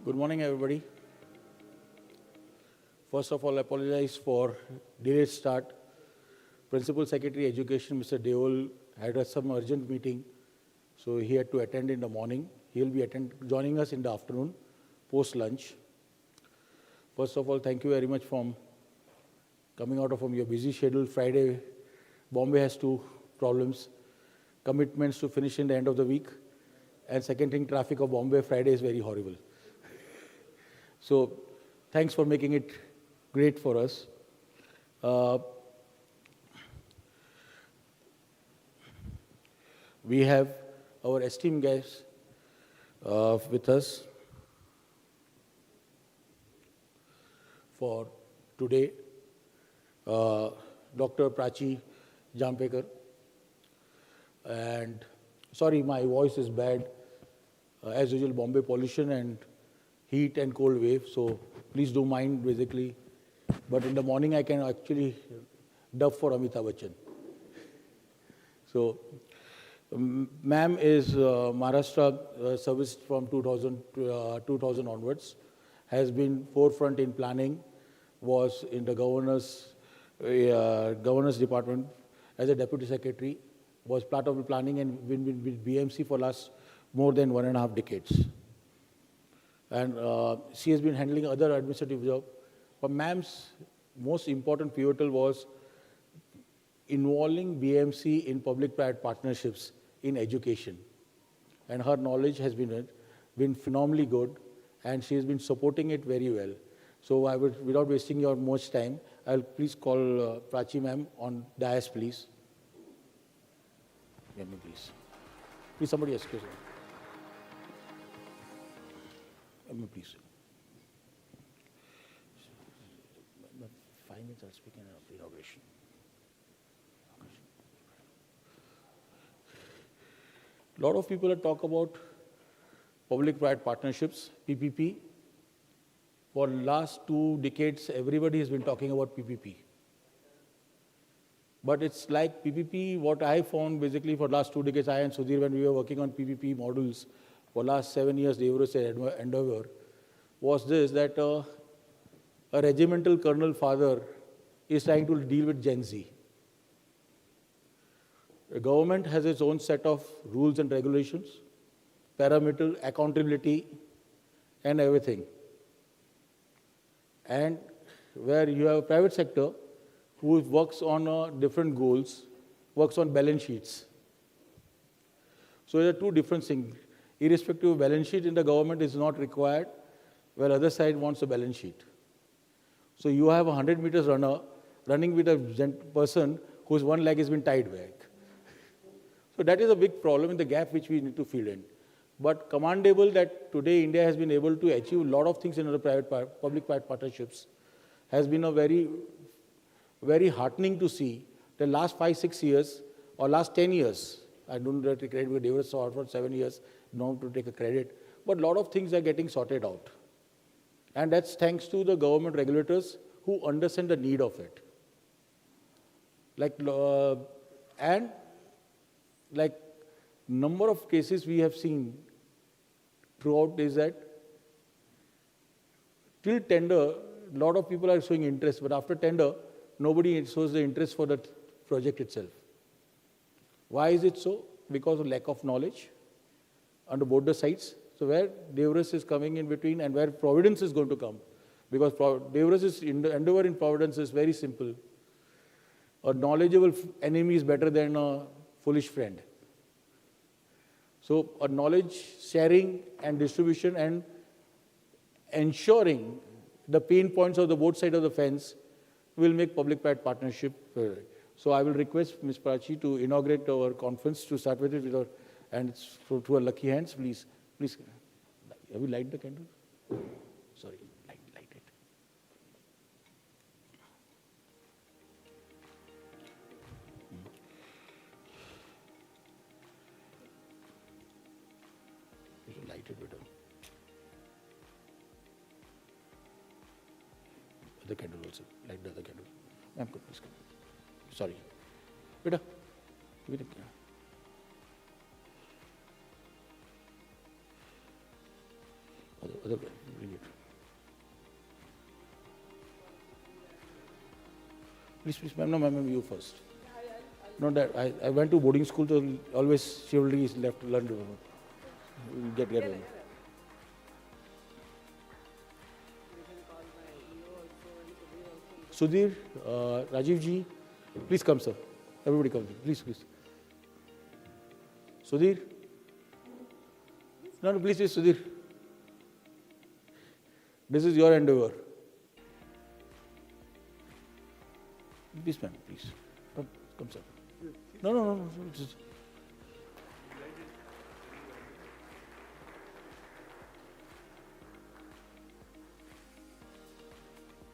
Good morning, everybody. First of all, I apologize for delayed start. Principal Secretary Education, Mr. Deol, had some urgent meeting, so he had to attend in the morning. He will be joining us in the afternoon, post-lunch. First of all, thank you very much for coming out from your busy schedule. Friday, Bombay has two problems: commitments to finish in the end of the week, and second thing, traffic of Bombay Friday is very horrible. So, thanks for making it great for us. We have our esteemed guests with us for today, Dr. Prachi Jampekar. And sorry, my voice is bad. As usual, Bombay pollution and heat and cold wave, so please do mind basically. But in the morning, I can actually dub for Amitabh Bachchan. So, ma'am is Maharashtra service from 2000 onwards, has been forefront in planning, was in the governor's department as a deputy secretary, was part of the planning and been with BMC for last more than 1.5 decades. And she has been handling other administrative jobs. But ma'am's most important pivotal was involving BMC in public-private partnerships in education. And her knowledge has been phenomenally good, and she has been supporting it very well. So I would, without wasting your much time, I'll please call Prachi ma'am on dais, please. Yeah, me, please. Please, somebody excuse me. Please. 5 minutes I'll speak in inauguration. A lot of people have talked about public-private partnerships, PPP. For last 2 decades, everybody has been talking about PPP. But it's like PPP, what I found basically for last 2 decades, I and Sudhir, when we were working on PPP models, for last 7 years, DEVE RUS endeavor, was this, that a regimental colonel father is trying to deal with Gen Z. The government has its own set of rules and regulations, parameter, accountability, and everything. And where you have a private sector who works on different goals, works on balance sheets. So there are two different things. Irrespective of balance sheet in the government is not required, where other side wants a balance sheet. So you have a 100 meters runner running with a person whose one leg has been tied back. So that is a big problem in the gap which we need to fill in. But commendable that today India has been able to achieve a lot of things in the public-private partnerships has been a very, very heartening to see the last 5-6 years or last 10 years. I don't take credit because DEVE RUS saw for 7 years, not to take a credit. But a lot of things are getting sorted out. And that's thanks to the government regulators who understand the need of it. Like number of cases we have seen throughout is that till tender, a lot of people are showing interest, but after tender, nobody shows the interest for the project itself. Why is it so? Because of lack of knowledge on both the sides. So where DEVE RUS is coming in between and where Providence is going to come. Because DEVE RUS' endeavor in Providence is very simple. A knowledgeable enemy is better than a foolish friend. So a knowledge sharing and distribution and ensuring the pain points of the both sides of the fence will make public-private partnership. So I will request Ms. Prachi to inaugurate our conference to start with it and through her lucky hands, please. Please, have you light the candle? Sorry, light it. Light it better. The candle also. Light the other candle. Ma'am, please come. Sorry. Beta, give me the candle. Other guy, bring it. Please, ma'am, no, ma'am, you first. No, that I went to boarding school, so always chivalry is left to learn to get one. Sudhir, Rajiv ji, please come, sir. Everybody come, please. Sudhir? No, please, Sudhir. This is your endeavor. Please, ma'am, please. Come, sir. No. Just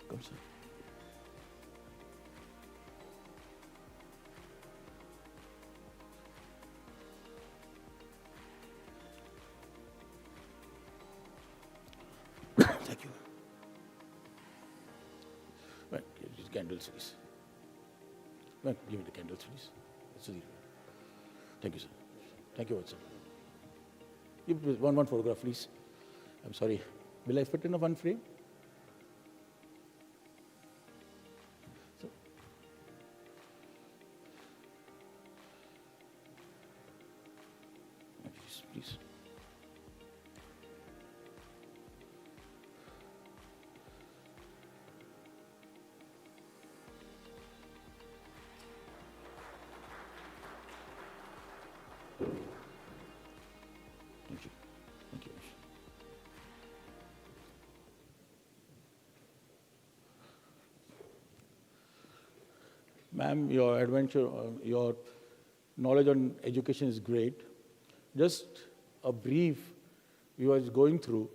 come, sir. Thank you. Right, these candles, please. Well, give me the candles, please. Sudhir. Thank you, sir. Thank you, sir. Give me one photograph, please. I'm sorry. Will I fit in a one frame? So, please. Thank you. Ma'am, your adventure, your knowledge on education is great. Just a brief we was going through.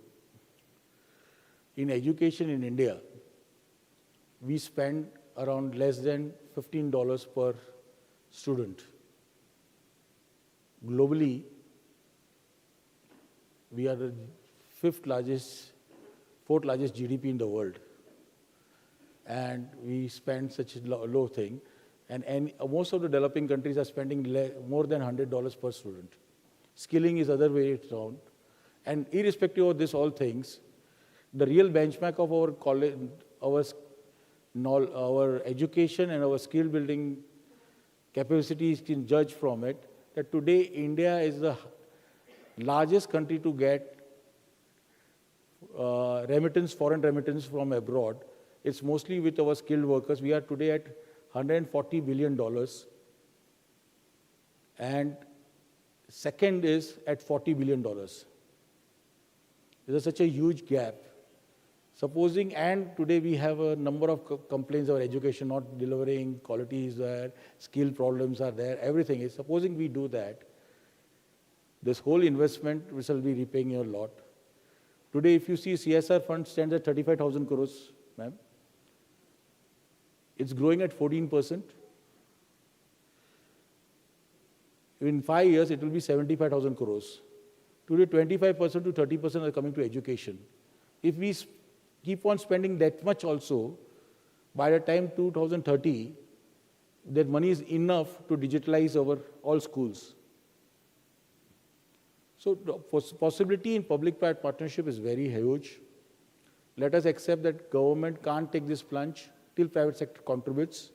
In education in India, we spend around less than $15 per student. Globally, we are the fourth largest GDP in the world. And we spend such a low thing. And most of the developing countries are spending more than $100 per student. Skilling is other way around. And irrespective of this all things, the real benchmark of our college, our education and our skill building capacities can judge from it, that today India is the largest country to get foreign remittance from abroad. It's mostly with our skilled workers. We are today at $140 billion. And second is at $40 billion. There's such a huge gap. Supposing, and today we have a number of complaints about education not delivering, quality is there, skill problems are there, everything is. Supposing we do that, this whole investment which will be repaying you a lot. Today, if you see CSR fund stands at 35,000 crores, ma'am. It's growing at 14%. In 5 years, it will be 75,000 crores. Today, 25% to 30% are coming to education. If we keep on spending that much also, by the time 2030, that money is enough to digitalize our all schools. So the possibility in public-private partnership is very huge. Let us accept that government can't take this plunge till private sector contributes.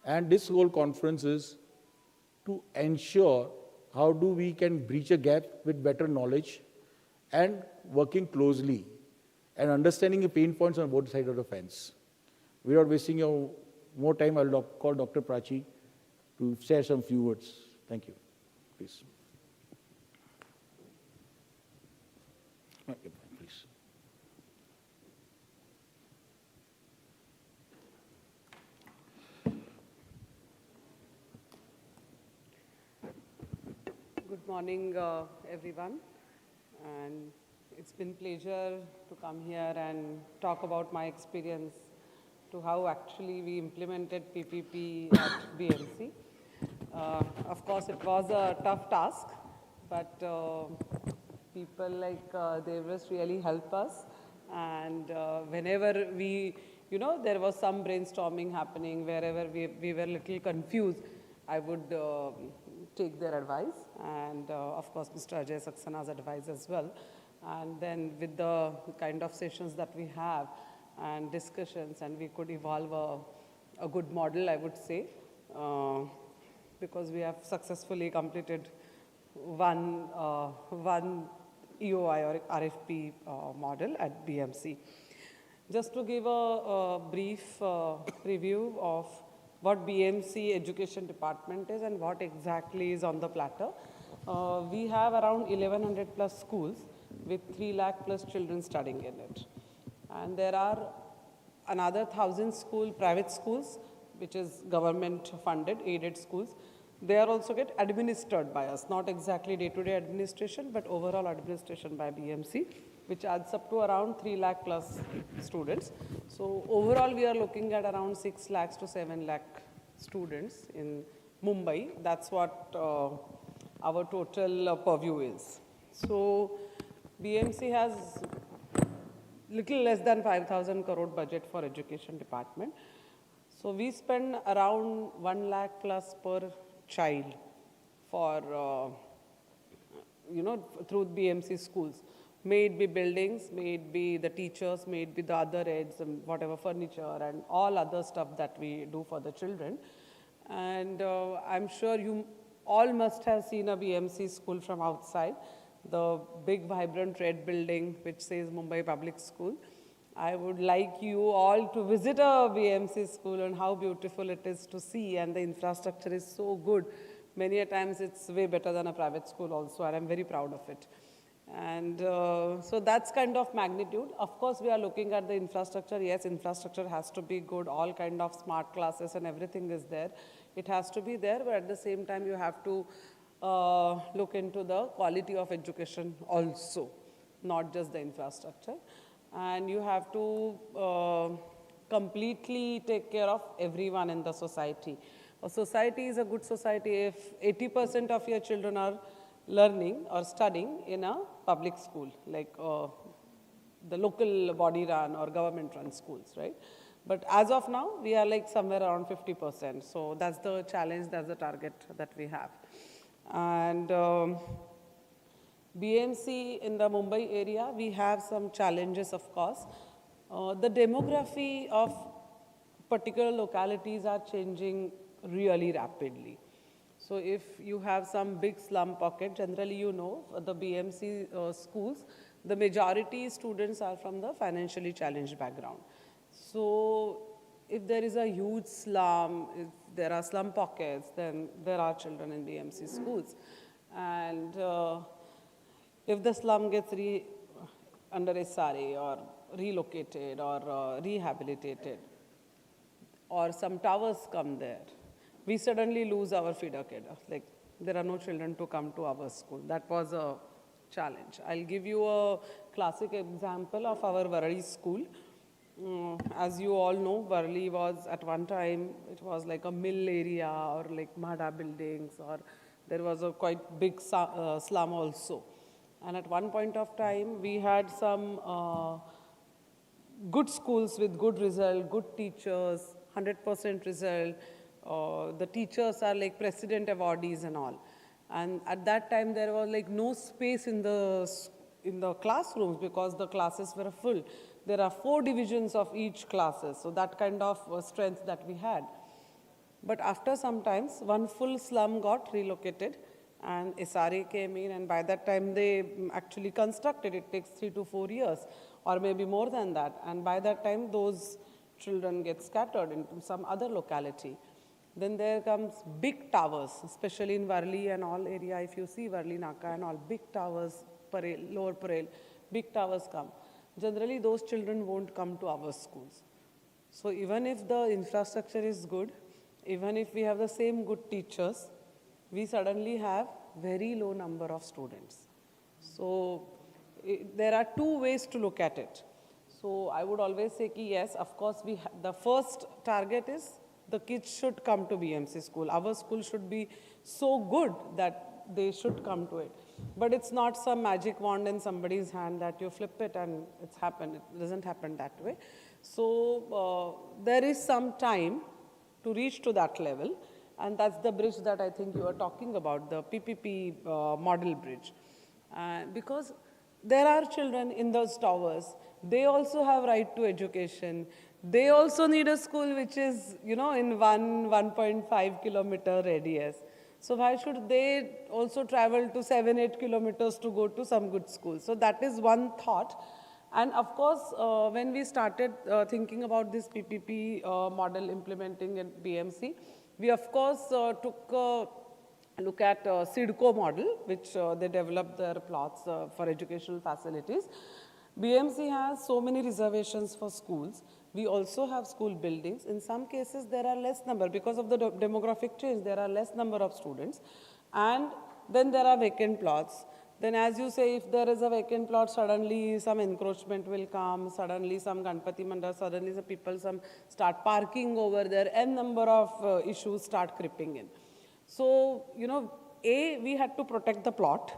And this whole conference is to ensure how do we can breach a gap with better knowledge and working closely and understanding the pain points on both sides of the fence. Without wasting your more time, I'll call Dr. Prachi to share some few words. Thank you. Please. Okay, please. Good morning, everyone. And it's been a pleasure to come here and talk about my experience to how actually we implemented PPP at BMC. Of course, it was a tough task, but people like DEVE RUS really help us. And whenever we, there was some brainstorming happening, wherever we were a little confused, I would take their advice, and of course, Mr. Ajay Saxena's advice as well. And then with the kind of sessions that we have and discussions, and we could evolve a good model, I would say, because we have successfully completed one EOI or RFP model at BMC. Just to give a brief review of what BMC Education Department is and what exactly is on the platter. We have around 1100 plus schools with 3 lakh plus children studying in it. And there are another 1,000 private schools, which is government funded, aided schools. They are also get administered by us, not exactly day-to-day administration, but overall administration by BMC, which adds up to around 3 lakh plus students. So overall, we are looking at around 6 lakhs to 7 lakh students in Mumbai. That's what our total purview is. So BMC has little less than 5,000 crore budget for education department. So we spend around 1 lakh plus per child for, through BMC schools. May it be buildings, may it be the teachers, may it be the other aids and whatever furniture and all other stuff that we do for the children. And I'm sure you all must have seen a BMC school from outside, the big vibrant red building which says Mumbai Public School. I would like you all to visit a BMC school and how beautiful it is to see, and the infrastructure is so good. Many a times it's way better than a private school also, and I'm very proud of it. And so that's kind of magnitude. Of course, we are looking at the infrastructure. Yes, infrastructure has to be good. All kind of smart classes and everything is there. It has to be there, but at the same time, you have to look into the quality of education also, not just the infrastructure. And you have to completely take care of everyone in the society. A society is a good society if 80% of your children are learning or studying in a public school, like the local body run or government run schools, right? But as of now, we are like somewhere around 50%. So that's the challenge, that's the target that we have. And BMC in the Mumbai area, we have some challenges, of course. The demography of particular localities are changing really rapidly. So if you have some big slum pocket, generally you know the BMC schools, the majority students are from the financially challenged background. So if there is a huge slum, if there are slum pockets, then there are children in BMC schools. And if the slum gets under SRA or relocated or rehabilitated, or some towers come there, we suddenly lose our feeder cadre. Like, there are no children to come to our school. That was a challenge. I'll give you a classic example of our Varali school. As you all know, Varali was at one time, it was like a mill area or like Mahada buildings, or there was a quite big slum also. And at one point of time, we had some good schools with good result, good teachers, 100% result. The teachers are like president awardees and all. And at that time, there was like no space in the classrooms because the classes were full. There are 4 divisions of each classes, so that kind of strength that we had. But after some times, one full slum got relocated and SRA came in, and by that time they actually constructed. It takes 3 to 4 years or maybe more than that. And by that time, those children get scattered into some other locality. Then there comes big towers, especially in Varli and all area. If you see Varli, Naka and all, big towers, Parel, Lower Parel, big towers come. Generally, those children won't come to our schools. So even if the infrastructure is good, even if we have the same good teachers, we suddenly have very low number of students. So there are 2 ways to look at it. So I would always say, yes, of course, the first target is the kids should come to BMC school. Our school should be so good that they should come to it. But it's not some magic wand in somebody's hand that you flip it and it's happened. It doesn't happen that way. So there is some time to reach to that level. And that's the bridge that I think you are talking about, the PPP model bridge. Because there are children in those towers. They also have right to education. They also need a school which is, in 1.5 kilometer radius. So why should they also travel to 7, 8 kilometers to go to some good school? So that is one thought. And of course, when we started thinking about this PPP model implementing at BMC, we of course took a look at SIDCO model, which they developed their plots for educational facilities. BMC has so many reservations for schools. We also have school buildings. In some cases, there are less number. Because of the demographic change, there are less number of students. And then there are vacant plots. Then as you say, if there is a vacant plot, suddenly some encroachment will come, suddenly some Ganpati Mandal, suddenly the people start parking over there, and number of issues start creeping in. So, we had to protect the plot,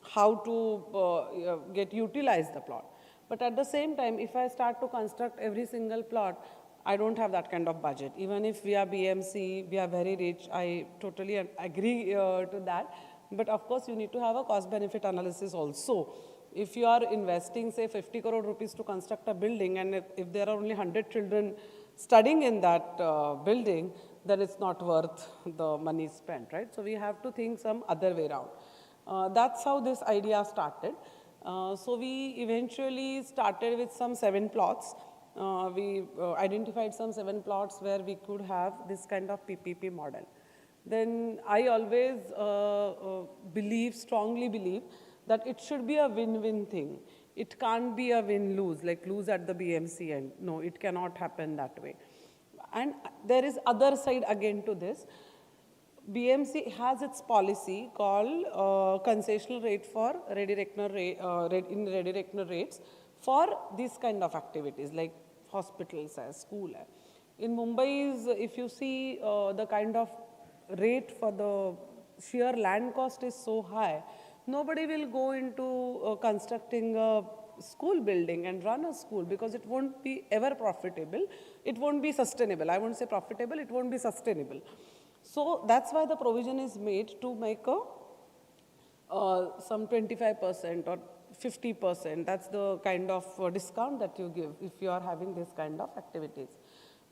how to utilize the plot. But at the same time, if I start to construct every single plot, I don't have that kind of budget. Even if we are BMC, we are very rich, I totally agree to that. But of course, you need to have a cost-benefit analysis also. If you are investing, say, 50 crore rupees to construct a building, and if there are only 100 children studying in that building, then it's not worth the money spent, right? So we have to think some other way around. That's how this idea started. So we eventually started with some 7 plots. We identified some 7 plots where we could have this kind of PPP model. Then I always strongly believe that it should be a win-win thing. It can't be a win-lose, like lose at the BMC end. No, it cannot happen that way. And there is other side again to this. BMC has its policy called concessional rate for ready-reckoner rates for these kind of activities like hospitals, school. In Mumbai, if you see the kind of rate for the sheer land cost is so high, nobody will go into constructing a school building and run a school because it won't be ever profitable. It won't be sustainable. I won't say profitable, it won't be sustainable. So that's why the provision is made to make some 25% or 50%. That's the kind of discount that you give if you are having this kind of activities.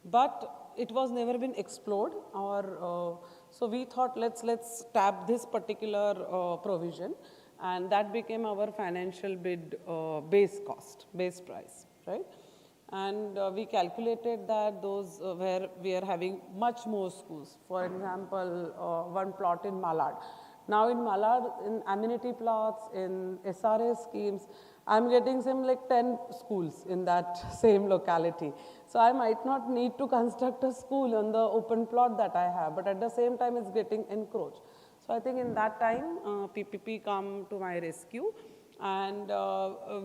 But it was never been explored, or so we thought let's tap this particular provision, and that became our financial bid base price, right? And we calculated that those where we are having much more schools. For example, one plot in Malad. Now in Malad, in amenity plots, in SRA schemes, I'm getting some like 10 schools in that same locality. So I might not need to construct a school on the open plot that I have, but at the same time it's getting encroached. So I think in that time, PPP come to my rescue, and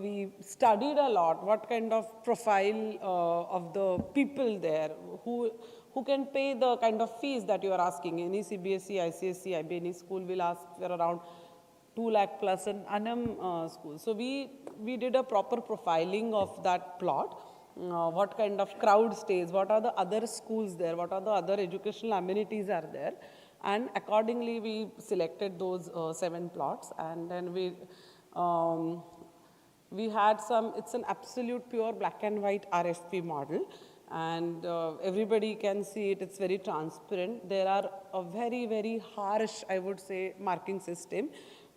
we studied a lot what kind of profile of the people there who can pay the kind of fees that you are asking. Any CBSE, ICSE, IB, any school will ask for around 2 lakh plus an annum school. So we did a proper profiling of that plot, what kind of crowd stays, what are the other schools there, what are the other educational amenities are there, and accordingly we selected those 7 plots, and then we had it's an absolute pure black and white RFP model, and everybody can see it, it's very transparent. There are a very, very harsh, I would say, marking system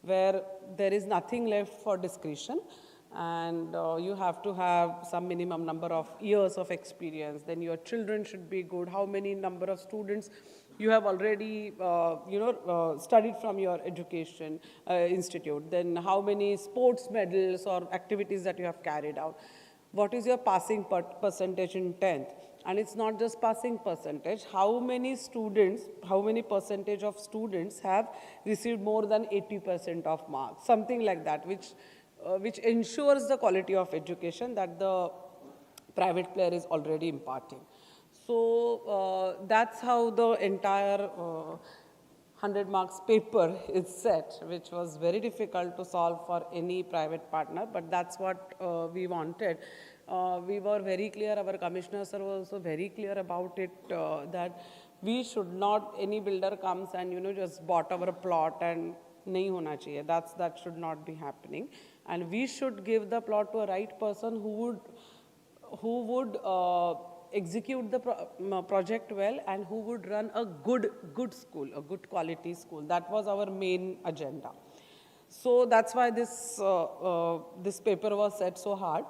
where there is nothing left for discretion, and you have to have some minimum number of years of experience. Then your children should be good, how many number of students you have already studied from your education institute, then how many sports medals or activities that you have carried out, what is your passing percentage in 10th, and it's not just passing percentage, how many percentage of students have received more than 80% of marks, something like that, which ensures the quality of education that the private player is already imparting. So that's how the entire 100 marks paper is set, which was very difficult to solve for any private partner, but that's what we wanted. We were very clear, our commissioners are also very clear about it, that we should not, any builder comes and just bought our plot and nahi hona chahiye. That should not be happening. And we should give the plot to a right person who would execute the project well and who would run a good school, a good quality school. That was our main agenda. So that's why this paper was set so hard.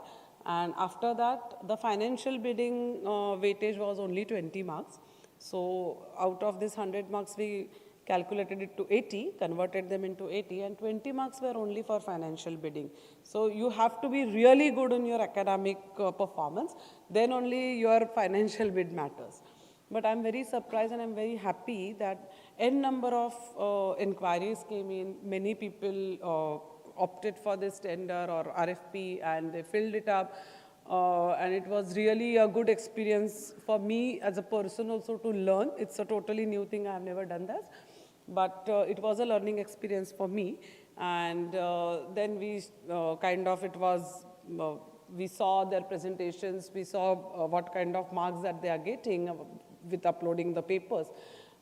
And after that, the financial bidding weightage was only 20 marks. So out of this 100 marks, we calculated it to 80, converted them into 80, and 20 marks were only for financial bidding. So you have to be really good in your academic performance, then only your financial bid matters. But I'm very surprised and I'm very happy that n number of inquiries came in. Many people opted for this tender or RFP and they filled it up. And it was really a good experience for me as a person also to learn. It's a totally new thing, I've never done this. But it was a learning experience for me. And then we we saw their presentations, we saw what kind of marks that they are getting with uploading the papers,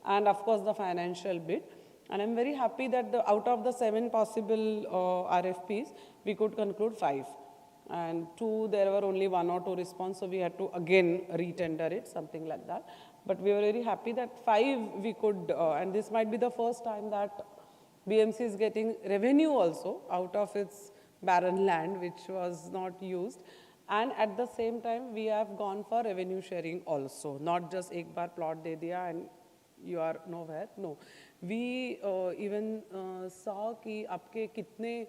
and of course the financial bid. And I'm very happy that out of the 7 possible RFPs, we could conclude 5. And 2, there were only 1 or 2 response, so we had to again retender it, something like that. But we were very happy that 5 we could, and this might be the first time that BMC is getting revenue also out of its barren land, which was not used. And at the same time, we have gone for revenue sharing also, not just ek bar plot de diya and you are nowhere. No, we even saw कि आपके कितने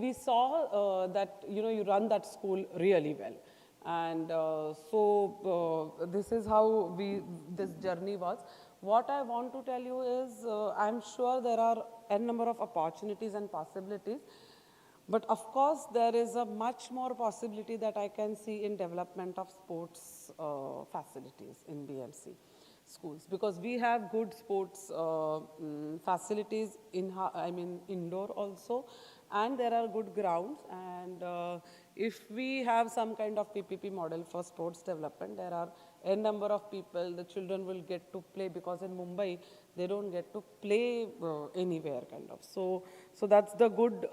we saw that you run that school really well. And this is how this journey was. What I want to tell you is, I'm sure there are n number of opportunities and possibilities, but of course there is a much more possibility that I can see in development of sports facilities in BMC schools, because we have good sports facilities indoor also, and there are good grounds. And if we have some kind of PPP model for sports development, there are n number of people, the children will get to play, because in Mumbai they don't get to play anywhere kind of. So that's the good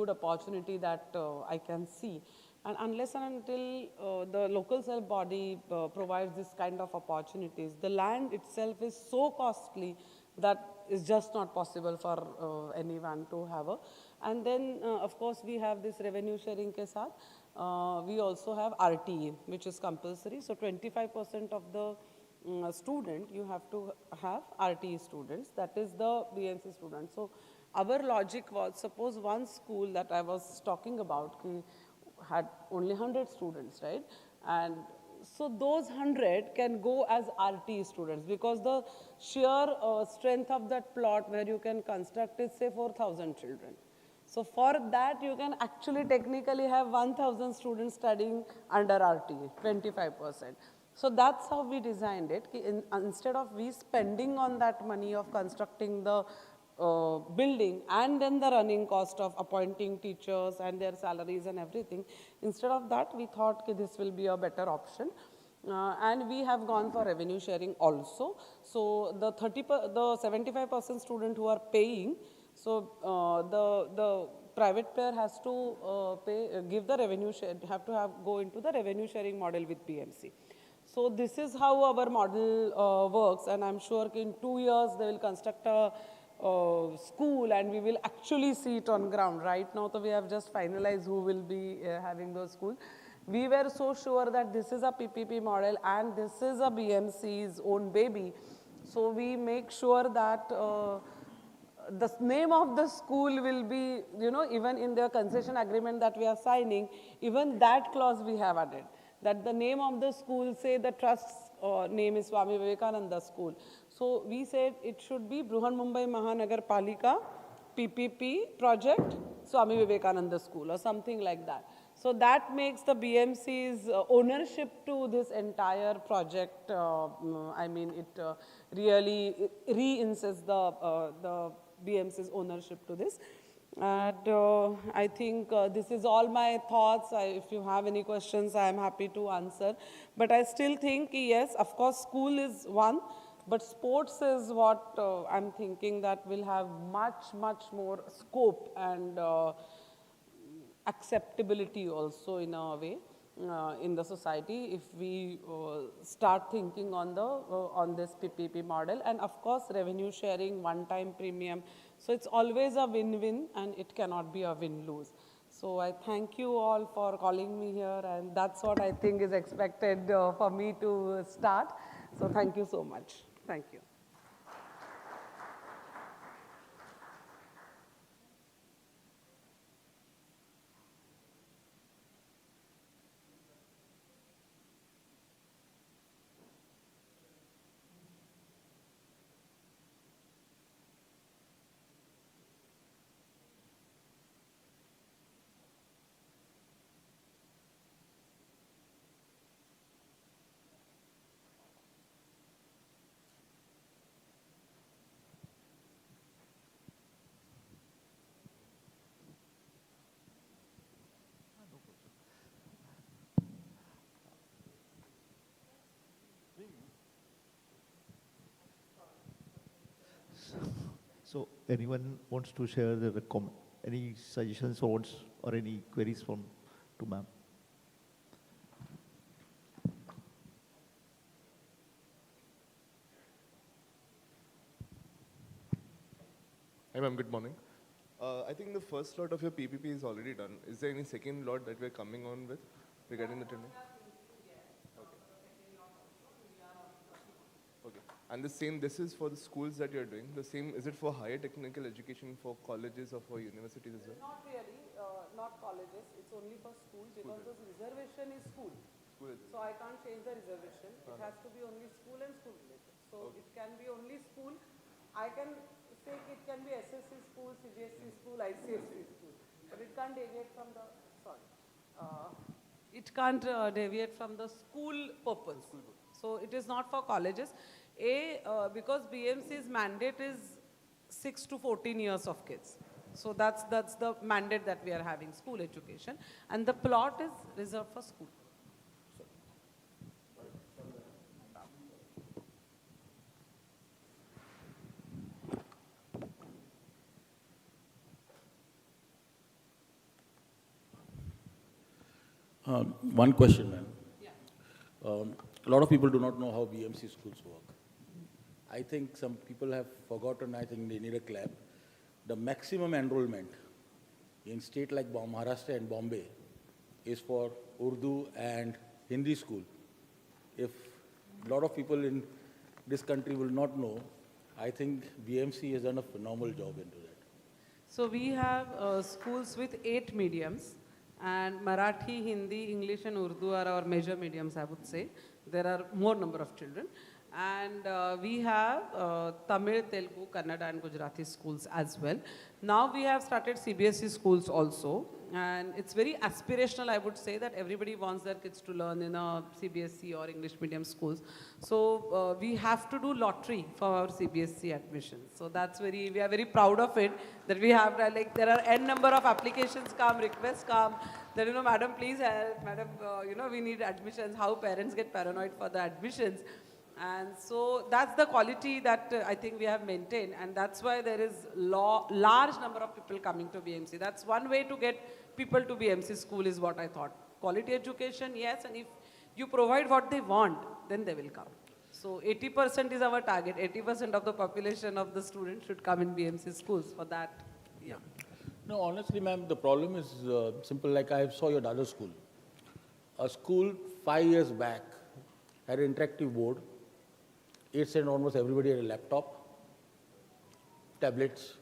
opportunity that I can see. And unless and until the local self body provides this kind of opportunities, the land itself is so costly that is just not possible for anyone to have a. And then of course we have this revenue sharing ke saath. We also have RTE, which is compulsory. So 25% of the student, you have to have RTE students, that is the BNC students. So our logic was, suppose one school that I was talking about had only 100 students, right? And so those 100 can go as RTE students, because the sheer strength of that plot where you can construct is say 4,000 children. So for that, you can actually technically have 1,000 students studying under RTE, 25%. So that's how we designed it. Instead of we spending on that money of constructing the building and then the running cost of appointing teachers and their salaries and everything, instead of that, we thought this will be a better option. And we have gone for revenue sharing also. So the 75% student who are paying, so the private player has to give the revenue share, go into the revenue sharing model with BMC. So this is how our model works, and I'm sure in 2 years they will construct a school and we will actually see it on ground. Right now, so we have just finalized who will be having those schools. We were so sure that this is a PPP model and this is a BMC's own baby. So we make sure that the name of the school will be, even in the concession agreement that we are signing, even that clause we have added, that the name of the school, say the trust's name is Swami Vivekananda School. So we said it should be Bruhan Mumbai Mahanagar Palika PPP project Swami Vivekananda School or something like that. So that makes the BMC's ownership to this entire project, it really reinsists the BMC's ownership to this. And I think this is all my thoughts. If you have any questions, I am happy to answer. But I still think, yes, of course, school is one. But sports is what I'm thinking that will have much more scope and acceptability also in a way in the society if we start thinking on the on this PPP model, and of course revenue sharing, one-time premium. So it's always a win-win and it cannot be a win-lose. So I thank you all for calling me here, and that's what I think is expected for me to start. So thank you so much. Thank you. So anyone wants to share any suggestions or any queries to ma'am? Hi ma'am, good morning. I think the first lot of your PPP is already done. Is there any second lot that we're coming on with regarding the tender? Okay. And the same, this is for the schools that you're doing. The same, is it for higher technical education for colleges or for universities as well? Not really, not colleges. It's only for schools because this reservation is school. School is So I can't change the reservation. It has to be only school and school related. So it can be only school. I can say it can be SSC school, CBSE school, ICSE school, but it can't deviate from the, sorry. It can't deviate from the school purpose. So it is not for colleges. Because BMC's mandate is 6 to 14 years of kids. So that's the mandate that we are having, school education. And the plot is reserved for school. One question, ma'am. A lot of people do not know how BMC schools work. I think some people have forgotten, I think they need a clap. The maximum enrollment in state like Maharashtra and Bombay is for Urdu and Hindi school. If a lot of people in this country will not know, I think BMC has done a phenomenal job into that. So we have schools with 8 mediums, and Marathi, Hindi, English and Urdu are our major mediums, I would say. There are more number of children. And we have Tamil, Telugu, Kannada and Gujarati schools as well. Now we have started CBSE schools also, and it's very aspirational, I would say, that everybody wants their kids to learn in a CBSE or English medium schools. So we have to do lottery for our CBSE admissions. So that's we are very proud of it, that we have, like, there are n number of applications come, requests come, that, madam, please help, madam, we need admissions, how parents get paranoid for the admissions. And so that's the quality that I think we have maintained, and that's why there is large number of people coming to BMC. That's one way to get people to BMC school, is what I thought. Quality education, yes, and if you provide what they want, then they will come. So 80% is our target. 80% of the population of the students should come in BMC schools. For that, yeah. No, honestly, ma'am, the problem is simple. Like I saw your other school. A school 5 years back had an interactive board. 8th and almost everybody had a laptop, tablets,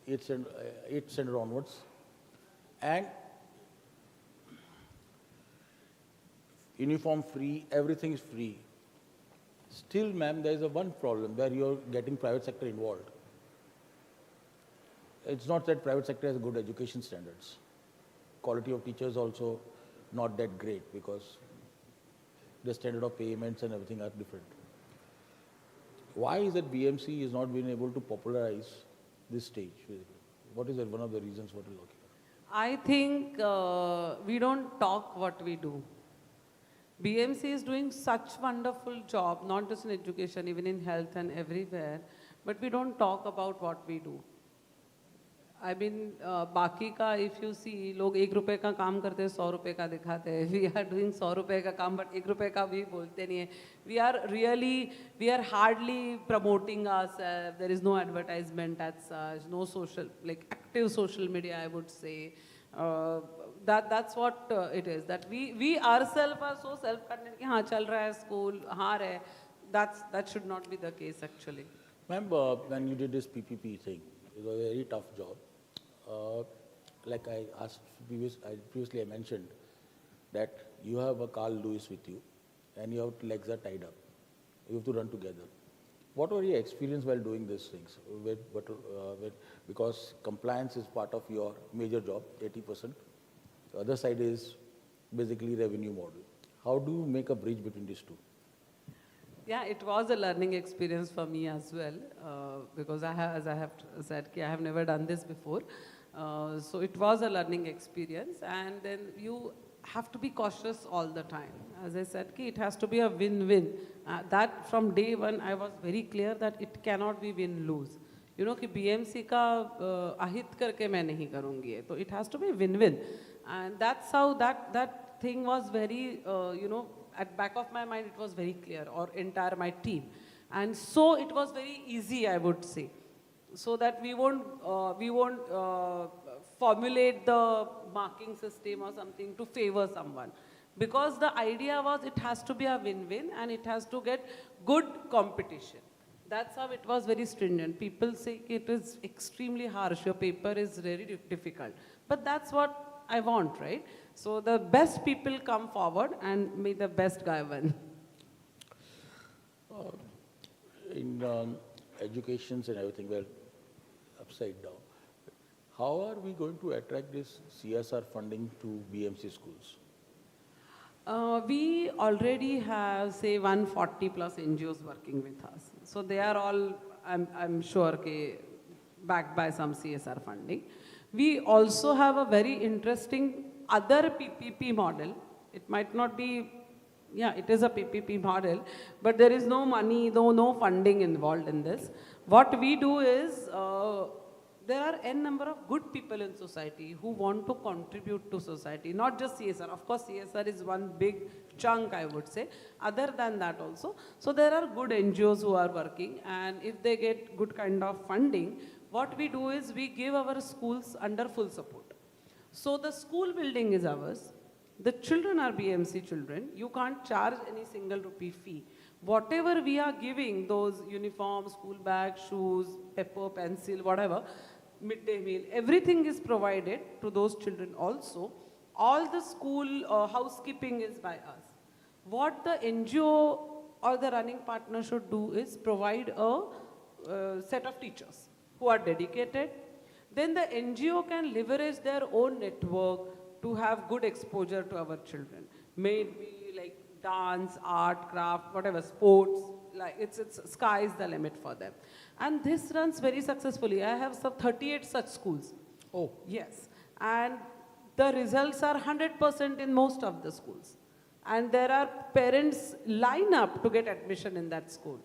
8th standard onwards, and uniform free, everything is free. Still, ma'am, there is one problem where you're getting private sector involved. It's not that private sector has good education standards. Quality of teachers also not that great because the standard of payments and everything are different. Why is it BMC is not being able to popularize this stage? What is one of the reasons what you're looking at? I think we don't talk what we do. BMC is doing such wonderful job, not just in education, even in health and everywhere, but we don't talk about what we do. I mean, बाकी का if you see, लोग 1 रुपए का काम करते हैं 100 रुपए का दिखाते हैं. We are doing 100 रुपए का काम, but 1 रुपए का भी बोलते नहीं है. We are hardly promoting ourselves. There is no advertisement as such, no social, like active social media, I would say. That's what it is. That we ourselves are so self-content कि हाँ चल रहा है school, हाँ रहे. That should not be the case actually. Ma'am, when you did this PPP thing, it was a very tough job. Like I previously I mentioned that you have a Carl Lewis with you and your legs are tied up. You have to run together. What were your experience while doing these things? Because compliance is part of your major job, 80%. The other side is basically revenue model. How do you make a bridge between these two? Yeah, it was a learning experience for me as well, because as I have said, I have never done this before. So it was a learning experience, and then you have to be cautious all the time. As I said, it has to be a win-win. That from day one, I was very clear that it cannot be win-lose. You know, कि BMC का अहित करके मैं नहीं करूँगी ये, तो it has to be win-win, and that's how that thing was very, at back of my mind, it was very clear, or entire my team, and so it was very easy, I would say, so that we won't formulate the marking system or something to favor someone, because the idea was it has to be a win-win and it has to get good competition. That's how it was very stringent. People say it is extremely harsh, your paper is very difficult, but that's what I want, right? So the best people come forward and may the best guy win. In educations and everything, we're upside down. How are we going to attract this CSR funding to BMC schools? We already have, say, 140 plus NGOs working with us. So they are all, I'm sure, backed by some CSR funding. We also have a very interesting other PPP model. It might not be, yeah, it is a PPP model, but there is no money, no funding involved in this. What we do is, there are n number of good people in society who want to contribute to society, not just CSR. Of course, CSR is one big chunk, I would say. Other than that also, so there are good NGOs who are working, and if they get good kind of funding, what we do is we give our schools under full support. So the school building is ours. The children are BMC children. You can't charge any single rupee fee. Whatever we are giving, those uniforms, school bags, shoes, pepper, pencil, whatever, midday meal, everything is provided to those children also. All the school housekeeping is by us. What the NGO or the running partner should do is provide a set of teachers who are dedicated. Then the NGO can leverage their own network to have good exposure to our children. May it be like dance, art, craft, whatever, sports, like it's sky is the limit for them. And this runs very successfully. I have some 38 such schools. Oh. Yes. And the results are 100% in most of the schools. And there are parents line up to get admission in that school.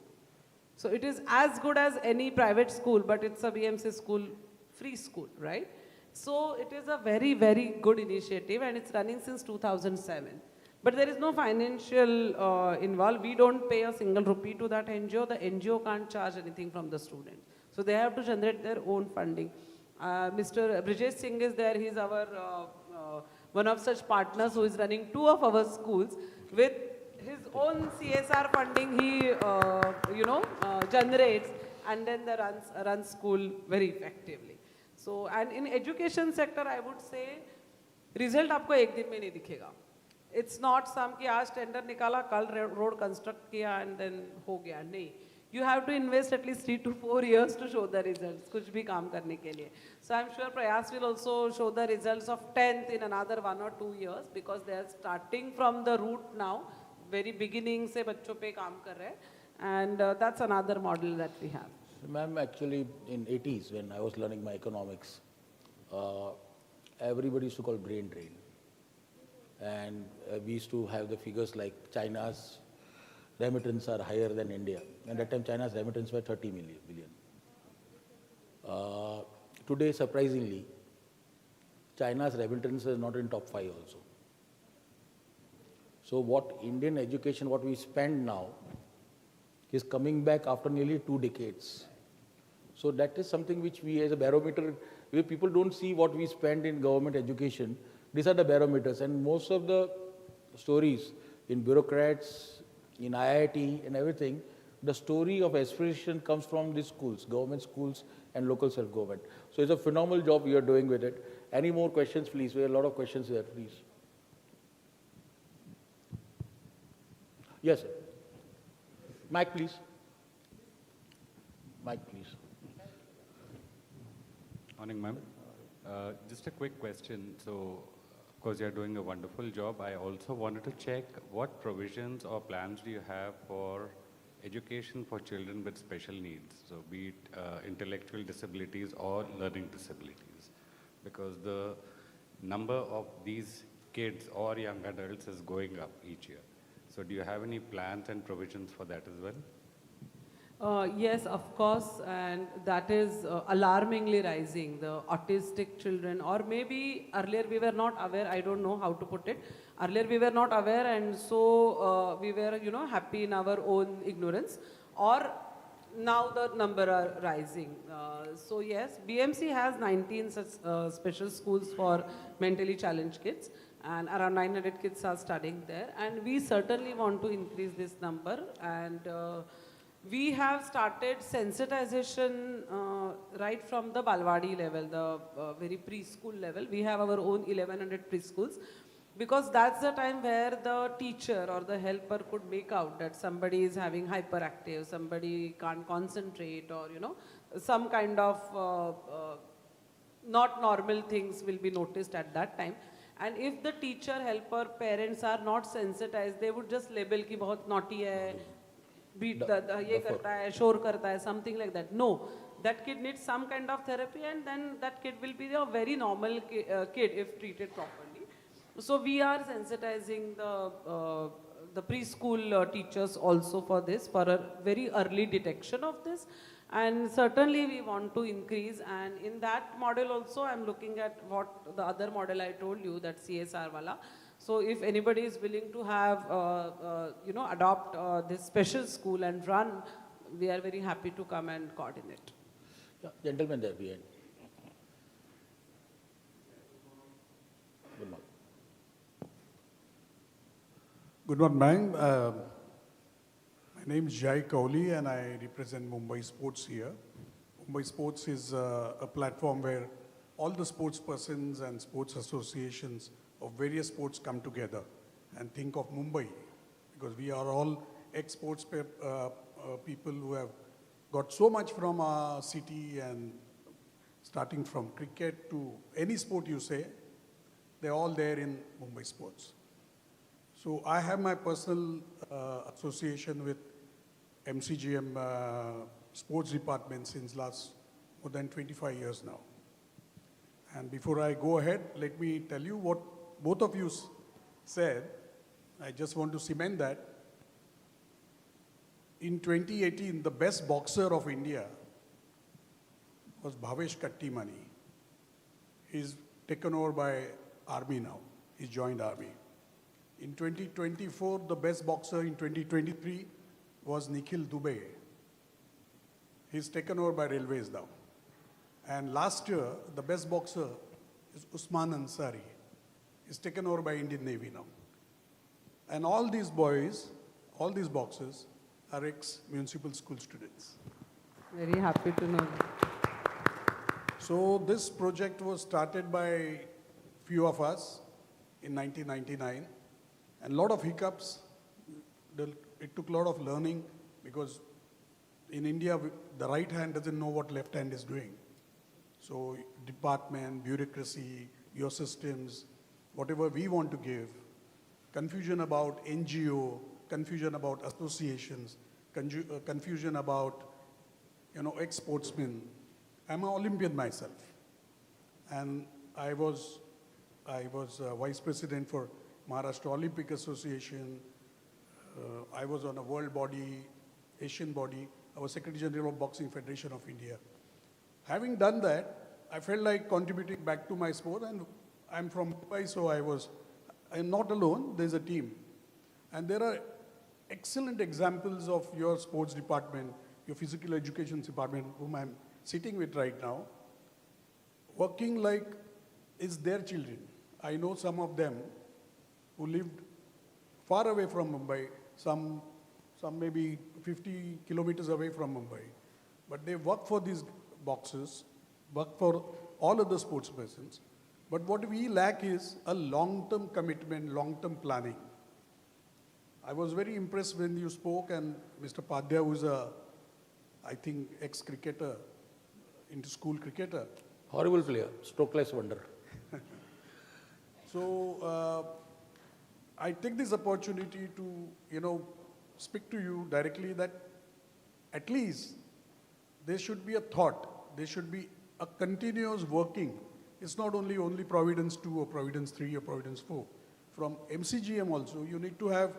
So it is as good as any private school, but it's a BMC school, free school, right? So it is a very, very good initiative, and it's running since 2007. But there is no financial involved. We don't pay a single rupee to that NGO. The NGO can't charge anything from the student. So they have to generate their own funding. Mr. Brijesh Singh is there. He's our one of such partners who is running 2 of our schools. With his own CSR funding, he generates and then runs school very effectively. So, and in education sector, I would say, result आपको एक दिन में नहीं दिखेगा. It's not some कि आज tender निकाला, कल road construct किया and then हो गया. नहीं. You have to invest at least 3 to 4 years to show the results, कुछ भी काम करने के लिए. So I'm sure Prayas will also show the results of 10th in another 1 or 2 years, because they are starting from the root now, very beginning से बच्चों पे काम कर रहे हैं, and that's another model that we have. Ma'am, actually in 80s when I was learning my economics, everybody used to call brain drain. And we used to have the figures like China's remittance are higher than India. And at that time, China's remittance were 30 billion. Today, surprisingly, China's remittance is not in top 5 also. So what Indian education, what we spend now, is coming back after nearly 2 decades. So that is something which we as a barometer, where people don't see what we spend in government education. These are the barometers, and most of the stories in bureaucrats, in IIT and everything, the story of aspiration comes from these schools, government schools and local self-government. So it's a phenomenal job you are doing with it. Any more questions, please? We have a lot of questions there, please. Yes, sir. Mic, please. Mic, please. Morning, ma'am. Just a quick question. So, of course, you're doing a wonderful job. I also wanted to check what provisions or plans do you have for education for children with special needs, so be it intellectual disabilities or learning disabilities, because the number of these kids or young adults is going up each year. So do you have any plans and provisions for that as well? Yes, of course, and that is alarmingly rising, the autistic children, or maybe earlier we were not aware, I don't know how to put it. Earlier we were not aware, and so we were, happy in our own ignorance, or now the number are rising. So yes, BMC has 19 such special schools for mentally challenged kids, and around 900 kids are studying there, and we certainly want to increase this number, and we have started sensitization right from the Balwadi level, the very preschool level. We have our own 1100 preschools, because that's the time where the teacher or the helper could make out that somebody is having hyperactive, somebody can't concentrate, or some kind of not normal things will be noticed at that time. And if the teacher, helper, parents are not sensitized, they would just label ki bahut naughty hai, beat ye karta hai, shore karta hai, something like that. No, that kid needs some kind of therapy, and then that kid will be a very normal kid if treated properly. So we are sensitizing the preschool teachers also for this, for a very early detection of this. And certainly we want to increase, and in that model also I'm looking at what the other model I told you, that CSR wala. So if anybody is willing to have, adopt this special school and run, we are very happy to come and coordinate. Yeah, gentleman there behind. Good morning. Good morning, ma'am. My name is Jai Kohli and I represent Mumbai Sports here. Mumbai Sports is a platform where all the sports persons and sports associations of various sports come together and think of Mumbai, because we are all ex-sports people who have got so much from our city, and starting from cricket to any sport you say, they're all there in Mumbai Sports. So I have my personal association with MCGM sports department since last more than 25 years now. And before I go ahead, let me tell you what both of you said. I just want to cement that. In 2018, the best boxer of India was Bhavesh Kattimani. He's taken over by Army now. He's joined Army. In 2024, the best boxer in 2023 was Nikhil Dubey. He's taken over by Railways now. And last year, the best boxer is Usman Ansari. He's taken over by Indian Navy now. And all these boys, all these boxers, are ex-municipal school students. Very happy to know that. So this project was started by few of us in 1999. And a lot of hiccups. It took a lot of learning, because in India, the right hand doesn't know what left hand is doing. So department, bureaucracy, your systems, whatever we want to give, confusion about NGO, confusion about associations, confusion about, ex-sportsmen. I'm an Olympian myself. And I was vice president for Maharashtra Olympic Association. I was on a world body, Asian body. I was Secretary General of Boxing Federation of India. Having done that, I felt like contributing back to my sport, and I'm from Mumbai, so I'm not alone, there's a team. And there are excellent examples of your sports department, your physical education department, whom I'm sitting with right now, working like it's their children. I know some of them who lived far away from Mumbai, some maybe 50 kilometers away from Mumbai. But they work for these boxers, work for all other sports persons. But what we lack is a long-term commitment, long-term planning. I was very impressed when you spoke, and Mr. Padhya, who's I think, ex-cricketer, into school cricketer. Horrible player, strokeless wonder. So I take this opportunity to, speak to you directly that at least there should be a thought, there should be a continuous working. It's not only Providence 2 or Providence 3 or Providence 4. From MCGM also, you need to have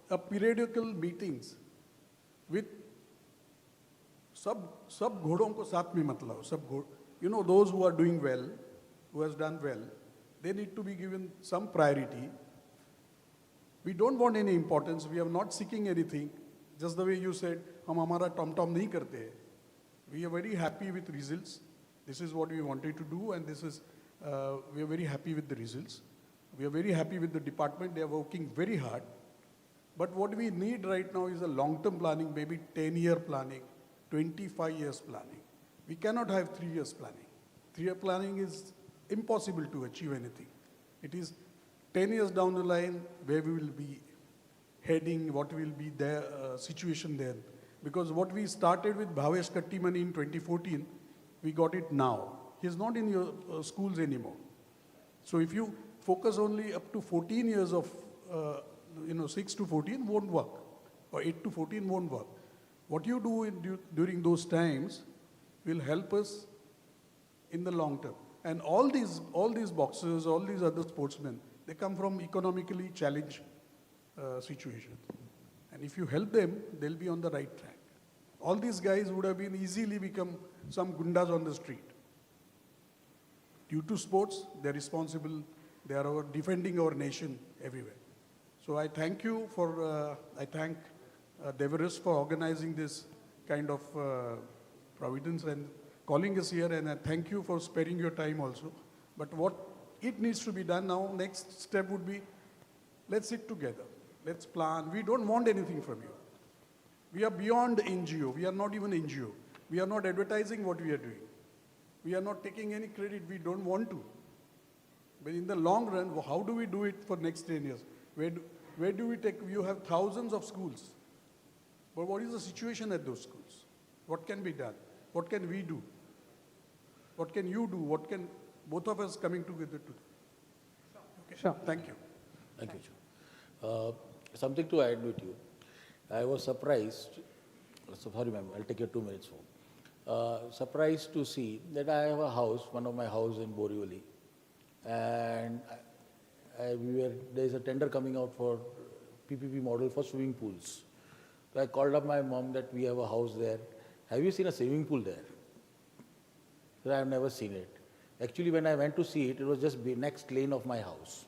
a periodical meetings with सब घोड़ों को साथ में मत लाओ, those who are doing well, who has done well, they need to be given some priority. We don't want any importance. We are not seeking anything. Just the way you said, हम हमारा tom नहीं करते. We are very happy with results. This is what we wanted to do, and we are very happy with the results. We are very happy with the department. They are working very hard. But what we need right now is a long-term planning, maybe 10-year planning, 25 years planning. We cannot have 3 years planning. 3-year planning is impossible to achieve anything. It is 10 years down the line where we will be heading, what will be the situation then. Because what we started with Bhavesh Kattimani in 2014, we got it now. He's not in your schools anymore. So if you focus only up to 14 years of, 6 to 14 won't work, or 8 to 14 won't work. What you do during those times will help us in the long term. And all these boxers, all these other sportsmen, they come from economically challenged situations. And if you help them, they'll be on the right track. All these guys would have been easily become some gundas on the street. Due to sports, they're responsible. They are defending our nation everywhere. So I thank you I thank DEVE RUS for organizing this kind of Providence and calling us here, and I thank you for sparing your time also. But what it needs to be done now, next step would be, let's sit together, let's plan. We don't want anything from you. We are beyond NGO. We are not even NGO. We are not advertising what we are doing. We are not taking any credit. We don't want to. But in the long run, how do we do it for next 10 years? Where do we take? You have thousands of schools. But what is the situation at those schools? What can be done? What can we do? What can you do? What can both of us coming together to do? Okay. Sure. Thank you. Thank you, Joe. Something to add with you. I was surprised, sorry ma'am, I'll take your 2 minutes home. Surprised to see that I have a house, one of my houses in Borivali, and there is a tender coming out for PPP model for swimming pools. So I called up my mom that we have a house there. Have you seen a swimming pool there? So I have never seen it. Actually, when I went to see it, it was just the next lane of my house.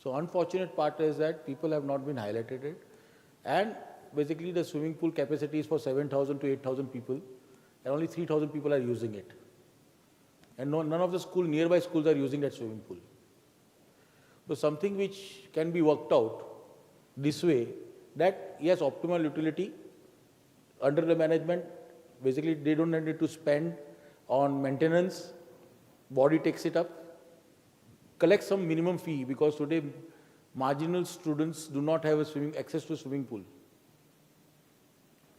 So unfortunate part is that people have not been highlighted it. And basically the swimming pool capacity is for 7,000 to 8,000 people, and only 3,000 people are using it. And none of the nearby schools are using that swimming pool. So something which can be worked out this way, that yes, optimal utility under the management, basically they don't need to spend on maintenance, body takes it up, collect some minimum fee, because today marginal students do not have access to a swimming pool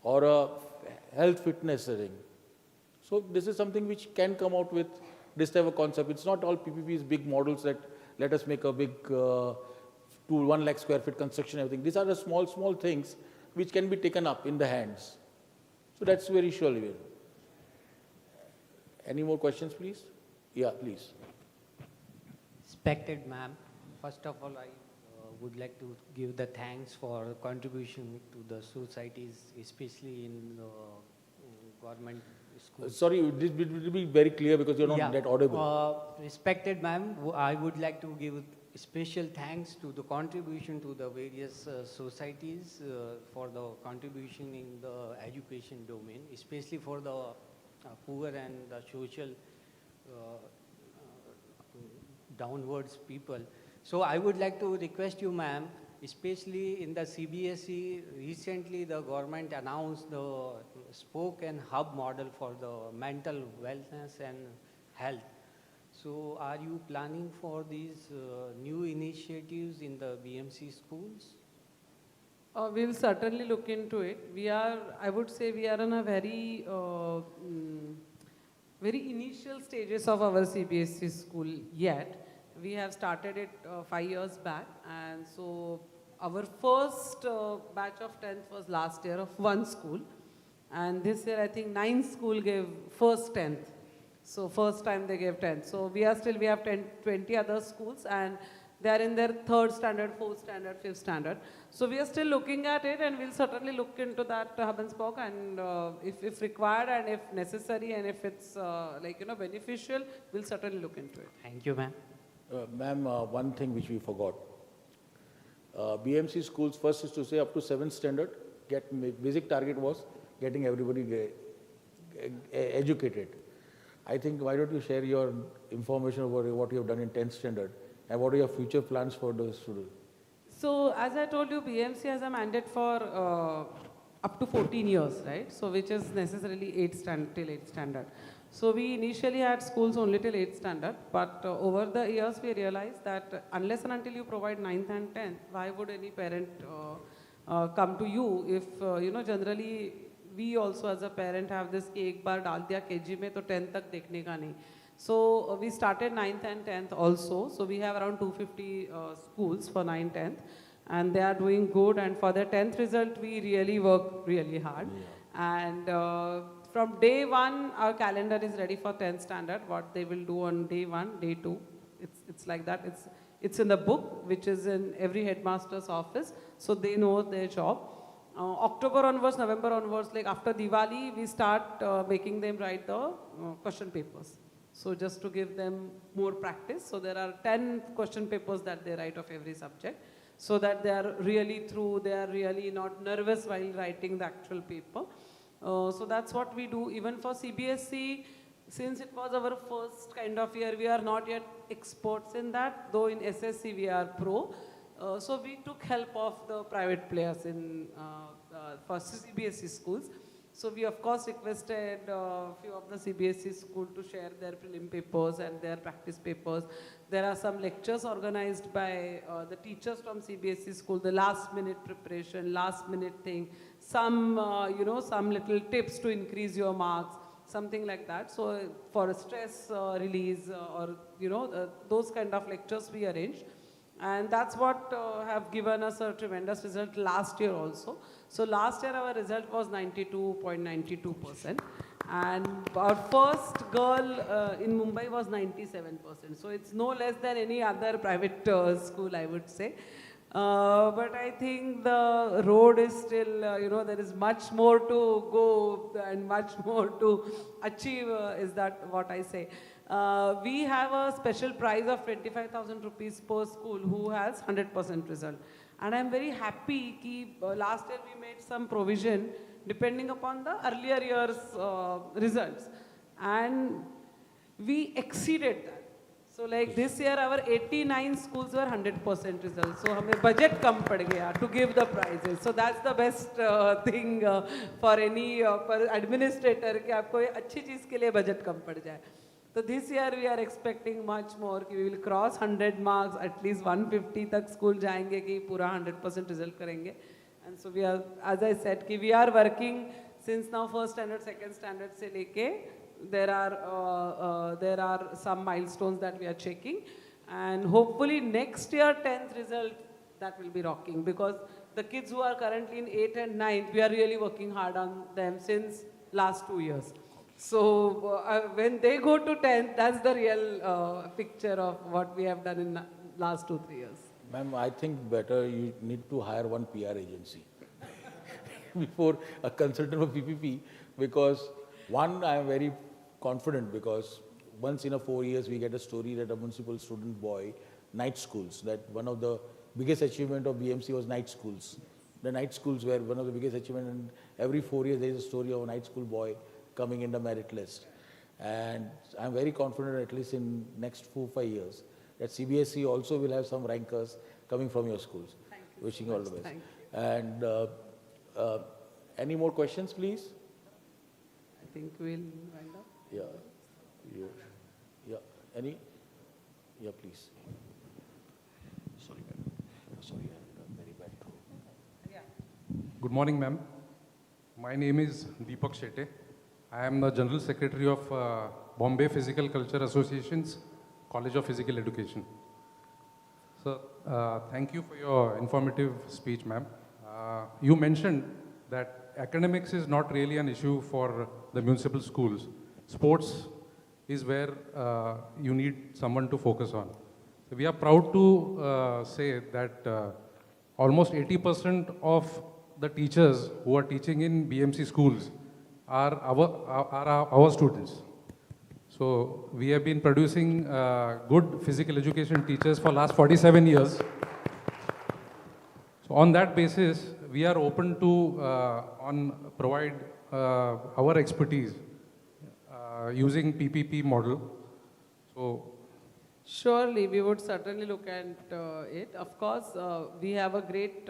or a health fitness setting. So this is something which can come out with this type of concept. It's not all PPPs, big models that let us make a big 1 lakh square feet construction, everything. These are the small things which can be taken up in the hands. So that's very surely. Any more questions, please? Yeah, please. Respected ma'am, first of all, I would like to give the thanks for contribution to the societies, especially in the government schools. Sorry, this will be very clear because you're not that audible. Respected ma'am, I would like to give special thanks to the contribution to the various societies for the contribution in the education domain, especially for the poor and the social downwards people. So I would like to request you, ma'am, especially in the CBSE, recently the government announced the spoke and hub model for the mental wellness and health. So are you planning for these new initiatives in the BMC schools? We'll certainly look into it. I would say we are in a very initial stages of our CBSE school yet. We have started it 5 years back, and so our first batch of 10th was last year of one school, and this year I think 9 school gave first 10th. So first time they gave 10th. So we have 20 other schools, and they are in their 3rd standard, 4th standard, 5th standard. So we are still looking at it, and we'll certainly look into that hub and spoke, and if required and if necessary and if it's beneficial, we'll certainly look into it. Thank you, ma'am. Ma'am, one thing which we forgot. BMC schools first is to say up to 7th standard, basic target was getting everybody educated. I think why don't you share your information about what you have done in 10th standard and what are your future plans for those students? So as I told you, BMC has a mandate for up to 14 years, right? So which is necessarily till 8th standard. So we initially had schools only till 8th standard, but over the years we realized that unless and until you provide 9th and 10th, why would any parent come to you if, generally we also as a parent have this कि एक बार डाल दिया KG में तो 10th तक देखने का नहीं. So we started 9th and 10th also. So we have around 250 schools for 9th, 10th, and they are doing good. And for the 10th result, we really work really hard. Yeah. And from day one, our calendar is ready for 10th standard. What they will do on day 1, day 2, it's like that. It's in the book, which is in every headmaster's office, so they know their job. October onwards, November onwards, like after Diwali, we start making them write the question papers. So just to give them more practice. So there are 10 question papers that they write of every subject, so that they are really through, they are really not nervous while writing the actual paper. So that's what we do. Even for CBSE, since it was our first kind of year, we are not yet experts in that, though in SSC we are pro. So we took help of the private players for CBSE schools. So we of course requested a few of the CBSE schools to share their prelim papers and their practice papers. There are some lectures organized by the teachers from CBSE school, the last minute preparation, last minute thing, some little tips to increase your marks, something like that. So for stress release those kind of lectures we arranged. And that's what have given us a tremendous result last year also. So last year our result was 92.92%. And our first girl in Mumbai was 97%. So it's no less than any other private school, I would say. But I think the road is still, there is much more to go and much more to achieve, is that what I say. We have a special prize of 25,000 rupees per school who has 100% result. And I'm very happy that last year we made some provision depending upon the earlier year's results. And we exceeded that. So like this year our 89 schools were 100% results. So हमें budget कम पड़ गया to give the prizes. So that's the best thing for any administrator कि आपको अच्छी चीज़ के लिए budget कम पड़ जाए. So this year we are expecting much more. We will cross 100 marks, at least 150 तक school जाएंगे कि पूरा 100% result करेंगे. And so we are, as I said, कि we are working since now first standard, second standard से लेके there are some milestones that we are checking, and hopefully next year 10th result that will be rocking, because the kids who are currently in 8th and 9th, we are really working hard on them since last 2 years. So when they go to 10th, that's the real picture of what we have done in last 2-3 years. Ma'am, I think better you need to hire one PR agency before a consultant for PPP, because one, I am very confident, because once in a 4 years we get a story that a municipal student boy, night schools, that one of the biggest achievement of BMC was night schools. The night schools were one of the biggest achievement, and every 4 years there is a story of a night school boy coming in the merit list. And I'm very confident, at least in next 4-5 years, that CBSE also will have some rankers coming from your schools. Thank you Wishing so you all the much. best. Thank And any more questions, please? I think we'll wind up. Yeah. You, yeah. Any? Yeah, please. Sorry, ma'am. Sorry, I have a very bad throat. Yeah. Good morning, ma'am. My name is Deepak Shetty. I am the General Secretary of Bombay Physical Culture Association's College of Physical Education. So, thank you for your informative speech, ma'am. You mentioned that academics is not really an issue for the municipal schools. Sports is where you need someone to focus on. So we are proud to say that almost 80% of the teachers who are teaching in BMC schools are our students. So we have been producing good physical education teachers for last 47 years. So on that basis, we are open to provide our expertise using PPP model. So Surely, we would certainly look at it. Of course, we have a great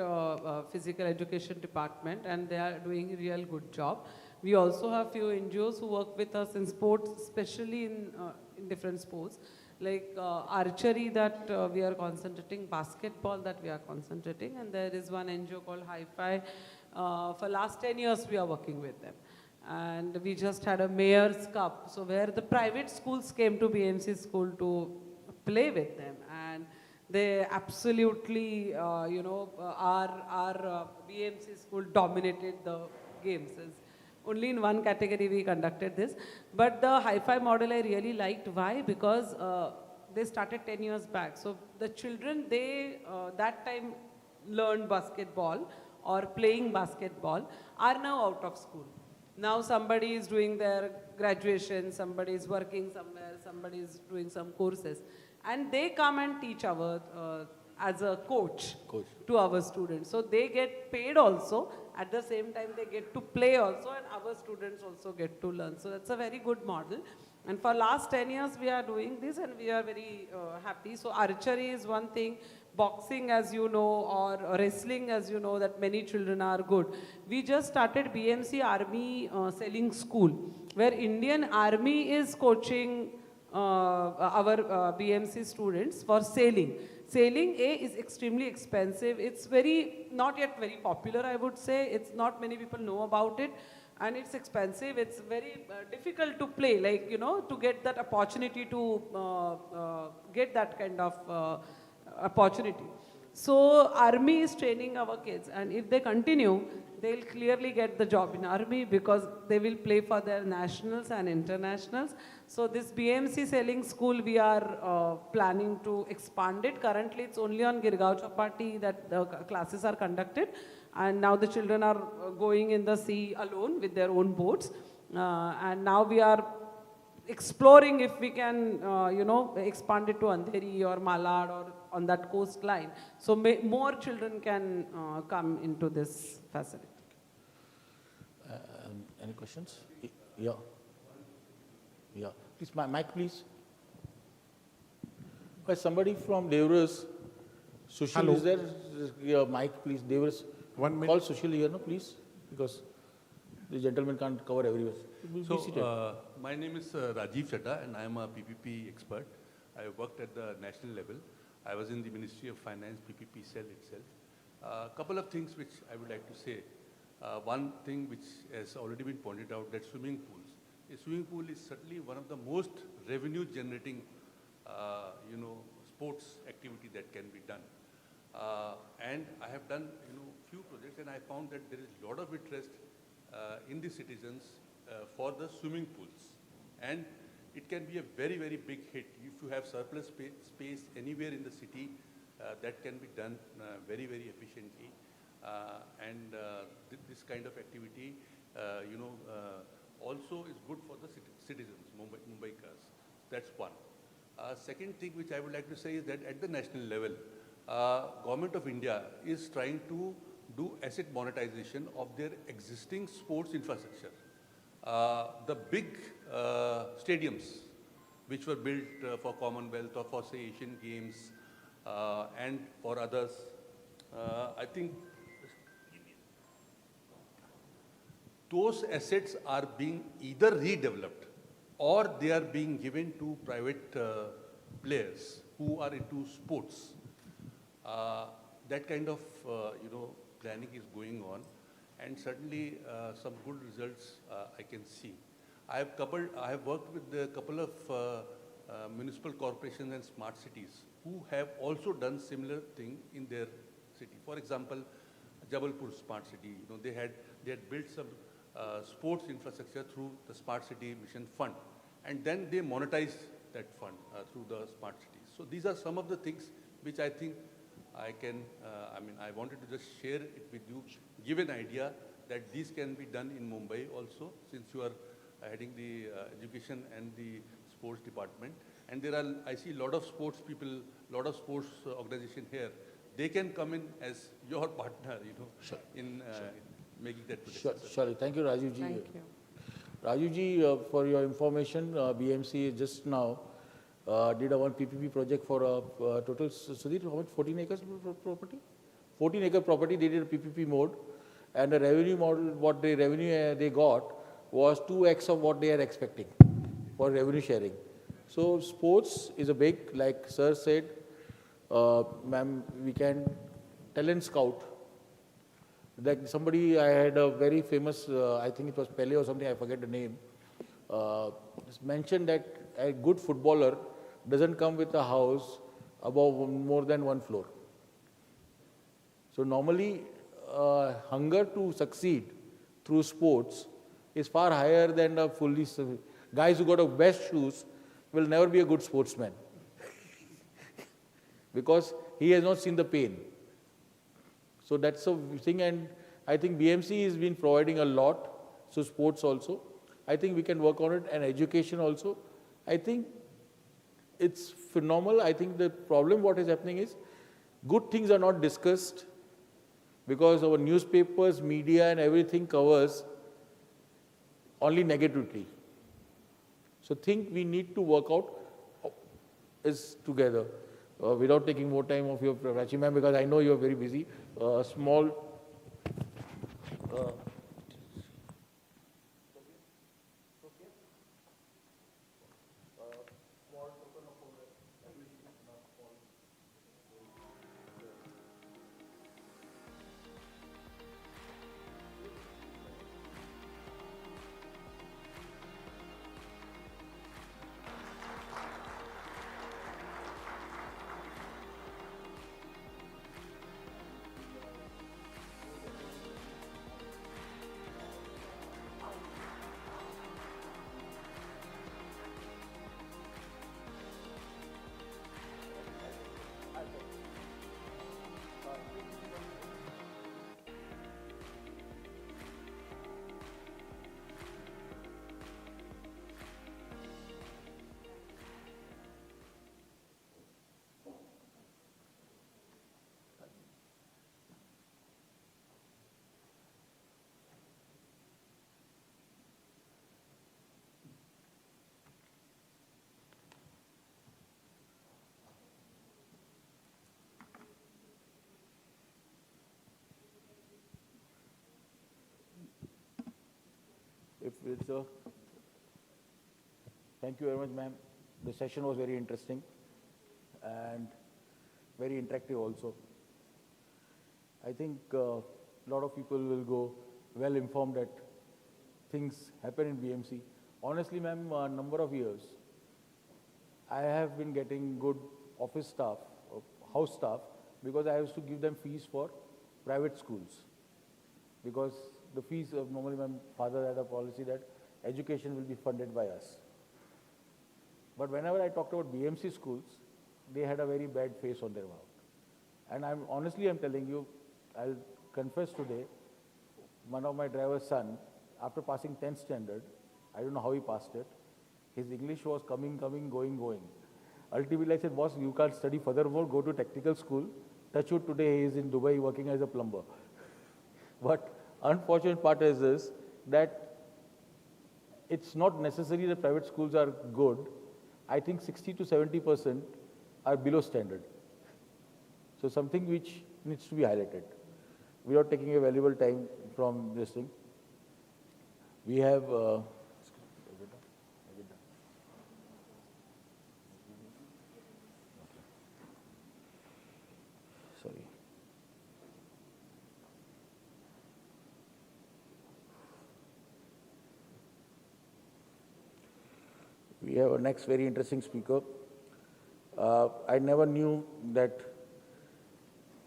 physical education department, and they are doing a real good job. We also have few NGOs who work with us in sports, especially in different sports, like archery that we are concentrating, basketball that we are concentrating, and there is one NGO called Hi-Fi. For last 10 years, we are working with them. And we just had a mayor's cup, so where the private schools came to BMC school to play with them, and they absolutely, our BMC school dominated the games. Only in one category we conducted this, but the hi-fi model I really liked. Why? Because they started 10 years back. So the children, they that time learned basketball or playing basketball, are now out of school. Now somebody is doing their graduation, somebody is working somewhere, somebody is doing some courses. And they come and teach as a coach to our students. So they get paid also. At the same time, they get to play also, and our students also get to learn. So that's a very good model. And for last 10 years, we are doing this, and we are very happy. So archery is one thing. Boxing, as you know, or wrestling, as you know, that many children are good. We just started BMC Army Sailing School, where Indian Army is coaching our BMC students for sailing. Sailing is extremely expensive. It's not yet very popular, I would say. It's not many people know about it, and it's expensive. It's very difficult to play, like, to get that opportunity to get that kind of opportunity. So Army is training our kids, and if they continue, they'll clearly get the job in Army, because they will play for their nationals and internationals. So this BMC Sailing School, we are planning to expand it. Currently, it's only on Girgaon Chapati that the classes are conducted. And now the children are going in the sea alone with their own boats. And now we are exploring if we can, expand it to Andheri or Malad or on that coastline. So more children can come into this facility. Any questions? Yeah. Yeah. Please, mic, please. Somebody from DEVE RUS, Sushil, Hello. is there? Yeah, mic, please. DEVE RUS. 1 minute. Call Sushil here, no, please, because the gentleman can't cover everywhere. Be seated. My name is Rajiv Chadha, and I am a PPP expert. I worked at the national level. I was in the Ministry of Finance PPP cell itself. A couple of things which I would like to say. One thing which has already been pointed out, that swimming pools. A swimming pool is certainly one of the most revenue-generating, sports activity that can be done. And I have done, few projects, and I found that there is a lot of interest in the citizens for the swimming pools. And it can be a very, very big hit. If you have surplus space anywhere in the city, that can be done very, very efficiently. This kind of activity, also is good for the citizens, Mumbaikas. That's one. Second thing which I would like to say is that at the national level, Government of India is trying to do asset monetization of their existing sports infrastructure. The big stadiums which were built for Commonwealth or for say Asian Games and for others, I think those assets are being either redeveloped or they are being given to private players who are into sports. That kind of planning is going on, and certainly some good results I can see. I have worked with a couple of municipal corporations and smart cities who have also done similar thing in their city. For example, Jabalpur Smart City, they had built some sports infrastructure through the Smart City Mission Fund, and then they monetized that fund through the smart cities. So these are some of the things which I think I can, I wanted to just share it with you, give an idea that these can be done in Mumbai also, since you are heading the education and the sports department. And there are, I see a lot of sports people, lot of sports organization here. They can come in as your partner, Sure. in making that project Sure, successful. surely. Thank you, Rajiv ji. Thank you. Rajiv ji, for your information, BMC just now did a one PPP project for a total, Sudhir, how much? 14 acres property? 14 acre property, they did a PPP mode, and the revenue model, what the revenue they got was 2x of what they are expecting for revenue sharing. So sports is a big, like sir said, ma'am, we can talent scout. Like somebody, I had a very famous, I think it was Pele or something, I forget the name, mentioned that a good footballer doesn't come with a house above more than one floor. So normally, hunger to succeed through sports is far higher than the fully, guys who got the best shoes will never be a good sportsman because he has not seen the pain. So that's a thing, and I think BMC has been providing a lot, so sports also. I think we can work on it, and education also. I think it's phenomenal. I think the problem what is happening is good things are not discussed because our newspapers, media and everything covers only negativity. So think we need to work out is together. Without taking more time of your Rachi ma'am, because I know you are very busy. Small. If it's a, thank you very much, ma'am. The session was very interesting and very interactive also. I think a lot of people will go well informed that things happen in BMC. Honestly, ma'am, a number of years, I have been getting good office staff, house staff, because I used to give them fees for private schools. Because the fees of normally my father had a policy that education will be funded by us. But whenever I talked about BMC schools, they had a very bad face on their mouth. And I'm telling you, I'll confess today, one of my driver's son, after passing 10th standard, I don't know how he passed it, his English was coming, going. Ultimately, I said, boss, you can't study furthermore, go to technical school. Touch wood, today he is in Dubai working as a plumber. But unfortunate part is this, that it's not necessary that private schools are good. I think 60 to 70% are below standard. So something which needs to be highlighted. Without taking a valuable time from this thing, we have sorry. We have a next very interesting speaker. I never knew that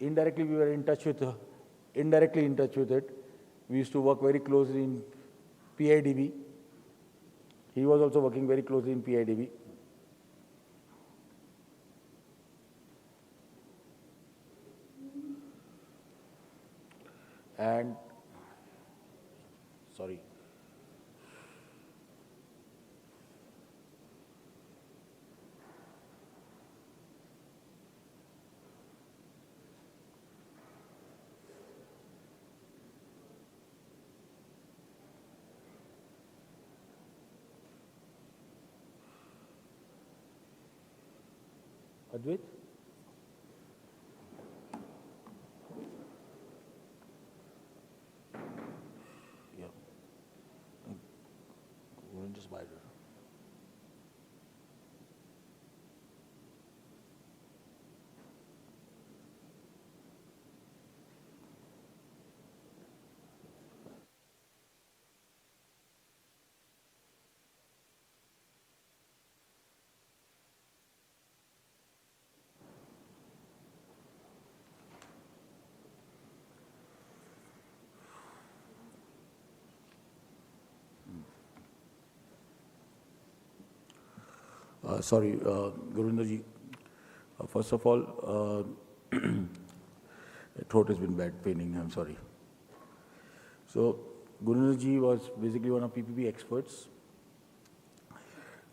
indirectly we were indirectly in touch with it. We used to work very closely in PIDB. He was also working very closely in PIDB. And, sorry. Advait? Yeah. We'll just buy it. Sorry, Gurinderji. First of all, throat has been bad, paining, I'm sorry. So, Gurinderji was basically one of PPP experts,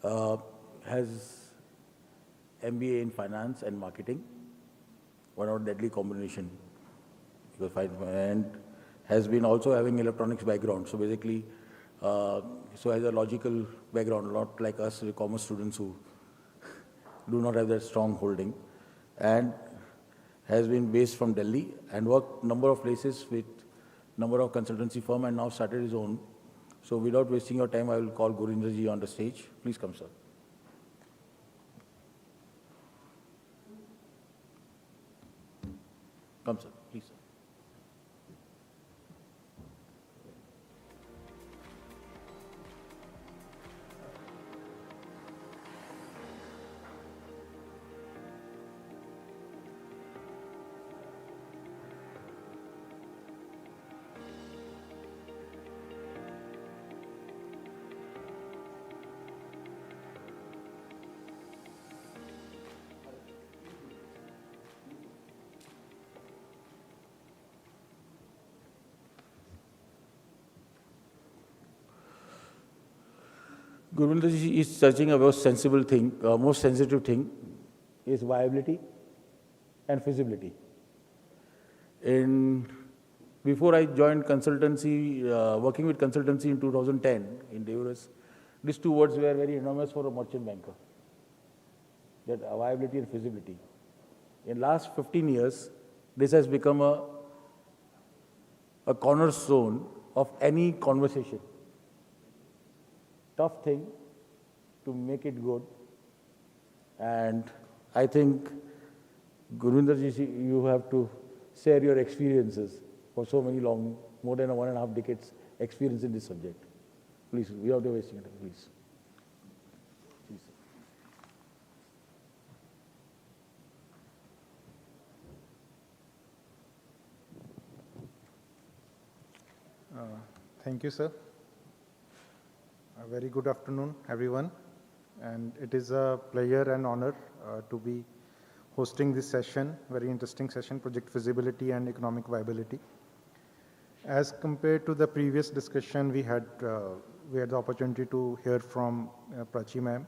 has MBA in finance and marketing, one of deadly combination, and has been also having electronics background. So basically, so has a logical background, not like us, the commerce students who do not have that strong holding, and has been based from Delhi and worked number of places with number of consultancy firm and now started his own. So without wasting your time, I will call Gurinderji on the stage. Please come, sir. Come, sir, please, sir. Gurvinderji is searching a most sensible thing, most sensitive thing is viability and feasibility. Before I joined consultancy, working with consultancy in 2010 in DEVE RUS, these two words were very enormous for a merchant banker, that viability and feasibility. In last 15 years, this has become a cornerstone of any conversation. Tough thing to make it good. And I think, Gurvinderji, you have to share your experiences for so many long, more than 1.5 decades experience in this subject. Please, without wasting time, please. Please. Thank you, sir. A very good afternoon, everyone. and it is a pleasure and honor to be hosting this session, very interesting session, project feasibility and economic viability. As compared to the previous discussion, we had the opportunity to hear from Prachi ma'am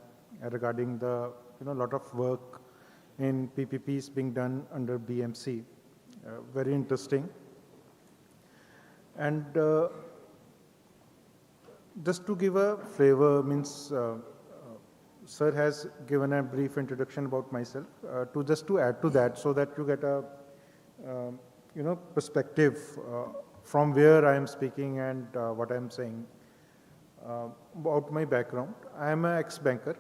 regarding the lot of work in PPPs being done under BMC. Very interesting. And just to give a flavor, means sir has given a brief introduction about myself. To add to that, so that you get a perspective from where I am speaking and what I am saying. About my background, I am an ex-banker.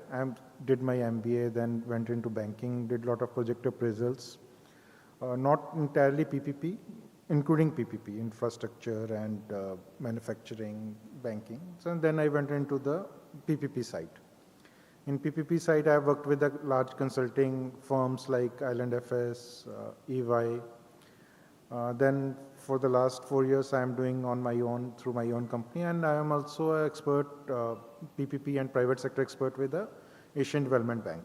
Did my MBA, then went into banking, did a lot of project appraisals, not entirely PPP, including PPP, infrastructure and manufacturing, banking. So then I went into the PPP side. In PPP side, I have worked with the large consulting firms like Island FS, EY. Then for the last 4 years, I am doing on my own, through my own company, and I am also an expert, PPP and private sector expert with the Asian Development Bank.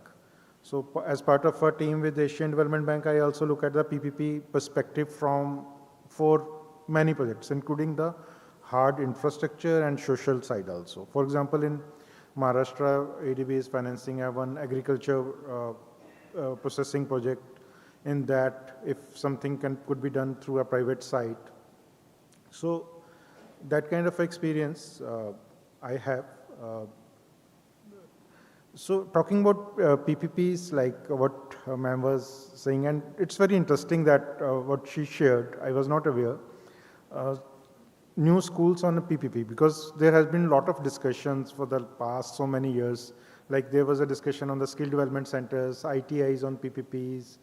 So as part of a team with the Asian Development Bank, I also look at the PPP perspective for many projects, including the hard infrastructure and social side also. For example, in Maharashtra, ADB is financing one agriculture processing project. In that, if something could be done through a private site. So that kind of experience I have. So talking about PPPs, like what ma'am was saying, and it's very interesting that what she shared, I was not aware. New schools on a PPP, because there has been a lot of discussions for the past so many years. Like there was a discussion on the skill development centers, ITIs on PPPs,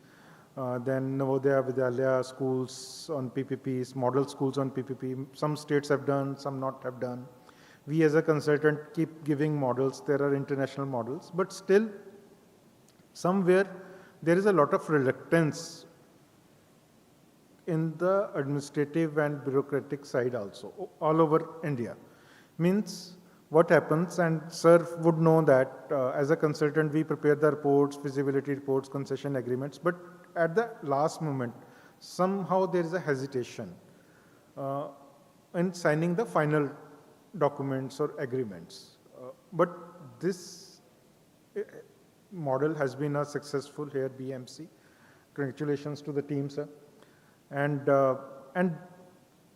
then Navodaya Vidyalaya schools on PPPs, model schools on PPP. Some states have done, some not have done. We as a consultant keep giving models. There are international models, but still somewhere there is a lot of reluctance in the administrative and bureaucratic side also, all over India. Means what happens, and sir would know that as a consultant we prepare the reports, feasibility reports, concession agreements, but at the last moment, somehow there is a hesitation in signing the final documents or agreements. But this model has been a successful here, BMC. Congratulations to the team, sir. And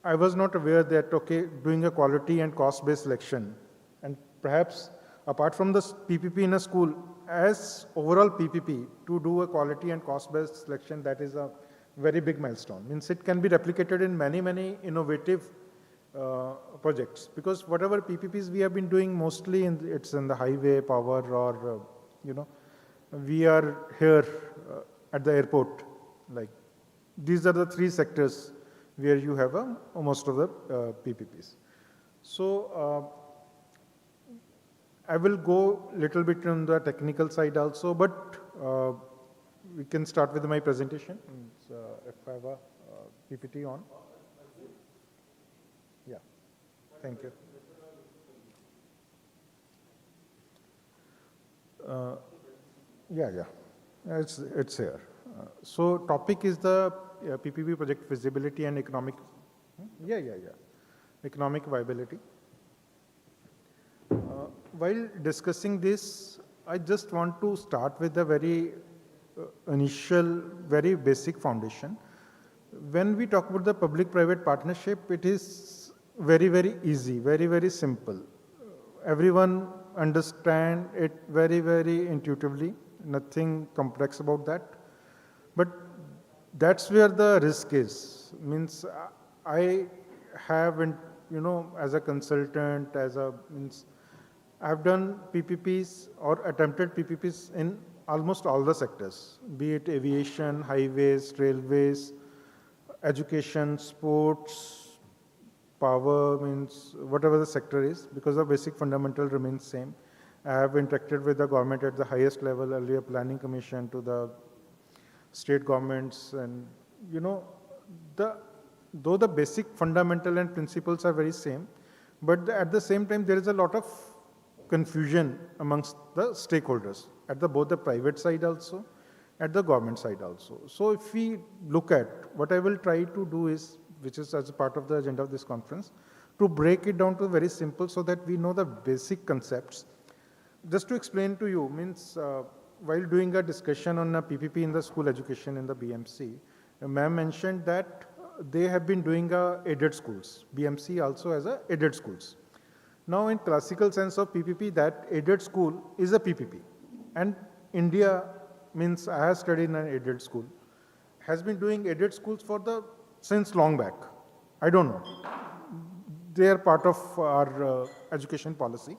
I was not aware that, okay, doing a quality and cost-based selection, and perhaps apart from the PPP in a school, as overall PPP, to do a quality and cost-based selection, that is a very big milestone. Means it can be replicated in many, many innovative projects, because whatever PPPs we have been doing, mostly it's in the highway, power, or, we are here at the airport. Like, these are the three sectors where you have most of the PPPs. So, I will go a little bit on the technical side also, but we can start with my presentation. If I have a PPT on. Yeah, thank you. It's here. So topic is the PPP project feasibility and economic, economic viability. While discussing this, I just want to start with a very initial, very basic foundation. When we talk about the public-private partnership, it is very, very easy, very, very simple. Everyone understand it very, very intuitively, nothing complex about that. But that's where the risk is. Means I have, as a consultant, I've done PPPs or attempted PPPs in almost all the sectors, be it aviation, highways, railways, education, sports, power, means whatever the sector is, because the basic fundamental remains same. I have interacted with the government at the highest level, earlier planning commission to the state governments, and though the basic fundamental and principles are very same, but at the same time there is a lot of confusion amongst the stakeholders at both the private side also, at the government side also. So if we look at what I will try to do is, which is as a part of the agenda of this conference, to break it down to very simple so that we know the basic concepts. Just to explain to you, means while doing a discussion on a PPP in the school education in the BMC, ma'am mentioned that they have been doing aided schools. BMC also has aided schools. Now in classical sense of PPP, that aided school is a PPP. And India, means I have studied in an aided school, has been doing aided schools since long back. I don't know. They are part of our education policy.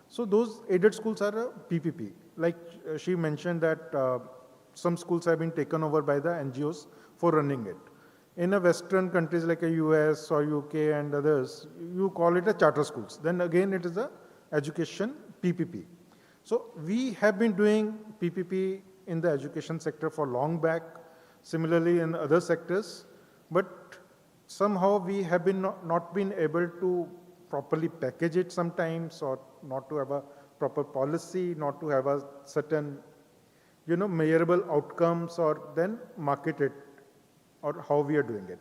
So those aided schools are a PPP. Like she mentioned that some schools have been taken over by the NGOs for running it. In a Western countries like a US or UK and others, you call it a charter schools. Then again, it is a education PPP. So we have been doing PPP in the education sector for long back, similarly in other sectors, but somehow we have been not been able to properly package it sometimes, or not to have a proper policy, not to have a certain, measurable outcomes, or then market it, or how we are doing it.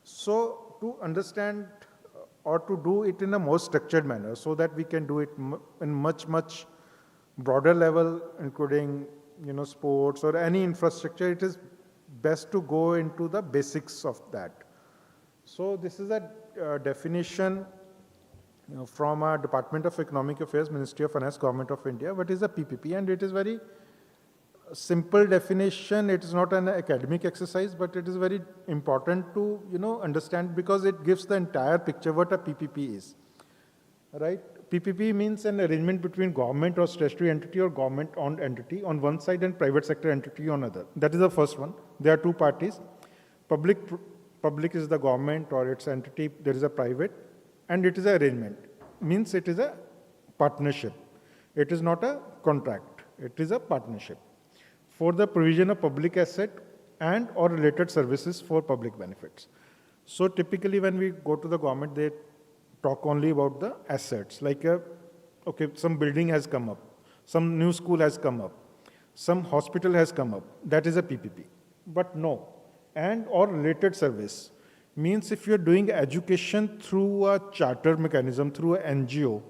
So to understand or to do it in a more structured manner so that we can do it in much, much broader level, including, sports or any infrastructure, it is best to go into the basics of that. So this is a definition from our Department of Economic Affairs, Ministry of Finance, Government of India. What is a PPP? And it is very simple definition. It is not an academic exercise, but it is very important to understand, because it gives the entire picture what a PPP is. Right? PPP means an arrangement between government or statutory entity or government-owned entity on one side and private sector entity on other. That is the first one. There are two parties. Public is the government or its entity. There is a private, and it is an arrangement. Means it is a partnership. It is not a contract. It is a partnership for the provision of public asset and or related services for public benefits. So typically when we go to the government, they talk only about the assets, like some building has come up, some new school has come up, some hospital has come up, that is a PPP. But no, and or related service means if you're doing education through a charter mechanism, through an NGO,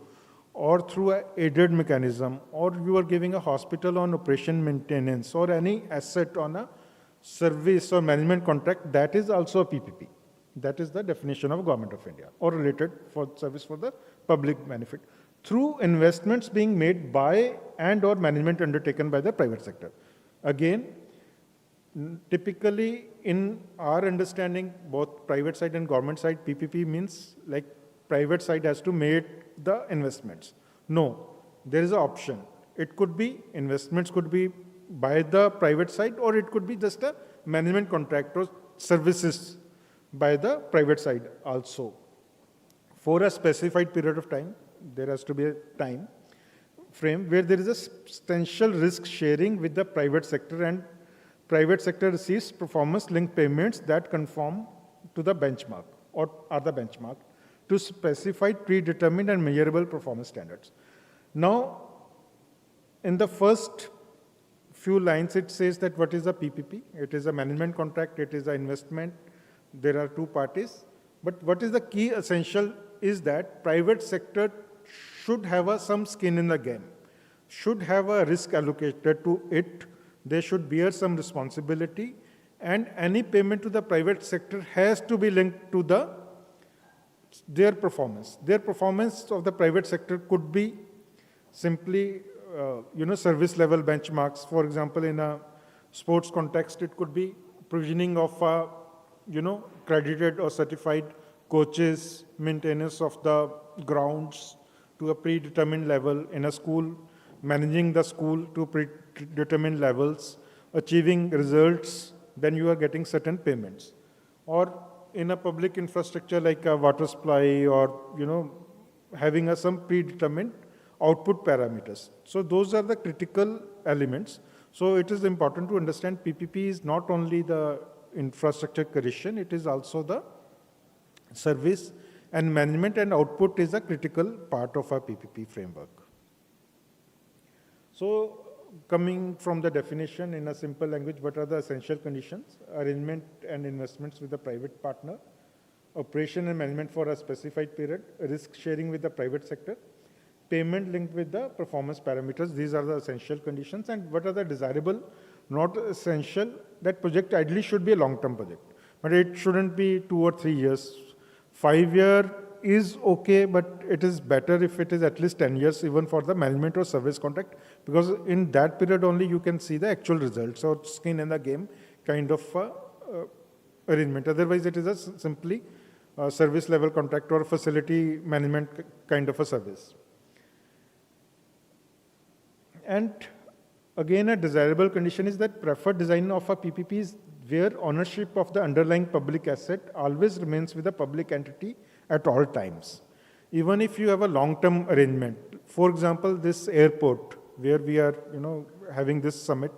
or through an aided mechanism, or you are giving a hospital on operation maintenance, or any asset on a service or management contract, that is also a PPP. That is the definition of Government of India, or related for service for the public benefit, through investments being made by and or management undertaken by the private sector. Again, typically in our understanding, both private side and government side, PPP means like private side has to make the investments. No, there is an option. It could be, investments could be by the private side, or it could be just a management contract or services by the private side also. For a specified period of time, there has to be a time frame where there is a substantial risk sharing with the private sector, and private sector receives performance-linked payments that conform to the benchmark or are the benchmark to specified predetermined and measurable performance standards. Now, in the first few lines, it says that what is a PPP? It is a management contract, it is an investment. There are two parties. But what is the key essential is that private sector should have some skin in the game, should have a risk allocated to it. They should bear some responsibility, and any payment to the private sector has to be linked to their performance. Their performance of the private sector could be simply, service level benchmarks. For example, in a sports context, it could be provisioning of, credited or certified coaches, maintenance of the grounds to a predetermined level. In a school, managing the school to predetermined levels, achieving results, then you are getting certain payments. Or in a public infrastructure like a water supply, or having some predetermined output parameters. So those are the critical elements. So it is important to understand PPP is not only the infrastructure creation, it is also the service, and management and output is a critical part of our PPP framework. So coming from the definition in a simple language, what are the essential conditions? Arrangement and investments with the private partner, operation and management for a specified period, risk sharing with the private sector, payment linked with the performance parameters. These are the essential conditions. And what are the desirable, not essential? That project ideally should be a long-term project, but it shouldn't be 2 or 3 years. 5-year is okay, but it is better if it is at least 10 years, even for the management or service contract, because in that period only you can see the actual results or skin in the game kind of arrangement. Otherwise, it is a simply service level contract or facility management kind of a service. And again, a desirable condition is that preferred design of a PPP is where ownership of the underlying public asset always remains with the public entity at all times. Even if you have a long-term arrangement, for example, this airport where we are, having this summit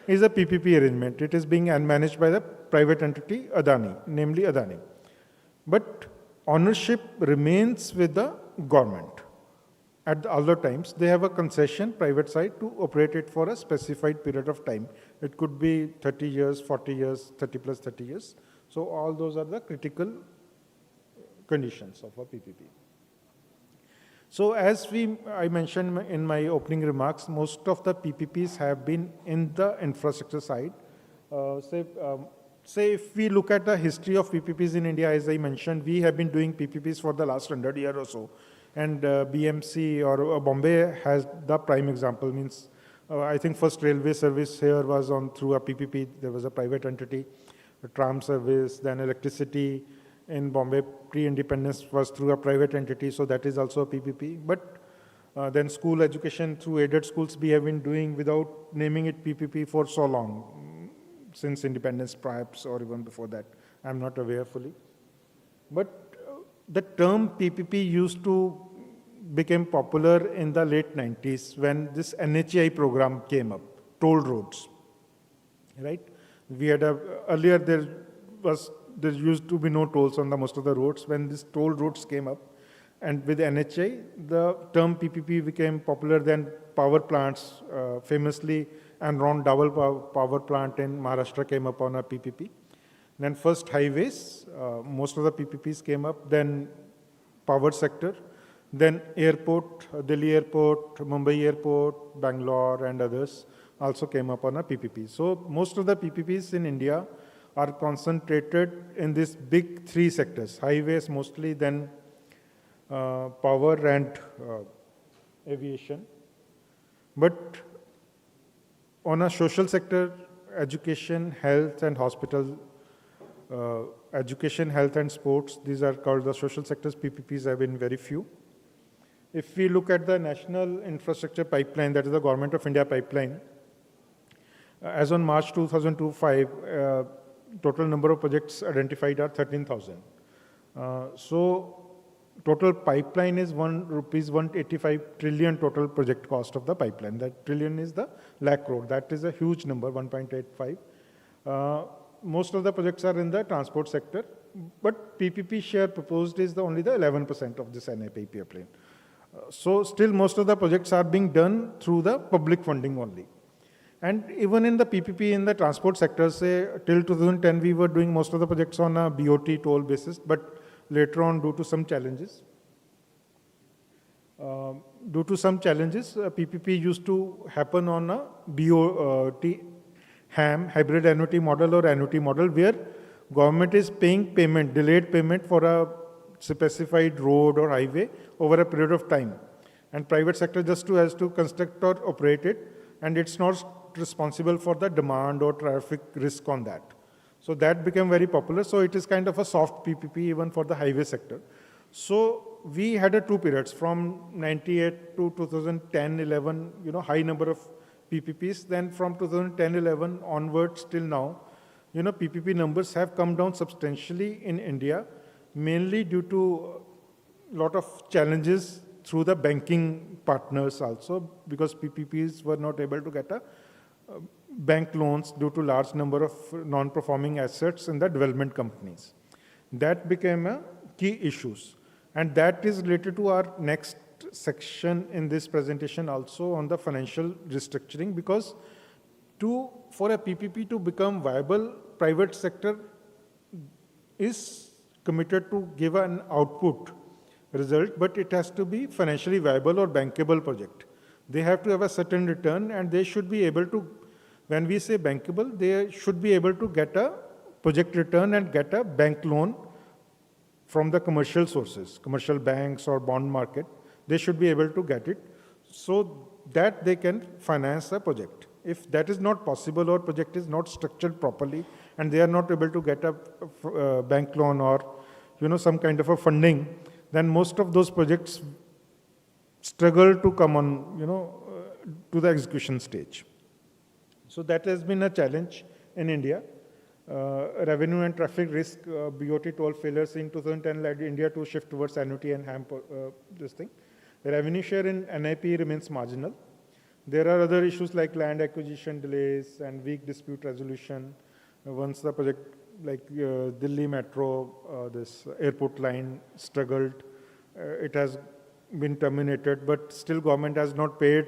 is a PPP arrangement. It is being managed by the private entity Adani, namely Adani. But ownership remains with the government. At the other times, they have a concession, private side, to operate it for a specified period of time. It could be 30 years, 40 years, 30 plus 30 years. So all those are the critical conditions of a PPP. So as I mentioned in my opening remarks, most of the PPPs have been in the infrastructure side. Say if we look at the history of PPPs in India, as I mentioned, we have been doing PPPs for the last 100 years or so. And BMC or Bombay has the prime example. Means I think first railway service here was through a PPP. There was a private entity, a tram service, then electricity in Bombay pre-independence was through a private entity. So that is also a PPP. But then school education through aided schools we have been doing without naming it PPP for so long, since independence perhaps, or even before that. I'm not aware fully. But the term PPP used to became popular in the late 90s when this NHAI program came up, toll roads, right? We had earlier there used to be no tolls on most of the roads. When these toll roads came up, and with NHAI, the term PPP became popular. Then power plants, famously Enron double power plant in Maharashtra came up on a PPP. Then first highways, most of the PPPs came up, then power sector, then airport, Delhi airport, Mumbai airport, Bangalore and others also came up on a PPP. So most of the PPPs in India are concentrated in these big 3 sectors, highways mostly, then power and aviation. But on a social sector, education, health and hospital, education, health and sports, these are called the social sectors. PPPs have been very few. If we look at the national infrastructure pipeline, that is the Government of India pipeline, as on March 2025, total number of projects identified are 13,000. So total pipeline is rupees 185 trillion total project cost of the pipeline. That trillion is the lakh crore. That is a huge number, 1.85. Most of the projects are in the transport sector, but PPP share proposed is only the 11% of this NIP pipeline. So still most of the projects are being done through the public funding only. And even in the PPP in the transport sector, say till 2010, we were doing most of the projects on a BOT toll basis, but later on due to some challenges, PPP used to happen on a BOT HAM, hybrid annuity model or annuity model, where government is paying payment, delayed payment for a specified road or highway over a period of time. And private sector just has to construct or operate it, and it's not responsible for the demand or traffic risk on that. So that became very popular. So it is kind of a soft PPP even for the highway sector. So we had 2 periods from 98 to 2010-11, high number of PPPs. Then from 2010-11 onwards till now, PPP numbers have come down substantially in India, mainly due to a lot of challenges through the banking partners also, because PPPs were not able to get bank loans due to large number of non-performing assets in the development companies. That became a key issues. And that is related to our next section in this presentation also on the financial restructuring, because for a PPP to become viable, private sector is committed to give an output result, but it has to be financially viable or bankable project. They have to have a certain return, and they should be able to, when we say bankable, they should be able to get a project return and get a bank loan from the commercial sources, commercial banks or bond market. They should be able to get it so that they can finance a project. If that is not possible or project is not structured properly and they are not able to get a bank loan or some kind of a funding, then most of those projects struggle to come on to the execution stage. So that has been a challenge in India. Revenue and traffic risk, BOT toll failures in 2010 led India to shift towards annuity and HAM this thing. The revenue share in NIP remains marginal. There are other issues like land acquisition delays and weak dispute resolution. Once the project like Delhi Metro, this airport line struggled, it has been terminated, but still government has not paid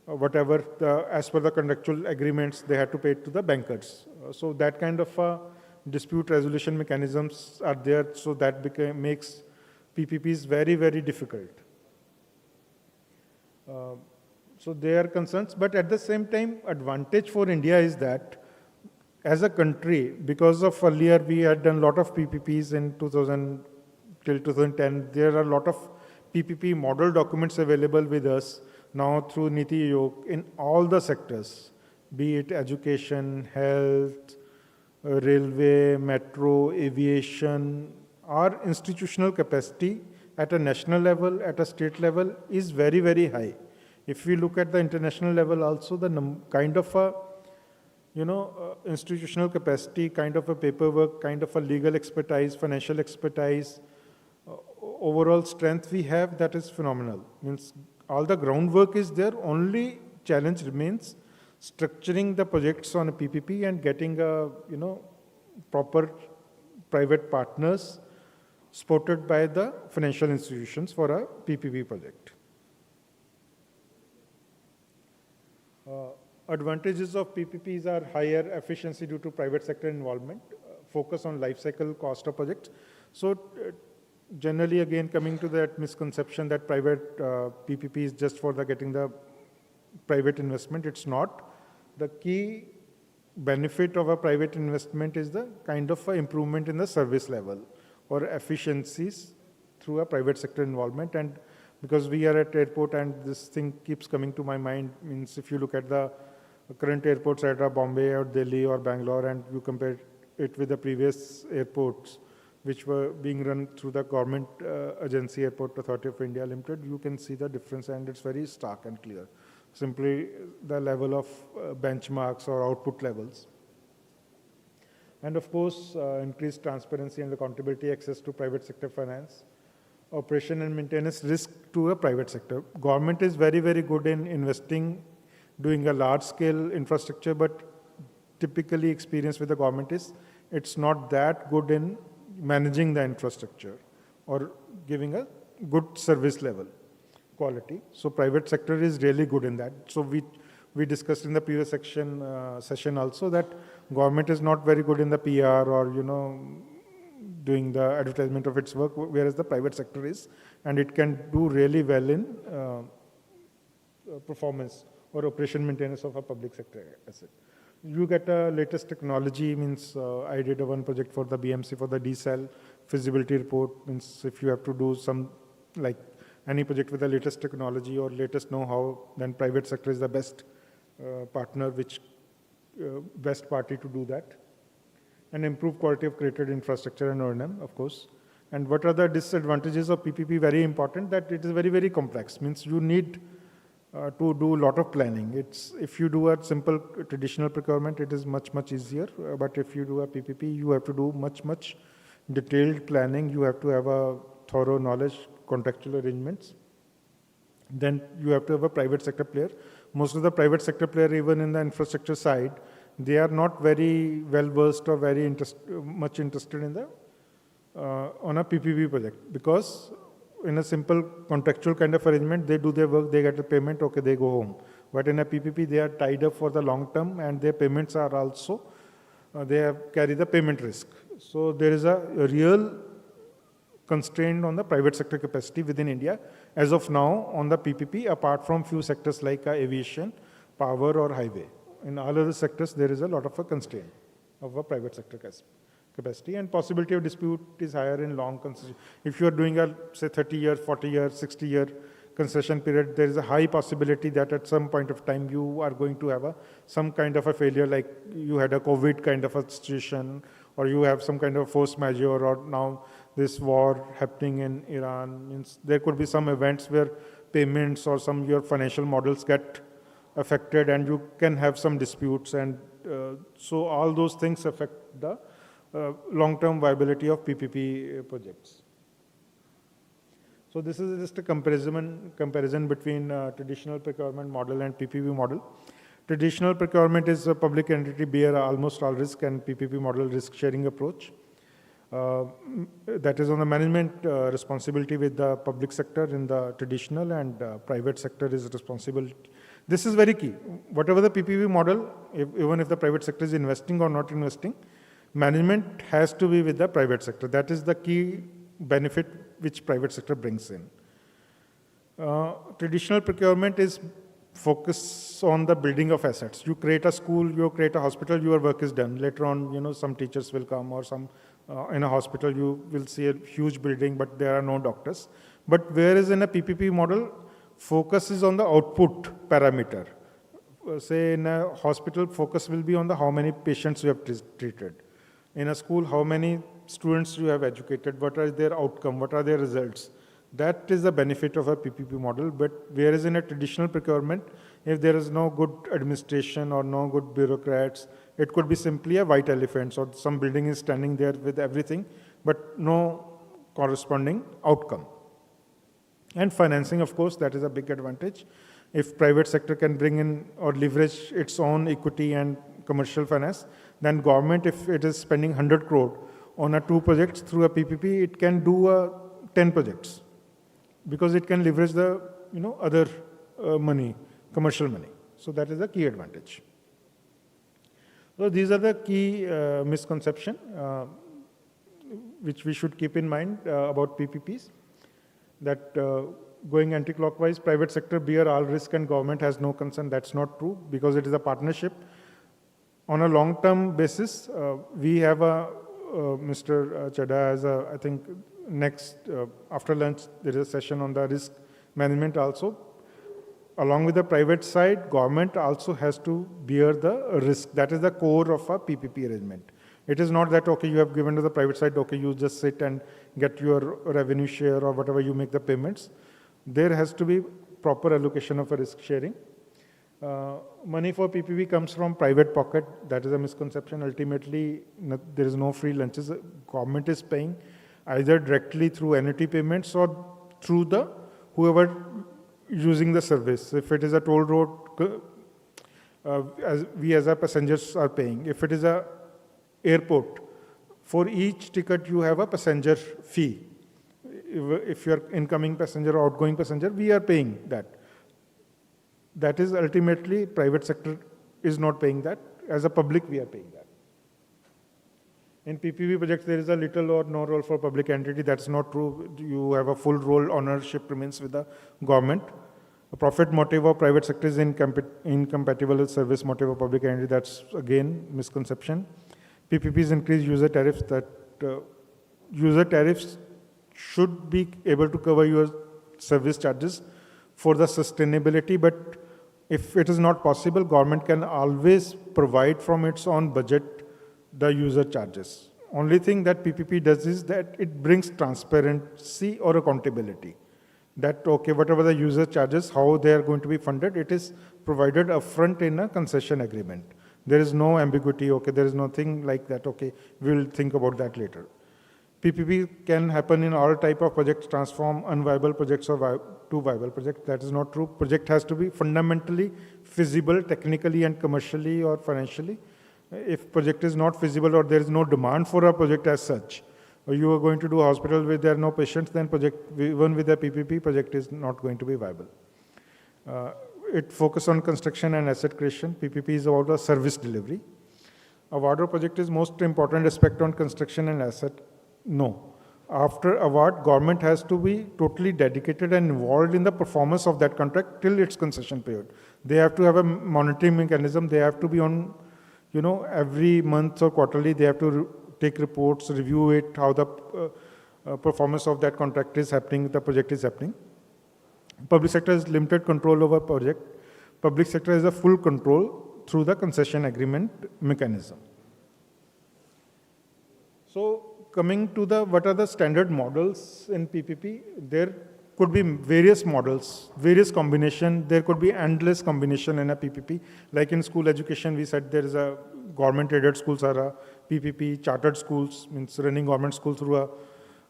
whatever as per the contractual agreements they had to pay to the bankers. So that kind of dispute resolution mechanisms are there, so that makes PPPs very, very difficult. So there are concerns, but at the same time, advantage for India is that as a country, because of earlier we had done a lot of PPPs in 2000 till 2010, there are a lot of PPP model documents available with us now through Niti Aayog in all the sectors, be it education, health, railway, metro, aviation. Our institutional capacity at a national level, at a state level is very, very high. If we look at the international level also, the kind of a institutional capacity, kind of a paperwork, kind of a legal expertise, financial expertise, overall strength we have, that is phenomenal. Means all the groundwork is there, only challenge remains structuring the projects on a PPP and getting a proper private partners supported by the financial institutions for a PPP project. Advantages of PPPs are higher efficiency due to private sector involvement, focus on life cycle cost of projects. So generally, again, coming to that misconception that private PPP is just for getting the private investment, it's not. The key benefit of a private investment is the kind of improvement in the service level or efficiencies through a private sector involvement. And because we are at airport and this thing keeps coming to my mind, means if you look at the current airports at Bombay or Delhi or Bangalore and you compare it with the previous airports which were being run through the government agency, Airport Authority of India Limited, you can see the difference and it's very stark and clear. Simply the level of benchmarks or output levels. And of course, increased transparency and accountability, access to private sector finance, operation and maintenance risk to a private sector. Government is very, very good in investing, doing a large scale infrastructure, but typically experience with the government is it's not that good in managing the infrastructure or giving a good service level quality. So private sector is really good in that. So we discussed in the previous session also that government is not very good in the PR or doing the advertisement of its work, whereas the private sector is, and it can do really well in performance or operation maintenance of a public sector asset. You get a latest technology, means I did one project for the BMC for the D-cell feasibility report, means if you have to do some like any project with the latest technology or latest know-how, then private sector is the best partner, best party to do that. And improve quality of created infrastructure and O&M, of course. And what are the disadvantages of PPP? Very important, that it is very, very complex. Means you need to do a lot of planning. If you do a simple traditional procurement, it is much, much easier. But if you do a PPP, you have to do much, much detailed planning. You have to have a thorough knowledge, contractual arrangements. Then you have to have a private sector player. Most of the private sector player, even in the infrastructure side, they are not very well versed or very much interested in on a PPP project, because in a simple contractual kind of arrangement, they do their work, they get a payment, okay, they go home. But in a PPP, they are tied up for the long term, and their payments are also, carry the payment risk. So there is a real constraint on the private sector capacity within India as of now on the PPP, apart from few sectors like aviation, power or highway. In all other sectors, there is a lot of a constraint of a private sector capacity, and possibility of dispute is higher in long concession. If you are doing a, say, 30-year, 40-year, 60-year concession period, there is a high possibility that at some point of time you are going to have some kind of a failure, like you had a COVID kind of a situation, or you have some kind of force majeure, or now this war happening in Iran. Means there could be some events where payments or some your financial models get affected, and you can have some disputes, and so all those things affect the long-term viability of PPP projects. So this is just a comparison between traditional procurement model and PPP model. Traditional procurement is a public entity bear almost all risk, and PPP model risk-sharing approach. That is on the management responsibility with the public sector in the traditional, and private sector is responsible. This is very key. Whatever the PPP model, even if the private sector is investing or not investing, management has to be with the private sector. That is the key benefit which private sector brings in. Traditional procurement is focus on the building of assets. You create a school, you create a hospital, your work is done. Later on, some teachers will come, or some in a hospital you will see a huge building, but there are no doctors. But whereas in a PPP model, focus is on the output parameter. Say in a hospital, focus will be on the how many patients you have treated. In a school, how many students you have educated, what are their outcome, what are their results. That is the benefit of a PPP model. But whereas in a traditional procurement, if there is no good administration or no good bureaucrats, it could be simply a white elephant, or some building is standing there with everything, but no corresponding outcome. And financing, of course, that is a big advantage. If private sector can bring in or leverage its own equity and commercial finance, then government, if it is spending 100 crore on 2 projects through a PPP, it can do 10 projects, because it can leverage the other money, commercial money. So that is a key advantage. So these are the key misconceptions which we should keep in mind about PPPs. That going anti-clockwise, private sector bear all risk and government has no concern. That's not true, because it is a partnership. On a long-term basis, we have Mr. Chadha as I think next, after lunch, there is a session on the risk management also. Along with the private side, government also has to bear the risk. That is the core of a PPP arrangement. It is not that, okay, you have given to the private side, okay, you just sit and get your revenue share or whatever you make the payments. There has to be proper allocation of a risk sharing. Money for PPP comes from private pocket. That is a misconception. Ultimately, there is no free lunches. Government is paying either directly through annuity payments or through the whoever using the service. If it is a toll road, we as a passengers are paying. If it is a airport, for each ticket you have a passenger fee. If you are incoming passenger or outgoing passenger, we are paying that. That is ultimately private sector is not paying that. As a public, we are paying that. In PPP projects, there is a little or no role for public entity. That's not true. You have a full role. Ownership remains with the government. A profit motive of private sector is incompatible with service motive of public entity. That's again misconception. PPPs increase user tariffs. That user tariffs should be able to cover your service charges for the sustainability, but if it is not possible, government can always provide from its own budget the user charges. Only thing that PPP does is that it brings transparency or accountability. That, okay, whatever the user charges, how they are going to be funded, it is provided upfront in a concession agreement. There is no ambiguity, okay, there is nothing like that, okay, we'll think about that later. PPP can happen in all type of projects, transform unviable projects or to viable projects. That is not true. Project has to be fundamentally feasible, technically and commercially or financially. If project is not feasible or there is no demand for a project as such, or you are going to do a hospital where there are no patients, then even with a PPP, project is not going to be viable. It focuses on construction and asset creation. PPP is about the service delivery. A water project is most important aspect on construction and asset. No. After award, government has to be totally dedicated and involved in the performance of that contract till its concession period. They have to have a monitoring mechanism. They have to be on, every month or quarterly, they have to take reports, review it, how the performance of that contract is happening, the project is happening. Public sector has limited control over project. Public sector has a full control through the concession agreement mechanism. So coming to what are the standard models in PPP, there could be various models, various combination. There could be endless combination in a PPP. Like in school education, we said there is a government-aided schools are a PPP, chartered schools, means running government school through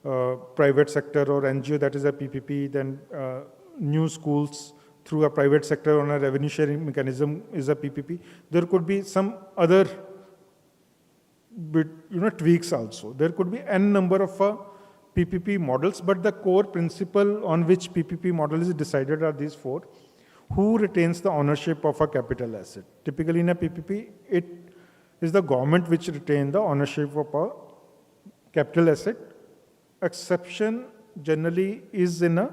a private sector or NGO, that is a PPP, then new schools through a private sector on a revenue sharing mechanism is a PPP. There could be some other tweaks also. There could be n number of PPP models, but the core principle on which PPP model is decided are these four. Who retains the ownership of a capital asset? Typically in a PPP, it is the government which retains the ownership of a capital asset. Exception generally is in a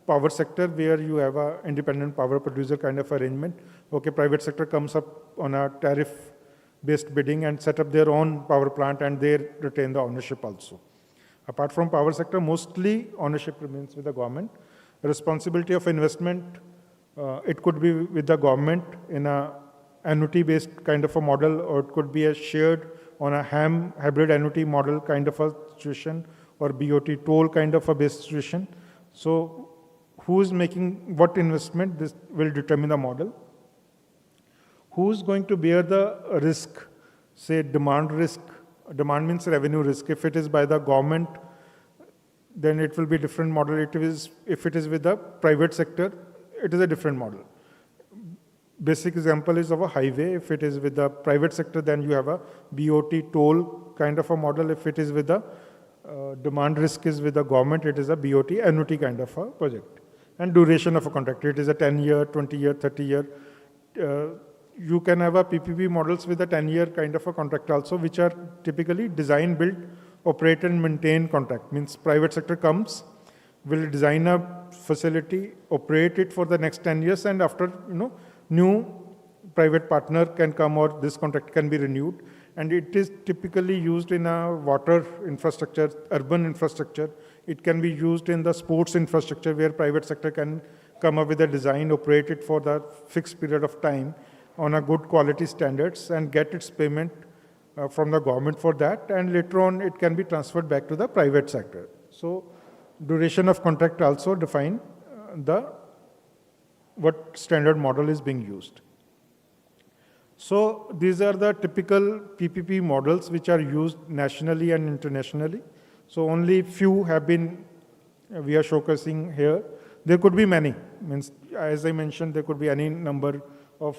power sector where you have a independent power producer kind of arrangement. Okay, private sector comes up on a tariff-based bidding and set up their own power plant and they retain the ownership also. Apart from power sector, mostly ownership remains with the government. Responsibility of investment, it could be with the government in a annuity-based kind of a model, or it could be a shared on a hybrid annuity model kind of a situation, or BOT toll kind of a based situation. So who is making what investment, this will determine the model. Who is going to bear the risk, say demand risk? Demand means revenue risk. If it is by the government, then it will be different model. If it is with the private sector, it is a different model. Basic example is of a highway. If it is with the private sector, then you have a BOT toll kind of a model. If it is with the demand risk is with the government, it is a BOT annuity kind of a project. And duration of a contract, it is a 10-year, 20-year, 30-year. You can have a PPP models with a 10-year kind of a contract also, which are typically design, build, operate and maintain contract. Means private sector comes, will design a facility, operate it for the next 10 years, and after, new private partner can come or this contract can be renewed. And it is typically used in a water infrastructure, urban infrastructure. It can be used in the sports infrastructure where private sector can come up with a design, operate it for the fixed period of time on a good quality standards and get its payment from the government for that. And later on, it can be transferred back to the private sector. So duration of contract also define what standard model is being used. So these are the typical PPP models which are used nationally and internationally. So only few have been, we are showcasing here. There could be many. Means, as I mentioned, there could be any number of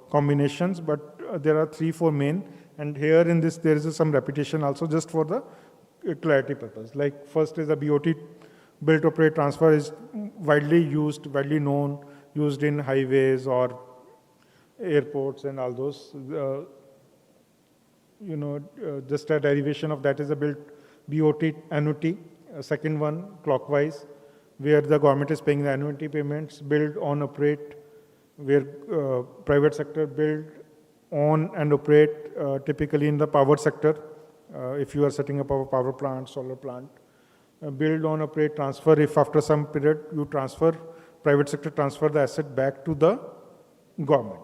combinations, but there are 3-4 main. And here in this, there is some repetition also just for the clarity purpose. Like first is a BOT, build, operate, transfer is widely used, widely known, used in highways or airports and all those. Just a derivation of that is a build BOT annuity. Second one, clockwise, where the government is paying the annuity payments. Build, own, operate, where private sector build, own and operate, typically in the power sector, if you are setting up a power plant, solar plant. Build, own, operate, transfer, if after some period you transfer, private sector transfer the asset back to the government.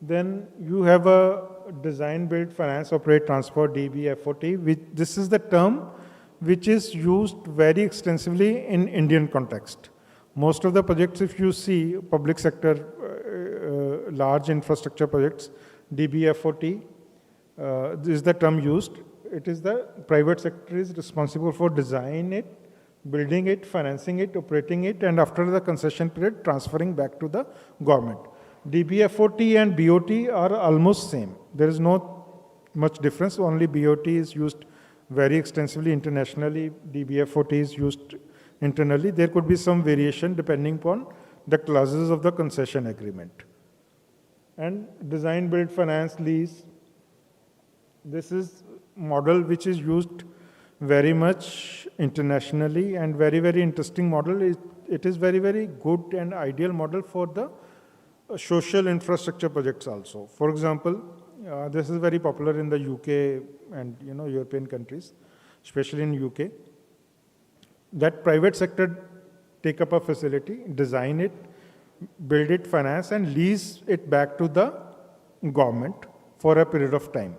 Then you have a design, build, finance, operate, transfer, DB, FOT. This is the term which is used very extensively in Indian context. Most of the projects, if you see public sector, large infrastructure projects, DB, FOT, this is the term used. It is the private sector is responsible for design it, building it, financing it, operating it, and after the concession period, transferring back to the government. DB, FOT and BOT are almost same. There is no much difference. Only BOT is used very extensively internationally. DBFOT is used internally. There could be some variation depending upon the clauses of the concession agreement. And design, build, finance, lease. This is model which is used very much internationally and very, very interesting model. It is very, very good and ideal model for the social infrastructure projects also. For example, this is very popular in the UK and European countries, especially in UK. That private sector take up a facility, design it, build it, finance, and lease it back to the government for a period of time.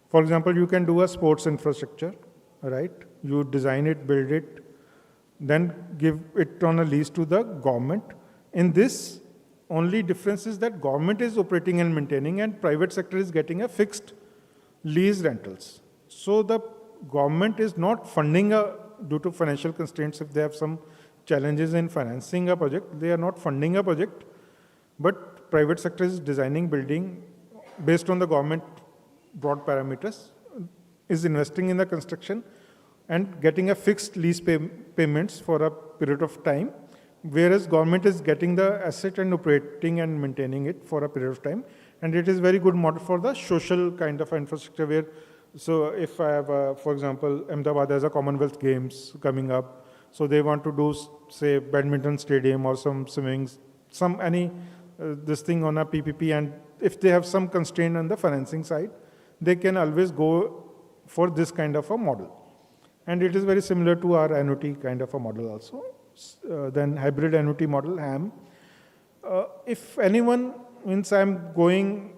For example, you can do a sports infrastructure, right? You design it, build it, then give it on a lease to the government. In this, only difference is that government is operating and maintaining and private sector is getting a fixed lease rentals. So the government is not funding due to financial constraints. If they have some challenges in financing a project, they are not funding a project, but private sector is designing, building based on the government broad parameters, is investing in the construction and getting a fixed lease payments for a period of time, whereas government is getting the asset and operating and maintaining it for a period of time. And it is very good model for the social kind of infrastructure where, so if I have, for example, Ahmedabad has a Commonwealth Games coming up, so they want to do, say, badminton stadium or some swimmings, this thing on a PPP, and if they have some constraint on the financing side, they can always go for this kind of a model. And it is very similar to our annuity kind of a model also. Then hybrid annuity model, HAM. If anyone, means I'm going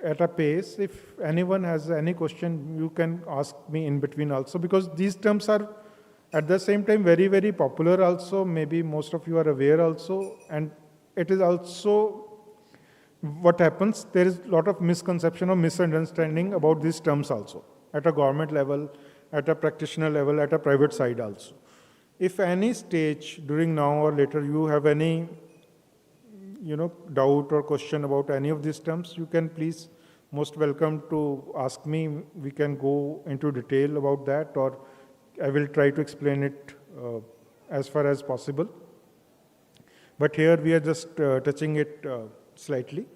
at a pace, if anyone has any question, you can ask me in between also, because these terms are at the same time very, very popular also. Maybe most of you are aware also. And it is also what happens, there is a lot of misconception or misunderstanding about these terms also, at a government level, at a practitioner level, at a private side also. If any stage during now or later you have any doubt or question about any of these terms, you can please most welcome to ask me. We can go into detail about that, or I will try to explain it as far as possible. But here we are just touching it slightly.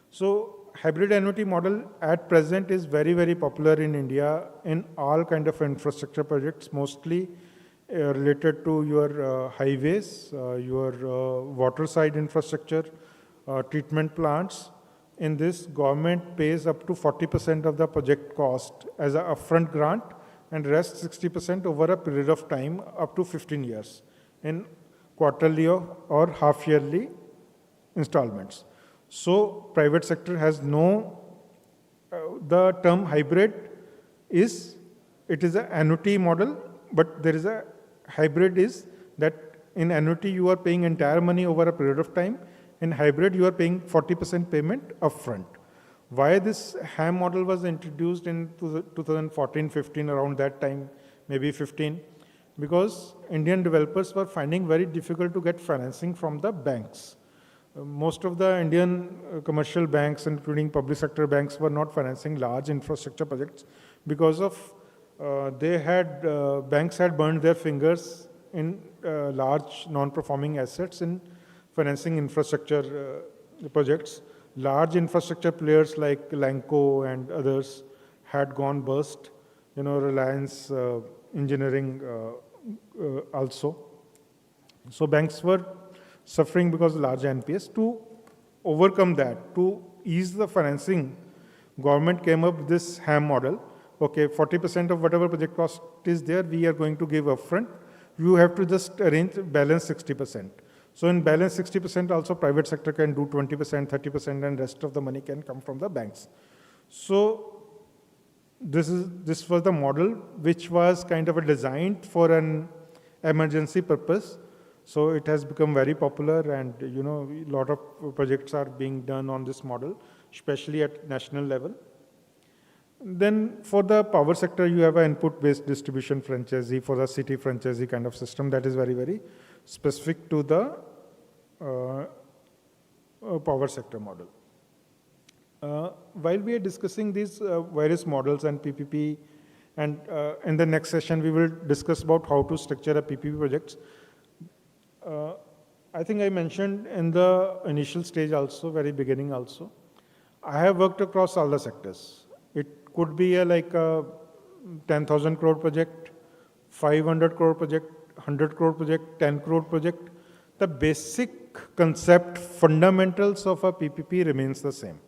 So hybrid annuity model at present is very, very popular in India in all kind of infrastructure projects, mostly related to your highways, your water side infrastructure, treatment plants. In this, government pays up to 40% of the project cost as an upfront grant and rest 60% over a period of time up to 15 years in quarterly or half-yearly installments. So private sector has no, the term hybrid is, it is an annuity model, but there is a hybrid is that in annuity you are paying entire money over a period of time. In hybrid you are paying 40% payment upfront. Why this HAM model was introduced in 2014-15, around that time, maybe 15, because Indian developers were finding very difficult to get financing from the banks. Most of the Indian commercial banks, including public sector banks, were not financing large infrastructure projects because of banks had burned their fingers in large non-performing assets in financing infrastructure projects. Large infrastructure players like Lanco and others had gone bust, Reliance Engineering also. So banks were suffering because of large NPS. To overcome that, to ease the financing, government came up with this HAM model. Okay, 40% of whatever project cost is there, we are going to give upfront. You have to just balance 60%. So in balance 60%, also private sector can do 20%, 30%, and rest of the money can come from the banks. So this was the model which was kind of designed for an emergency purpose. So it has become very popular, and a lot of projects are being done on this model, especially at national level. Then for the power sector, you have an input-based distribution franchisee for the city franchisee kind of system that is very, very specific to the power sector model. While we are discussing these various models and PPP, and in the next session we will discuss about how to structure a PPP projects. I think I mentioned in the initial stage also, very beginning also, I have worked across all the sectors. It could be like a 10,000 crore project, 500 crore project, 100 crore project, 10 crore project. The basic concept, fundamentals of a PPP remains the same.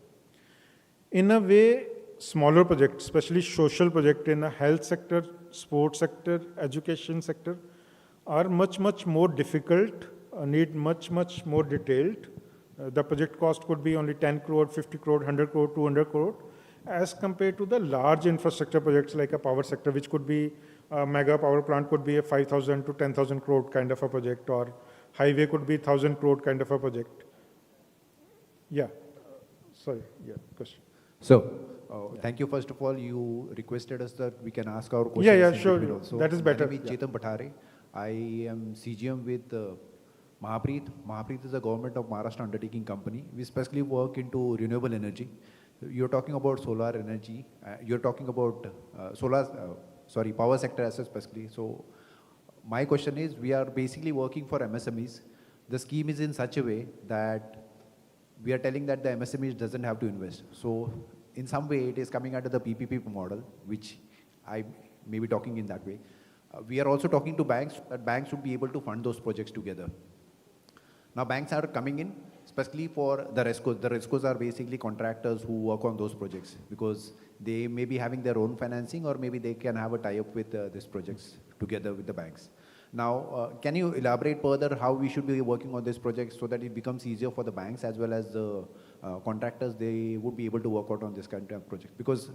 In a way, smaller projects, especially social projects in a health sector, sports sector, education sector, are much, much more difficult, need much, much more detailed. The project cost could be only 10 crore, 50 crore, 100 crore, 200 crore, as compared to the large infrastructure projects like a power sector, which could be a mega power plant could be a 5,000 to 10,000 crore kind of a project, or highway could be 1,000 crore kind of a project. Yeah, sorry, yeah, question. So, thank you. First of all, you requested us that we can ask our questions. Yeah, in sure. between also. That is better. My name is Chetan Pathare. I am CGM with Mahapreet. Mahapreet is a government of Maharashtra undertaking company. We specifically work into renewable energy. You're talking about solar energy. You're talking about power sector as specifically. So, my question is, we are basically working for MSMEs. The scheme is in such a way that we are telling that the MSME doesn't have to invest. So in some way, it is coming under the PPP model, which I may be talking in that way. We are also talking to banks, that banks should be able to fund those projects together. Now banks are coming in, especially for the RESCOs. The RESCOs are basically contractors who work on those projects because they may be having their own financing, or maybe they can have a tie-up with these projects together with the banks. Now, can you elaborate further how we should be working on this project so that it becomes easier for the banks as well as the contractors, they would be able to work out on this kind of project? Because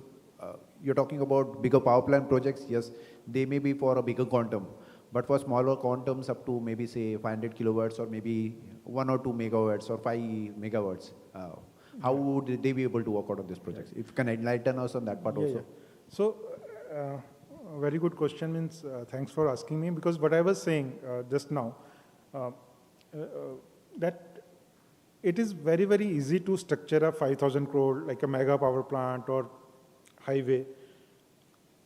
you're talking about bigger power plant projects, yes, they may be for a bigger quantum, but for smaller quantums up to maybe say 500 kilowatts or maybe 1 or 2 megawatts or 5 megawatts, how would they be able to work out on this project? If you can enlighten us on that part also. Yeah. So, very good question, means thanks for asking me, because what I was saying just now, that it is very, very easy to structure a 5,000 crore, like a mega power plant or highway,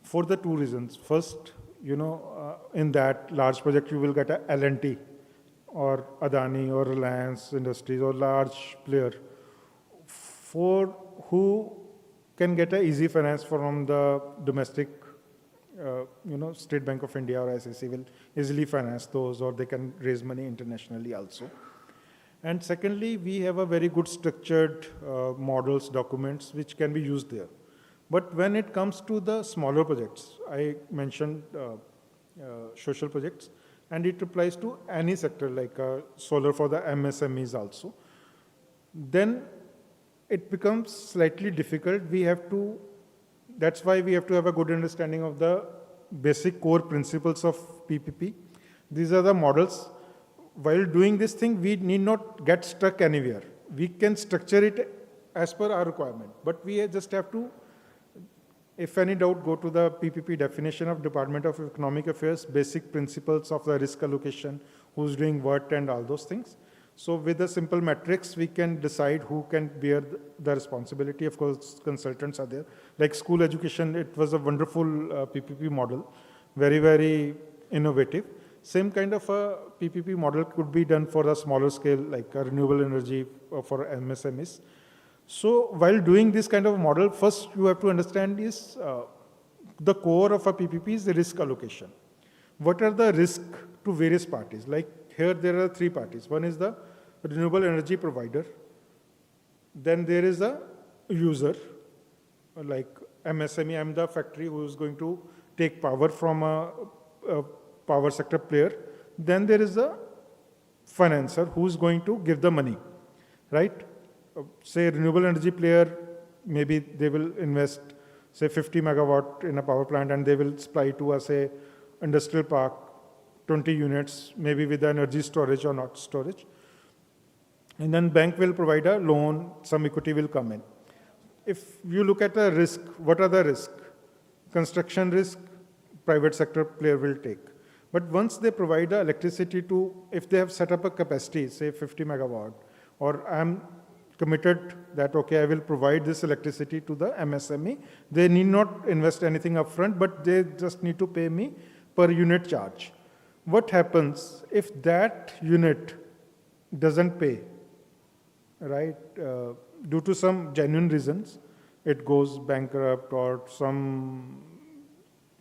for the two reasons. First, in that large project, you will get a L&T or Adani or Reliance Industries or large player for who can get a easy finance from the domestic State Bank of India or SSC will easily finance those, or they can raise money internationally also. And secondly, we have a very good structured models, documents, which can be used there. But when it comes to the smaller projects, I mentioned social projects, and it applies to any sector like solar for the MSMEs also, then it becomes slightly difficult. That's why we have to have a good understanding of the basic core principles of PPP. These are the models. While doing this thing, we need not get stuck anywhere. We can structure it as per our requirement, but we just have to, if any doubt, go to the PPP definition of Department of Economic Affairs, basic principles of the risk allocation, who's doing what and all those things. So with a simple matrix, we can decide who can bear the responsibility. Of course, consultants are there. Like school education, it was a wonderful PPP model, very, very innovative. Same kind of a PPP model could be done for a smaller scale, like a renewable energy for MSMEs. So while doing this kind of model, first you have to understand is the core of a PPP is the risk allocation. What are the risks to various parties? Like here there are three parties. One is the renewable energy provider. Then there is a user, like MSME, I'm the factory who is going to take power from a power sector player. Then there is a financer who is going to give the money, right? Say renewable energy player, maybe they will invest, say 50 megawatt in a power plant, and they will supply to a, say, industrial park, 20 units, maybe with the energy storage or not storage. And then bank will provide a loan, some equity will come in. If you look at the risk, what are the risks? Construction risk, private sector player will take. But once they provide the electricity to, if they have set up a capacity, say 50 megawatt, or I'm committed that, okay, I will provide this electricity to the MSME. They need not invest anything upfront, but they just need to pay me per unit charge. What happens if that unit doesn't pay, right? Due to some genuine reasons, it goes bankrupt or some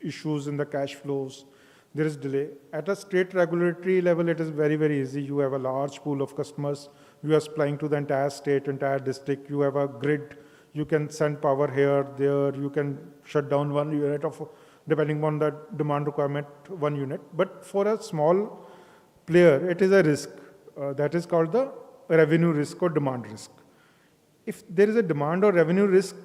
issues in the cash flows, there is delay. At a state regulatory level, it is very, very easy. You have a large pool of customers. You are supplying to the entire state, entire district. You have a grid. You can send power here, there. You can shut down one unit of, depending on the demand requirement, one unit. But for a small player, it is a risk. That is called the revenue risk or demand risk. If there is a demand or revenue risk,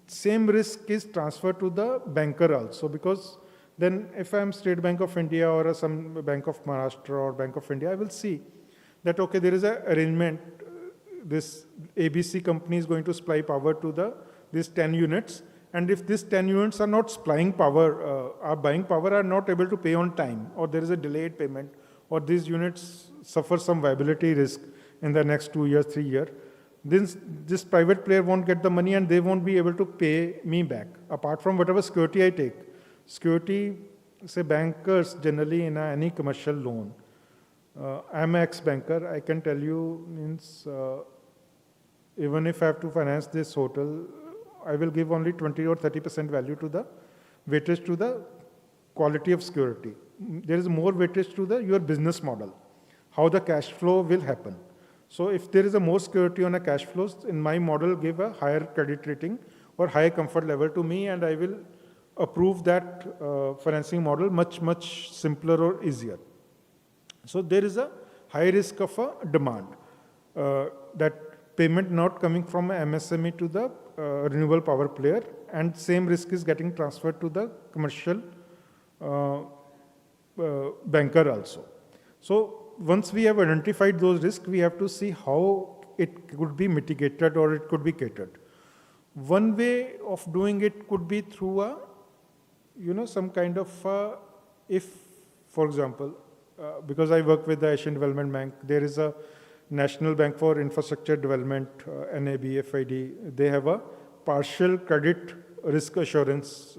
same risk is transferred to the banker also, because then if I'm State Bank of India or some Bank of Maharashtra or Bank of India, I will see that, okay, there is an arrangement, this ABC company is going to supply power to these 10 units, and if these 10 units are not supplying power, are buying power, are not able to pay on time, or there is a delayed payment, or these units suffer some viability risk in the next 2 years, 3 years, this private player won't get the money and they won't be able to pay me back, apart from whatever security I take. Security, say bankers generally in any commercial loan. I'm an ex-banker, I can tell you, means even if I have to finance this hotel, I will give only 20 or 30% value to the weightage to the quality of security. There is more weightage to your business model, how the cash flow will happen. So if there is a more security on a cash flows, in my model, give a higher credit rating or higher comfort level to me, and I will approve that financing model much, much simpler or easier. So there is a high risk of a demand, that payment not coming from a MSME to the renewable power player, and same risk is getting transferred to the commercial banker also. So once we have identified those risks, we have to see how it could be mitigated or it could be catered. One way of doing it could be through some kind of, if, for example, because I work with the Asian Development Bank, there is a National Bank for Infrastructure Development, NAB, FID. They have a partial credit risk assurance,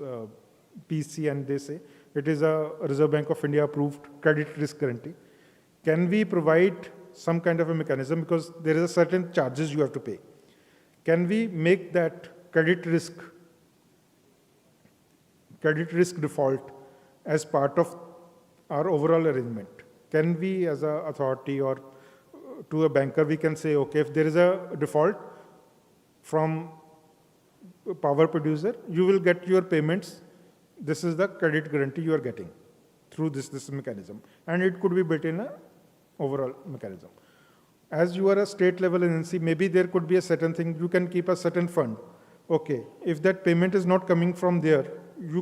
PC, and they say it is a Reserve Bank of India approved credit risk guarantee. Can we provide some kind of a mechanism, because there is a certain charges you have to pay? Can we make that credit risk default as part of our overall arrangement? Can we, as an authority or to a banker, we can say, okay, if there is a default from a power producer, you will get your payments. This is the credit guarantee you are getting through this mechanism. And it could be built in a overall mechanism. As you are a state level agency, maybe there could be a certain thing, you can keep a certain fund. Okay, if that payment is not coming from there, there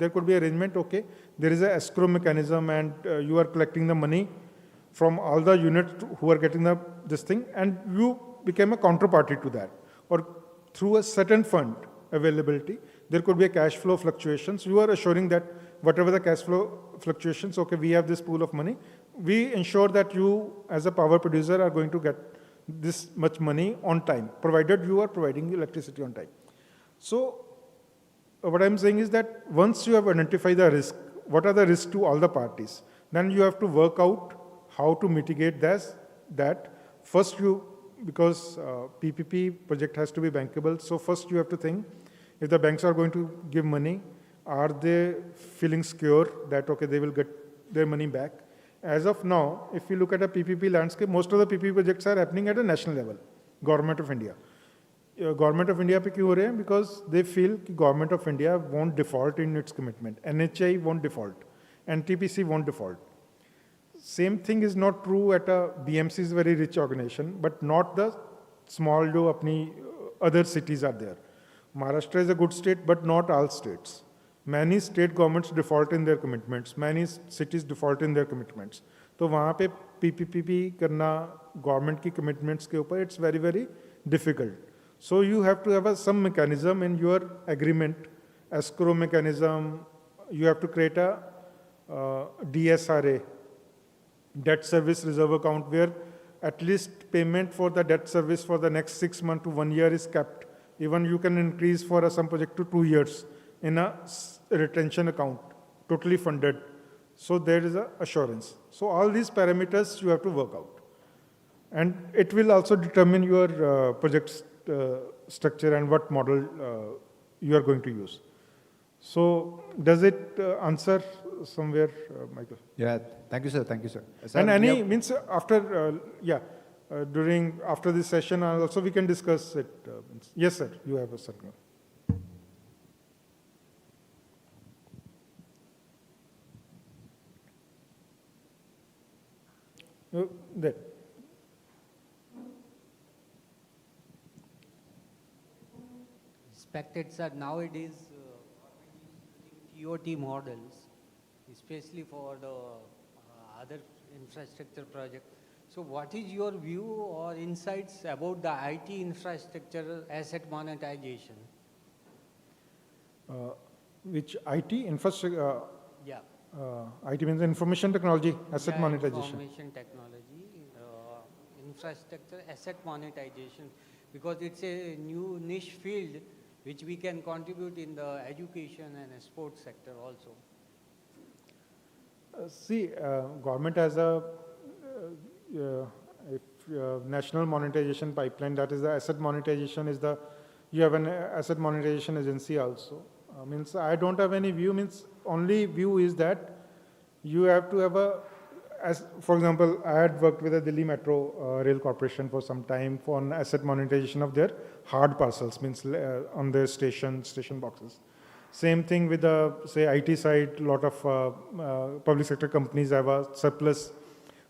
could be arrangement, okay, there is a escrow mechanism and you are collecting the money from all the units who are getting this thing, and you become a counterparty to that. Or through a certain fund availability, there could be a cash flow fluctuations. You are assuring that whatever the cash flow fluctuations, okay, we have this pool of money. We ensure that you, as a power producer, are going to get this much money on time, provided you are providing electricity on time. So what I'm saying is that once you have identified the risk, what are the risks to all the parties, then you have to work out how to mitigate that. First, because PPP project has to be bankable, so first you have to think, if the banks are going to give money, are they feeling secure that, okay, they will get their money back? As of now, if you look at a PPP landscape, most of the PPP projects are happening at a national level, Government of India. Government of India pe kyun ho rahe hain? Because they feel that Government of India won't default in its commitment. NHI won't default. NTPC won't default. Same thing is not true at a BMC is very rich organization, but not the small jo apni other cities are there. Maharashtra is a good state, but not all states. Many state governments default in their commitments. Many cities default in their commitments. So वहाँ पे PPP करना government की commitments के ऊपर, it's very, very difficult. So you have to have some mechanism in your agreement, escrow mechanism. You have to create a DSRA, debt service reserve account, where at least payment for the debt service for the next 6 months to 1 year is kept. Even you can increase for some project to 2 years in a retention account, totally funded. So there is a assurance. So all these parameters you have to work out. And it will also determine your project structure and what model you are going to use. So does it answer somewhere, Michael? Yeah, thank you, sir. Thank you, sir. And any means after, after this session also we can discuss it. Yes, sir, you have a second. There. Expected, sir, nowadays TOT models, especially for the other infrastructure project. So what is your view or insights about the IT infrastructure asset monetization? Which IT infrastructure? Yeah. IT means information technology, asset monetization. Information technology, infrastructure asset monetization, because it's a new niche field which we can contribute in the education and sports sector also. Government has a national monetization pipeline, that is the asset monetization is the, you have an asset monetization agency also. Means I don't have any view, means only view is that you have to have a, as for example, I had worked with the Delhi Metro Rail Corporation for some time for an asset monetization of their hard parcels, means on their station boxes. Same thing with the, say, IT side, a lot of public sector companies have a surplus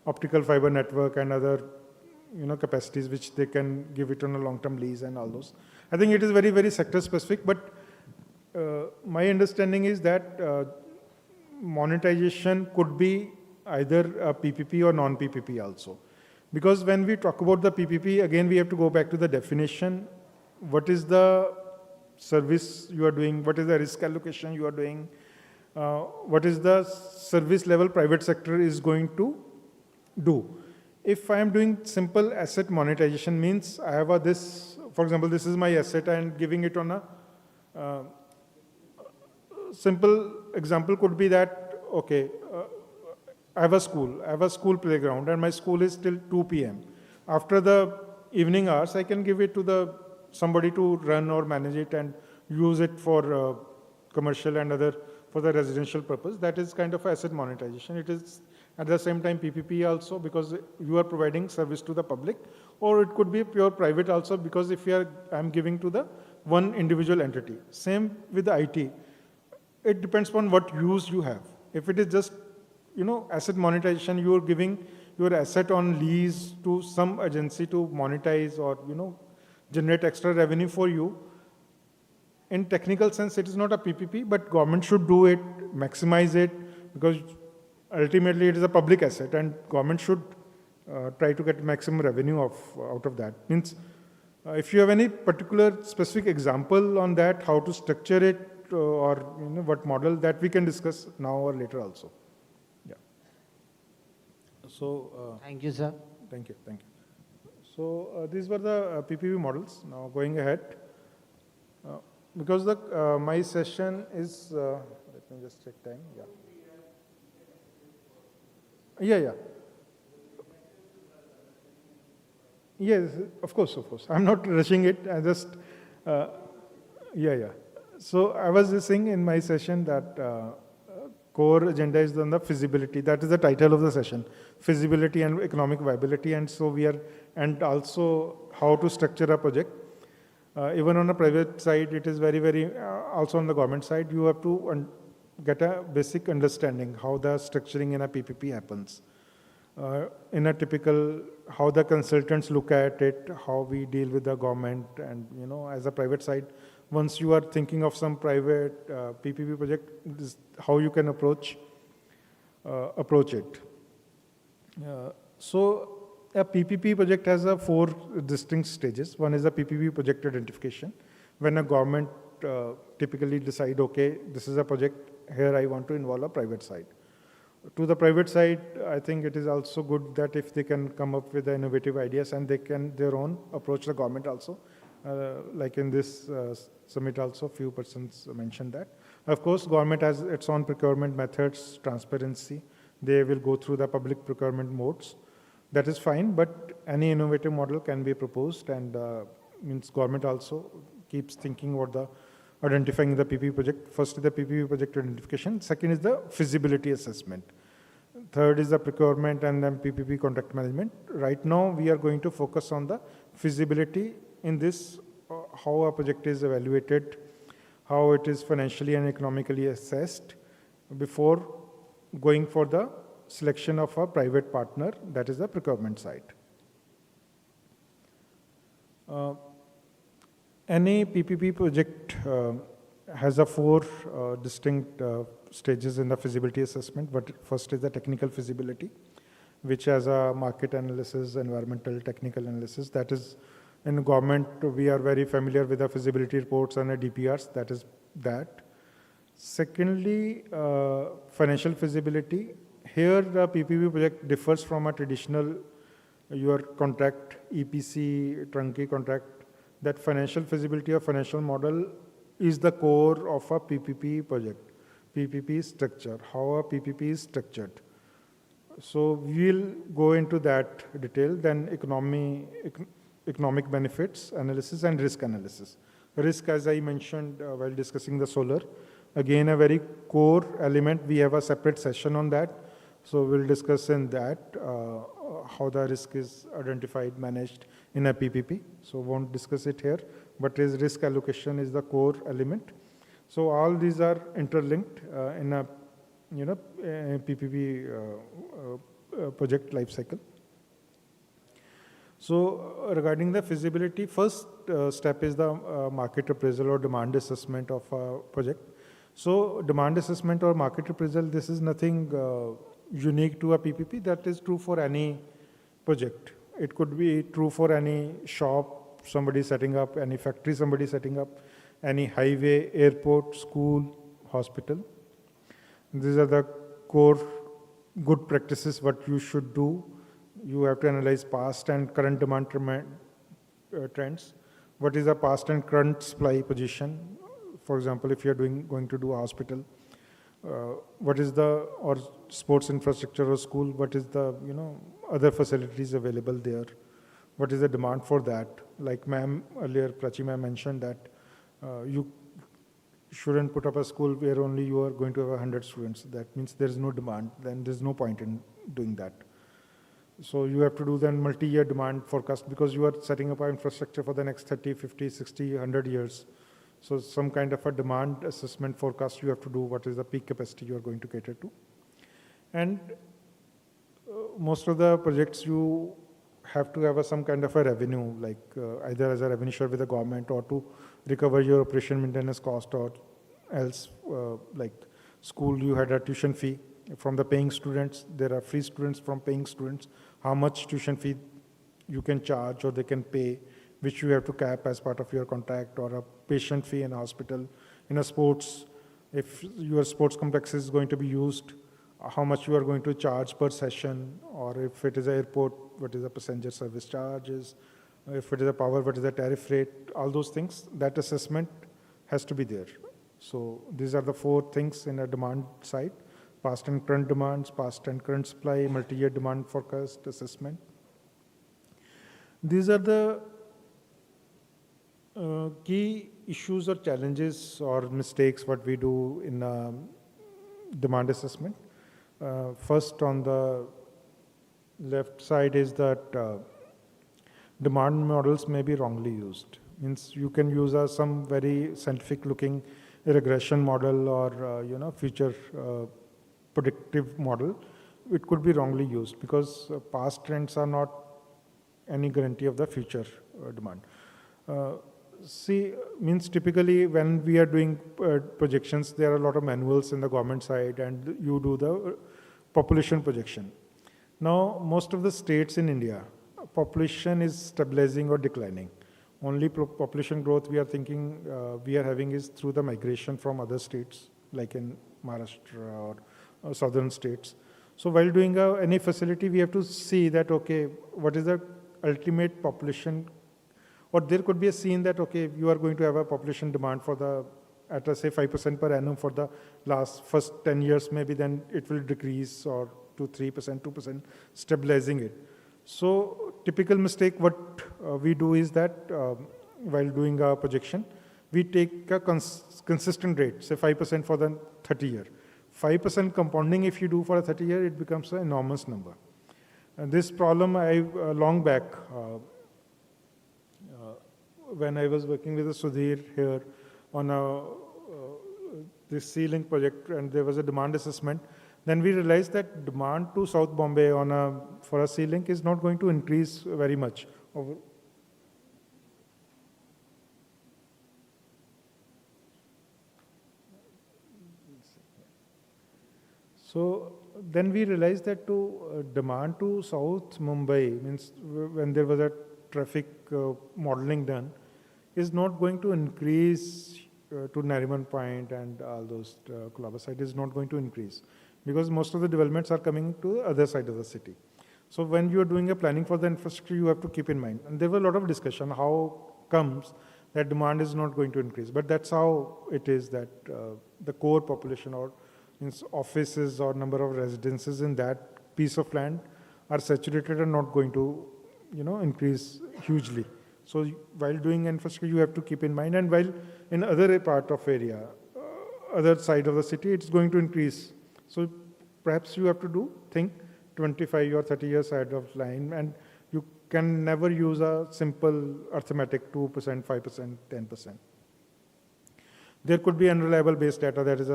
optical fiber network and other, capacities which they can give it on a long-term lease and all those. I think it is very, very sector specific, but my understanding is that monetization could be either a PPP or non-PPP also. Because when we talk about the PPP, again, we have to go back to the definition. What is the service you are doing? What is the risk allocation you are doing? What is the service level private sector is going to do? If I am doing simple asset monetization, means I have this, for example, this is my asset and giving it on a simple example could be that, okay, I have a school playground and my school is till 2 p.m. After the evening hours, I can give it to somebody to run or manage it and use it for commercial and other, for the residential purpose. That is kind of asset monetization. It is at the same time PPP also, because you are providing service to the public, or it could be pure private also, because if I'm giving to the one individual entity. Same with the IT. It depends on what use you have. If it is just, asset monetization, you are giving your asset on lease to some agency to monetize or, generate extra revenue for you. In technical sense, it is not a PPP, but government should do it, maximize it, because ultimately it is a public asset and government should try to get maximum revenue out of that. Means, if you have any particular specific example on that, how to structure it, or what model, that we can discuss now or later also. Yeah. So thank you, sir. Thank you. So these were the PPP models. Now going ahead, because my session is, let me just check time. Yeah. Yes, of course. I'm not rushing it. I just, yeah. So I was just saying in my session that core agenda is on the feasibility. That is the title of the session, feasibility and economic viability. And so and also how to structure a project. Even on the private side, it is very, very, also on the government side, you have to get a basic understanding how the structuring in a PPP happens. In a typical, how the consultants look at it, how we deal with the government, and as a private side, once you are thinking of some private PPP project, this is how you can approach it. So a PPP project has 4 distinct stages. One is a PPP project identification, when a government typically decide, okay, this is a project, here I want to involve a private side. To the private side, I think it is also good that if they can come up with the innovative ideas and they can their own approach the government also. Like in this summit also, few persons mentioned that. Of course, government has its own procurement methods, transparency. They will go through the public procurement modes. That is fine, but any innovative model can be proposed, and means government also keeps thinking about the identifying the PPP project. First is the PPP project identification. Second is the feasibility assessment. Third is the procurement, and then PPP contract management. Right now, we are going to focus on the feasibility in this, how a project is evaluated, how it is financially and economically assessed before going for the selection of a private partner, that is the procurement side. Any PPP project has a four distinct stages in the feasibility assessment. But first is the technical feasibility, which has a market analysis, environmental, technical analysis. That is, in government, we are very familiar with the feasibility reports and the DPRs. That is that. Secondly, financial feasibility. Here, the PPP project differs from a traditional your contract, EPC, turnkey contract. That financial feasibility or financial model is the core of a PPP project, PPP structure, how a PPP is structured. So we'll go into that detail, then economic benefits analysis and risk analysis. Risk, as I mentioned while discussing the solar, again a very core element. We have a separate session on that. So we'll discuss in that how the risk is identified, managed in a PPP. So won't discuss it here, but risk allocation is the core element. So all these are interlinked in a PPP project life cycle. So regarding the feasibility, first step is the market appraisal or demand assessment of a project. So demand assessment or market appraisal, this is nothing unique to a PPP. That is true for any project. It could be true for any shop somebody setting up, any factory somebody setting up, any highway, airport, school, hospital. These are the core good practices what you should do. You have to analyze past and current demand trends. What is the past and current supply position? For example, if you are going to do a hospital, what is the, or sports infrastructure or school, what is the, other facilities available there? What is the demand for that? Like ma'am earlier, Prachi ma'am mentioned that you shouldn't put up a school where only you are going to have 100 students. That means there is no demand, then there's no point in doing that. So you have to do then multi-year demand forecast because you are setting up our infrastructure for the next 30, 50, 60, 100 years. So some kind of a demand assessment forecast you have to do, what is the peak capacity you are going to cater to. And most of the projects you have to have some kind of a revenue, like either as a revenue share with the government or to recover your operation maintenance cost, or else like school you had a tuition fee from the paying students. There are free students from paying students. How much tuition fee you can charge or they can pay, which you have to cap as part of your contract, or a patient fee in a hospital. In a sports, if your sports complex is going to be used, how much you are going to charge per session, or if it is an airport, what is the passenger service charges, if it is a power, what is the tariff rate, all those things, that assessment has to be there. So these are the four things in a demand side: past and current demands, past and current supply, multi-year demand forecast assessment. These are the key issues or challenges or mistakes what we do in demand assessment. First, on the left side is that demand models may be wrongly used. Means you can use some very scientific looking regression model or future predictive model. It could be wrongly used because past trends are not any guarantee of the future demand. Means typically when we are doing projections, there are a lot of manuals in the government side and you do the population projection. Now, most of the states in India, population is stabilizing or declining. Only population growth we are thinking we are having is through the migration from other states, like in Maharashtra or southern states. So while doing any facility, we have to see that, okay, what is the ultimate population, or there could be a scene that, okay, you are going to have a population demand for the, at a say 5% per annum for the first 10 years, maybe then it will decrease or to 3%, 2%, stabilizing it. So typical mistake, what we do is that while doing a projection, we take a consistent rate, say 5% for the 30 year. 5% compounding, if you do for a 30 year, it becomes an enormous number. And this problem, long back, when I was working with Sudhir here on this C-Link project, and there was a demand assessment, then we realized that demand to South Bombay for a C-Link is not going to increase very much. So then we realized that demand to South Mumbai, means when there was a traffic modeling done, is not going to increase to Nariman Point and all those Colaba side is not going to increase, because most of the developments are coming to the other side of the city. So when you are doing a planning for the infrastructure, you have to keep in mind. And there was a lot of discussion how comes that demand is not going to increase. But that's how it is that the core population or offices or number of residences in that piece of land are saturated and not going to, increase hugely. So while doing infrastructure, you have to keep in mind, and while in other part of area, other side of the city, it's going to increase. So perhaps you have to think 25 or 30 years ahead of line, and you can never use a simple arithmetic 2%, 5%, 10%. There could be unreliable base data, that is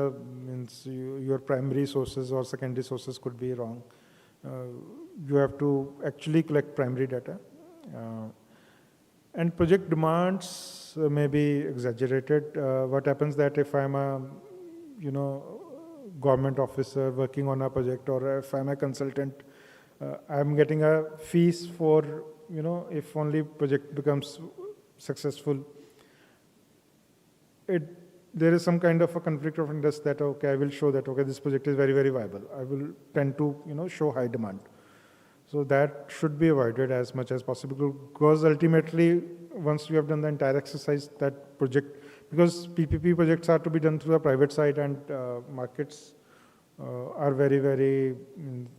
means your primary sources or secondary sources could be wrong. You have to actually collect primary data. And project demands may be exaggerated. What happens that if I'm a, government officer working on a project, or if I'm a consultant, I'm getting a fees for, if only project becomes successful. There is some kind of a conflict of interest that, okay, I will show that, okay, this project is very, very viable. I will tend to, show high demand. So that should be avoided as much as possible, because ultimately, once you have done the entire exercise, that project, because PPP projects are to be done through the private side, and markets are very, very,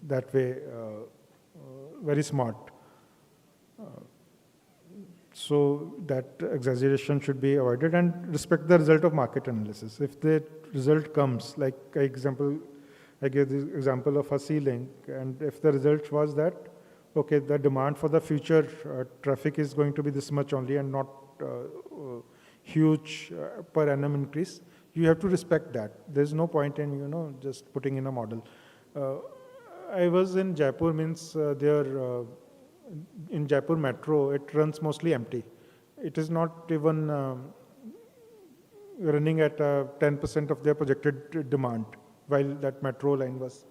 that way, very smart. So that exaggeration should be avoided, and respect the result of market analysis. If the result comes, like I gave the example of a C-Link, and if the result was that, okay, the demand for the future traffic is going to be this much only and not huge per annum increase, you have to respect that. There's no point in, just putting in a model. I was in Jaipur, means in Jaipur Metro, it runs mostly empty. It is not even running at 10% of their projected demand, while that metro line was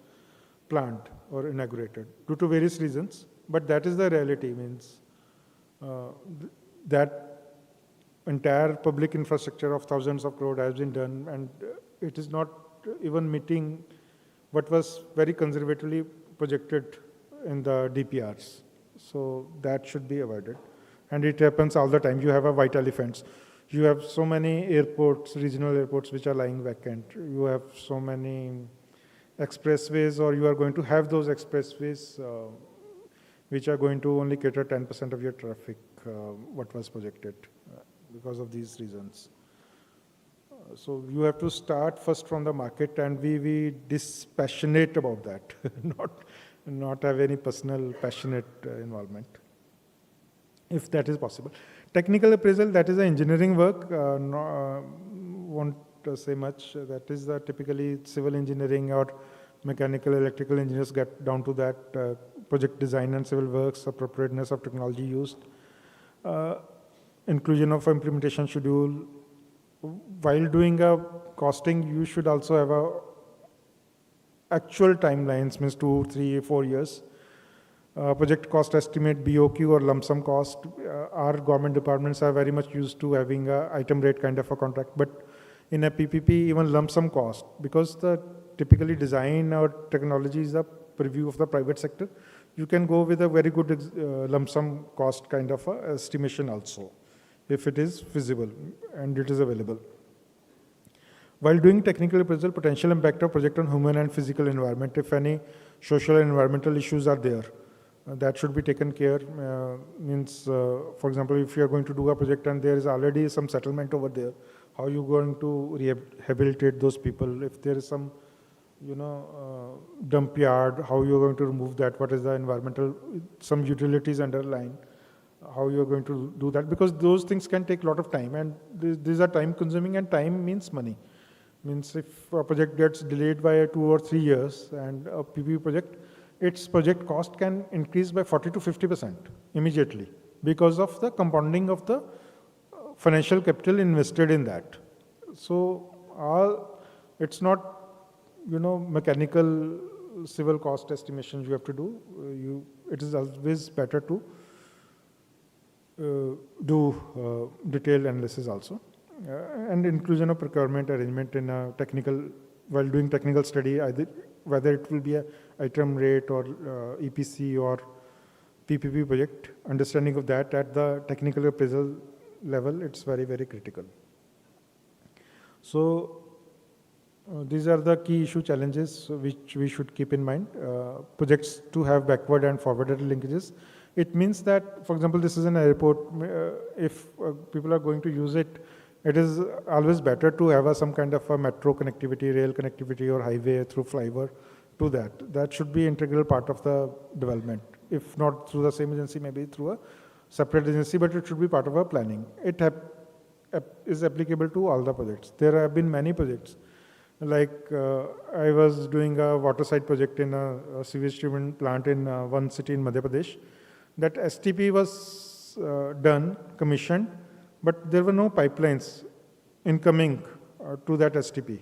planned or inaugurated, due to various reasons. But that is the reality, means that entire public infrastructure of thousands of crores has been done, and it is not even meeting what was very conservatively projected in the DPRs. So that should be avoided. And it happens all the time. You have a white elephants. You have so many airports, regional airports, which are lying vacant. You have so many expressways, or you are going to have those expressways which are going to only cater 10% of your traffic, what was projected, because of these reasons. So you have to start first from the market, and we dispassionate about that, not have any personal passionate involvement, if that is possible. Technical appraisal, that is an engineering work, won't say much. That is typically civil engineering or mechanical, electrical engineers get down to that. Project design and civil works, appropriateness of technology used, inclusion of implementation schedule. While doing a costing, you should also have actual timelines, means 2, 3, 4 years. Project cost estimate, BOQ or lump sum cost. Our government departments are very much used to having a item rate kind of a contract, but in a PPP, even lump sum cost, because the typically design or technology is a preview of the private sector, you can go with a very good lump sum cost kind of estimation also, if it is feasible and it is available. While doing technical appraisal, potential impact of project on human and physical environment, if any social and environmental issues are there, that should be taken care. For example, if you are going to do a project and there is already some settlement over there, how are you going to rehabilitate those people? If there is some, dump yard, how you are going to remove that? What is the environmental, some utilities underlying, how you are going to do that? Because those things can take a lot of time, and these are time consuming, and time means money. Means if a project gets delayed by 2 or 3 years and a PPP project, its project cost can increase by 40 to 50% immediately because of the compounding of the financial capital invested in that. So it's not, mechanical civil cost estimations you have to do. It is always better to do detailed analysis also. And inclusion of procurement arrangement in a technical, while doing technical study, whether it will be a item rate or EPC or PPP project, understanding of that at the technical appraisal level, it's very, very critical. So these are the key issue challenges which we should keep in mind. Projects to have backward and forwarded linkages. It means that, for example, this is an airport. If people are going to use it, it is always better to have some kind of a metro connectivity, rail connectivity, or highway through flyover to that. That should be integral part of the development. If not through the same agency, maybe through a separate agency, but it should be part of our planning. It is applicable to all the projects. There have been many projects. Like I was doing a waterside project in a sewage treatment plant in one city in Madhya Pradesh. That STP was done, commissioned, but there were no pipelines incoming to that STP.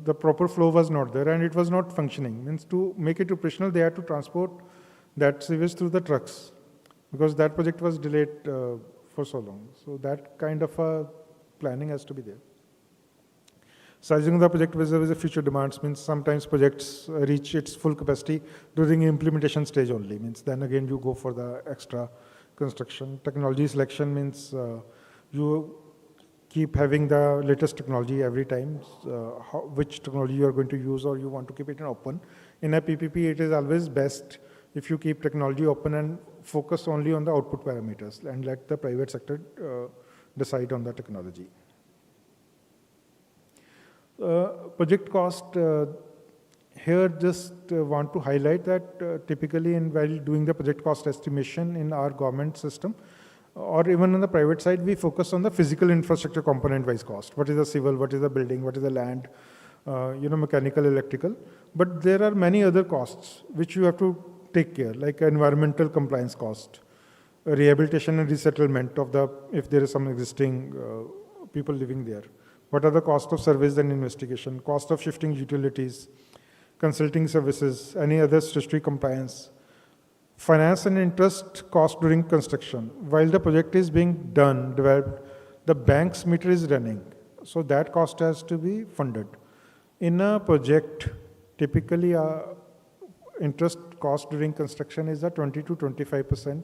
The proper flow was not there and it was not functioning. Means to make it operational, they had to transport that sewage through the trucks because that project was delayed for so long. So that kind of a planning has to be there. Sizing of the project vis-a-vis the future demands means sometimes projects reach its full capacity during implementation stage only. Means then again you go for the extra construction. Technology selection means you keep having the latest technology every time, which technology you are going to use, or you want to keep it open. In a PPP, it is always best if you keep technology open and focus only on the output parameters and let the private sector decide on the technology. Project cost, here just want to highlight that typically while doing the project cost estimation in our government system, or even on the private side, we focus on the physical infrastructure component-wise cost. What is the civil, what is the building, what is the land, mechanical, electrical. But there are many other costs which you have to take care, like environmental compliance cost, rehabilitation and resettlement of if there is some existing people living there. What are the cost of surveys and investigation, cost of shifting utilities, consulting services, any other statutory compliance, finance and interest cost during construction. While the project is being developed, the bank's meter is running. So that cost has to be funded. In a project, typically interest cost during construction is 20 to 25%.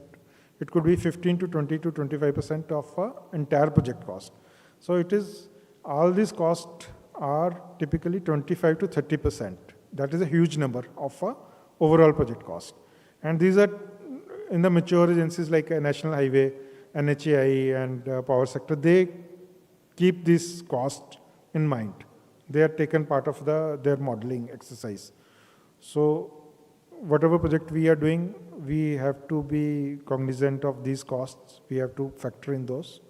It could be 15 to 20 to 25% of entire project cost. So it is, all these costs are typically 25 to 30%. That is a huge number of overall project cost. And these are in the mature agencies like National Highway, NHAI and power sector, they keep this cost in mind. They are taken part of their modeling exercise. So whatever project we are doing, we have to be cognizant of these costs. We have to factor in those,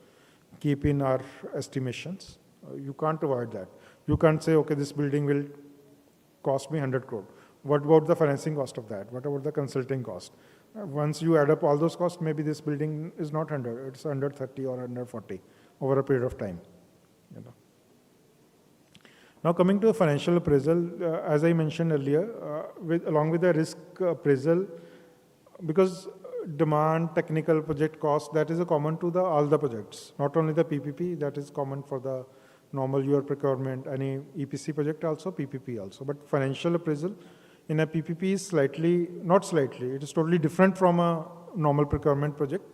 keep in our estimations. You can't avoid that. You can't say, okay, this building will cost me 100 crore. What about the financing cost of that? What about the consulting cost? Once you add up all those costs, maybe this building is not 100, it's 130 or 140 over a period of time. Now coming to financial appraisal, as I mentioned earlier, along with the risk appraisal, because demand, technical project cost, that is a common to all the projects, not only the PPP, that is common for the normal your procurement, any EPC project also, PPP also. But financial appraisal in a PPP is slightly, not slightly, it is totally different from a normal procurement project.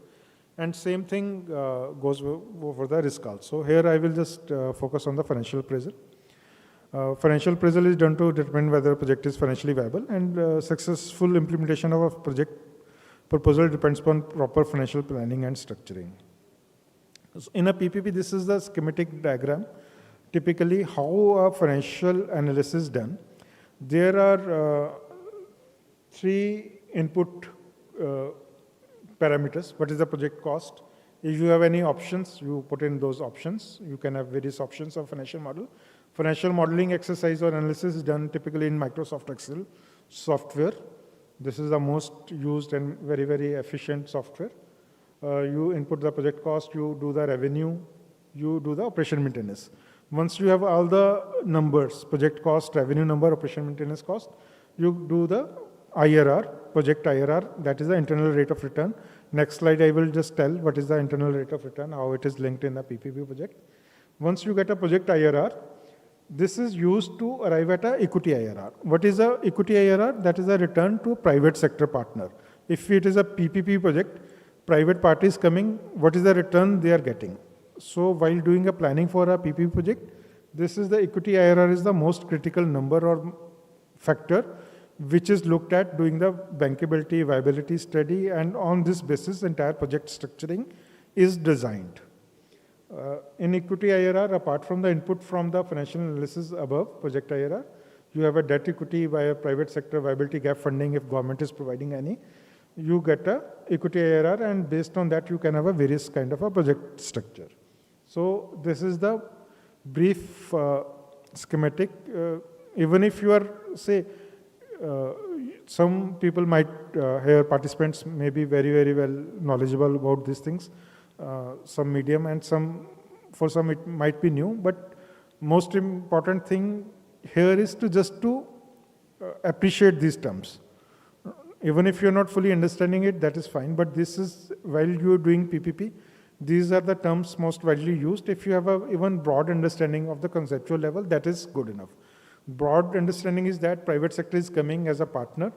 And same thing goes for the risk also. Here I will just focus on the financial appraisal. Financial appraisal is done to determine whether a project is financially viable, and successful implementation of a project proposal depends upon proper financial planning and structuring. So in a PPP, this is the schematic diagram. Typically, how a financial analysis is done. There are 3 input parameters. What is the project cost? If you have any options, you put in those options. You can have various options of financial model. Financial modeling exercise or analysis is done typically in Microsoft Excel software. This is the most used and very, very efficient software. You input the project cost, you do the revenue, you do the operation maintenance. Once you have all the numbers, project cost, revenue number, operation maintenance cost, you do the IRR, project IRR, that is the internal rate of return. Next slide, I will just tell what is the internal rate of return, how it is linked in the PPP project. Once you get a project IRR, this is used to arrive at a equity IRR. What is a equity IRR? That is a return to private sector partner. If it is a PPP project, private parties coming, what is the return they are getting? So while doing a planning for a PPP project, this is the equity IRR is the most critical number or factor which is looked at doing the bankability, viability study, and on this basis, entire project structuring is designed. In equity IRR, apart from the input from the financial analysis above, project IRR, you have a debt equity via private sector viability gap funding if government is providing any. You get a equity IRR, and based on that, you can have a various kind of a project structure. So this is the brief schematic. Even if you are, say, some people might, here participants may be very, very well knowledgeable about these things, some medium, and for some it might be new, but most important thing here is to just to appreciate these terms. Even if you're not fully understanding it, that is fine, but this is, while you're doing PPP, these are the terms most widely used. If you have a even broad understanding of the conceptual level, that is good enough. Broad understanding is that private sector is coming as a partner.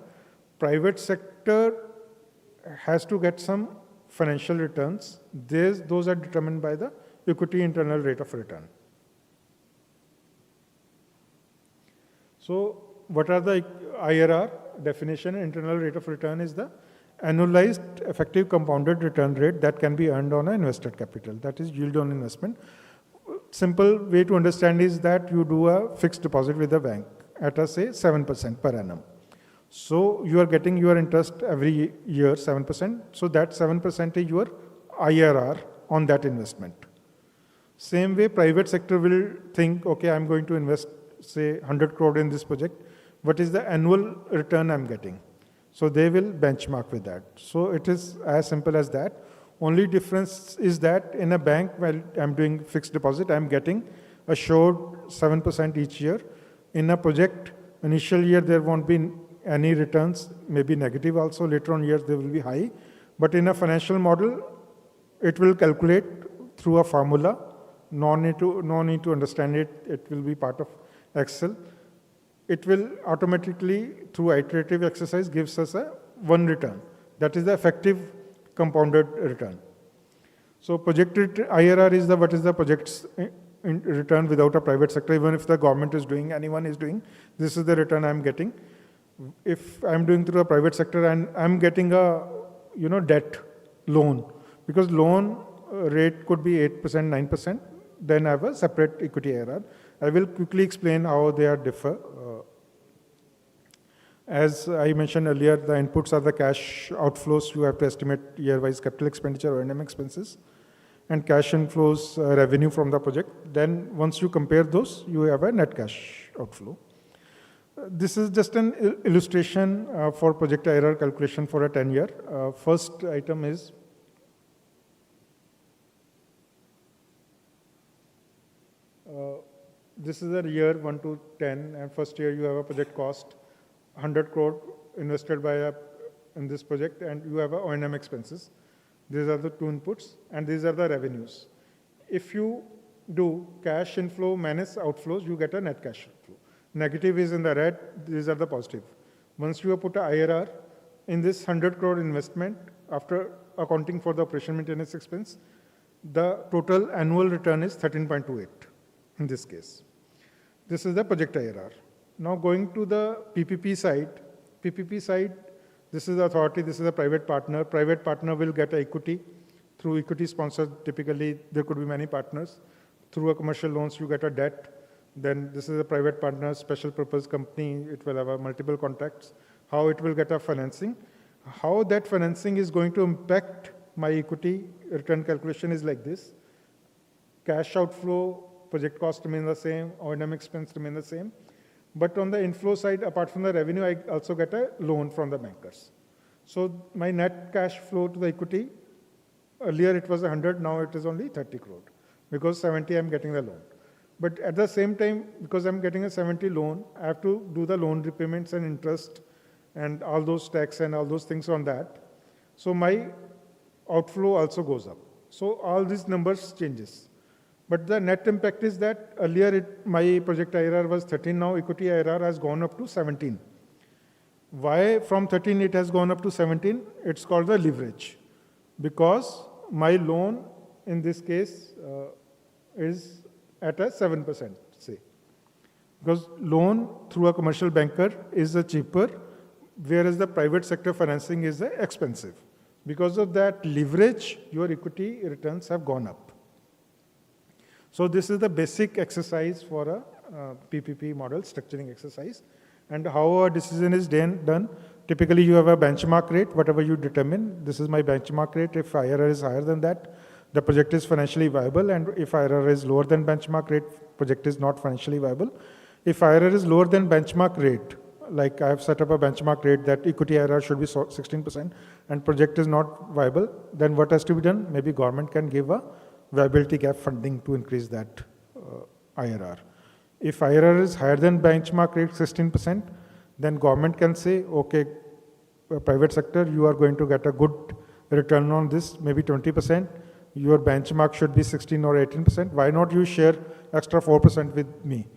Private sector has to get some financial returns. Those are determined by the equity internal rate of return. So what are the IRR definition? Internal rate of return is the annualized effective compounded return rate that can be earned on an invested capital. That is yield on investment. Simple way to understand is that you do a fixed deposit with the bank at a, say, 7% per annum. So you are getting your interest every year, 7%. So that 7% is your IRR on that investment. Same way, private sector will think, okay, I'm going to invest, say, 100 crore in this project. What is the annual return I'm getting? So they will benchmark with that. So it is as simple as that. Only difference is that in a bank, while I'm doing fixed deposit, I'm getting assured 7% each year. In a project, initial year, there won't be any returns, maybe negative also. Later on years, they will be high. But in a financial model, it will calculate through a formula. No need to understand it. It will be part of Excel. It will automatically, through iterative exercise, gives us a one return. That is the effective compounded return. So projected IRR is what is the project's return without a private sector. Even if the government is doing, anyone is doing, this is the return I'm getting. If I'm doing through a private sector and I'm getting a debt loan, because loan rate could be 8%, 9%, then I have a separate equity IRR. I will quickly explain how they are differ. As I mentioned earlier, the inputs are the cash outflows. You have to estimate year-wise capital expenditure or O&M expenses, and cash inflows, revenue from the project. Then once you compare those, you have a net cash outflow. This is just an illustration for project IRR calculation for a 10-year. First item is this is a year 1 to 10, and first year you have a project cost 100 crore invested in this project, and you have a O&M expenses. These are the two inputs, and these are the revenues. If you do cash inflow minus outflows, you get a net cash flow. Negative is in the red, these are the positive. Once you have put a IRR in this 100 crore investment, after accounting for the operation maintenance expense, the total annual return is 13.28 in this case. This is the project IRR. Now going to the PPP side, this is the authority, this is a private partner. Private partner will get equity. Through equity sponsor, typically there could be many partners. Through a commercial loans, you get a debt. Then this is a private partner, special purpose company. It will have a multiple contacts. How it will get a financing. How that financing is going to impact my equity return calculation is like this. Cash outflow, project cost remain the same, O&M expense remain the same. But on the inflow side, apart from the revenue, I also get a loan from the bankers. So my net cash flow to the equity, earlier it was 100, now it is only 30 crore. Because 70 I'm getting the loan. But at the same time, because I'm getting a 70 loan, I have to do the loan repayments and interest and all those tax and all those things on that. So my outflow also goes up. So all these numbers changes. But the net impact is that earlier my project IRR was 13, now equity IRR has gone up to 17. Why from 13 it has gone up to 17? It's called the leverage. Because my loan in this case is at a 7%, say. Because loan through a commercial banker is a cheaper, whereas the private sector financing is expensive. Because of that leverage, your equity returns have gone up. So this is the basic exercise for a PPP model structuring exercise. And how a decision is done, typically you have a benchmark rate, whatever you determine. This is my benchmark rate. If IRR is higher than that, the project is financially viable. And if IRR is lower than benchmark rate, project is not financially viable. If IRR is lower than benchmark rate, like I have set up a benchmark rate that equity IRR should be 16% and project is not viable, then what has to be done? Maybe government can give a viability gap funding to increase that IRR. If IRR is higher than benchmark rate 16%, then government can say, okay, private sector, you are going to get a good return on this, maybe 20%. Your benchmark should be 16 or 18%. Why not you share extra 4% with me?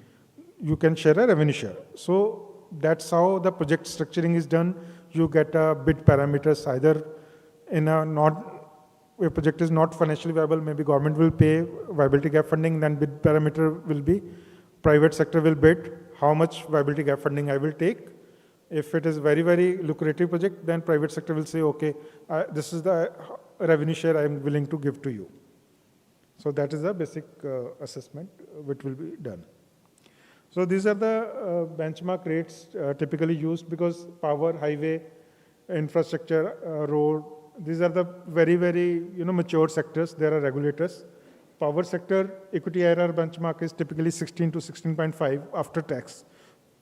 You can share a revenue share. So that's how the project structuring is done. You get a bid parameters either in a project is not financially viable, maybe government will pay viability gap funding, then bid parameter will be private sector will bid how much viability gap funding I will take. If it is very, very lucrative project, then private sector will say, okay, this is the revenue share I am willing to give to you. So that is the basic assessment which will be done. So these are the benchmark rates typically used because power, highway, infrastructure, road, these are the very, very mature sectors. There are regulators. Power sector equity IRR benchmark is typically 16 to 16.5 after tax.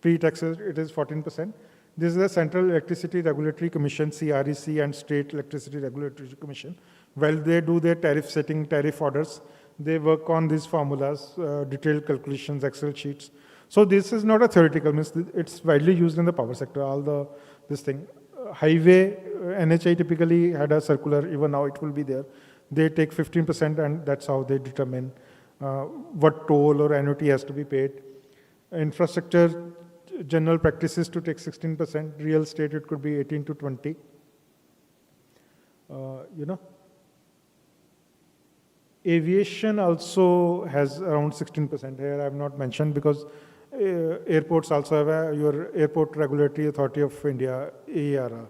Pre-taxes it is 14%. This is the Central Electricity Regulatory Commission, CREC, and State Electricity Regulatory Commission. While they do their tariff setting, tariff orders, they work on these formulas, detailed calculations, Excel sheets. So this is not a theoretical, means it's widely used in the power sector, this thing. Highway, NHI typically had a circular, even now it will be there. They take 15% and that's how they determine what toll or annuity has to be paid. Infrastructure, general practices to take 16%. Real estate, it could be 18 to 20. Aviation also has around 16% here. I have not mentioned because airports also have your Airport Regulatory Authority of India, ERA.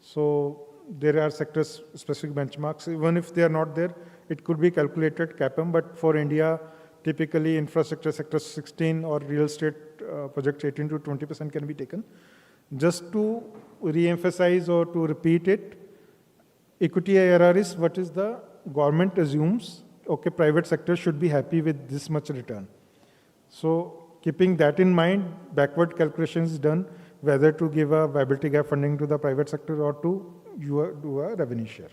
So there are sector-specific benchmarks. Even if they are not there, it could be calculated CAPM, but for India, typically infrastructure sector 16 or real estate project 18 to 20% can be taken. Just to re-emphasize or to repeat it, equity IRR is what is the government assumes, okay, private sector should be happy with this much return. So keeping that in mind, backward calculation is done whether to give a viability gap funding to the private sector or to do a revenue share.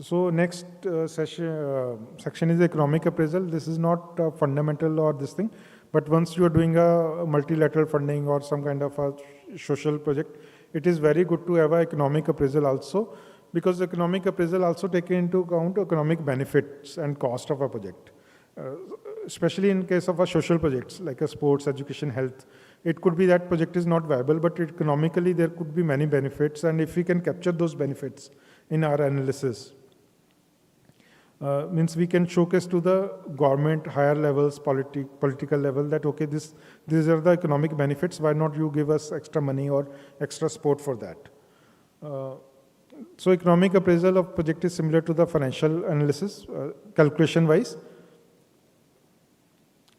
So next section is economic appraisal. This is not fundamental or this thing, but once you are doing a multilateral funding or some kind of a social project, it is very good to have an economic appraisal also, because economic appraisal also takes into account economic benefits and cost of a project. especially in case of a social projects like a sports, education, health, it could be that project is not viable, but economically there could be many benefits, and if we can capture those benefits in our analysis, means we can showcase to the government, higher levels, political level, that okay, these are the economic benefits, why not you give us extra money or extra support for that. So economic appraisal of project is similar to the financial analysis, calculation wise.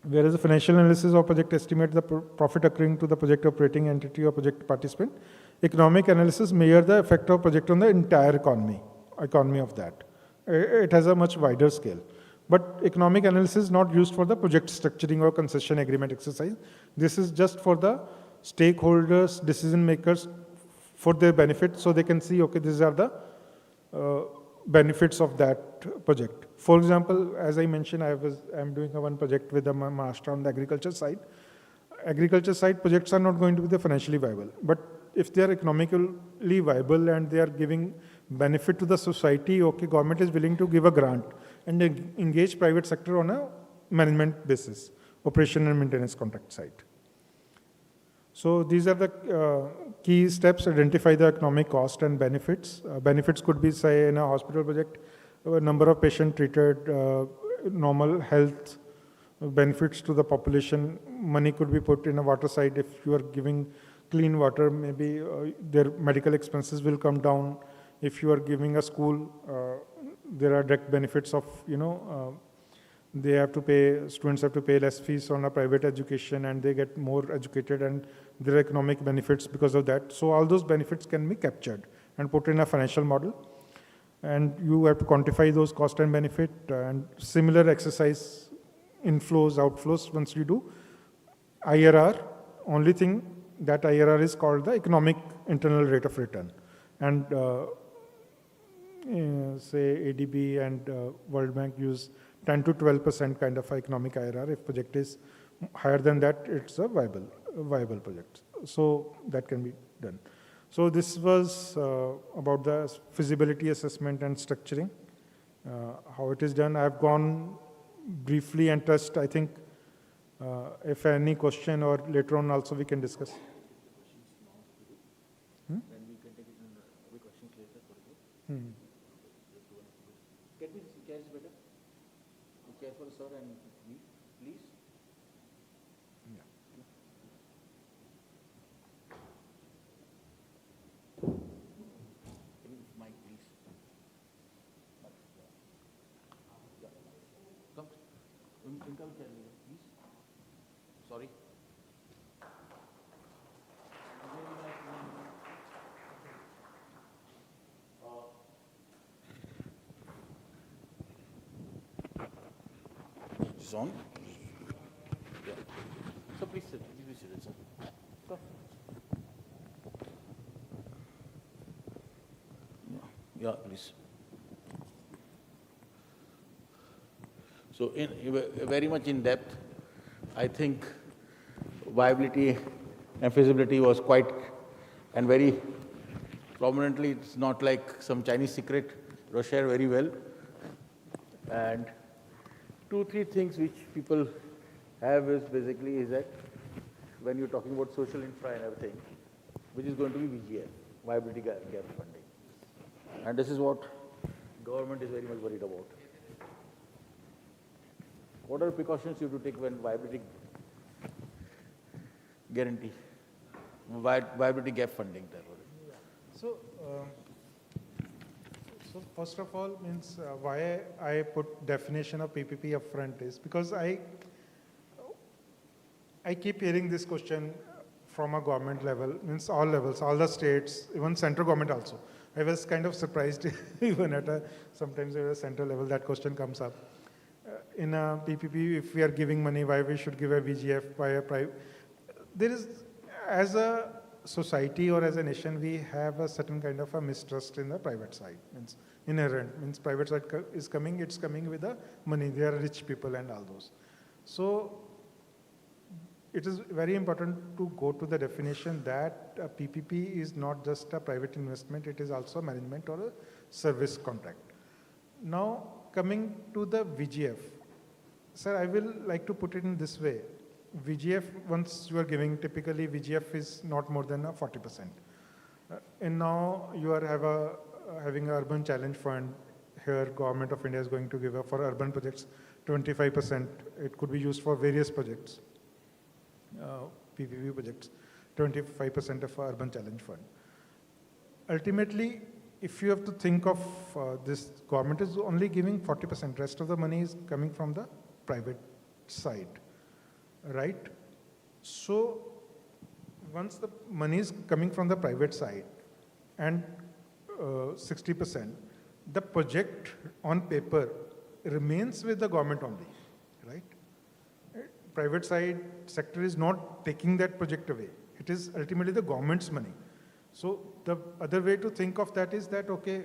Whereas the financial analysis of project estimates the profit occurring to the project operating entity or project participant. Economic analysis measure the effect of project on the entire economy of that. It has a much wider scale. But economic analysis is not used for the project structuring or concession agreement exercise. This is just for the stakeholders, decision makers, for their benefit, so they can see, okay, these are the benefits of that project. For example, as I mentioned, I'm doing one project with the master on the agriculture side. Agriculture side projects are not going to be the financially viable, but if they are economically viable and they are giving benefit to the society, okay, government is willing to give a grant and engage private sector on a management basis, operation and maintenance contract side. So these are the key steps: identify the economic cost and benefits. Benefits could be, say, in a hospital project, number of patients treated, normal health benefits to the population. Money could be put in a water side. If you are giving clean water, maybe their medical expenses will come down. If you are giving a school, there are direct benefits of, they have to pay, students have to pay less fees on a private education and they get more educated, and there are economic benefits because of that. So all those benefits can be captured and put in a financial model. And you have to quantify those cost and benefit, and similar exercise, inflows, outflows. Once you do IRR, only thing that IRR is called the economic internal rate of return. And say ADB and World Bank use 10 to 12% kind of economic IRR. If project is higher than that, it's a viable project. So that can be done. So this was about the feasibility assessment and structuring, how it is done. I've gone briefly and touched, I think, if any question, or later on also we can discuss. Then we can take it in the questions later. Can we chairs better? Chair for sir and me, please. Yeah. Mic, please. Yeah. Come. Income chair, please. Sorry. Is on? Yeah. So please sit. Please sit, sir. Go. Yeah, please. So very much in depth, I think viability and feasibility was quite and very prominently. It's not like some Chinese secret. It was shared very well. And 2-3 things which people have is basically is that when you're talking about social infra and everything, which is going to be VGF, viability gap funding. And this is what government is very much worried about. What are the precautions you have to take when viability guarantee, viability gap funding? So, so first of all, means why I put definition of PPP up front is because I keep hearing this question from a government level, means all levels, all the states, even central government also. I was kind of surprised even at sometimes at a central level that question comes up. In a PPP, if we are giving money, why we should give a VGF, why a private? There is, as a society or as a nation, we have a certain kind of a mistrust in the private side. Means inherent, means private side is coming, it's coming with the money. They are rich people and all those. So it is very important to go to the definition that a PPP is not just a private investment, it is also a management or a service contract. Now, coming to the VGF, Sir, I will like to put it in this way. VGF, once you are giving, typically VGF is not more than 40%. And now you are having an urban challenge fund. Here, Government of India is going to give for urban projects 25%. It could be used for various projects, PPP projects, 25% of urban challenge fund. Ultimately, if you have to think of this, government is only giving 40%. Rest of the money is coming from the private side, right? So once the money is coming from the private side and 60%, the project on paper remains with the government only, right? Private side sector is not taking that project away. It is ultimately the government's money. So the other way to think of that is that, okay,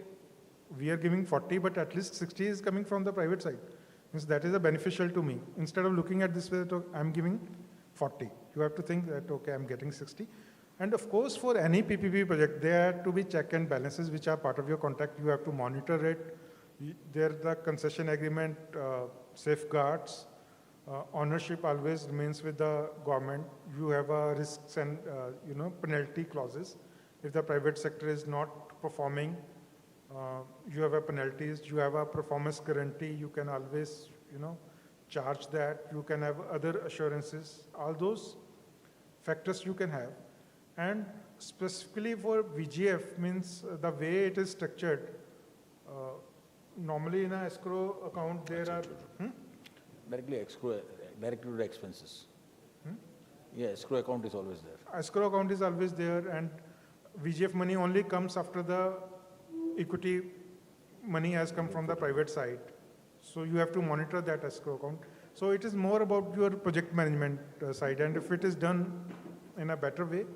we are giving 40, but at least 60 is coming from the private side. Means that is a beneficial to me. Instead of looking at this way, that I'm giving 40. You have to think that, okay, I'm getting 60. And of course, for any PPP project, there have to be check and balances which are part of your contract. You have to monitor it. There, the concession agreement safeguards. Ownership always remains with the government. You have risks and penalty clauses. If the private sector is not performing, you have penalties. You have a performance guarantee. You can always charge that. You can have other assurances. All those factors you can have. And specifically for VGF means the way it is structured. Normally in an escrow account there are Directly to the expenses. Yeah, escrow account is always there. Escrow account is always there, and VGF money only comes after the equity money has come from the private side. So you have to monitor that escrow account. So it is more about your project management side, and if it is done in a better way,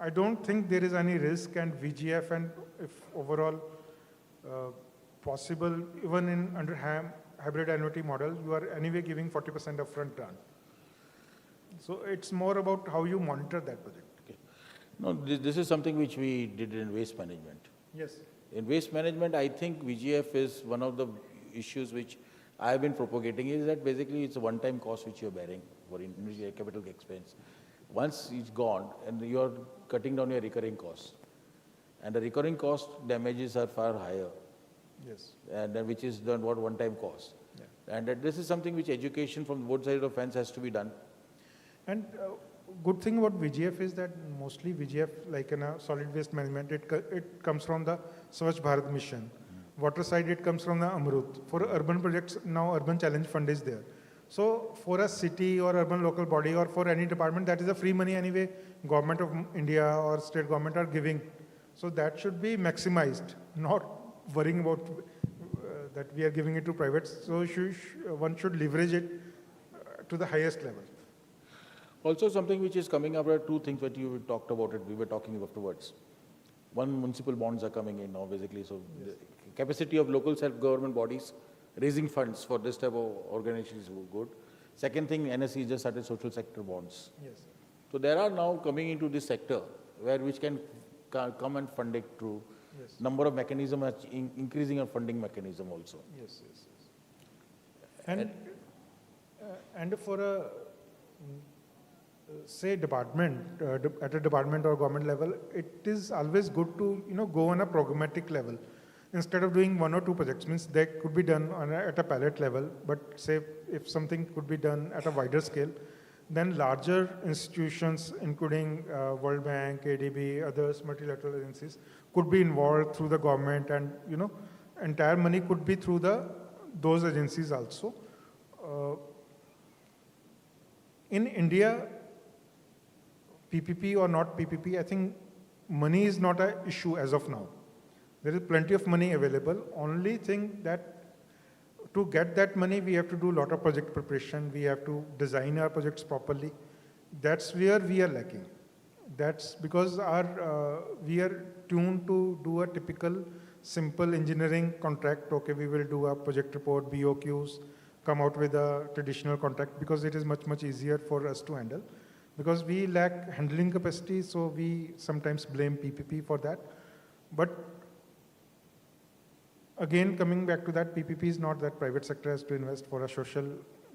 I don't think there is any risk, and VGF, and if overall possible, even in under hybrid annuity model, you are anyway giving 40% upfront grant. So it's more about how you monitor that project. Okay. No, this is something which we did in waste management. Yes. In waste management, I think VGF is one of the issues which I have been propagating, is that basically it's a one-time cost which you're bearing for capital expense. Once it's gone, and you're cutting down your recurring costs. And the recurring cost damages are far higher. Yes. And then which is done what one-time cost. Yeah. And that this is something which education from both sides of the fence has to be done. And good thing about VGF is that mostly VGF, like in a solid waste management, it comes from the Swachh Bharat mission. Water side, it comes from the Amrut. For urban projects, now Urban Challenge Fund is there. So for a city or urban local body or for any department, that is a free money anyway, Government of India or state government are giving. So that should be maximized, not worrying about that we are giving it to private. So one should leverage it to the highest level. Also something which is coming up are two things that you talked about it, we were talking afterwards. One, municipal bonds are coming in now basically. So the capacity of local self-government bodies raising funds for this type of organization is good. Second thing, NSE just started social sector bonds. Yes. So there are now coming into this sector which can come and fund it through. Yes. Number of mechanism are increasing a funding mechanism also. Yes, yes, yes. And for a say department at a department or government level, it is always good to go on a programmatic level. Instead of doing one or two projects, means they could be done at a pilot level, but say if something could be done at a wider scale, then larger institutions, including World Bank, ADB, others, multilateral agencies, could be involved through the government, and entire money could be through those agencies also. In India, PPP or not PPP, I think money is not an issue as of now. There is plenty of money available. Only thing that to get that money, we have to do a lot of project preparation. We have to design our projects properly. That's where we are lacking. That's because we are tuned to do a typical simple engineering contract. Okay, we will do a project report, BOQs, come out with a traditional contract because it is much, much easier for us to handle. Because we lack handling capacity, so we sometimes blame PPP for that. But again, coming back to that, PPP is not that private sector has to invest for a social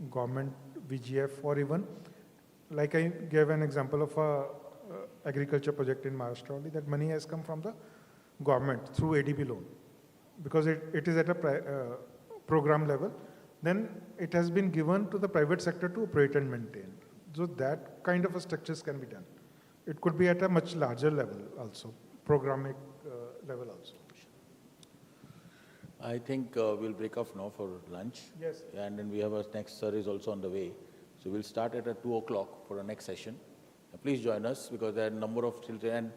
government VGF, or even, like I gave an example of a agriculture project in Maharashtra only, that money has come from the government through ADB loan, because it is at a program level. Then it has been given to the private sector to operate and maintain. So that kind of a structures can be done. It could be at a much larger level also, programmatic level also. I think we'll break off now for lunch. Yes. And then we have our next sir is also on the way. So we'll start at 2 o'clock for the next session. Please join us because there are a number of children.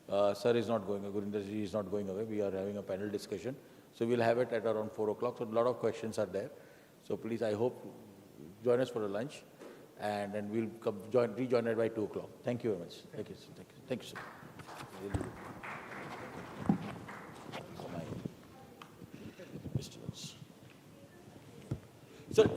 Sir is not going, Gurindarji is not going away. We are having a panel discussion. So we'll have it at around 4 o'clock. So a lot of questions are there. So please, I hope, join us for the lunch. And then we'll rejoin it by 2 o'clock. Thank you very much. Thank you, sir. Thank you, sir. Sir,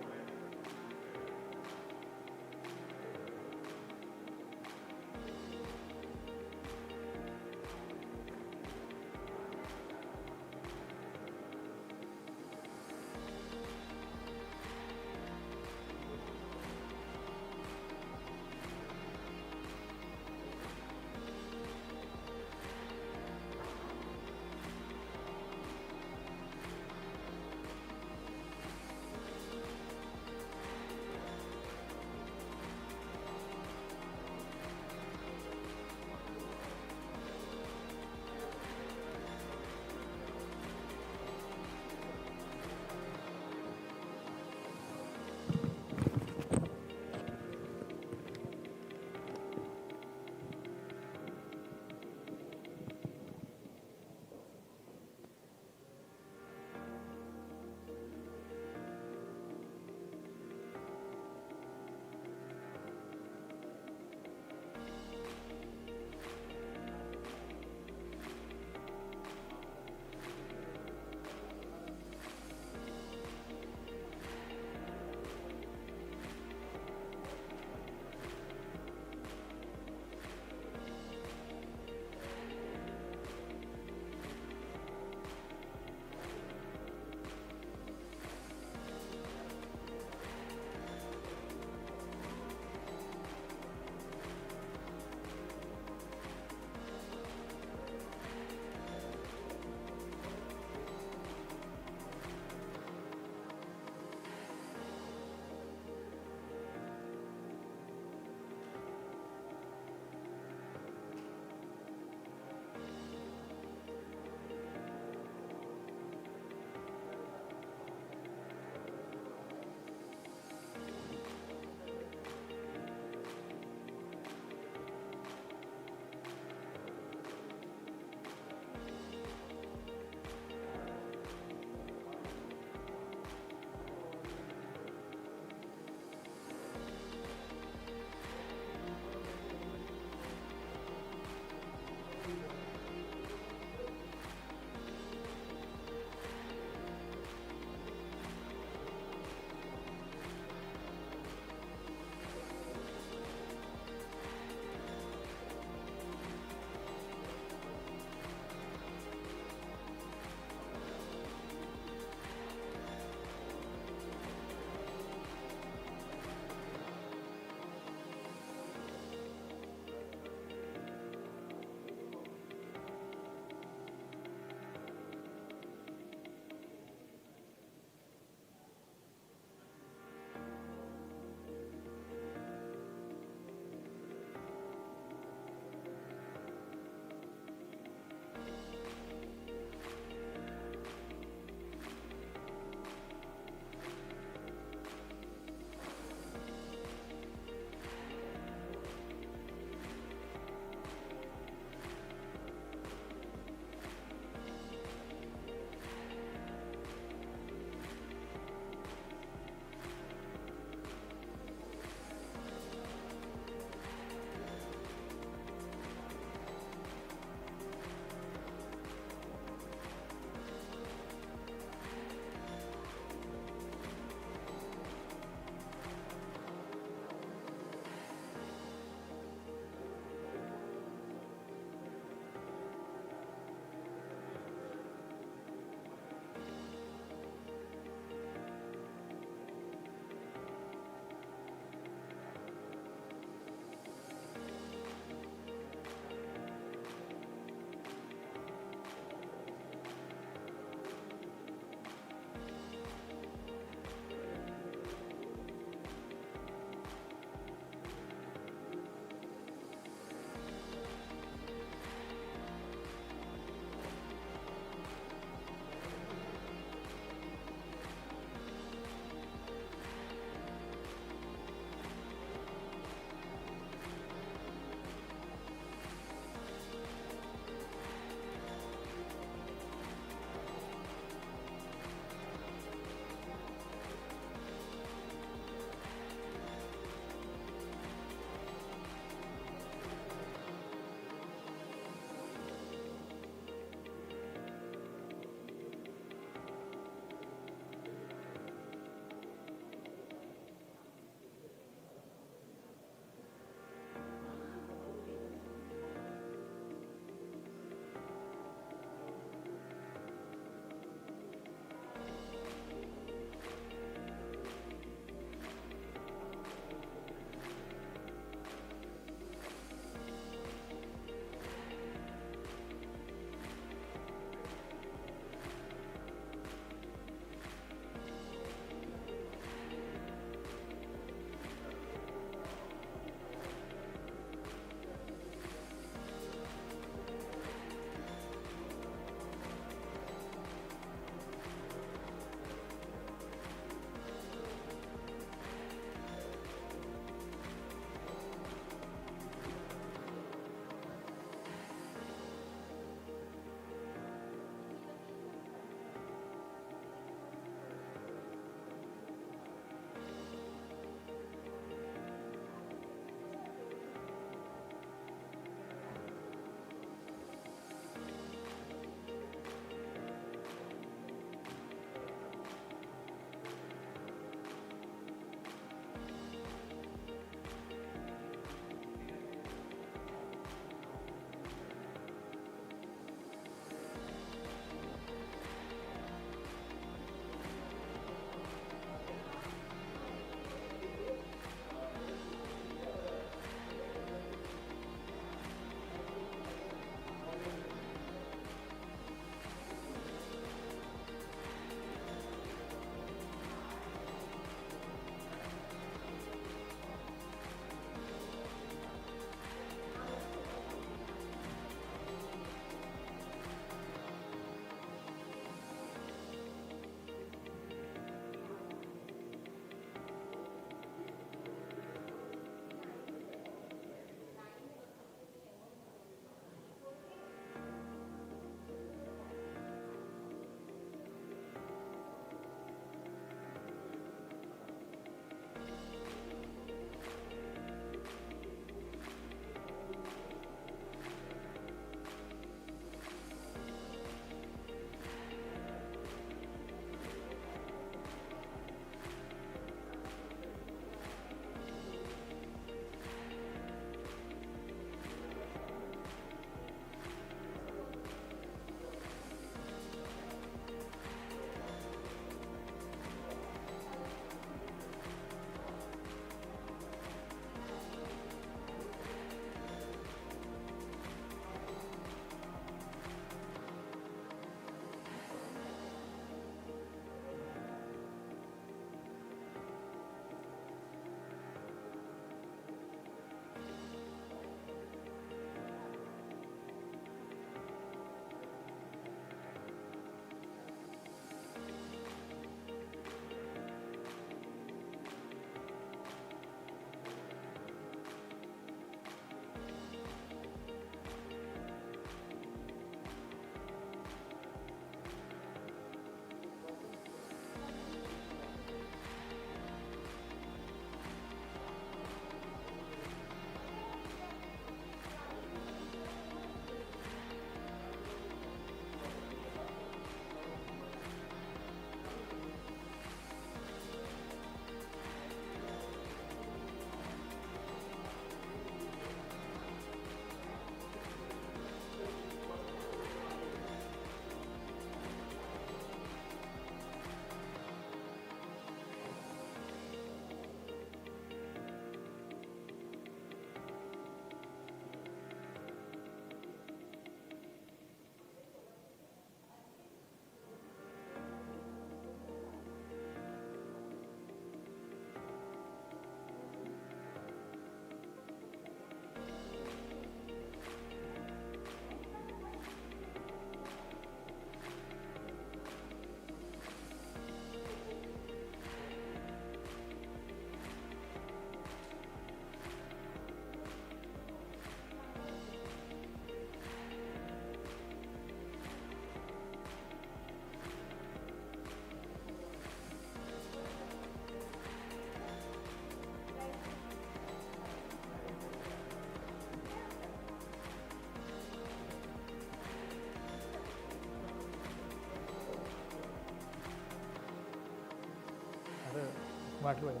वाटलं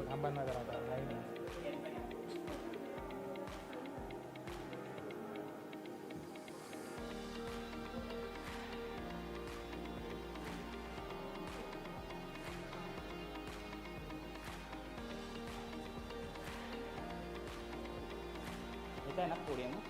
थांबा ना जरा आता नाही ना. येत आहे ना पुढे ना.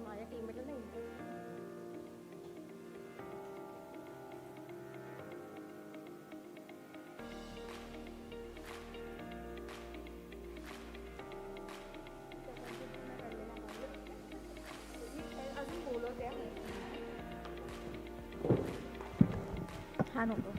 माझ्या टीमला नाही. अजून बोलवत आहे. हा नको.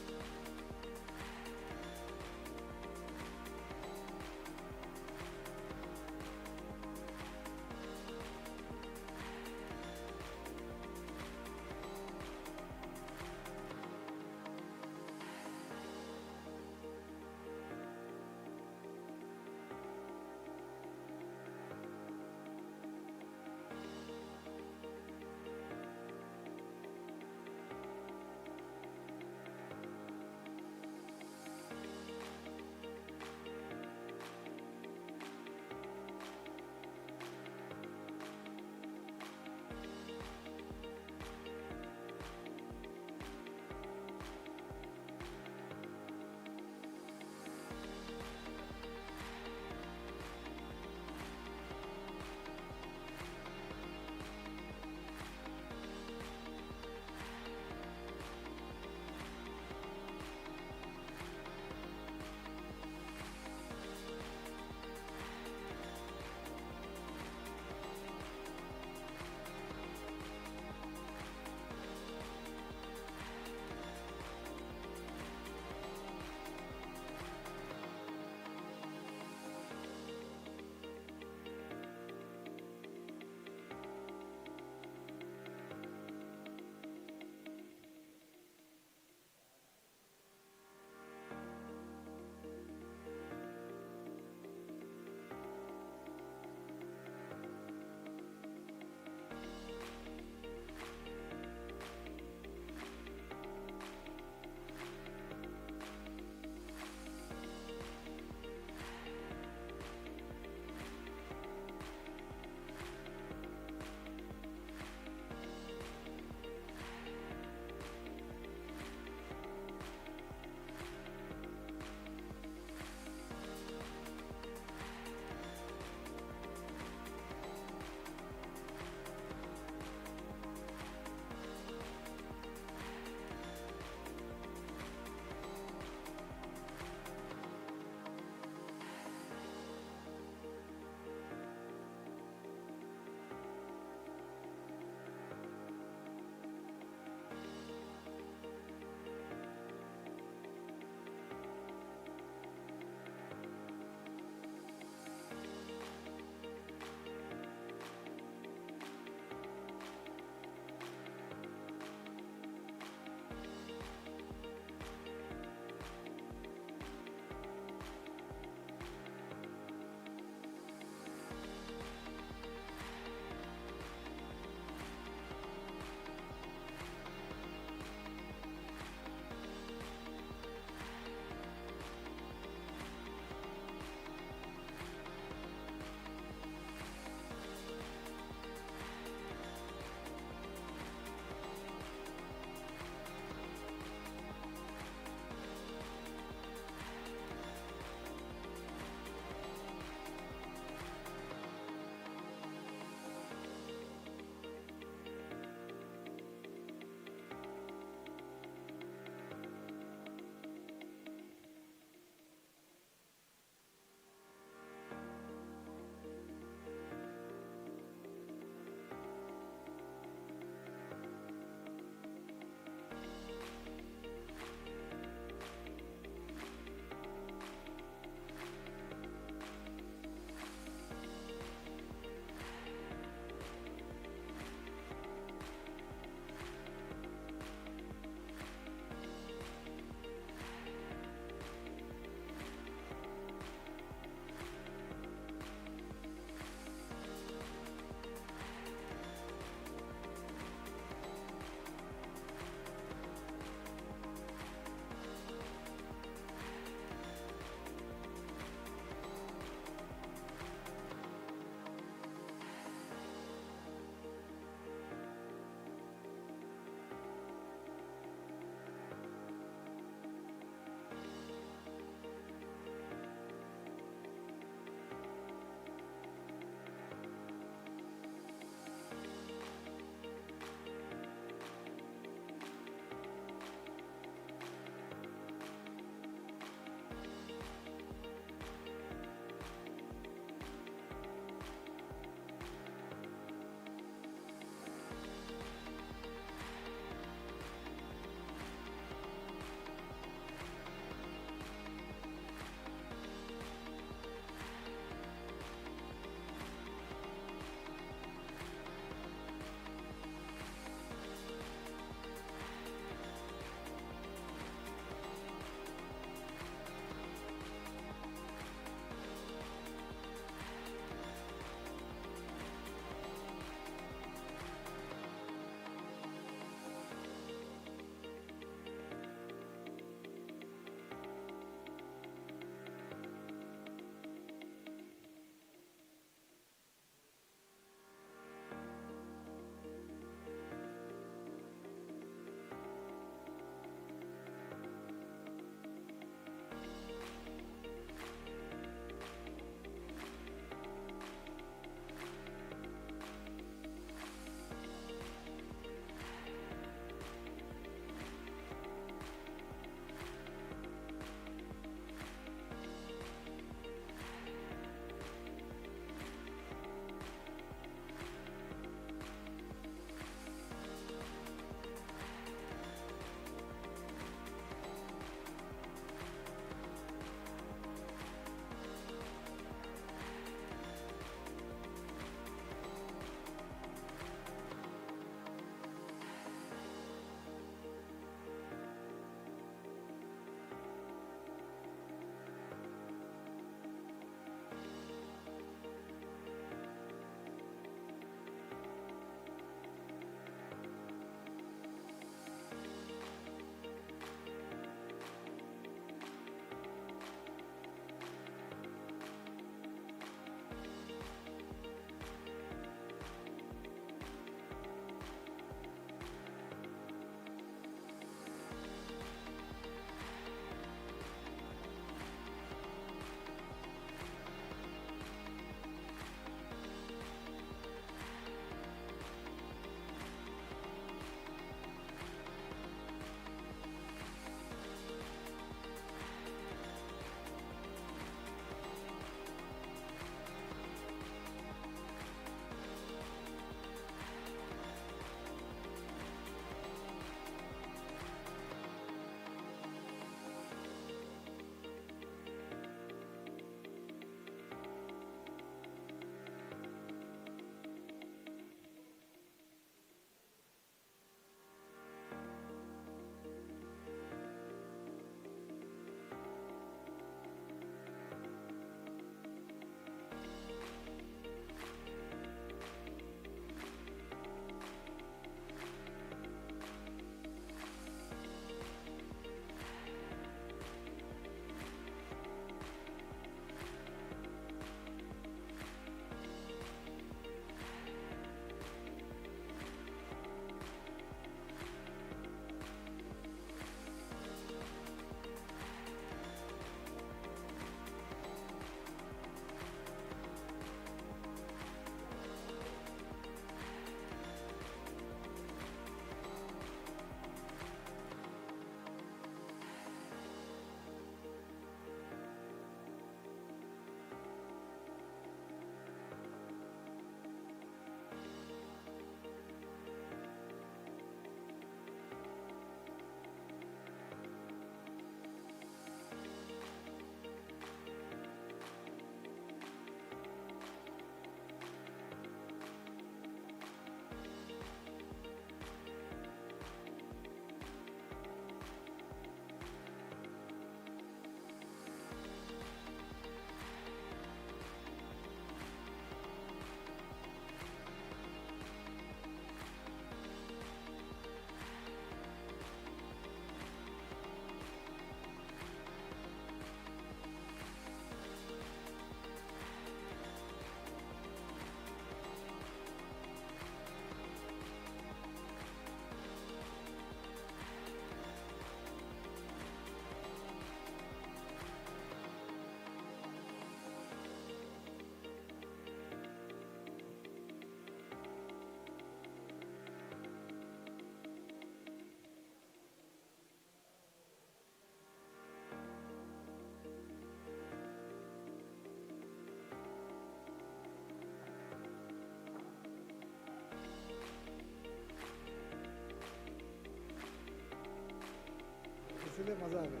से मज़ा आ गया,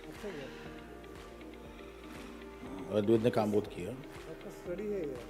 अच्छा गया, अद्वैत ने काम बहुत किया। आपका स्टडी है ये।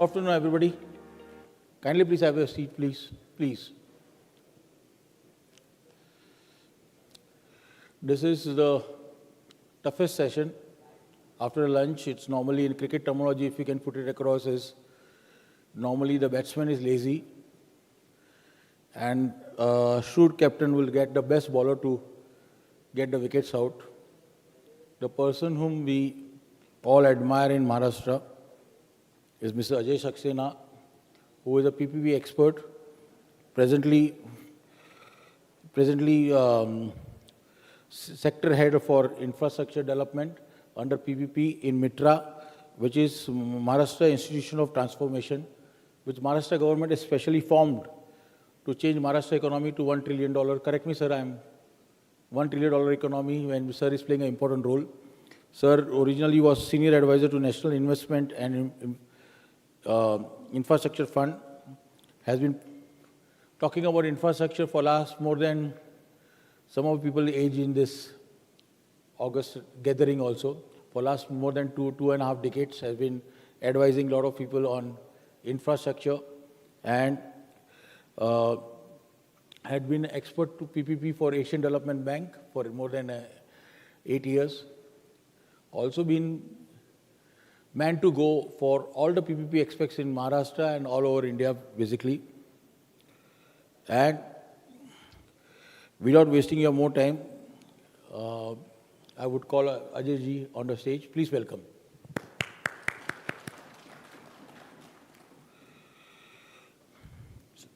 Afternoon, everybody. Kindly please have a seat, please. Please. This is the toughest session. After lunch, it's normally in cricket terminology, if we can put it across, is normally the batsman is lazy and shrewd captain will get the best bowler to get the wickets out. The person whom we all admire in Maharashtra is Mr. Ajay Saxena, who is a PPP expert, presently sector head for infrastructure development under PPP in Mitra, which is Maharashtra Institution of Transformation, which Maharashtra government is specially formed to change Maharashtra economy to $1 trillion. Correct me, sir, I am $1 trillion economy when sir is playing an important role. Sir originally was senior advisor to National Investment and Infrastructure Fund, has been talking about infrastructure for last more than some of the people age in this August gathering also. For last more than two and a half decades, has been advising a lot of people on infrastructure and had been expert to PPP for Asian Development Bank for more than 8 years. Also been man to go for all the PPP aspects in Maharashtra and all over India, basically. And without wasting your more time, I would call Ajay ji on the stage. Please welcome. So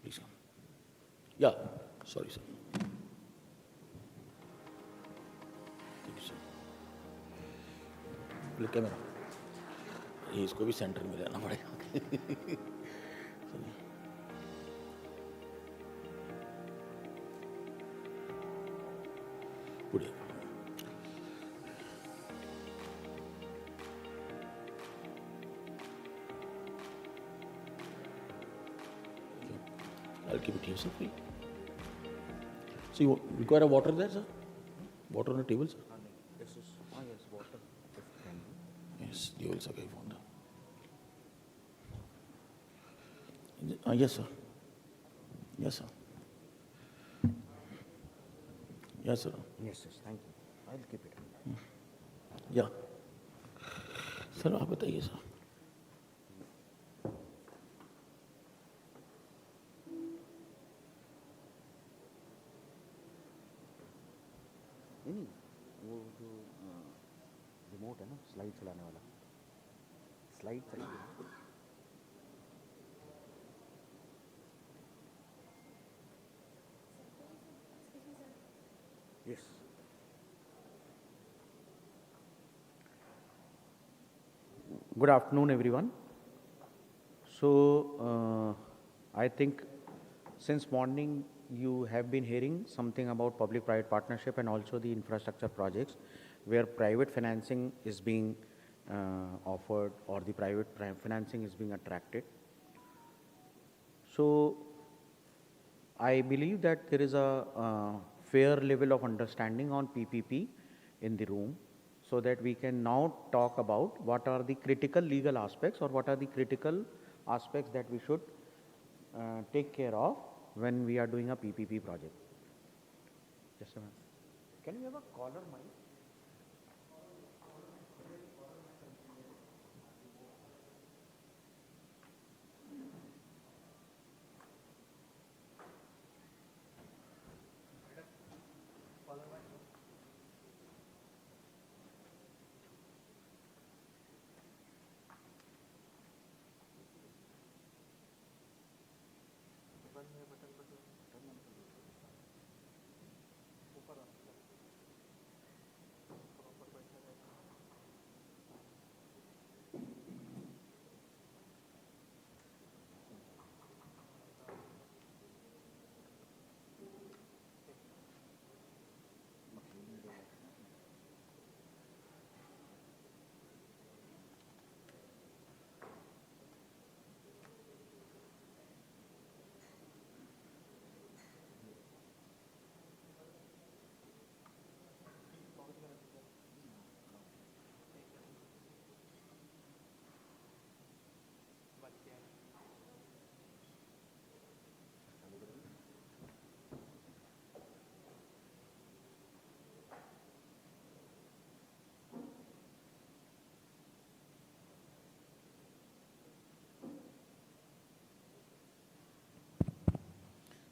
please come. Yeah, sorry, sir. Thank you, sir. Look, camera. इसको भी centre में रहना पड़ेगा. Good. I'll keep it here, sir. So you require a water there, sir? Water on the table, sir? Yes, water. Yes, the oils are very fond. Yes, sir. Yes, sir. Yes, sir. Yes, thank you. I'll keep it. Yeah. Sir, आप बताइए sir. नहीं वो जो remote है ना slide चलाने वाला slide चाहिए. Yes. Good afternoon, everyone. So, I think since morning you have been hearing something about public-private partnership and also the infrastructure projects where private financing is being offered or the private financing is being attracted. So, I believe that there is a fair level of understanding on PPP in the room so that we can now talk about what are the critical legal aspects or what are the critical aspects that we should take care of when we are doing a PPP project. Just a minute. Can we have a caller mic?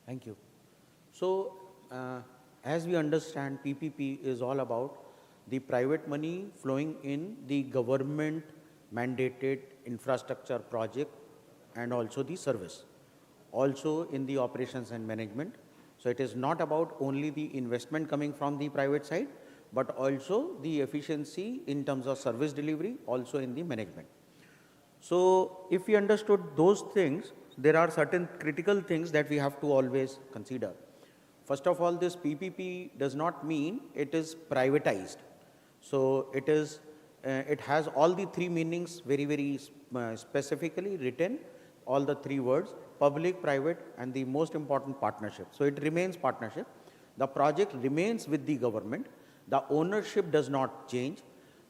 Thank you. So, as we understand, PPP is all about the private money flowing in the government mandated infrastructure project and also the service, also in the operations and management. So it is not about only the investment coming from the private side, but also the efficiency in terms of service delivery, also in the management. So if we understood those things, there are certain critical things that we have to always consider. First of all, this PPP does not mean it is privatized. So it is, it has all the three meanings very specifically written, all the three words: public, private, and the most important, partnership. So it remains partnership. The project remains with the government. The ownership does not change.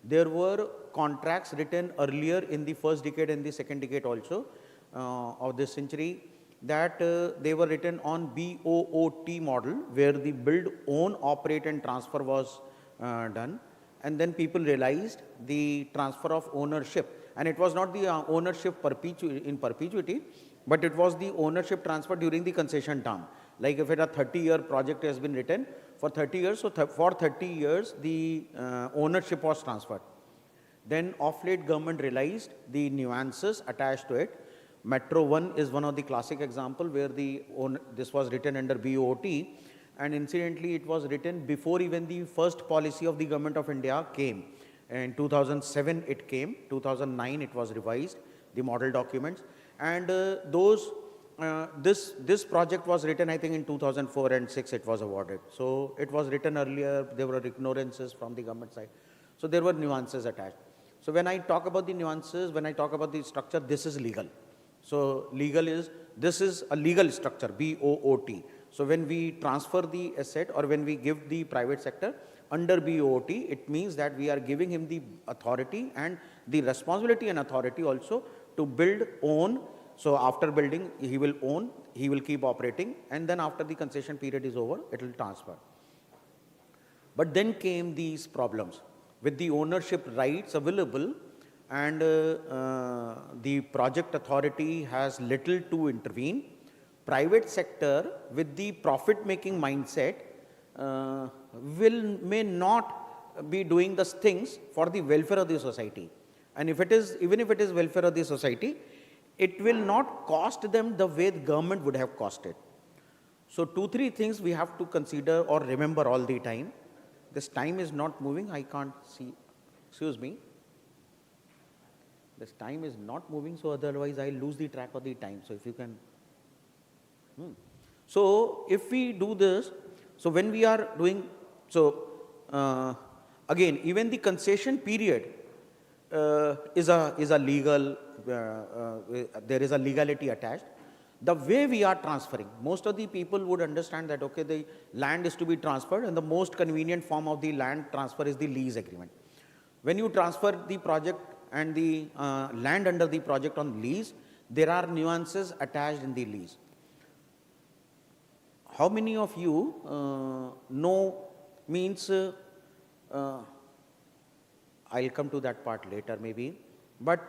There were contracts written earlier in the first decade and the second decade also of this century, that they were written on BOOT model, where the build, own, operate and transfer was done. And then people realized the transfer of ownership, and it was not the ownership in perpetuity, but it was the ownership transfer during the concession term. Like if it a 30-year project has been written for 30 years, so for 30 years the ownership was transferred. Then of late government realized the nuances attached to it. Metro 1 is one of the classic example where this was written under BOT, and incidentally it was written before even the first policy of the government of India came. In 2007 it came, 2009 it was revised, the model documents, and this project was written, I think in 2004 and 6 it was awarded. So it was written earlier, there were ignorances from the government side. So there were nuances attached. So when I talk about the nuances, when I talk about the structure, this is legal. So this is a legal structure, BOOT. So when we transfer the asset or when we give the private sector under BOOT, it means that we are giving him the authority and the responsibility and authority also to build, own. So after building, he will own, he will keep operating, and then after the concession period is over, it will transfer. But then came these problems with the ownership rights available, and the project authority has little to intervene. Private sector with the profit-making mindset may not be doing the things for the welfare of the society. And if it is, even if it is welfare of the society, it will not cost them the way the government would have costed. So 2-3 things we have to consider or remember all the time. This time is not moving, I can't see, excuse me. This time is not moving, so otherwise I lose the track of the time. So if you can. So if we do this, so when we are doing, so again, even the concession period is a legal, there is a legality attached. The way we are transferring, most of the people would understand that, okay, the land is to be transferred, and the most convenient form of the land transfer is the lease agreement. When you transfer the project and the land under the project on lease, there are nuances attached in the lease. How many of you know, means, I'll come to that part later maybe, but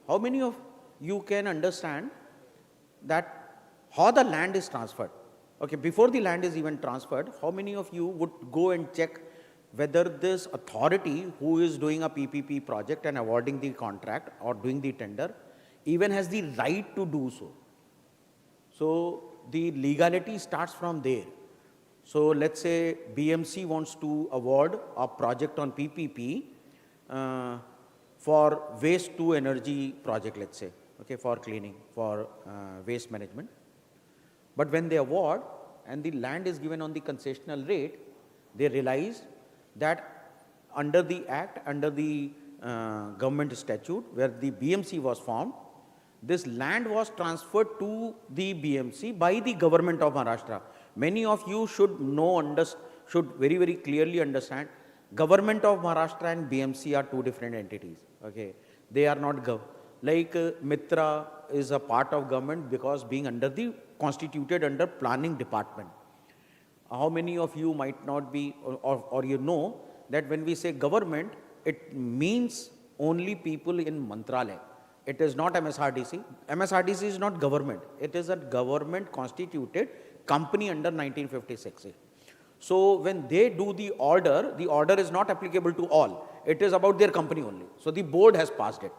how many of you can understand that how the land is transferred? Okay, before the land is even transferred, how many of you would go and check whether this authority who is doing a PPP project and awarding the contract or doing the tender even has the right to do so? So the legality starts from there. So let's say BMC wants to award a project on PPP for waste to energy project, let's say, okay, for cleaning, for waste management. But when they award and the land is given on the concessional rate, they realize that under the act, under the government statute where the BMC was formed, this land was transferred to the BMC by the government of Maharashtra. Many of you should know, should very clearly understand, government of Maharashtra and BMC are two different entities. Okay, they are not like Mitra is a part of government because being under the constituted under planning department. How many of you might not be, or you know that when we say government, it means only people in Mantralaya. It is not MSRDC. MSRDC is not government. It is a government constituted company under 1956. So when they do the order is not applicable to all. It is about their company only. So the board has passed it.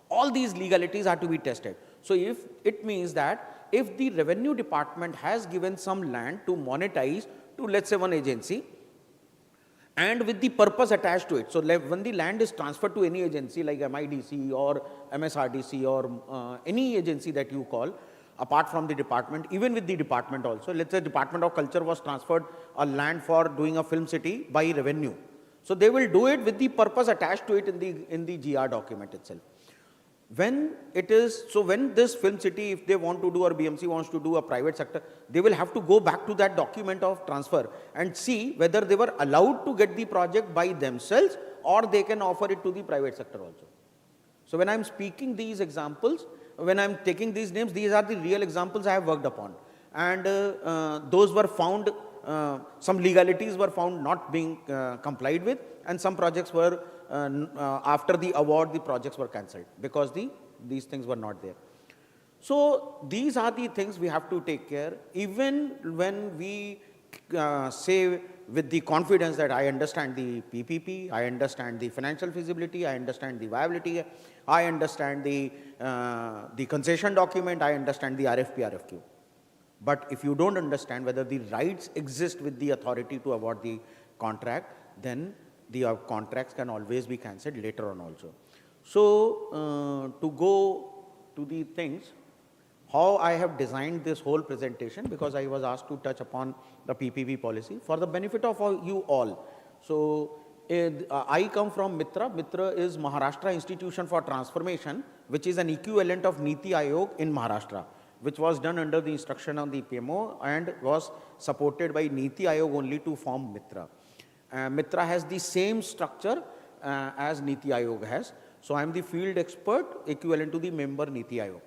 All these legalities are to be tested. So if it means that if the revenue department has given some land to monetize to, let's say, one agency, and with the purpose attached to it. So when the land is transferred to any agency like MIDC or MSRDC or any agency that you call, apart from the department, even with the department also, let's say Department of Culture was transferred a land for doing a film city by revenue. So they will do it with the purpose attached to it in the GR document itself. When this film city, if they want to do or BMC wants to do a private sector, they will have to go back to that document of transfer and see whether they were allowed to get the project by themselves or they can offer it to the private sector also. So when I'm speaking these examples, when I'm taking these names, these are the real examples I have worked upon. And those were found, some legalities were found not being complied with, and some projects were after the award, the projects were cancelled because these things were not there. So these are the things we have to take care. Even when we say with the confidence that I understand the PPP, I understand the financial feasibility, I understand the viability, I understand the concession document, I understand the RFP, RFQ. But if you don't understand whether the rights exist with the authority to award the contract, then the contracts can always be cancelled later on also. So to go to the things, how I have designed this whole presentation, because I was asked to touch upon the PPP policy for the benefit of you all. So I come from Mitra. Mitra is Maharashtra Institution for Transformation, which is an equivalent of Niti Aayog in Maharashtra, which was done under the instruction of the PMO and was supported by Niti Aayog only to form Mitra. Mitra has the same structure as Niti Aayog has. So I am the field expert equivalent to the member Niti Aayog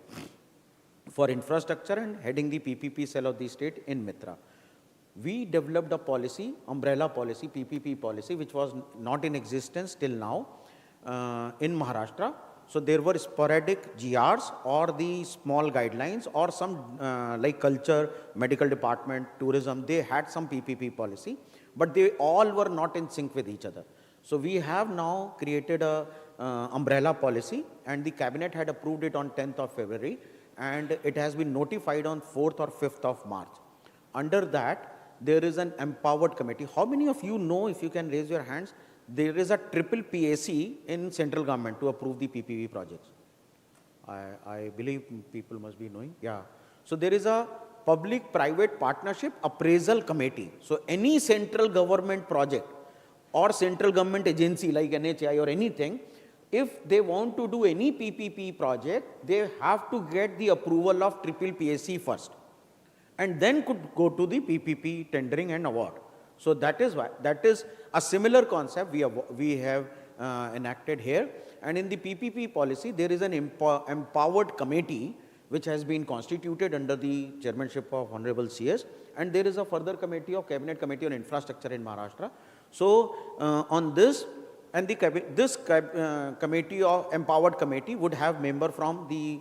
for infrastructure and heading the PPP cell of the state in Mitra. We developed a policy, umbrella policy, PPP policy, which was not in existence till now in Maharashtra. So there were sporadic GRs or the small guidelines or some like culture, medical department, tourism, they had some PPP policy, but they all were not in sync with each other. So we have now created a umbrella policy, and the cabinet had approved it on 10th of February, and it has been notified on 4th or 5th of March. Under that, there is an empowered committee. How many of you know, if you can raise your hands, there is a triple PAC in central government to approve the PPP projects? I believe people must be knowing. Yeah. So there is a public-private partnership appraisal committee. So any central government project or central government agency like NHI or anything, if they want to do any PPP project, they have to get the approval of triple PAC first, and then could go to the PPP tendering and award. So that is why, that is a similar concept we have enacted here. And in the PPP policy, there is an empowered committee which has been constituted under the chairmanship of Honorable CS, and there is a further committee of Cabinet Committee on Infrastructure in Maharashtra. So on this, and this committee of empowered committee would have member from the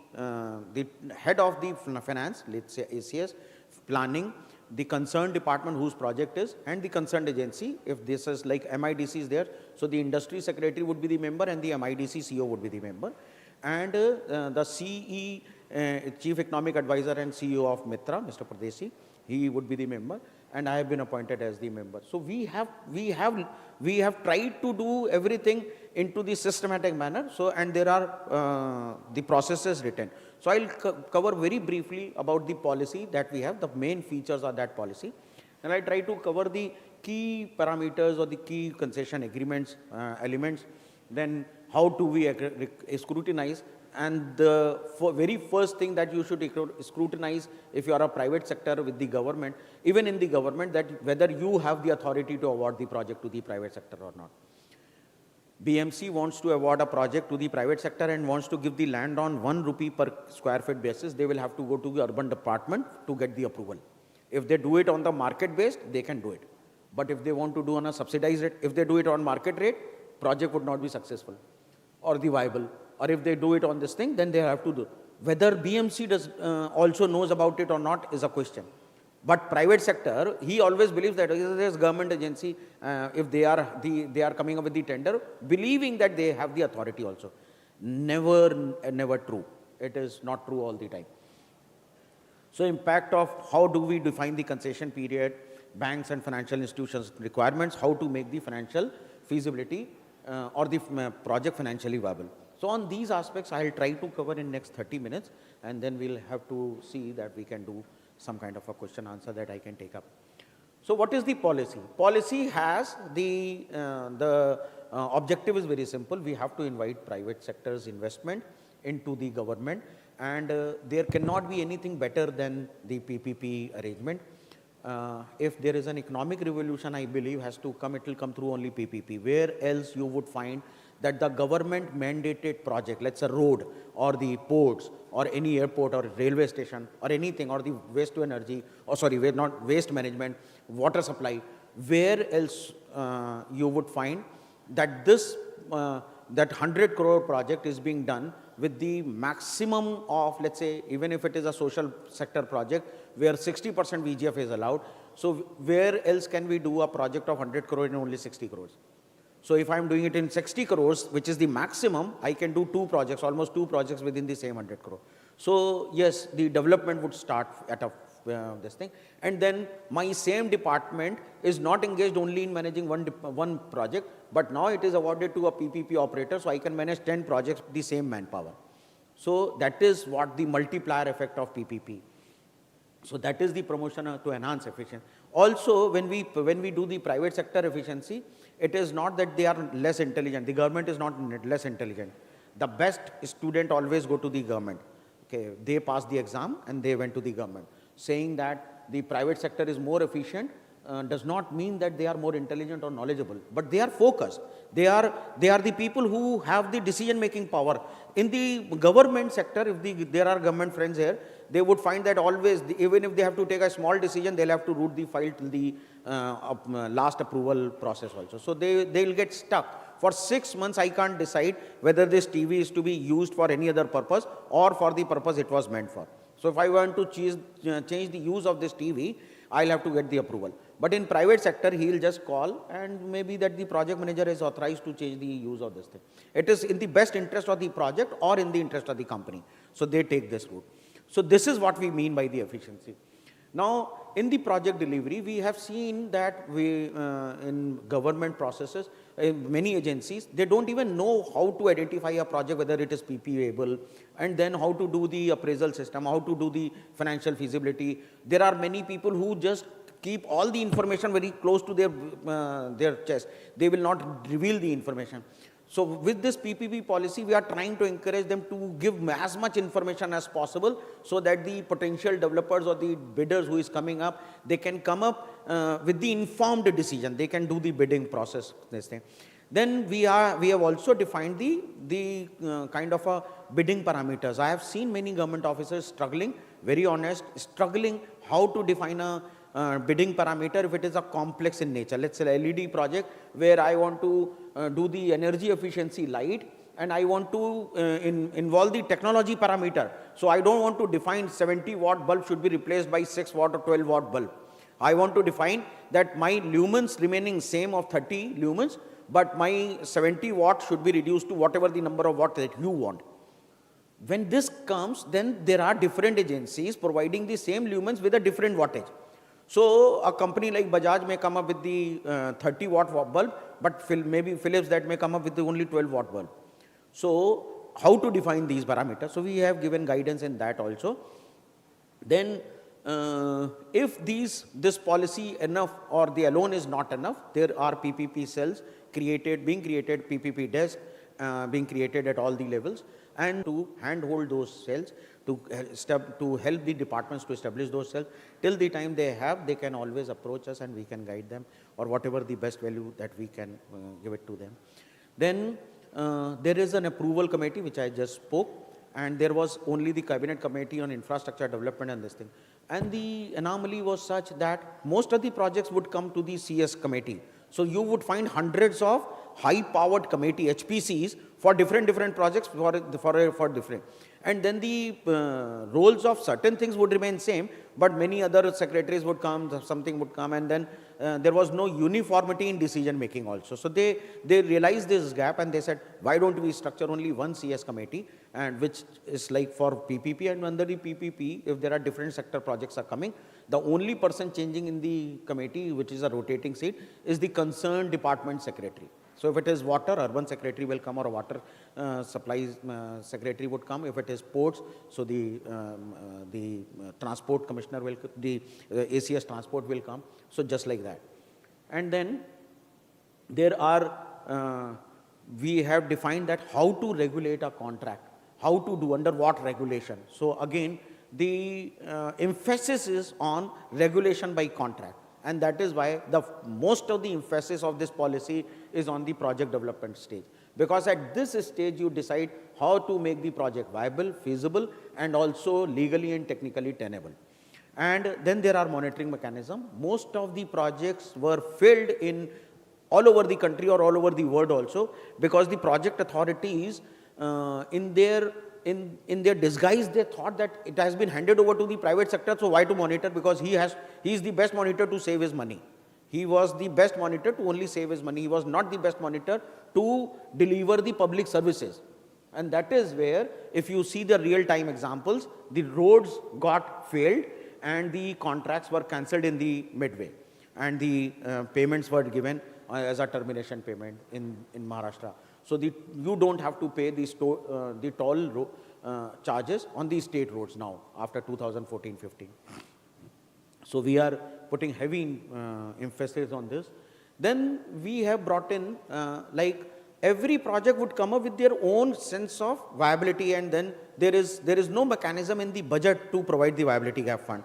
head of the finance, let's say ACS, planning, the concerned department whose project is, and the concerned agency. If this is like MIDC is there, so the industry secretary would be the member and the MIDC CEO would be the member. And the CE, Chief Economic Advisor and CEO of Mitra, Mr. Pradesi, he would be the member, and I have been appointed as the member. So we have tried to do everything into the systematic manner. So, and there are the processes written. So I'll cover very briefly about the policy that we have, the main features of that policy, and I try to cover the key parameters or the key concession agreements elements. Then how do we scrutinize? And the very first thing that you should scrutinize if you are a private sector with the government, even in the government, that whether you have the authority to award the project to the private sector or not. BMC wants to award a project to the private sector and wants to give the land on 1 rupee per square feet basis. They will have to go to the urban department to get the approval. If they do it on the market based, they can do it. But if they want to do on a subsidized rate, if they do it on market rate, project would not be successful or the viable. or if they do it on this thing, then they have to do. Whether BMC does also knows about it or not is a question. But private sector, he always believes that there's government agency, if they are coming up with the tender, believing that they have the authority also. Never true. It is not true all the time. So impact of how do we define the concession period, banks and financial institutions requirements, how to make the financial feasibility or the project financially viable. So on these aspects, I'll try to cover in next 30 minutes, and then we'll have to see that we can do some kind of a question answer that I can take up. So what is the policy? Policy has the objective is very simple. We have to invite private sector's investment into the government, and there cannot be anything better than the PPP arrangement. If there is an economic revolution, I believe has to come, it will come through only PPP. Where else you would find that the government mandated project, let's say road or the ports or any airport or railway station or anything, or the waste to energy, or sorry, not waste management, water supply, where else you would find that this, that 100 crore project is being done with the maximum of, let's say, even if it is a social sector project, where 60% VGF is allowed. So where else can we do a project of 100 crore in only 60 crores? So if I'm doing it in 60 crores, which is the maximum, I can do two projects, almost two projects within the same 100 crore. So yes, the development would start at a this thing, and then my same department is not engaged only in managing one project, but now it is awarded to a PPP operator, so I can manage 10 projects with the same manpower. So that is what the multiplier effect of PPP. So that is the promotion to enhance efficiency. Also, when we do the private sector efficiency, it is not that they are less intelligent. The government is not less intelligent. The best student always go to the government. Okay, they passed the exam and they went to the government. Saying that the private sector is more efficient does not mean that they are more intelligent or knowledgeable, but they are focused. They are the people who have the decision-making power. In the government sector, if there are government friends here, they would find that always, even if they have to take a small decision, they'll have to route the file till the last approval process also. So they'll get stuck. For 6 months, I can't decide whether this TV is to be used for any other purpose or for the purpose it was meant for. So if I want to change the use of this TV, I'll have to get the approval. But in private sector, he'll just call, and maybe that the project manager is authorized to change the use of this thing. It is in the best interest of the project or in the interest of the company. So they take this route. So this is what we mean by the efficiency. Now, in the project delivery, we have seen that in government processes, many agencies, they don't even know how to identify a project, whether it is PPA-able, and then how to do the appraisal system, how to do the financial feasibility. There are many people who just keep all the information very close to their chest. They will not reveal the information. So with this PPP policy, we are trying to encourage them to give as much information as possible, so that the potential developers or the bidders who is coming up, they can come up with the informed decision. They can do the bidding process, this thing. Then we have also defined the kind of a bidding parameters. I have seen many government officers struggling, very honest, struggling how to define a bidding parameter if it is a complex in nature. Let's say LED project where I want to do the energy efficiency light, and I want to involve the technology parameter. So I don't want to define 70 watt bulb should be replaced by 6 watt or 12 watt bulb. I want to define that my lumens remaining same of 30 lumens, but my 70 watt should be reduced to whatever the number of watt that you want. When this comes, then there are different agencies providing the same lumens with a different wattage. So a company like Bajaj may come up with the 30 watt bulb, but maybe Philips that may come up with the only 12 watt bulb. So how to define these parameters? So we have given guidance in that also. Then if this policy enough or the alone is not enough, there are PPP cells being created, PPP desk being created at all the levels, and to handhold those cells, to help the departments to establish those cells. Till the time they can always approach us and we can guide them, or whatever the best value that we can give it to them. Then there is an approval committee which I just spoke, and there was only the cabinet committee on infrastructure development and this thing. And the anomaly was such that most of the projects would come to the CS committee. So you would find hundreds of high-powered committee, HPCs, for different projects for different. And then the roles of certain things would remain same, but many other secretaries would come, something would come, and then there was no uniformity in decision making also. So they realized this gap and they said, why don't we structure only one CS committee, and which is like for PPP, and under the PPP, if there are different sector projects are coming, the only person changing in the committee, which is a rotating seat, is the concerned department secretary. So if it is water, urban secretary will come, or a water supplies secretary would come. If it is ports, so the transport commissioner will, the ACS transport will come. So just like that. And then there are, we have defined that how to regulate a contract, how to do, under what regulation. So again, the emphasis is on regulation by contract. And that is why most of the emphasis of this policy is on the project development stage. Because at this stage, you decide how to make the project viable, feasible, and also legally and technically tenable. And then there are monitoring mechanisms. Most of the projects were failed in all over the country or all over the world also, because the project authorities in their disguise, they thought that it has been handed over to the private sector, so why to monitor? Because he is the best monitor to save his money. He was the best monitor to only save his money. He was not the best monitor to deliver the public services. And that is where, if you see the real-time examples, the roads got failed and the contracts were cancelled in the midway. And the payments were given as a termination payment in Maharashtra. So you don't have to pay the toll charges on the state roads now after 2014-15. So we are putting heavy emphasis on this. Then we have brought in like every project would come up with their own sense of viability, and then there is no mechanism in the budget to provide the viability gap fund.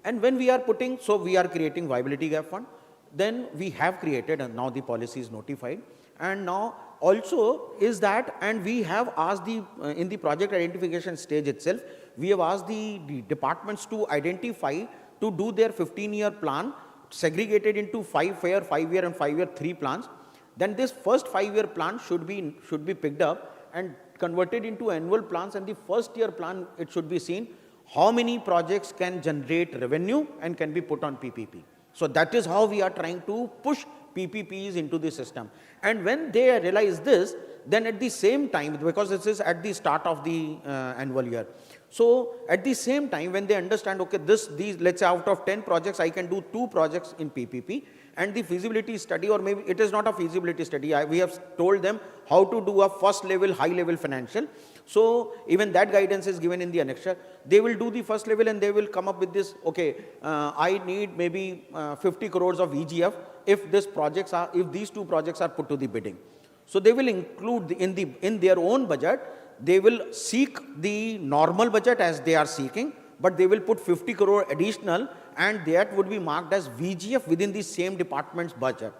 And when we are putting, so we are creating viability gap fund, then we have created, and now the policy is notified. And now also is that, and we have asked the, in the project identification stage itself, we have asked the departments to identify, to do their 15-year plan, segregated into 5-year, 5-year and 5-year 3 plans. Then this first 5-year plan should be picked up and converted into annual plans, and the first year plan, it should be seen how many projects can generate revenue and can be put on PPP. So that is how we are trying to push PPPs into the system. And when they realize this, then at the same time, because this is at the start of the annual year, so at the same time, when they understand, okay, these, let's say out of 10 projects, I can do 2 projects in PPP, and the feasibility study, or maybe it is not a feasibility study, we have told them how to do a first level, high level financial. So even that guidance is given in the annexure. They will do the first level and they will come up with this, okay, I need maybe 50 crores of EGF if these 2 projects are put to the bidding. So they will include in their own budget, they will seek the normal budget as they are seeking, but they will put 50 crore additional, and that would be marked as VGF within the same department's budget.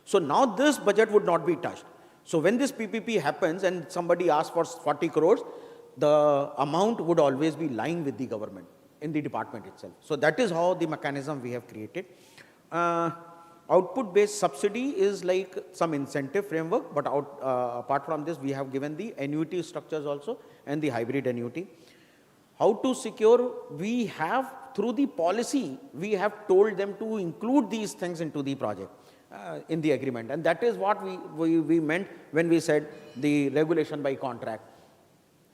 So now this budget would not be touched. So when this PPP happens and somebody asks for 40 crores, the amount would always be lying with the government in the department itself. So that is how the mechanism we have created. Output-based subsidy is like some incentive framework, but apart from this, we have given the annuity structures also and the hybrid annuity. How to secure? We have, through the policy, we have told them to include these things into the project, in the agreement. And that is what we meant when we said the regulation by contract.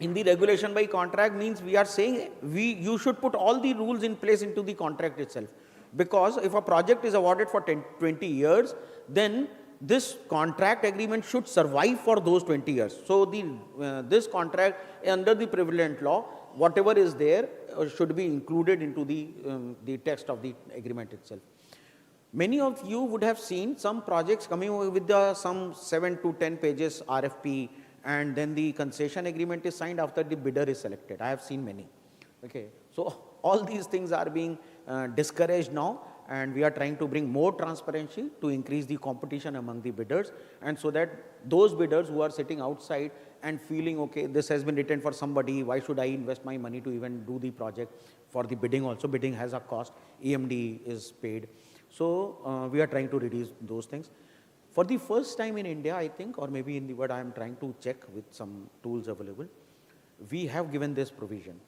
In the regulation by contract means we are saying you should put all the rules in place into the contract itself. Because if a project is awarded for 20 years, then this contract agreement should survive for those 20 years. So this contract under the prevalent law, whatever is there should be included into the text of the agreement itself. Many of you would have seen some projects coming with some 7 to 10 pages RFP, and then the concession agreement is signed after the bidder is selected. I have seen many. Okay, so all these things are being discouraged now, and we are trying to bring more transparency to increase the competition among the bidders, and so that those bidders who are sitting outside and feeling, okay, this has been written for somebody, why should I invest my money to even do the project? For the bidding also, bidding has a cost, EMD is paid. So we are trying to reduce those things. For the first time in India, I think, or maybe in the world, I am trying to check with some tools available, we have given this provision.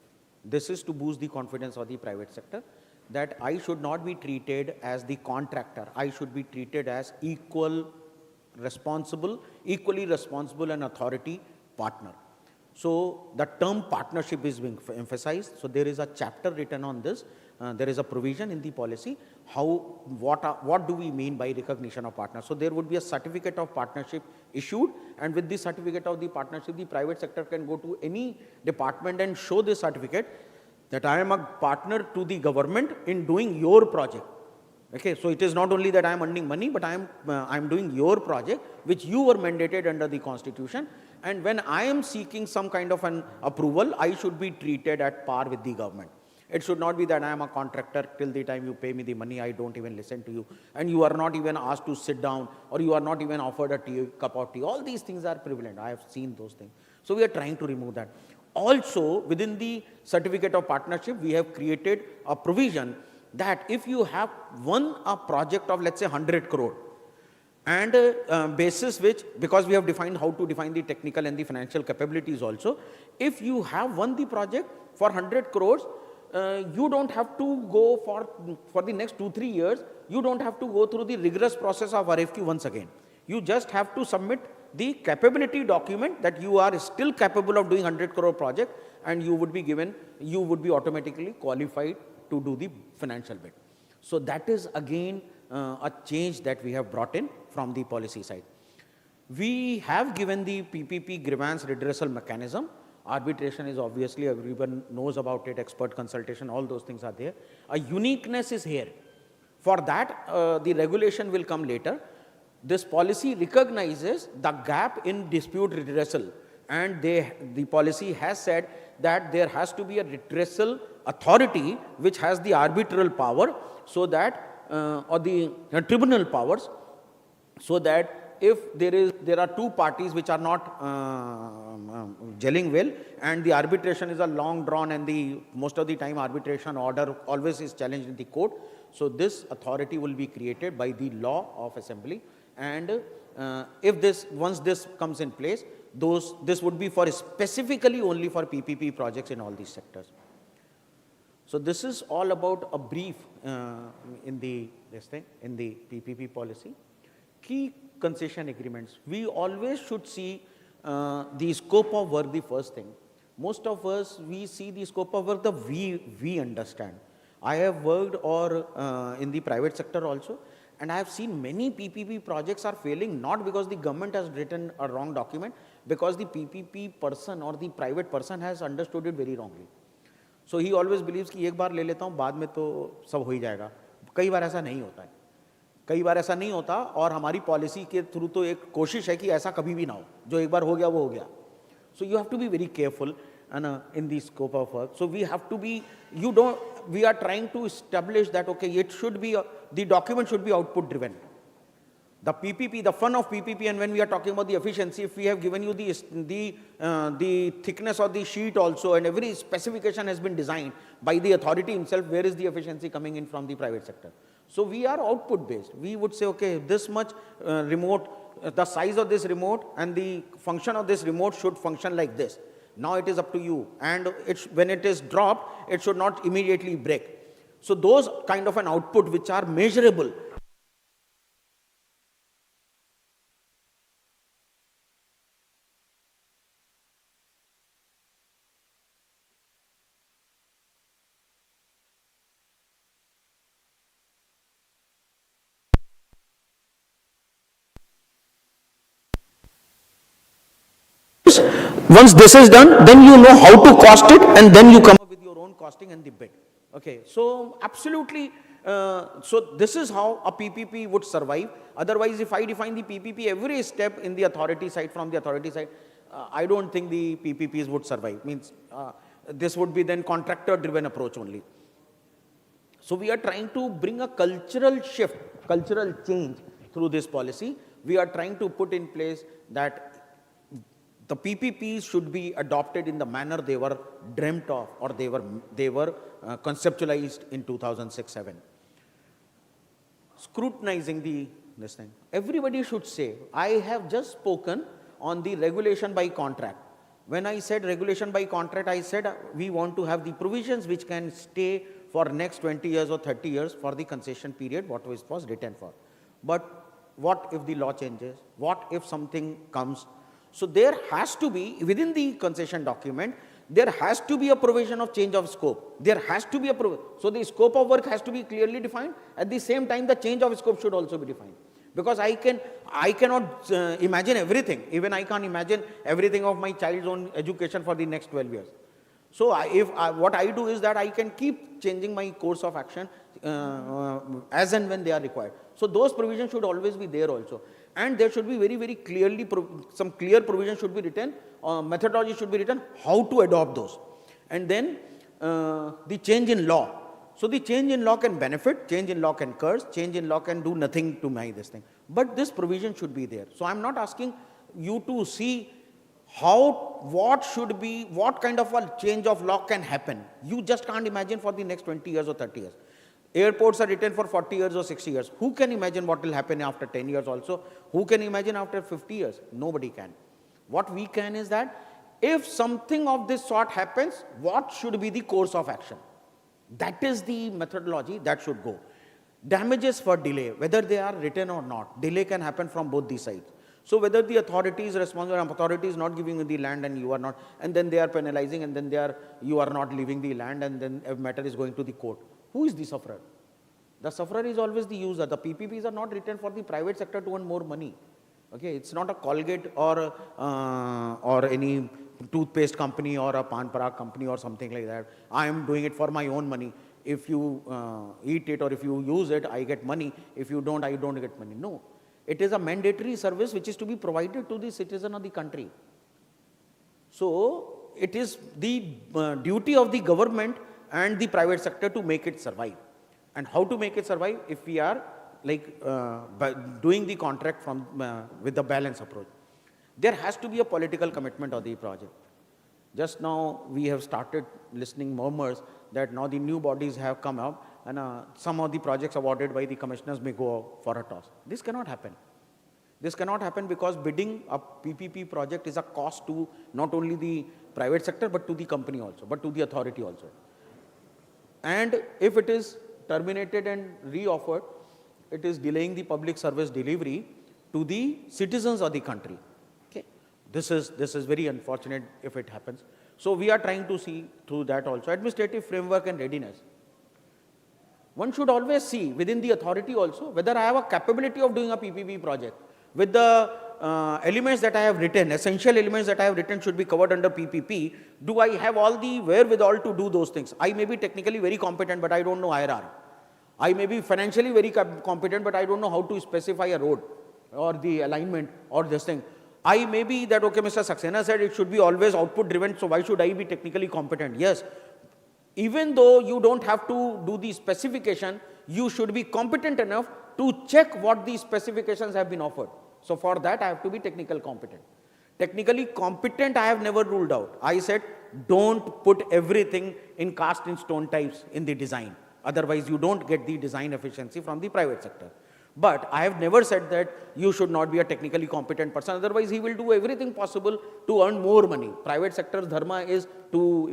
This is to boost the confidence of the private sector, that I should not be treated as the contractor. I should be treated as equally responsible and authority partner. So the term partnership is being emphasized. So there is a chapter written on this. There is a provision in the policy what do we mean by recognition of partner. So there would be a certificate of partnership issued, and with this certificate of the partnership, the private sector can go to any department and show this certificate that I am a partner to the government in doing your project. Okay, so it is not only that I am earning money, but I am doing your project which you were mandated under the constitution, and when I am seeking some kind of an approval, I should be treated at par with the government. It should not be that I am a contractor, till the time you pay me the money, I don't even listen to you, and you are not even asked to sit down, or you are not even offered a cup of tea. All these things are prevalent. I have seen those things. So we are trying to remove that. Also, within the certificate of partnership, we have created a provision that if you have won a project of, let's say, 100 crore, and basis which, because we have defined how to define the technical and the financial capabilities also, if you have won the project for 100 crores, you don't have to go for the next 2-3 years, you don't have to go through the rigorous process of RFQ once again. You just have to submit the capability document that you are still capable of doing 100 crore project, and you would be automatically qualified to do the financial bit. So that is again a change that we have brought in from the policy side. We have given the PPP grievance redressal mechanism. Arbitration is obviously, everyone knows about it, expert consultation, all those things are there. A uniqueness is here. For that, the regulation will come later. This policy recognizes the gap in dispute redressal, and the policy has said that there has to be a redressal authority which has the arbitral power, so that or the tribunal powers, so that if there are two parties which are not gelling well, and the arbitration is a long drawn, and most of the time arbitration order always is challenged in the court, so this authority will be created by the law of assembly. And if once this comes in place, this would be for specifically only for PPP projects in all these sectors. So this is all about a brief in the PPP policy. Key concession agreements. We always should see the scope of work the first thing. Most of us, we see the scope of work we understand. I have worked in the private sector also, and I have seen many PPP projects are failing, not because the government has written a wrong document, because the PPP person or the private person has understood it very wrongly. So he always believes कि एक बार ले लेता हूँ, बाद में तो सब हो ही जाएगा. कई बार ऐसा नहीं होता है. कई बार ऐसा नहीं होता, और हमारी पॉलिसी के थ्रू तो एक कोशिश है कि ऐसा कभी भी ना हो. जो एक बार हो गया वो हो गया. So you have to be very careful in the scope of work. So we have to be, we are trying to establish that, okay, it should be, the document should be output driven. The PPP, the fun of PPP, and when we are talking about the efficiency, if we have given you the thickness of the sheet also, and every specification has been designed by the authority himself, where is the efficiency coming in from the private sector? So we are output based. We would say, okay, this much remote, the size of this remote and the function of this remote should function like this. Now it is up to you, and when it is dropped, it should not immediately break. So those kind of an output which are measurable. Once this is done, then you know how to cost it, and then you come up with your own costing and the bid. Okay, so absolutely, so this is how a PPP would survive. Otherwise, if I define the PPP every step in the authority side, from the authority side, I don't think the PPPs would survive. Means this would be then contractor-driven approach only. So we are trying to bring a cultural shift, cultural change through this policy. We are trying to put in place that the PPPs should be adopted in the manner they were dreamt of, or they were conceptualized in 2006-07. Scrutinizing this thing. Everybody should say, I have just spoken on the regulation by contract. When I said regulation by contract, I said we want to have the provisions which can stay for next 20 years or 30 years for the concession period, what was written for. But what if the law changes? What if something comes? So there has to be, within the concession document, there has to be a provision of change of scope. There has to be a so the scope of work has to be clearly defined. At the same time, the change of scope should also be defined. Because I cannot imagine everything. Even I can't imagine everything of my child's own education for the next 12 years. So what I do is that I can keep changing my course of action as and when they are required. So those provisions should always be there also. And there should be very, very clearly, some clear provision should be written, methodology should be written, how to adopt those. And then the change in law. So the change in law can benefit, change in law can curse, change in law can do nothing to this thing. But this provision should be there. So I'm not asking you to see what kind of a change of law can happen. You just can't imagine for the next 20 years or 30 years. Airports are written for 40 years or 60 years. Who can imagine what will happen after 10 years also? Who can imagine after 50 years? Nobody can. What we can is that if something of this sort happens, what should be the course of action? That is the methodology that should go. Damages for delay, whether they are written or not, delay can happen from both the sides. So whether the authority is responsible, authority is not giving you the land and you are not, and then they are penalizing, and then you are not leaving the land, and then a matter is going to the court. Who is the sufferer? The sufferer is always the user. The PPPs are not written for the private sector to earn more money. Okay, it's not a Colgate or any toothpaste company or a pan parak company or something like that. I am doing it for my own money. If you eat it or if you use it, I get money. If you don't, I don't get money. No. It is a mandatory service which is to be provided to the citizen of the country. So it is the duty of the government and the private sector to make it survive. And how to make it survive? If we are doing the contract with the balance approach. There has to be a political commitment of the project. Just now we have started listening murmurs that now the new bodies have come up and some of the projects awarded by the commissioners may go for a toss. This cannot happen. This cannot happen because bidding a PPP project is a cost to not only the private sector but to the company also, but to the authority also. And if it is terminated and re-offered, it is delaying the public service delivery to the citizens of the country. Okay, this is very unfortunate if it happens. So we are trying to see through that also. Administrative framework and readiness. One should always see within the authority also whether I have a capability of doing a PPP project. With the elements that I have written, essential elements that I have written should be covered under PPP. Do I have all the wherewithal to do those things? I may be technically very competent, but I don't know IRR. I may be financially very competent, but I don't know how to specify a road or the alignment or this thing. I may be that, okay, Mr. Saxena said it should be always output driven, so why should I be technically competent? Yes, even though you don't have to do the specification, you should be competent enough to check what the specifications have been offered. So for that, I have to be technical competent. Technically competent, I have never ruled out. I said, don't put everything in cast in stone types in the design. Otherwise, you don't get the design efficiency from the private sector. But I have never said that you should not be a technically competent person. Otherwise, he will do everything possible to earn more money. Private sector's dharma is to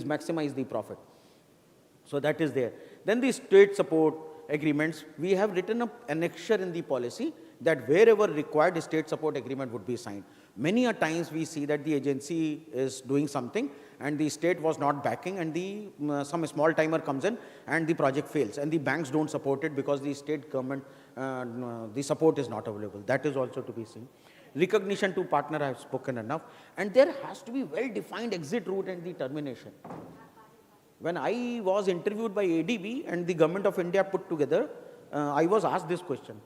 maximize the profit. So that is there. Then the state support agreements, we have written an annexure in the policy that wherever required, state support agreement would be signed. Many a times we see that the agency is doing something and the state was not backing, and some small timer comes in and the project fails, and the banks don't support it because the state government, the support is not available. That is also to be seen. Recognition to partner, I have spoken enough, and there has to be well-defined exit route and the termination. When I was interviewed by ADB and the government of India put together, I was asked this question,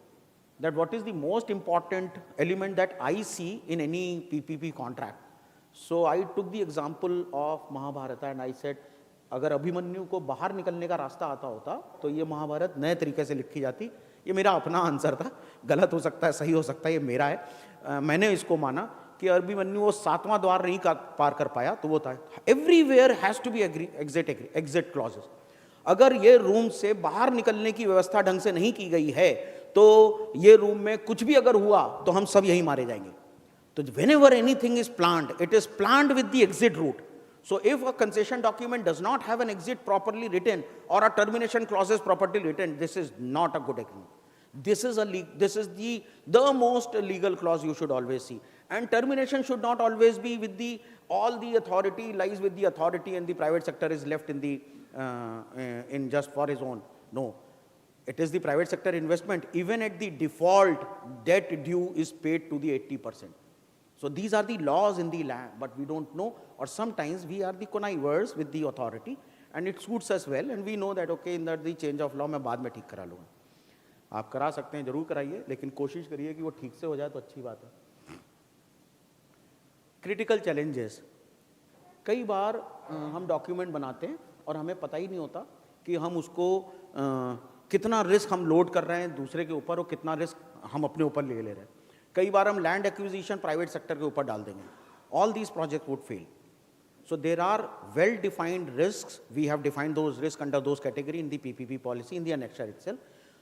that what is the most important element that I see in any PPP contract? So I took the example of Mahabharata and I said, अगर अभिमन्यु को बाहर निकलने का रास्ता आता होता तो ये महाभारत नए तरीके से लिखी जाती. ये मेरा अपना आंसर था, गलत हो सकता है, सही हो सकता है, ये मेरा है. मैंने इसको माना कि अभिमन्यु वो 7वां द्वार नहीं पार कर पाया तो वो था. Everywhere has to be exit clauses. अगर ये रूम से बाहर निकलने की व्यवस्था ढंग से नहीं की गई है तो ये रूम में कुछ भी अगर हुआ तो हम सब यहीं मारे जाएंगे. So whenever anything is planned, it is planned with the exit route. So if a concession document does not have an exit properly written or a termination clauses properly written, this is not a good agreement. This is the most legal clause you should always see. And termination should not always be with all the authority lies with the authority and the private sector is left in just for his own. No. It is the private sector investment. Even at the default, debt due is paid to the 80%. So these are the laws in the land, but we don't know, or sometimes we are the connivers with the authority, and it suits us well, and we know that, okay, in that the change of law, मैं बाद में ठीक करा लूँगा. आप करा सकते हैं, जरूर कराइए, लेकिन कोशिश करिए कि वो ठीक से हो जाए तो अच्छी बात है. Critical challenges. कई बार हम डॉक्यूमेंट बनाते हैं और हमें पता ही नहीं होता कि हम उसको कितना रिस्क हम लोड कर रहे हैं दूसरे के ऊपर और कितना रिस्क हम अपने ऊपर ले रहे हैं. कई बार हम लैंड एक्विजिशन प्राइवेट सेक्टर के ऊपर डाल देंगे. All these project would fail. So there are well-defined risks. We have defined those risks under those category in the PPP policy in the annexure itself,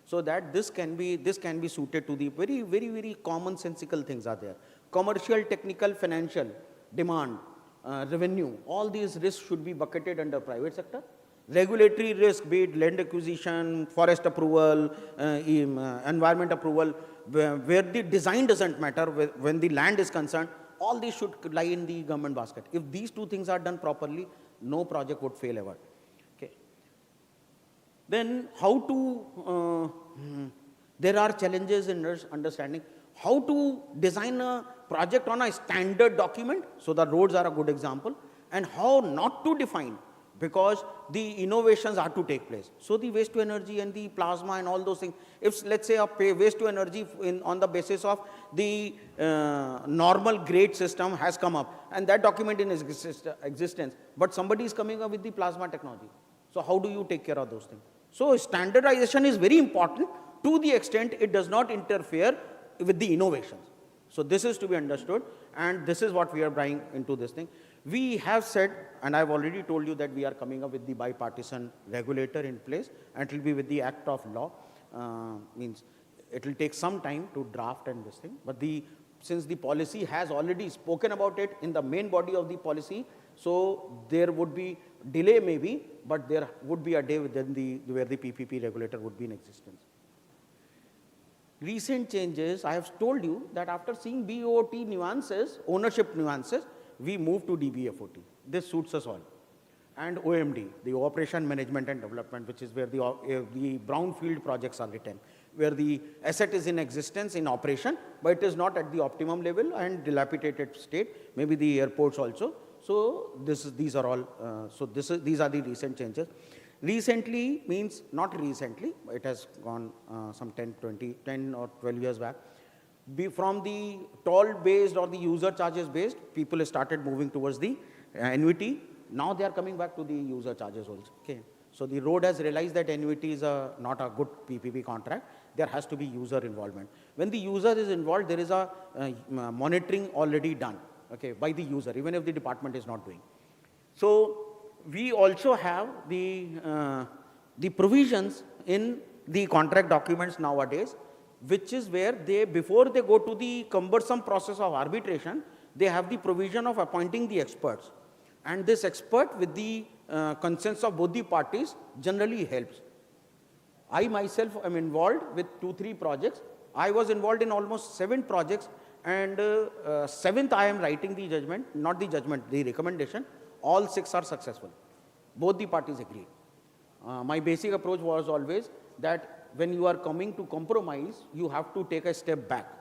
so that this can be suited to the very commonsensical things are there. Commercial, technical, financial, demand, revenue. All these risks should be bucketed under private sector. Regulatory risk, be it land acquisition, forest approval, environment approval, where the design doesn't matter, when the land is concerned, all these should lie in the government basket. If these two things are done properly, no project would fail ever. Okay. Then how to, there are challenges in understanding how to design a project on a standard document. So the roads are a good example, and how not to define, because the innovations are to take place. So the waste to energy and the plasma and all those things, if let's say a waste to energy on the basis of the normal grade system has come up, and that document in existence, but somebody is coming up with the plasma technology. So how do you take care of those things? So standardization is very important to the extent it does not interfere with the innovations. So this is to be understood, and this is what we are bringing into this thing. We have said, and I've already told you, that we are coming up with the bipartisan regulator in place, and it will be with the act of law. Means it will take some time to draft and this thing, but since the policy has already spoken about it in the main body of the policy, so there would be delay maybe, but there would be a day within where the PPP regulator would be in existence. Recent changes, I have told you that after seeing BOT nuances, ownership nuances, we moved to DBFOT. This suits us all. And OMD, the Operation Management and Development, which is where the brownfield projects are written, where the asset is in existence, in operation, but it is not at the optimum level and dilapidated state, maybe the airports also. So these are all, these are the recent changes. Recently means not recently, it has gone some 10 or 12 years back. From the toll based or the user charges based, people started moving towards the annuity. Now they are coming back to the user charges also. Okay. So the road has realized that annuity is not a good PPP contract. There has to be user involvement. When the user is involved, there is a monitoring already done, okay, by the user, even if the department is not doing. So we also have the provisions in the contract documents nowadays, which is where before they go to the cumbersome process of arbitration, they have the provision of appointing the experts. And this expert, with the consent of both the parties, generally helps. I myself am involved with 2-3 projects. I was involved in almost 7 projects, and 7th I am writing the judgment, not the judgment, the recommendation. All 6 are successful. Both the parties agreed. My basic approach was always that when you are coming to compromise, you have to take a step back.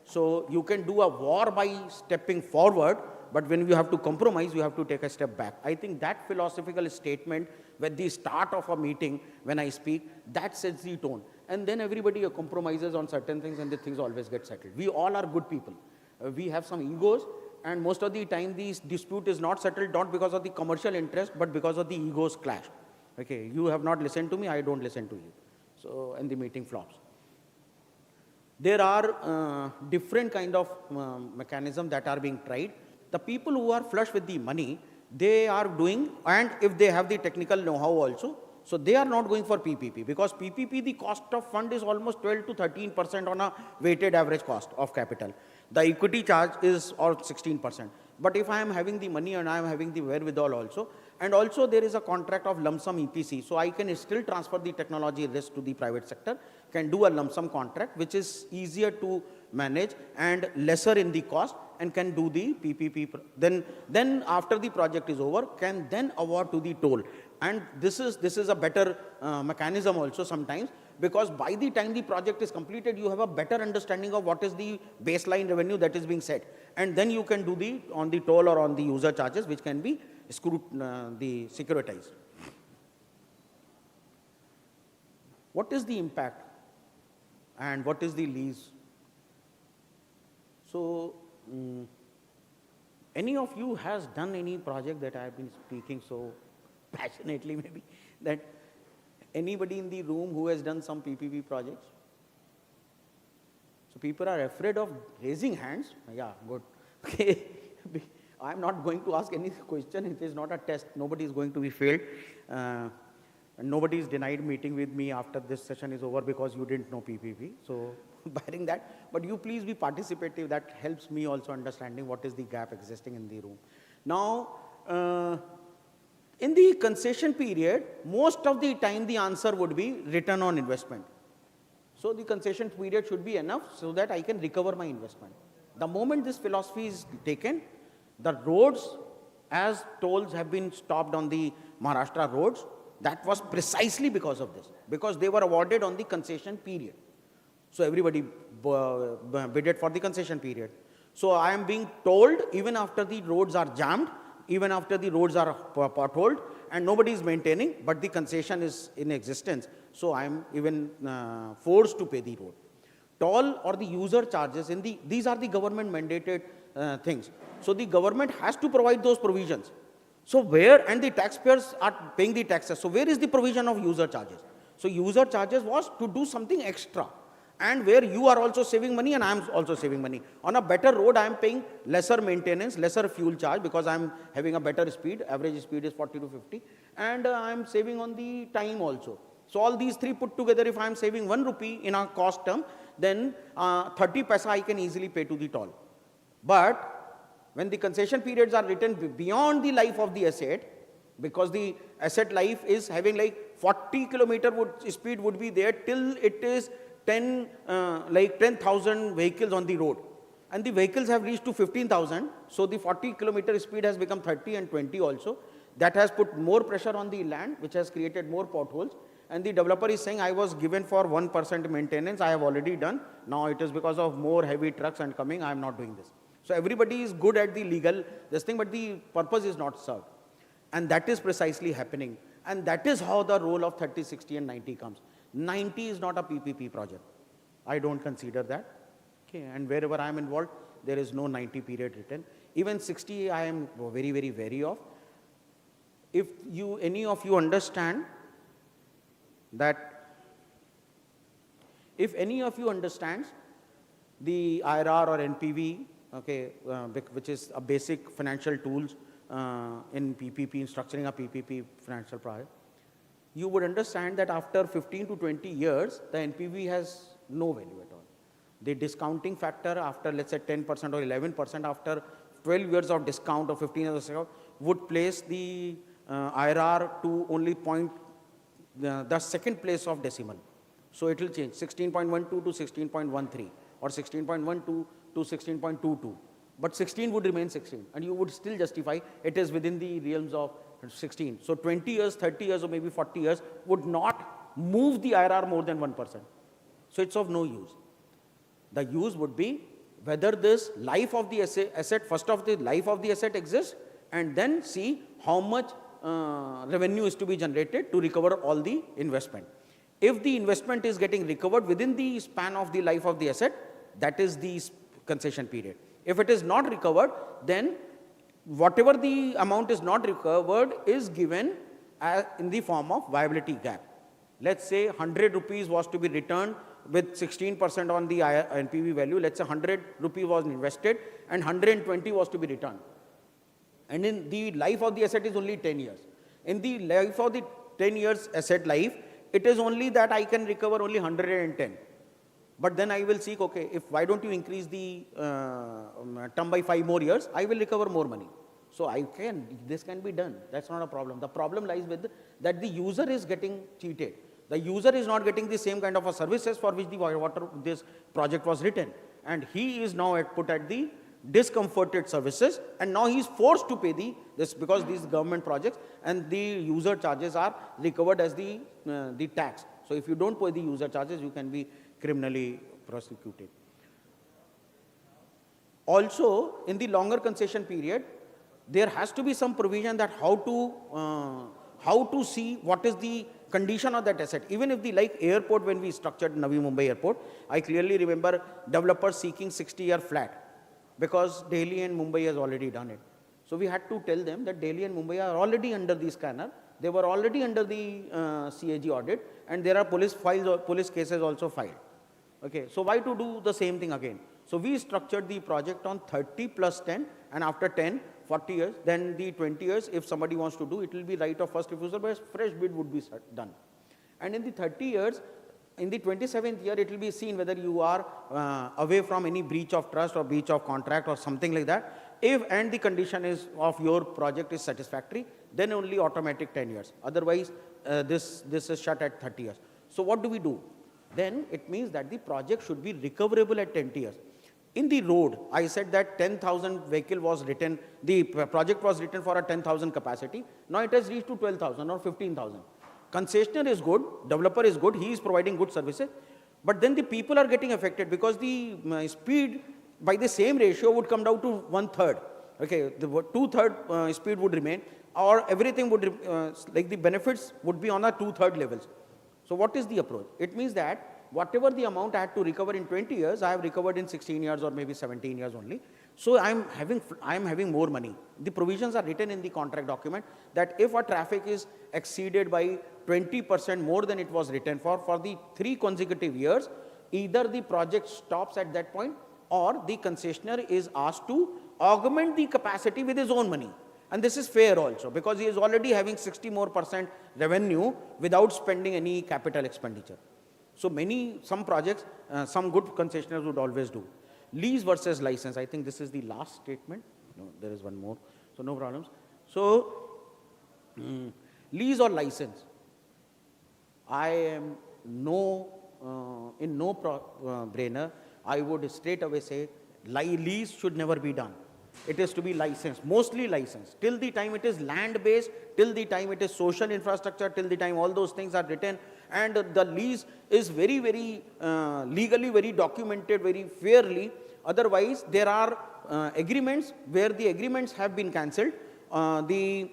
So you can do a war by stepping forward, but when you have to compromise, you have to take a step back. I think that philosophical statement at the start of a meeting, when I speak, that sets the tone. And then everybody compromises on certain things, and the things always get settled. We all are good people. We have some egos, and most of the time the dispute is not settled, not because of the commercial interest, but because of the egos clash. Okay, you have not listened to me, I don't listen to you. So, and the meeting flops. There are different kind of mechanisms that are being tried. The people who are flush with the money, they are doing, and if they have the technical know-how also, So they are not going for PPP because PPP, the cost of fund is almost 12 to 13% on a weighted average cost of capital. The equity charge is all 16%. But if I am having the money and I am having the wherewithal also, and also there is a contract of lump sum EPC, so I can still transfer the technology risk to the private sector, can do a lump sum contract, which is easier to manage and lesser in the cost, and can do the PPP. Then after the project is over, can then award to the toll. And this is a better mechanism also sometimes, because by the time the project is completed, you have a better understanding of what is the baseline revenue that is being set. And then you can do on the toll or on the user charges, which can be securitized. What is the impact and what is the lease? So, any of you has done any project that I have been speaking so passionately, maybe, that anybody in the room who has done some PPP projects? So people are afraid of raising hands. Yeah, good. Okay. I'm not going to ask any question. It is not a test. Nobody is going to be failed. And nobody is denied meeting with me after this session is over because you didn't know PPP. So barring that, but you please be participative. That helps me also understanding what is the gap existing in the room. Now, in the concession period, most of the time the answer would be return on investment. So the concession period should be enough so that I can recover my investment. The moment this philosophy is taken, the roads as tolls have been stopped on the Maharashtra roads. That was precisely because of this, because they were awarded on the concession period. So everybody bidded for the concession period. So I am being told, even after the roads are jammed, even after the roads are potholed and nobody is maintaining, but the concession is in existence. So I am even forced to pay the road. Toll or the user charges, these are the government mandated things. So the government has to provide those provisions. So and the taxpayers are paying the taxes. So where is the provision of user charges? So user charges was to do something extra, and where you are also saving money and I am also saving money. On a better road, I am paying lesser maintenance, lesser fuel charge because I am having a better speed. Average speed is 40 to 50, and I am saving on the time also. So all these three put together, if I am saving 1 rupee in a cost term, then 30 paisa I can easily pay to the toll. But when the concession periods are written beyond the life of the asset, because the asset life is having like 40 kilometer speed would be there till it is 10,000 vehicles on the road. And the vehicles have reached to 15,000. So the 40 kilometer speed has become 30 and 20 also. That has put more pressure on the land, which has created more potholes. And the developer is saying, I was given for 1% maintenance, I have already done. Now it is because of more heavy trucks and coming, I am not doing this. So everybody is good at the legal this thing, but the purpose is not served. And that is precisely happening. And that is how the role of 30, 60 and 90 comes. 90 is not a PPP project. I don't consider that. Okay. And wherever I am involved, there is no 90 period written. Even 60 I am very, very wary of. If any of you understand that, if any of you understands the IRR or NPV, okay, which is a basic financial tools in PPP, in structuring a PPP financial project, you would understand that after 15 to 20 years, the NPV has no value at all. The discounting factor after, let's say, 10% or 11%, after 12 years of discount or 15 years of discount, would place the IRR to only the second place of decimal. So it will change 16.12 to 16.13 or 16.12 to 16.22. But 16 would remain 16 and you would still justify it is within the realms of 16. So 20 years, 30 years or maybe 40 years would not move the IRR more than 1%. So it's of no use. The use would be whether this life of the asset, first of the life of the asset exists, and then see how much revenue is to be generated to recover all the investment. If the investment is getting recovered within the span of the life of the asset, that is the concession period. If it is not recovered, then whatever the amount is not recovered is given in the form of viability gap. Let's say 100 rupees was to be returned with 16% on the NPV value. Let's say 100 rupees was invested and 120 was to be returned. And in the life of the asset is only 10 years. In the life of the 10 years asset life, it is only that I can recover only 110. But then I will seek, okay, if why don't you increase the term by 5 more years, I will recover more money. So this can be done. That's not a problem. The problem lies with that the user is getting cheated. The user is not getting the same kind of a services for which this project was written. And he is now put at the discomforted services, and now he is forced to pay this because these government projects and the user charges are recovered as the tax. So if you don't pay the user charges, you can be criminally prosecuted. Also, in the longer concession period, there has to be some provision that how to see what is the condition of that asset. Even if like airport, when we structured Navi Mumbai airport, I clearly remember developers seeking 60-year flat because Delhi and Mumbai has already done it. So we had to tell them that Delhi and Mumbai are already under the scanner. They were already under the CAG audit, and there are police cases also filed. Okay, so why to do the same thing again? So we structured the project on 30 plus 10, and after 10, 40 years, then the 20 years, if somebody wants to do, it will be right of first refusal, but fresh bid would be done. And in the 30 years, in the 27th year, it will be seen whether you are away from any breach of trust or breach of contract or something like that. If and the condition is of your project is satisfactory, then only automatic 10 years. Otherwise, this is shut at 30 years. So what do we do? Then it means that the project should be recoverable at 10 years. In the road, I said that 10,000 vehicle was written, the project was written for a 10,000 capacity. Now it has reached to 12,000 or 15,000. Concessionaire is good, developer is good, he is providing good services, but then the people are getting affected because the speed by the same ratio would come down to 1/3. Okay, the 2/3 speed would remain, or everything would, like the benefits would be on a 2/3 levels. So what is the approach? It means that whatever the amount I had to recover in 20 years, I have recovered in 16 years or maybe 17 years only. So I am having more money. The provisions are written in the contract document that if a traffic is exceeded by 20% more than it was written for the 3 consecutive years, either the project stops at that point or the concessionaire is asked to augment the capacity with his own money. And this is fair also because he is already having 60% more revenue without spending any capital expenditure. So some projects, some good concessionaires would always do. Lease versus license. I think this is the last statement. No, there is one more. So no problems. So lease or license. I am in no brainer. I would straight away say lease should never be done. It is to be licensed, mostly licensed. Till the time it is land-based, till the time it is social infrastructure, till the time all those things are written, and the lease is very, very legally very documented, very fairly. Otherwise, there are agreements where the agreements have been cancelled, the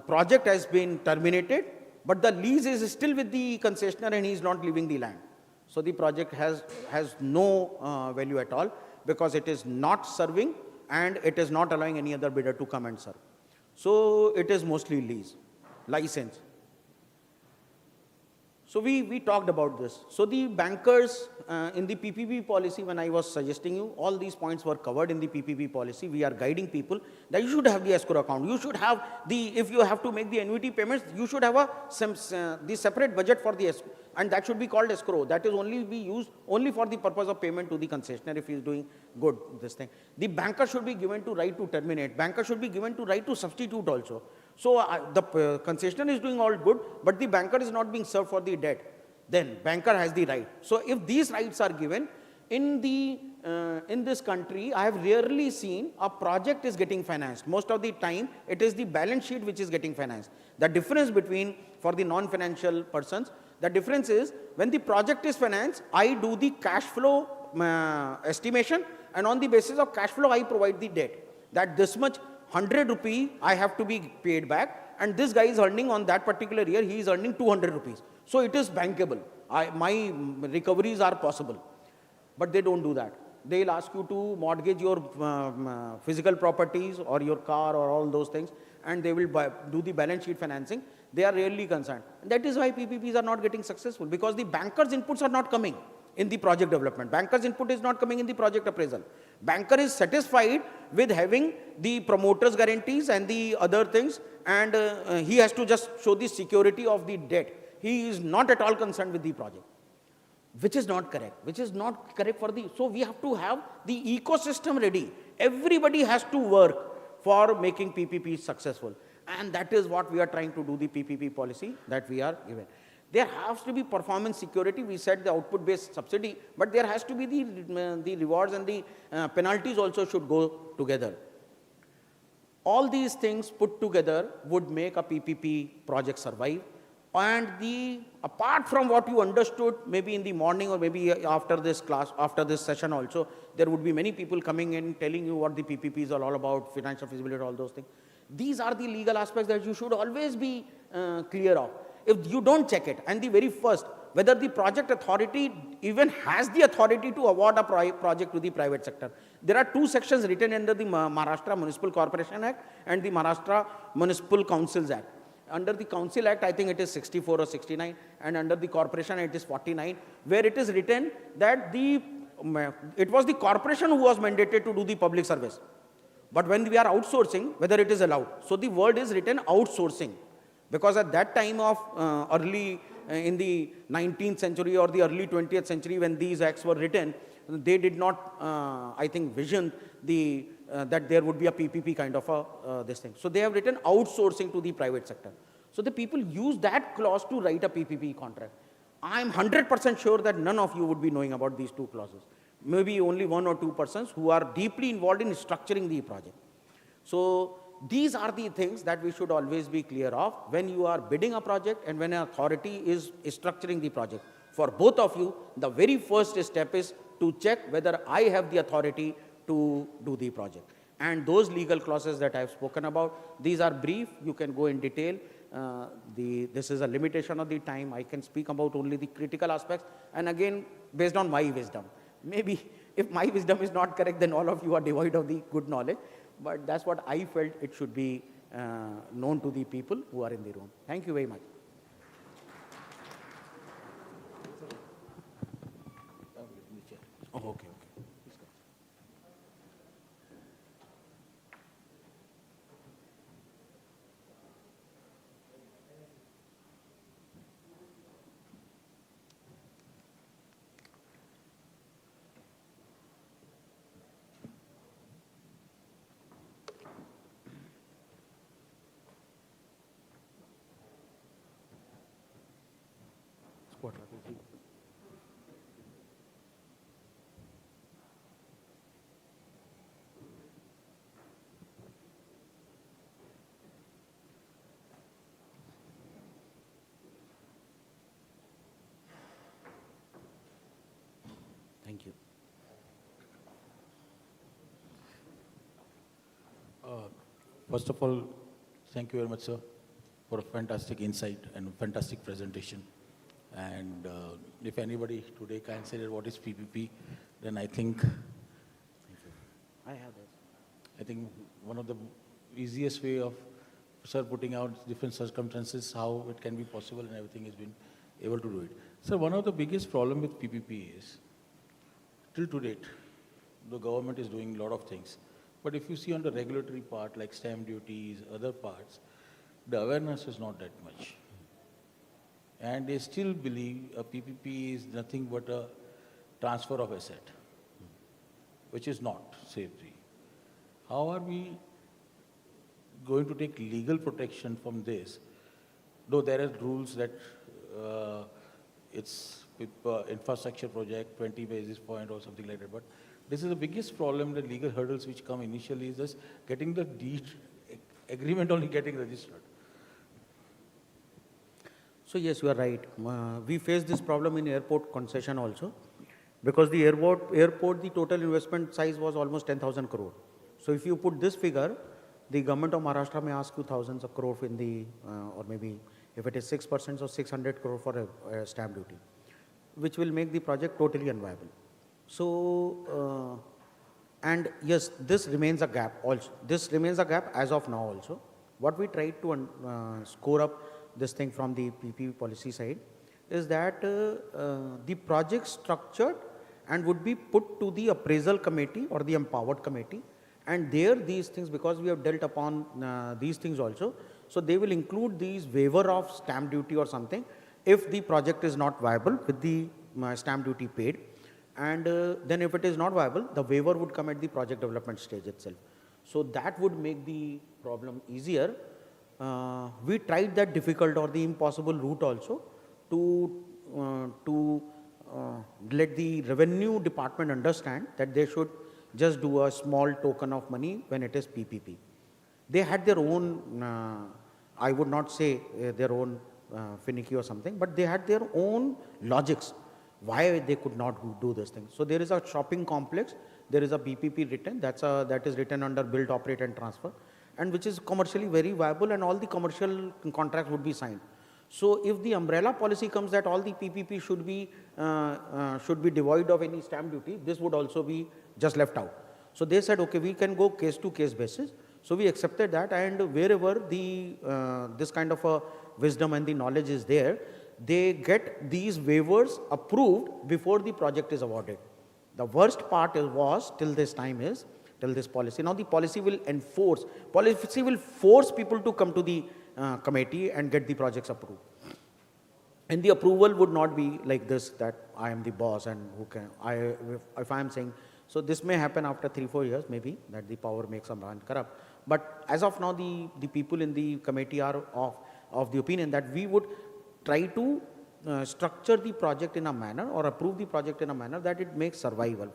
project has been terminated, but the lease is still with the concessionaire and he is not leaving the land. So the project has no value at all because it is not serving and it is not allowing any other bidder to come and serve. So it is mostly lease, license. So we talked about this. So the bankers in the PPP policy, when I was suggesting you, all these points were covered in the PPP policy. We are guiding people that you should have the escrow account. You should have if you have to make the annuity payments, you should have the separate budget for the escrow. And that should be called escrow. That is only be used only for the purpose of payment to the concessionaire if he is doing good this thing. The banker should be given to right to terminate. Banker should be given to right to substitute also. So the concessionaire is doing all good, but the banker is not being served for the debt. Then banker has the right. So if these rights are given in this country, I have rarely seen a project is getting financed. Most of the time, it is the balance sheet which is getting financed. The difference between for the non-financial persons, the difference is when the project is financed, I do the cash flow estimation, and on the basis of cash flow, I provide the debt. That this much 100 rupee I have to be paid back, and this guy is earning on that particular year, he is earning 200 rupees. So it is bankable. My recoveries are possible. But they don't do that. They'll ask you to mortgage your physical properties or your car or all those things, and they will do the balance sheet financing. They are rarely concerned. And that is why PPPs are not getting successful, because the bankers' inputs are not coming in the project development. Bankers' input is not coming in the project appraisal. Banker is satisfied with having the promoter's guarantees and the other things, and he has to just show the security of the debt. He is not at all concerned with the project, which is not correct for the, so we have to have the ecosystem ready. Everybody has to work for making PPP successful. And that is what we are trying to do, the PPP policy that we are given. There has to be performance security. We said the output-based subsidy, but there has to be the rewards and the penalties also should go together. All these things put together would make a PPP project survive. And apart from what you understood, maybe in the morning or maybe after this class, after this session also, there would be many people coming in telling you what the PPPs are all about, financial feasibility, all those things. These are the legal aspects that you should always be clear of. If you don't check it, and the very first, whether the project authority even has the authority to award a project to the private sector. There are two sections written under the Maharashtra Municipal Corporation Act and the Maharashtra Municipal Councils Act. Under the Council Act, I think it is 64 or 69, and under the Corporation Act, it is 49, where it is written that it was the corporation who was mandated to do the public service. But when we are outsourcing, whether it is allowed. So the word is written outsourcing, because at that time of in the 19th century or the early 20th century, when these acts were written, they did not, I think, vision that there would be a PPP kind of this thing. So they have written outsourcing to the private sector. So the people use that clause to write a PPP contract. I am 100% sure that none of you would be knowing about these two clauses. Maybe only 1 or 2 persons who are deeply involved in structuring the project. So these are the things that we should always be clear of when you are bidding a project and when an authority is structuring the project. For both of you, the very first step is to check whether I have the authority to do the project. And those legal clauses that I have spoken about, these are brief, you can go in detail. This is a limitation of the time. I can speak about only the critical aspects, and again, based on my wisdom. Maybe if my wisdom is not correct, then all of you are devoid of the good knowledge. But that's what I felt it should be known to the people who are in the room. Thank you very much. Oh, okay. Thank you. First of all, thank you very much, sir, for a fantastic insight and fantastic presentation. And if anybody today can say what is PPP, then I think, I have this. I think one of the easiest way of, sir, putting out different circumstances, how it can be possible and everything has been able to do it. Sir, one of the biggest problem with PPP is, till to date, the government is doing a lot of things. But if you see on the regulatory part, like stamp duties, other parts, the awareness is not that much. And they still believe a PPP is nothing but a transfer of asset, which is not safety. How are we going to take legal protection from this? Though there are rules that it's infrastructure project, 20 basis point or something like that. But this is the biggest problem, the legal hurdles which come initially is just getting the deed agreement only getting registered. So yes, you are right. We face this problem in airport concession also, because the airport, the total investment size was almost 10,000 crore. So if you put this figure, the government of Maharashtra may ask you thousands of crore in the, or maybe if it is 6%, so 600 crore for a stamp duty, which will make the project totally unviable. So, and yes, this remains a gap also. This remains a gap as of now also. What we tried to score up this thing from the PPP policy side is that the project structured and would be put to the appraisal committee or the empowered committee, And there these things, because we have dealt upon these things also, so they will include these waiver of stamp duty or something if the project is not viable with the stamp duty paid. And then if it is not viable, the waiver would come at the project development stage itself. So that would make the problem easier. We tried that difficult or the impossible route also to let the revenue department understand that they should just do a small token of money when it is PPP. They had their own, I would not say their own finicky or something, but they had their own logics why they could not do this thing. So there is a shopping complex, there is a PPP written, that is written under build, operate and transfer, and which is commercially very viable, and all the commercial contracts would be signed. So if the umbrella policy comes that all the PPP should be devoid of any stamp duty, this would also be just left out. So they said, okay, we can go case to case basis. So we accepted that, and wherever the this kind of a wisdom and the knowledge is there, they get these waivers approved before the project is awarded. The worst part was till this policy. Now the policy will force people to come to the committee and get the projects approved. And the approval would not be like this, that I am the boss and who can, if I am saying, so this may happen after 3-4 years maybe, that the power makes a man corrupt. But as of now, the people in the committee are of the opinion that we would try to structure the project in a manner or approve the project in a manner that it makes survival.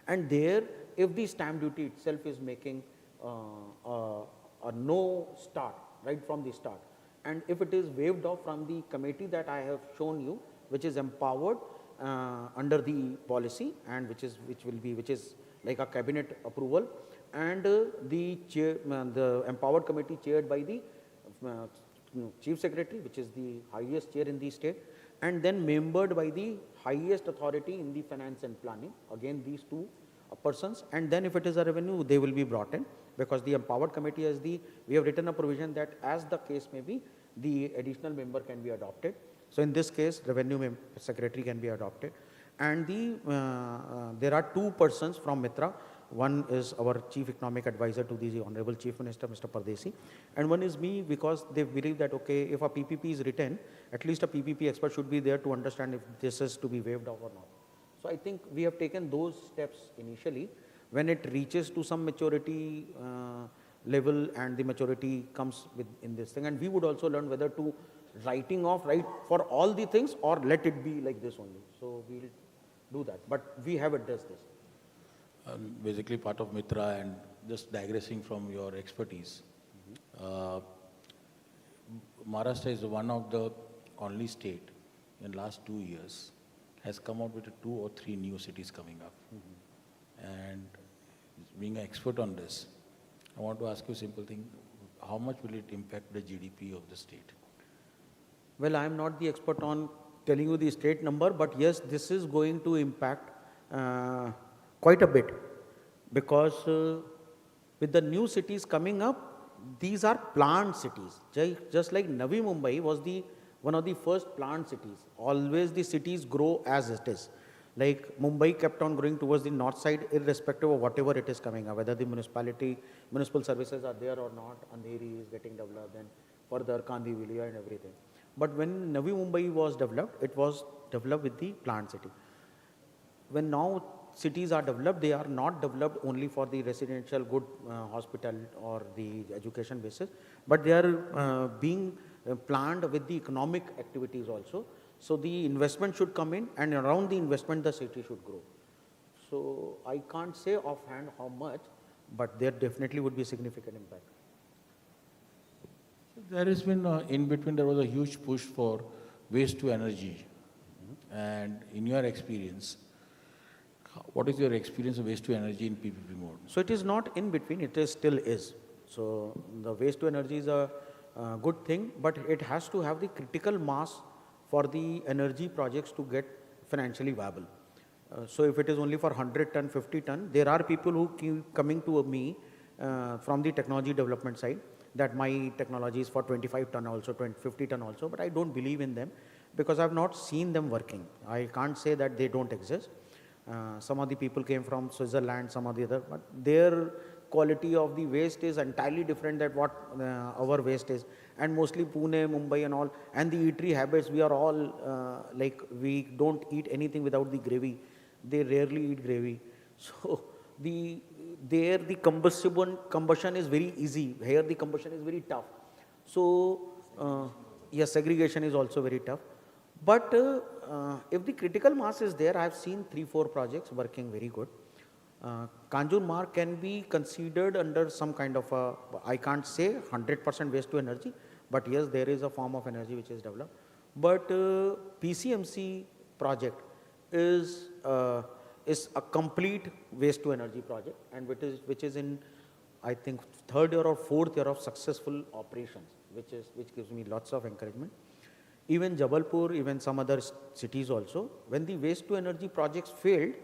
And there, if the stamp duty itself is making a no start, right from the start, and if it is waived off from the committee that I have shown you, which is empowered under the policy, and which is like a cabinet approval, and the empowered committee chaired by the chief secretary, which is the highest chair in the state, and then membered by the highest authority in the finance and planning, again these two persons. And then if it is a revenue, they will be brought in, because the empowered committee we have written a provision that as the case may be, the additional member can be adopted. So in this case, revenue secretary can be adopted. And there are two persons from Mitra. One is our chief economic advisor to the Honorable Chief Minister, Mr. Pardesi, and one is me, because they believe that, okay, if a PPP is written, at least a PPP expert should be there to understand if this is to be waived off or not. So I think we have taken those steps initially. When it reaches to some maturity level and the maturity comes in this thing, and we would also learn whether to writing off right for all the things or let it be like this only. So we'll do that, but we have addressed this. Basically part of Mitra, and just digressing from your expertise, Maharashtra is one of the only state in last 2 years has come out with 2 or 3 new cities coming up. And being an expert on this, I want to ask you a simple thing: how much will it impact the GDP of the state? Well, I am not the expert on telling you the state number, but yes, this is going to impact quite a bit, because with the new cities coming up, these are planned cities. Just like Navi Mumbai was one of the first planned cities. Always the cities grow as it is. Like Mumbai kept on growing towards the north side, irrespective of whatever it is coming up, whether the municipal services are there or not. Andheri is getting developed, and further Kandivali and everything. But when Navi Mumbai was developed, it was developed with the planned city. When now cities are developed, they are not developed only for the residential good hospital or the education basis, but they are being planned with the economic activities also. So the investment should come in, and around the investment the city should grow. So I can't say offhand how much, but there definitely would be significant impact. There has been, in between there was a huge push for waste to energy. And in your experience, what is your experience of waste to energy in PPP mode? So it is not in between, it is still is. So the waste to energy is a good thing, but it has to have the critical mass for the energy projects to get financially viable. So if it is only for 100 ton, 50 ton, there are people who keep coming to me from the technology development side, that my technology is for 25 ton also, 50 ton also, but I don't believe in them because I have not seen them working. I can't say that they don't exist. Some of the people came from Switzerland, some of the other, but their quality of the waste is entirely different than what our waste is. And mostly Pune, Mumbai and all, and the eatery habits, we are all like, we don't eat anything without the gravy. They rarely eat gravy. So there the combustion is very easy. Here the combustion is very tough. So yes, segregation is also very tough. But if the critical mass is there, I have seen 3-4 projects working very good. Kanjurmarg can be considered under some kind of a, I can't say 100% waste to energy, but yes, there is a form of energy which is developed. But PCMC project is a complete waste to energy project, and which is in, I think, 3rd year or 4th year of successful operations, which gives me lots of encouragement. Even Jabalpur, even some other cities also, when the waste to energy projects failed,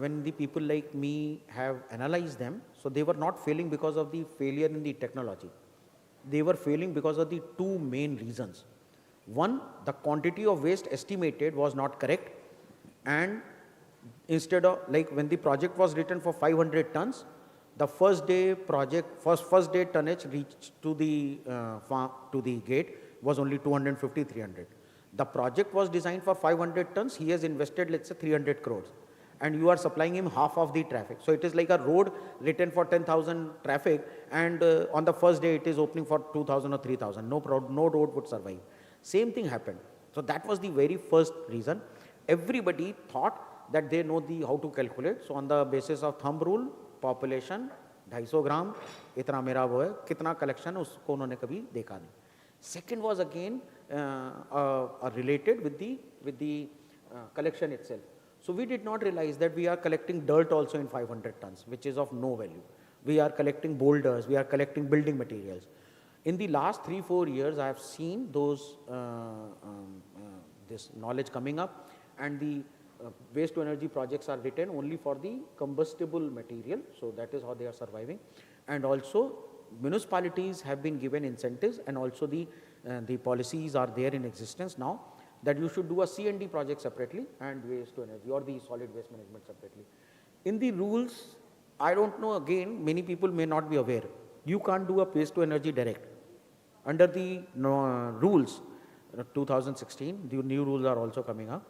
when the people like me have analyzed them, so they were not failing because of the failure in the technology. They were failing because of the 2 main reasons. One, the quantity of waste estimated was not correct, and instead of, like, when the project was written for 500 tons, the first day tonnage reached to the to the gate was only 250, 300. The project was designed for 500 tons. He has invested, let's say, 300 crores. And you are supplying him half of the traffic. So it is like a road written for 10,000 traffic, and on the first day it is opening for 2,000 or 3,000. No road would survive. Same thing happened. So that was the very first reason. Everybody thought that they know how to calculate. So on the basis of thumb rule, population, 250 ग्राम, इतना मेरा वो है, कितना collection है, उसको उन्होंने कभी देखा नहीं. Second was again related with the collection itself. So we did not realize that we are collecting dirt also in 500 tons, which is of no value. We are collecting boulders, we are collecting building materials. In the last 3-4 years, I have seen this knowledge coming up, and the waste to energy projects are written only for the combustible material. So that is how they are surviving. And also municipalities have been given incentives, and also the policies are there in existence now, that you should do a C&D project separately and waste to energy or the solid waste management separately. In the rules, I don't know, again, many people may not be aware. You can't do a waste to energy direct. Under the rules, 2016, the new rules are also coming up.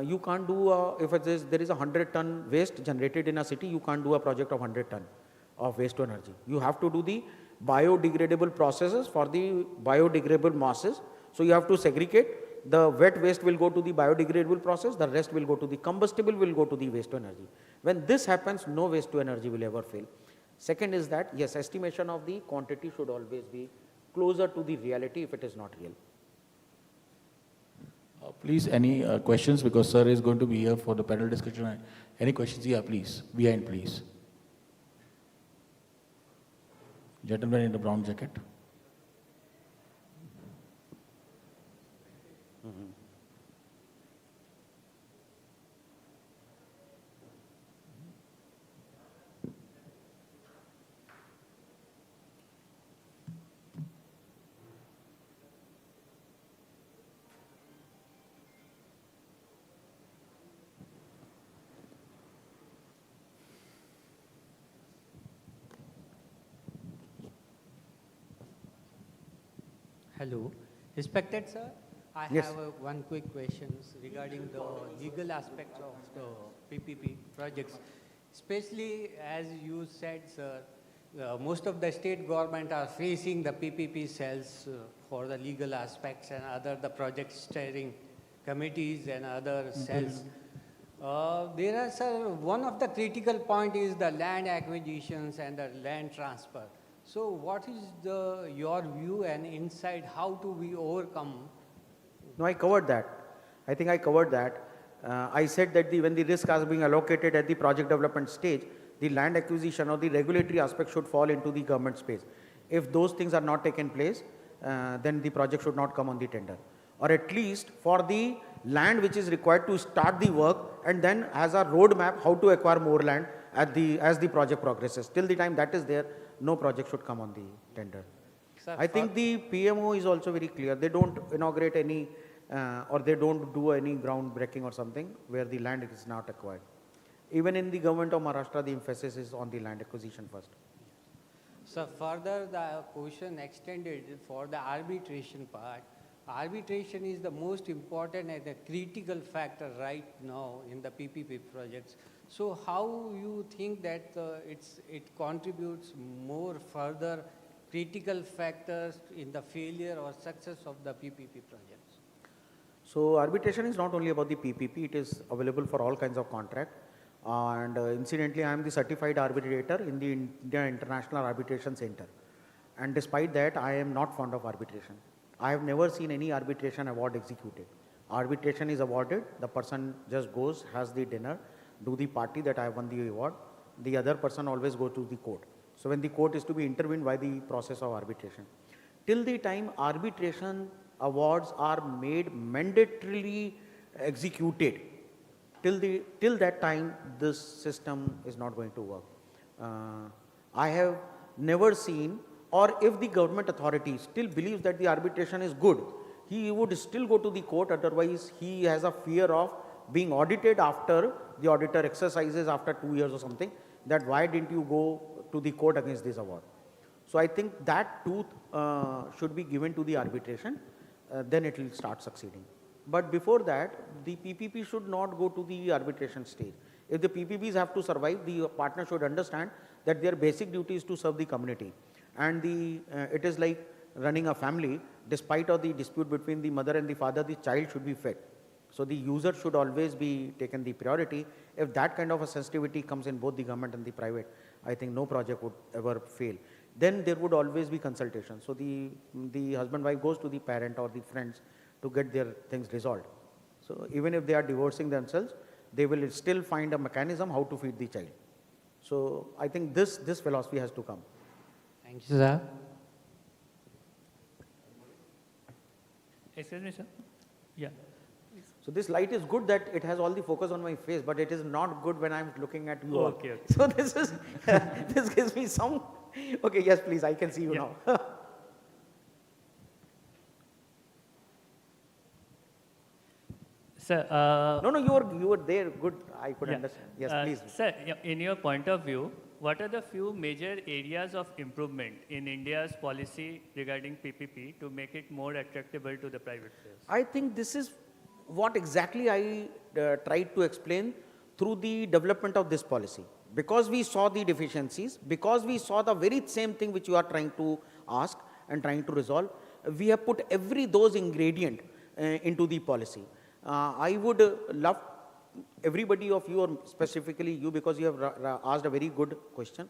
You can't do, if there is a 100-ton waste generated in a city, you can't do a project of 100 ton of waste to energy. You have to do the biodegradable processes for the biodegradable masses. So you have to segregate. The wet waste will go to the biodegradable process, the rest will go to the combustible, will go to the waste to energy. When this happens, no waste to energy will ever fail. Second is that, yes, estimation of the quantity should always be closer to the reality if it is not real. Please, any questions, because sir is going to be here for the panel discussion. Any questions? Yeah, please. Behind, please. Gentleman in the brown jacket. Hello. Respected sir, I Yes. have one quick question regarding the legal aspects of the PPP projects. Especially as you said, sir, most of the state government are facing the PPP cells for the legal aspects, and the project steering committees and other cells. There are, sir, one of the critical point is the land acquisitions and the land transfer. So what is your view and insight, how do we overcome? No, I covered that. I think I covered that. I said that when the risk is being allocated at the project development stage, the land acquisition or the regulatory aspect should fall into the government space. If those things are not taken place, then the project should not come on the tender. Or at least for the land which is required to start the work, and then as a roadmap how to acquire more land as the project progresses. Till the time that is there, no project should come on the tender. Sir, I think the PMO is also very clear. They don't inaugurate any or they don't do any groundbreaking or something where the land is not acquired. Even in the government of Maharashtra, the emphasis is on the land acquisition first. So further the question extended for the arbitration part. Arbitration is the most important and a critical factor right now in the PPP projects. So how you think that it contributes more further critical factors in the failure or success of the PPP projects? So arbitration is not only about the PPP, it is available for all kinds of contract. And incidentally, I am the certified arbitrator in the India International Arbitration Center. And despite that, I am not fond of arbitration. I have never seen any arbitration award executed. Arbitration is awarded, the person just goes, has the dinner, do the party that I won the award. The other person always goes to the court. So when the court is to be intervened by the process of arbitration. Till the time arbitration awards are made mandatorily executed, till that time this system is not going to work. I have never seen, or if the government authority still believes that the arbitration is good, he would still go to the court, otherwise he has a fear of being audited after the auditor exercises after 2 years or something, that why didn't you go to the court against this award. So I think that tooth should be given to the arbitration, then it will start succeeding. But before that, the PPP should not go to the arbitration stage. If the PPPs have to survive, the partner should understand that their basic duty is to serve the community. And it is like running a family. Despite of the dispute between the mother and the father, the child should be fed. So the user should always be taken the priority. If that kind of a sensitivity comes in both the government and the private, I think no project would ever fail. Then there would always be consultation. So the husband-wife goes to the parent or the friends to get their things resolved. So even if they are divorcing themselves, they will still find a mechanism how to feed the child. So I think this philosophy has to come. Thank you, sir. Excuse me, sir. Yeah. So this light is good that it has all the focus on my face, but it is not good when I'm looking at you all. Okay. So this is, this gives me some, okay, yes, please, I can see you now. Sir, No, you were there, good, I could understand. Yes, please. Sir, in your point of view, what are the few major areas of improvement in India's policy regarding PPP to make it more attractable to the private players? I think this is what exactly I tried to explain through the development of this policy. Because we saw the deficiencies, because we saw the very same thing which you are trying to ask and trying to resolve, we have put those ingredient into the policy. I would love everybody of you, or specifically you, because you have asked a very good question,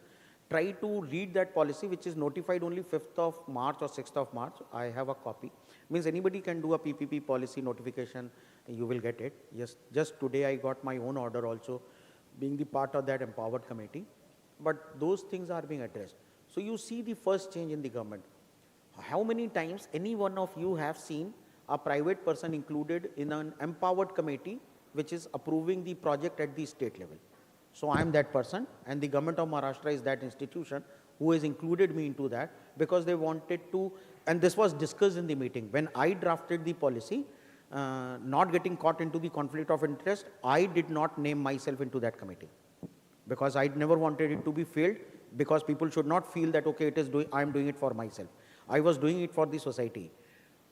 try to read that policy, which is notified only 5th of March or 6th of March. I have a copy. Means anybody can do a PPP policy notification, you will get it. Yes, just today I got my own order also, being the part of that empowered committee. But those things are being addressed. So you see the first change in the government. How many times any one of you have seen a private person included in an empowered committee which is approving the project at the state level? So I am that person, and the government of Maharashtra is that institution who has included me into that, because they wanted to, and this was discussed in the meeting. When I drafted the policy, not getting caught into the conflict of interest, I did not name myself into that committee, because I never wanted it to be failed, because people should not feel that, okay, I am doing it for myself. I was doing it for the society.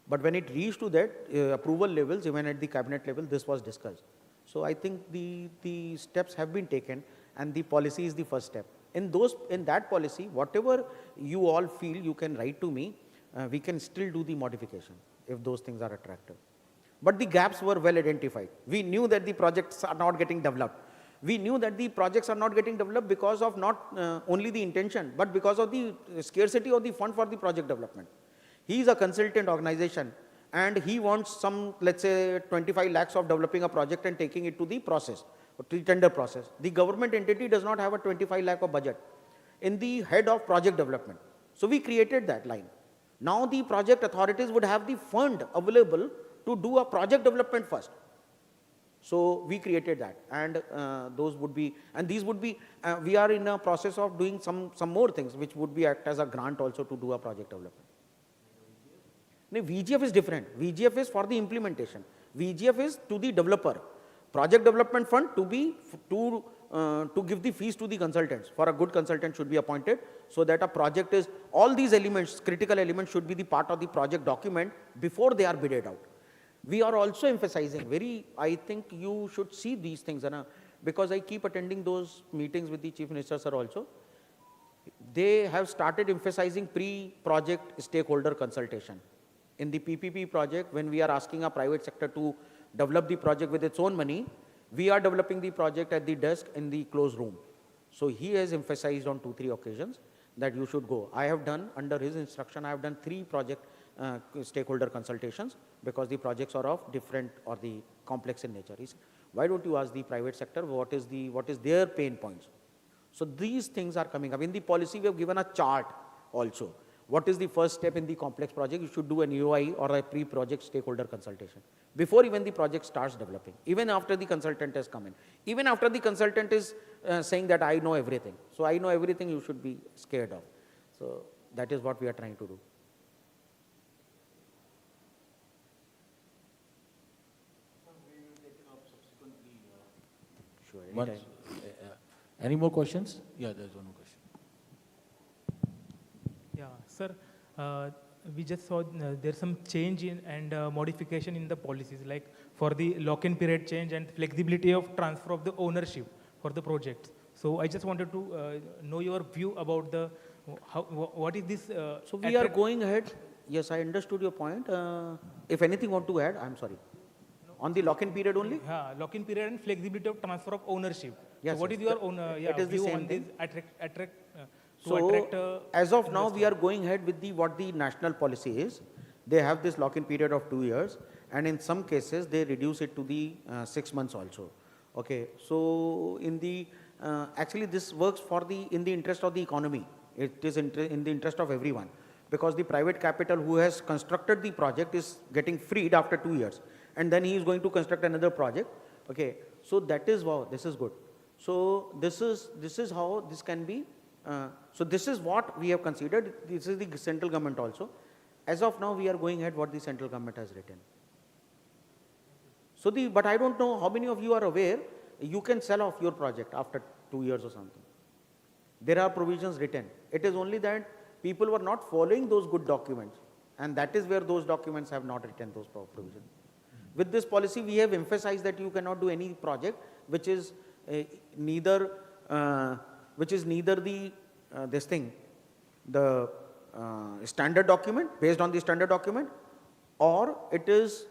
But when it reached to that approval levels, even at the cabinet level, this was discussed. So I think the steps have been taken, and the policy is the first step. In that policy, whatever you all feel, you can write to me. We can still do the modification if those things are attractive. But the gaps were well identified. We knew that the projects are not getting developed. We knew that the projects are not getting developed because of not only the intention, but because of the scarcity of the fund for the project development. He is a consultant organization, and he wants some, let's say, 25 lakhs of developing a project and taking it to the process, to the tender process. The government entity does not have a 25 lakh of budget in the head of project development. So we created that line. Now the project authorities would have the fund available to do a project development first. So we created that, and those would be, and these would be, we are in a process of doing some more things which would be act as a grant also to do a project development. No, VGF is different. VGF is for the implementation. VGF is to the developer. Project development fund to to give the fees to the consultants. For a good consultant should be appointed, so that a project is, all these elements, critical elements should be the part of the project document before they are bidded out. We are also emphasizing, I think you should see these things, because I keep attending those meetings with the Chief Minister sir also. They have started emphasizing pre-project stakeholder consultation. In the PPP project, when we are asking a private sector to develop the project with its own money, we are developing the project at the desk in the closed room. So he has emphasized on 2-3 occasions that you should go. I have done, under his instruction, I have done 3 project stakeholder consultations, because the projects are of different or the complex in nature. Why don't you ask the private sector what is their pain points? So these things are coming up. In the policy, we have given a chart also. What is the first step in the complex project? You should do an EOI or a pre-project stakeholder consultation before even the project starts developing, even after the consultant has come in. Even after the consultant is saying that I know everything. So I know everything, you should be scared of. So that is what we are trying to do. Sure. Once, any more questions? Yeah, there's one more question. Yeah, sir, we just saw there's some change in and modification in the policies, like for the lock-in period change and flexibility of transfer of the ownership for the projects. So I just wanted to know your view about the, what is this? So we are going ahead. Yes, I understood your point. If anything want to add, I'm sorry. On the lock-in period only? Yeah, lock-in period and flexibility of transfer of ownership. Yes, so what yes. is your own It is the view same on thing. this As of now, we are going ahead with what the national policy is. They have this lock-in period of 2 years, and in some cases, they reduce it to the 6 months also. Okay, so in the, actually this works in the interest of the economy. It is in the interest of everyone, because the private capital who has constructed the project is getting freed after 2 years, and then he is going to construct another project. Okay, so that is, wow, this is good. So this is how this can be. So this is what we have considered. This is the central government also. As of now, we are going ahead what the central government has written. So but I don't know how many of you are aware, you can sell off your project after 2 years or something. There are provisions written. It is only that people were not following those good documents, and that is where those documents have not written those provisions. With this policy, we have emphasized that you cannot do any project which is neither the standard document, based on the standard document, or it is,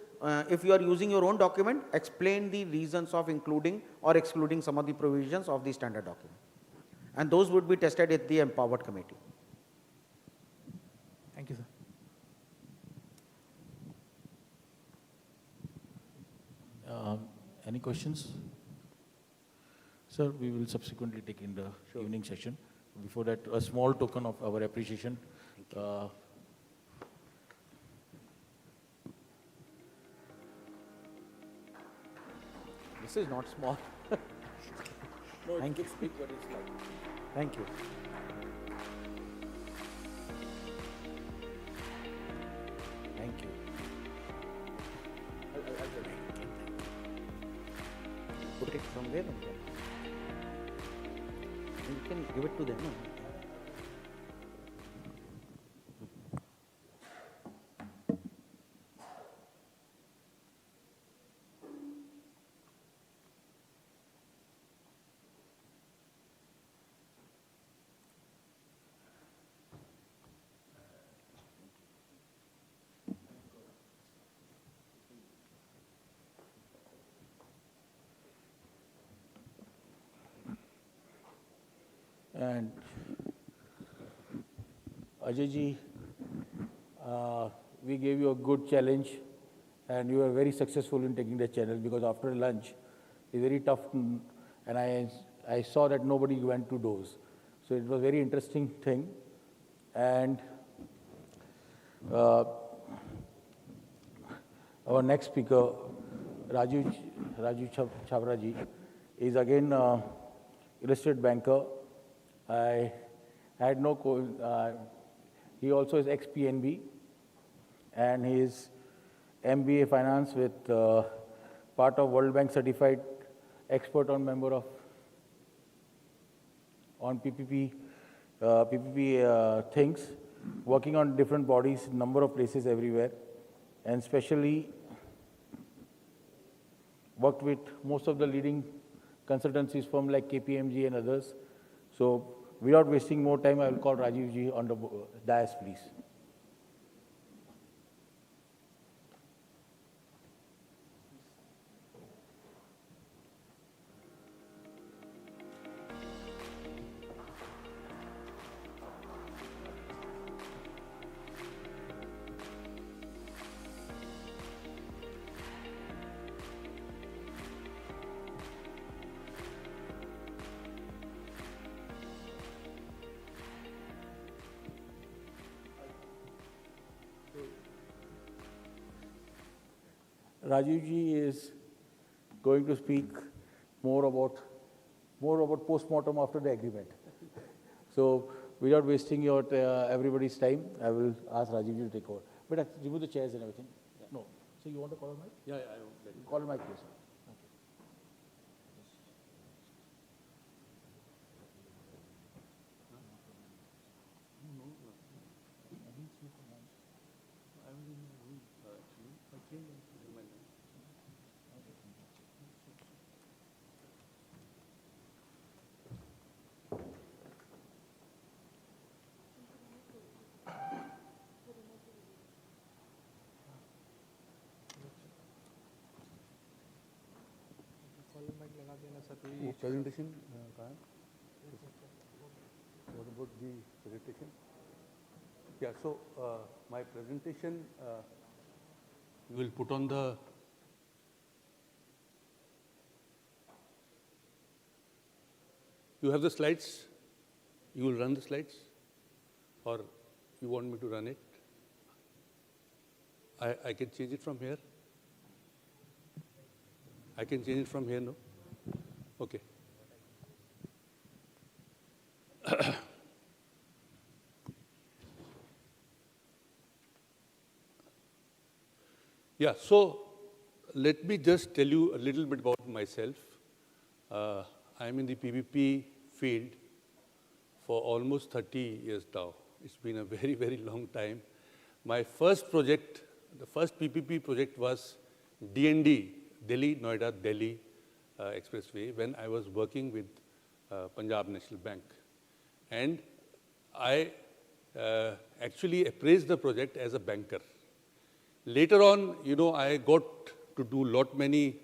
if you are using your own document, explain the reasons of including or excluding some of the provisions of the standard document. And those would be tested at the empowered committee. Thank you, sir. Any questions? Sir, we will subsequently take in the evening session. Before that, a small token of our appreciation. This is not small. No, Thank you. Big, but it's like. Thank you. Thank you. Put it somewhere. You can give it to them. No? And Ajay ji, we gave you a good challenge, and you were very successful in taking the challenge, because after lunch, it's very tough, and I saw that nobody went to doors. So it was a very interesting thing. And our next speaker, Raju Chabra ji, is again real estate banker. I had no, he also is ex-PNB, and he is MBA Finance with part of World Bank certified expert on member of on PPP things, working on different bodies, number of places everywhere, and especially worked with most of the leading consultancies firm like KPMG and others. So without wasting more time, I will call Rajiv ji on the dais, please. Rajiv ji is going to speak more about post-mortem after the agreement. So without wasting your everybody's time, I will ask Rajiv ji to take over. But remove the chairs and everything. Yeah. No. So you want to call on mic? Yeah, I will let you. Call on mic, please. Presentation, what about the presentation? Yeah, so my presentation, we will put on the, you have the slides, you will run the slides, or you want me to run it? I can change it from here. I can change it from here, no? Okay. Yeah, so let me just tell you a little bit about myself. I'm in the PPP field for almost 30 years now. It's been a very, very long time. My first project, the first PPP project was DND, Delhi, Noida, Delhi Expressway, when I was working with Punjab National Bank. And I actually appraised the project as a banker. Later on, you know, I got to do many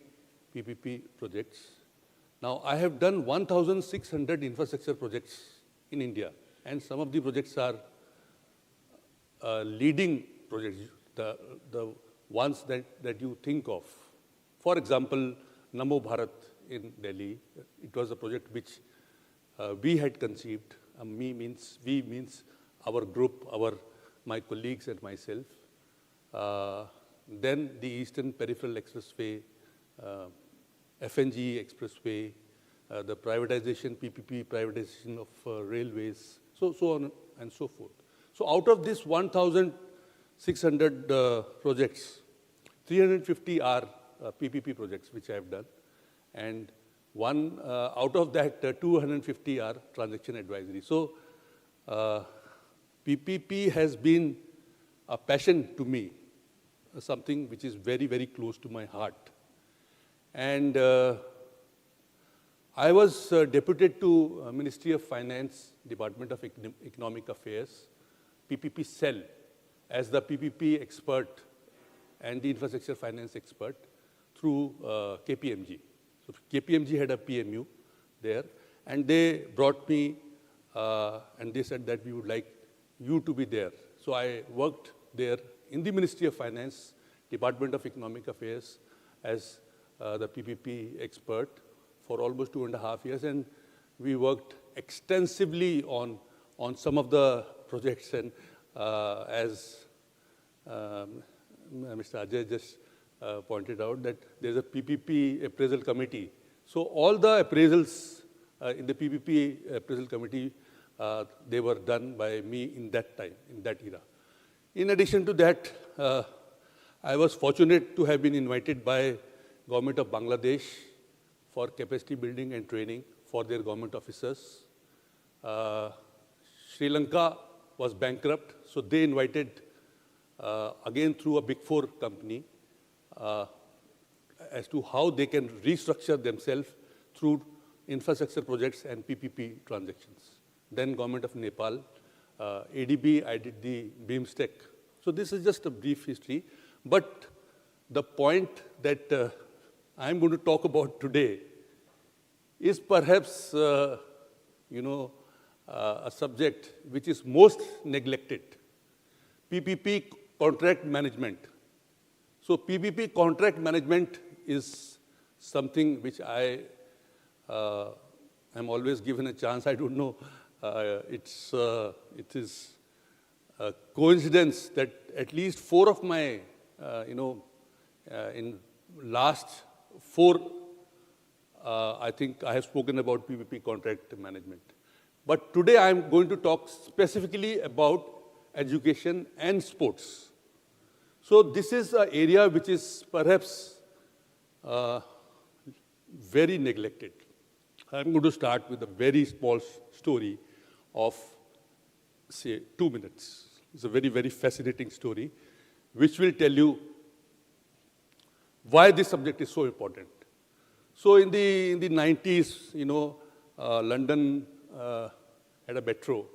PPP projects. Now, I have done 1,600 infrastructure projects in India, and some of the projects are leading projects, the ones that you think of. For example, Namo Bharat in Delhi. It was a project which we had conceived. We means our group, my colleagues and myself. Then the Eastern Peripheral Expressway, FNG Expressway, the privatization, PPP privatization of railways, so on and so forth. So out of this 1,600 projects, 350 are PPP projects which I have done, and out of that 250 are transaction advisory. So PPP has been a passion to me, something which is very, very close to my heart. And I was deputed to Ministry of Finance, Department of Economic Affairs, PPP cell, as the PPP expert and the infrastructure finance expert through KPMG. So KPMG had a PMU there, and they brought me, and they said that we would like you to be there. So I worked there in the Ministry of Finance, Department of Economic Affairs, as the PPP expert for almost 2.5 years, and we worked extensively on some of the projects, and as Mr. Ajay just pointed out, that there's a PPP appraisal committee. So all the appraisals in the PPP appraisal committee, they were done by me in that time, in that era. In addition to that, I was fortunate to have been invited by Government of Bangladesh for capacity building and training for their government officers. uh, Sri Lanka was bankrupt, so they invited, again through a Big Four company, as to how they can restructure themselves through infrastructure projects and PPP transactions. Then Government of Nepal, ADB, I did the BIMSTEC. So this is just a brief history, but the point that I'm going to talk about today is perhaps, a subject which is most neglected, PPP contract management. So PPP contract management is something which I am always given a chance. I don't know, it is a coincidence that at least 4 of my, in last 4, I think I have spoken about PPP contract management. But today I am going to talk specifically about education and sports. So this is an area which is perhaps very neglected. I'm going to start with a very small story of, say, 2 minutes. It's a very, very fascinating story, which will tell you why this subject is so important. So in the 90s, London had a metro,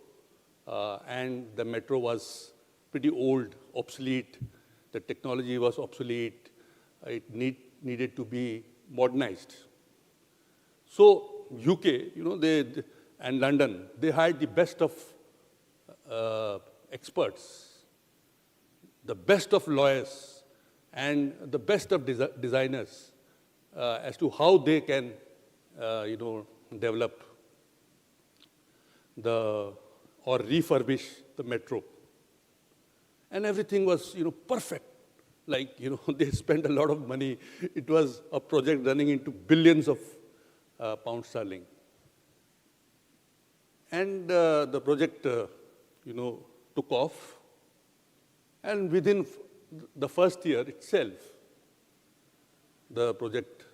and the metro was pretty old, obsolete. The technology was obsolete. It needed to be modernized. So UK, and London, they hired the best of experts, the best of lawyers, and the best of designers as to how they can, develop or refurbish the metro. And everything was, perfect. Like, they spent a lot of money. It was a project running into billions of pounds sterling. And the project, took off. And within the first year itself, the project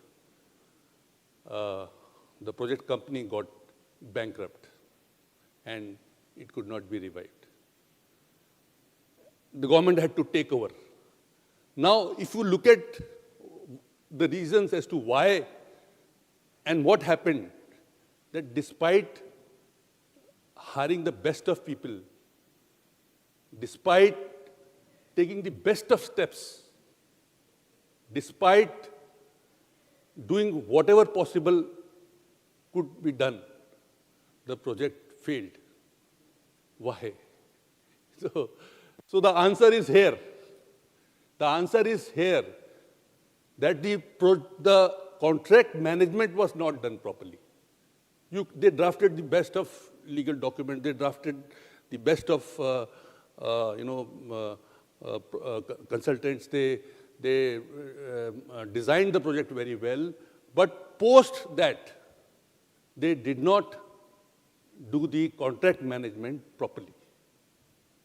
company got bankrupt, and it could not be revived. The government had to take over. Now, if you look at the reasons as to why and what happened, that despite hiring the best of people, despite taking the best of steps, despite doing whatever possible could be done, the project failed. Why? So the answer is here. The answer is here that the contract management was not done properly. They drafted the best of legal documents. They drafted the best of consultants. They designed the project very well. But post that, they did not do the contract management properly.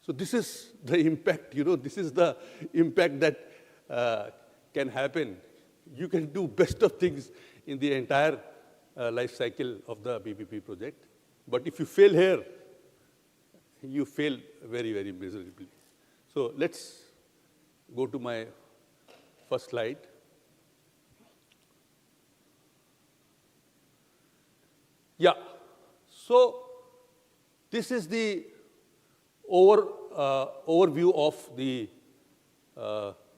So this is the impact, this is the impact that can happen. You can do best of things in the entire life cycle of the PPP project. But if you fail here, you fail very, very miserably. So let's go to my first slide. Yeah, so this is the overview of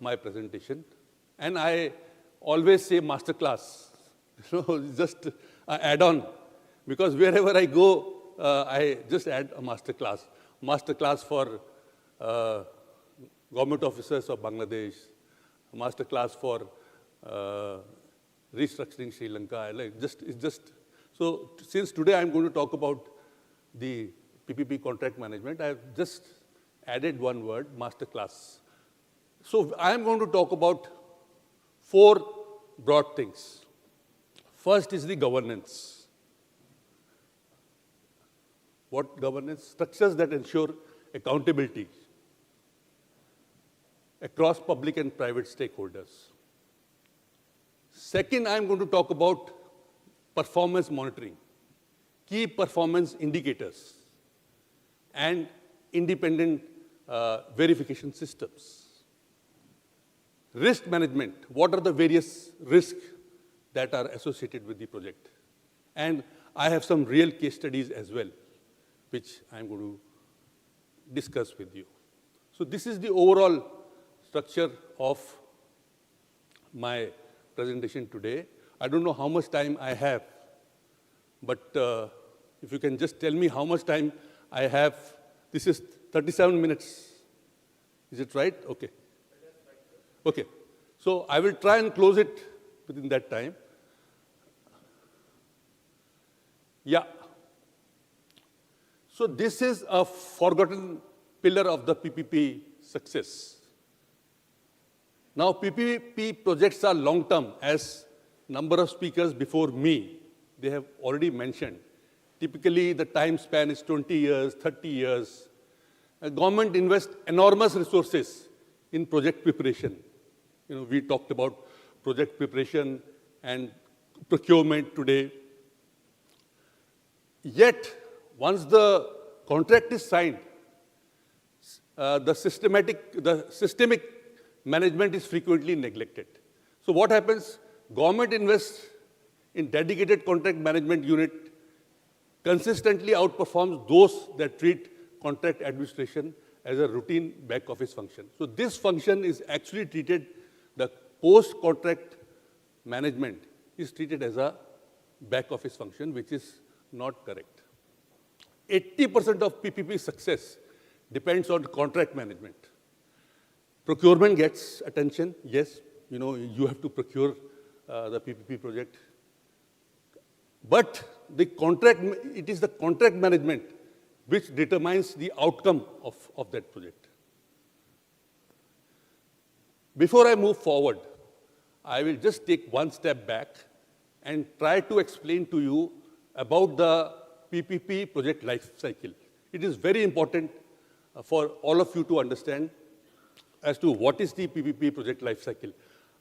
my presentation. And I always say masterclass, just add on. Because wherever I go, I just add a masterclass. Masterclass for government officers of Bangladesh, masterclass for restructuring Sri Lanka. So since today I'm going to talk about the PPP contract management, I've just added one word, masterclass. So I'm going to talk about 4 broad things. First is the governance. What governance? Structures that ensure accountability across public and private stakeholders. Second, I'm going to talk about performance monitoring. key performance indicators, and independent verification systems. Risk management, what are the various risks that are associated with the project? And I have some real case studies as well, which I'm going to discuss with you. So this is the overall structure of my presentation today. I don't know how much time I have, but if you can just tell me how much time I have. This is 37 minutes. Is it right? Okay. Okay. So I will try and close it within that time. Yeah. So this is a forgotten pillar of the PPP success. Now, PPP projects are long-term, as number of speakers before me, they have already mentioned. Typically, the time span is 20 years, 30 years. Government invests enormous resources in project preparation. You know, we talked about project preparation and procurement today. Yet, once the contract is signed, the systemic management is frequently neglected. So what happens? Government invests in dedicated contract management unit, consistently outperforms those that treat contract administration as a routine back office function. So this function is actually treated, the post-contract management is treated as a back office function, which is not correct. 80% of PPP success depends on contract management. Procurement gets attention, yes, you know, you have to procure the PPP project. But the contract, it is the contract management which determines the outcome of that project. Before I move forward, I will just take one step back and try to explain to you about the PPP project life cycle. It is very important for all of you to understand as to what is the PPP project life cycle.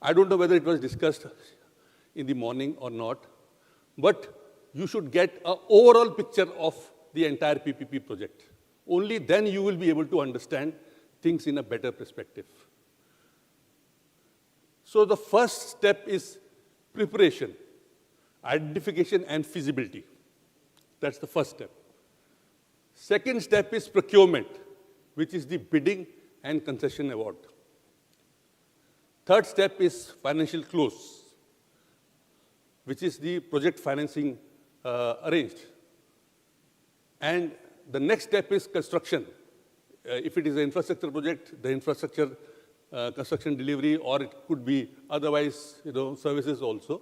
I don't know whether it was discussed in the morning or not, but you should get an overall picture of the entire PPP project. Only then you will be able to understand things in a better perspective. So the first step is preparation, identification, and feasibility. That's the first step. Second step is procurement, which is the bidding and concession award. Third step is financial close, which is the project financing arranged. And the next step is construction. If it is an infrastructure project, the infrastructure construction delivery, or it could be otherwise, you know, services also.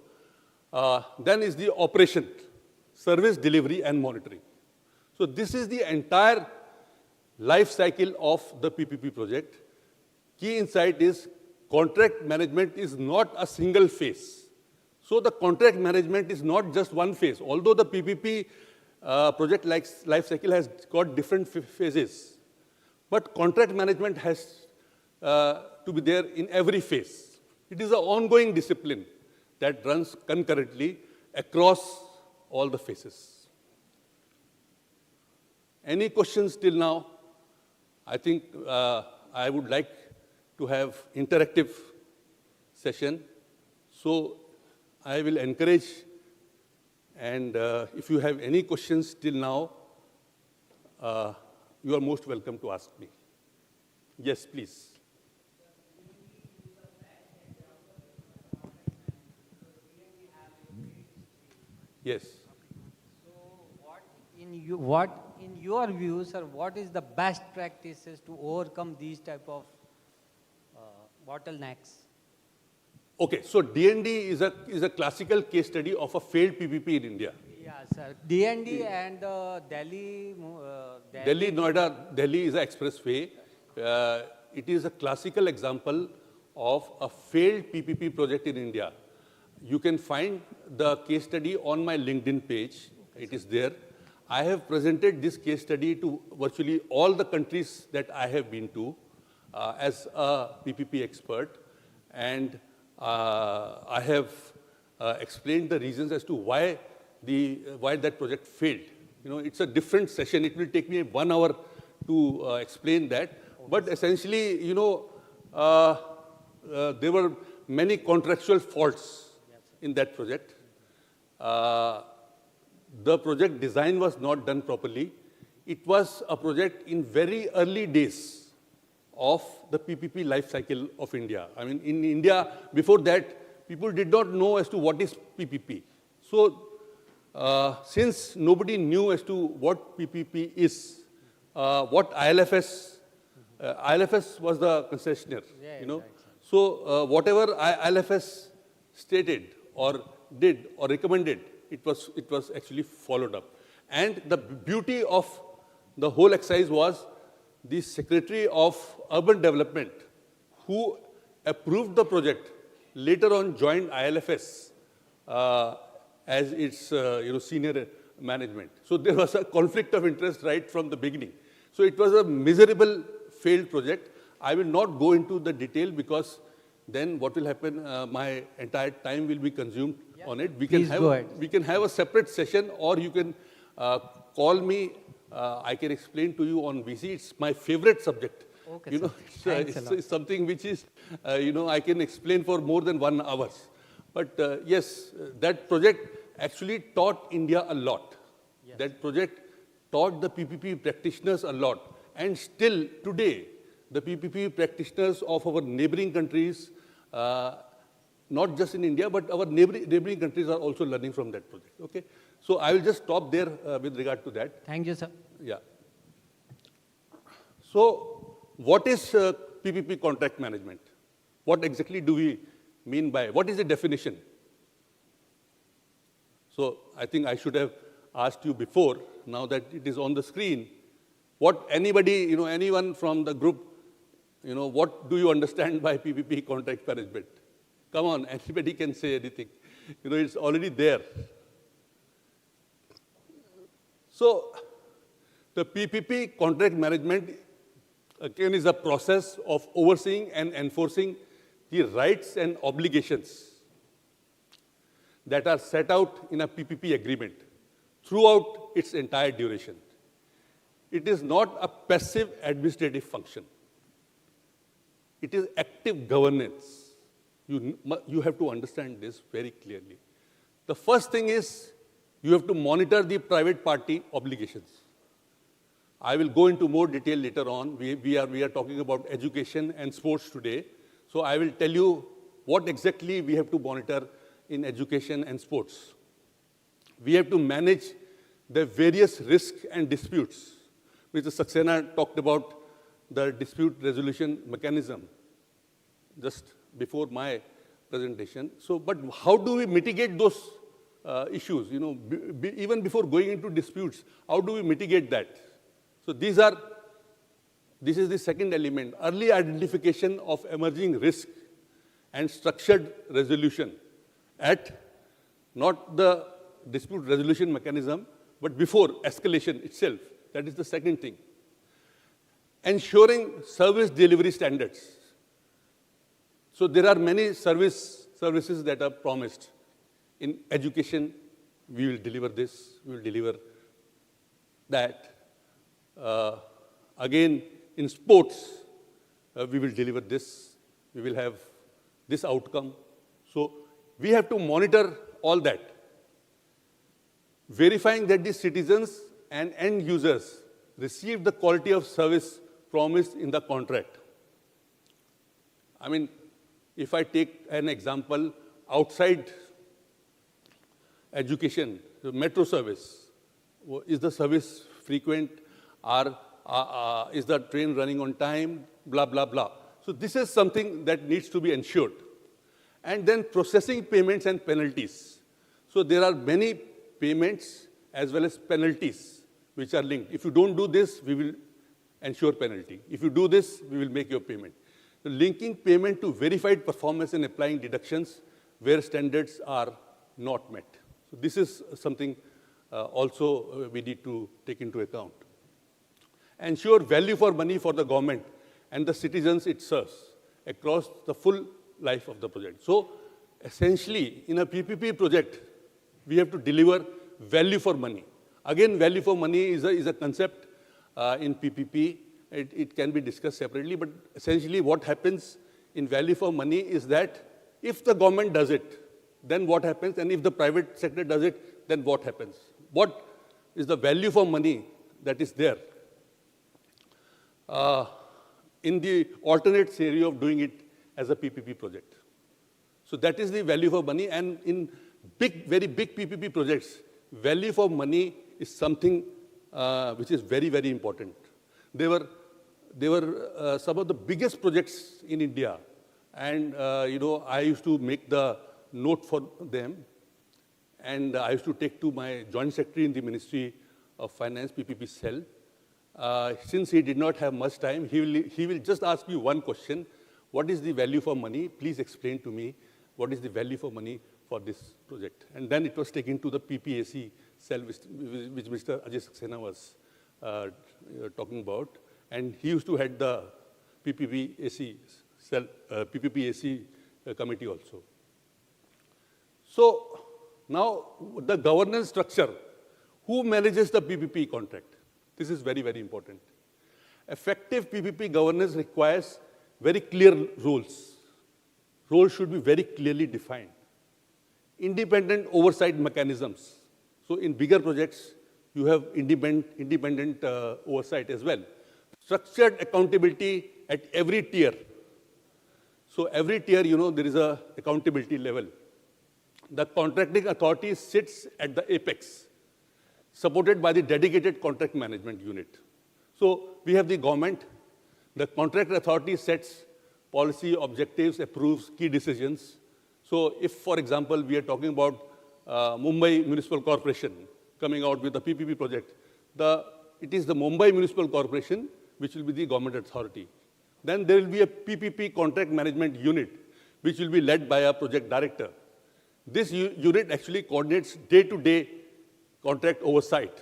Then is the operation, service delivery and monitoring. So this is the entire life cycle of the PPP project. Key insight is contract management is not a single phase. So the contract management is not just one phase. Although the PPP project life cycle has got different phases, but contract management has to be there in every phase. It is an ongoing discipline that runs concurrently across all the phases. Any questions till now? I think I would like to have interactive session. So I will encourage, and if you have any questions till now, you are most welcome to ask me. Yes, please. Yes. So what in your view, sir, what is the best practices to overcome these type of bottlenecks? Okay, so DND is a classical case study of a failed PPP in India. Yeah, sir. DND and Delhi. Delhi, Noida, Delhi is an expressway. It is a classical example of a failed PPP project in India. You can find the case study on my LinkedIn page. It is there. I have presented this case study to virtually all the countries that I have been to as a PPP expert. And I have explained the reasons as to why that project failed. You know, it's a different session. It will take me 1 hour to explain that. But essentially, you know, there were many contractual faults in that project. The project design was not done properly. It was a project in very early days of the PPP life cycle of India. I mean, in India, before that, people did not know as to what is PPP. So, since nobody knew as to what PPP is, what ILFS was the concessionaire, you know. So, whatever ILFS stated or did or recommended, it was actually followed up. And the beauty of the whole exercise was the Secretary of Urban Development, who approved the project, later on joined ILFS as its senior management. So there was a conflict of interest right from the beginning. So it was a miserable failed project. I will not go into the detail because then what will happen, my entire time will be consumed on it. We can have a separate session, or you can call me. I can explain to you on VC. It's my favorite subject. Okay, you know, it's something which is, I can explain for more than 1 hour. But yes, that project actually taught India a lot. Yes. That project taught the PPP practitioners a lot. And still today, the PPP practitioners of our neighboring countries, not just in India, but our neighboring countries are also learning from that project. Okay? So I will just stop there with regard to that. Thank you, sir. Yeah. So what is PPP contract management? What exactly do we mean by, what is the definition? So I think I should have asked you before, now that it is on the screen, what anybody, anyone from the group, what do you understand by PPP contract management? Come on, anybody can say anything. It's already there. So the PPP contract management, again, is a process of overseeing and enforcing the rights and obligations that are set out in a PPP agreement throughout its entire duration. It is not a passive administrative function. It is active governance. You have to understand this very clearly. The first thing is you have to monitor the private party obligations. I will go into more detail later on. We are talking about education and sports today. So I will tell you what exactly we have to monitor in education and sports. We have to manage the various risks and disputes. Mr. Saxena talked about the dispute resolution mechanism just before my presentation. So, but how do we mitigate those issues? Even before going into disputes, how do we mitigate that? So this is the second element, early identification of emerging risk and structured resolution at not the dispute resolution mechanism, but before escalation itself. That is the second thing. Ensuring service delivery standards. So there are many services that are promised. In education, we will deliver this, we will deliver that. Again, in sports, we will deliver this, we will have this outcome. So we have to monitor all that, verifying that the citizens and end users receive the quality of service promised in the contract. I mean, if I take an example outside education, the metro service, is the service frequent? Is the train running on time? Blah, blah, blah. So this is something that needs to be ensured. And then processing payments and penalties. So there are many payments as well as penalties which are linked. If you don't do this, we will ensure penalty. If you do this, we will make your payment. So linking payment to verified performance and applying deductions where standards are not met. So this is something also we need to take into account. Ensure value for money for the government and the citizens it serves across the full life of the project. So essentially, in a PPP project, we have to deliver value for money. Again, value for money is a concept in PPP. It can be discussed separately, but essentially what happens in value for money is that if the government does it, then what happens? And if the private sector does it, then what happens? What is the value for money that is there in the alternate scenario of doing it as a PPP project? So that is the value for money. And in very big PPP projects, value for money is something which is very, very important. They were some of the biggest projects in India. And, I used to make the note for them. And I used to take to my joint secretary in the Ministry of Finance, PPP cell. Since he did not have much time, he will just ask me one question. What is the value for money? Please explain to me what is the value for money for this project. And then it was taken to the PPAC cell, which Mr. Ajay Saxena was talking about. And he used to head the PPPAC cell, PPPAC committee also. So now the governance structure, who manages the PPP contract? This is very, very important. Effective PPP governance requires very clear rules. Roles should be very clearly defined. Independent oversight mechanisms. So in bigger projects, you have independent oversight as well. Structured accountability at every tier. So every tier, there is a accountability level. The contracting authority sits at the apex, supported by the dedicated contract management unit. So we have the government. The contract authority sets policy objectives, approves key decisions. So if, for example, we are talking about Mumbai Municipal Corporation coming out with a PPP project, it is the Mumbai Municipal Corporation which will be the government authority. Then there will be a PPP contract management unit, which will be led by a project director. This unit actually coordinates day-to-day contract oversight,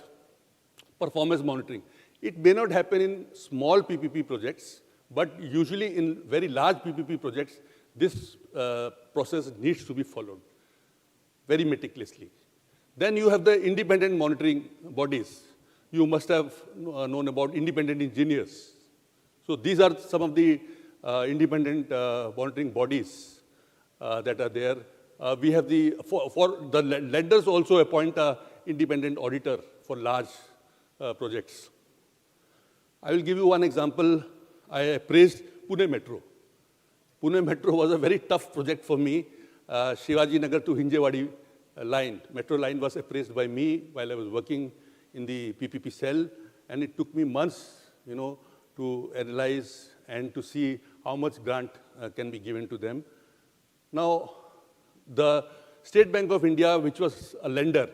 performance monitoring. It may not happen in small PPP projects, but usually in very large PPP projects, this process needs to be followed very meticulously. Then you have the independent monitoring bodies. You must have known about independent engineers. So these are some of the independent monitoring bodies that are there. We have for the lenders also appoint an independent auditor for large projects. I will give you one example. I appraised Pune Metro. Pune Metro was a very tough project for me. Shivaji Nagar to Hinjewadi line, metro line was appraised by me while I was working in the PPP cell, and it took me months, to analyze and to see how much grant can be given to them. Now, the State Bank of India, which was a lender,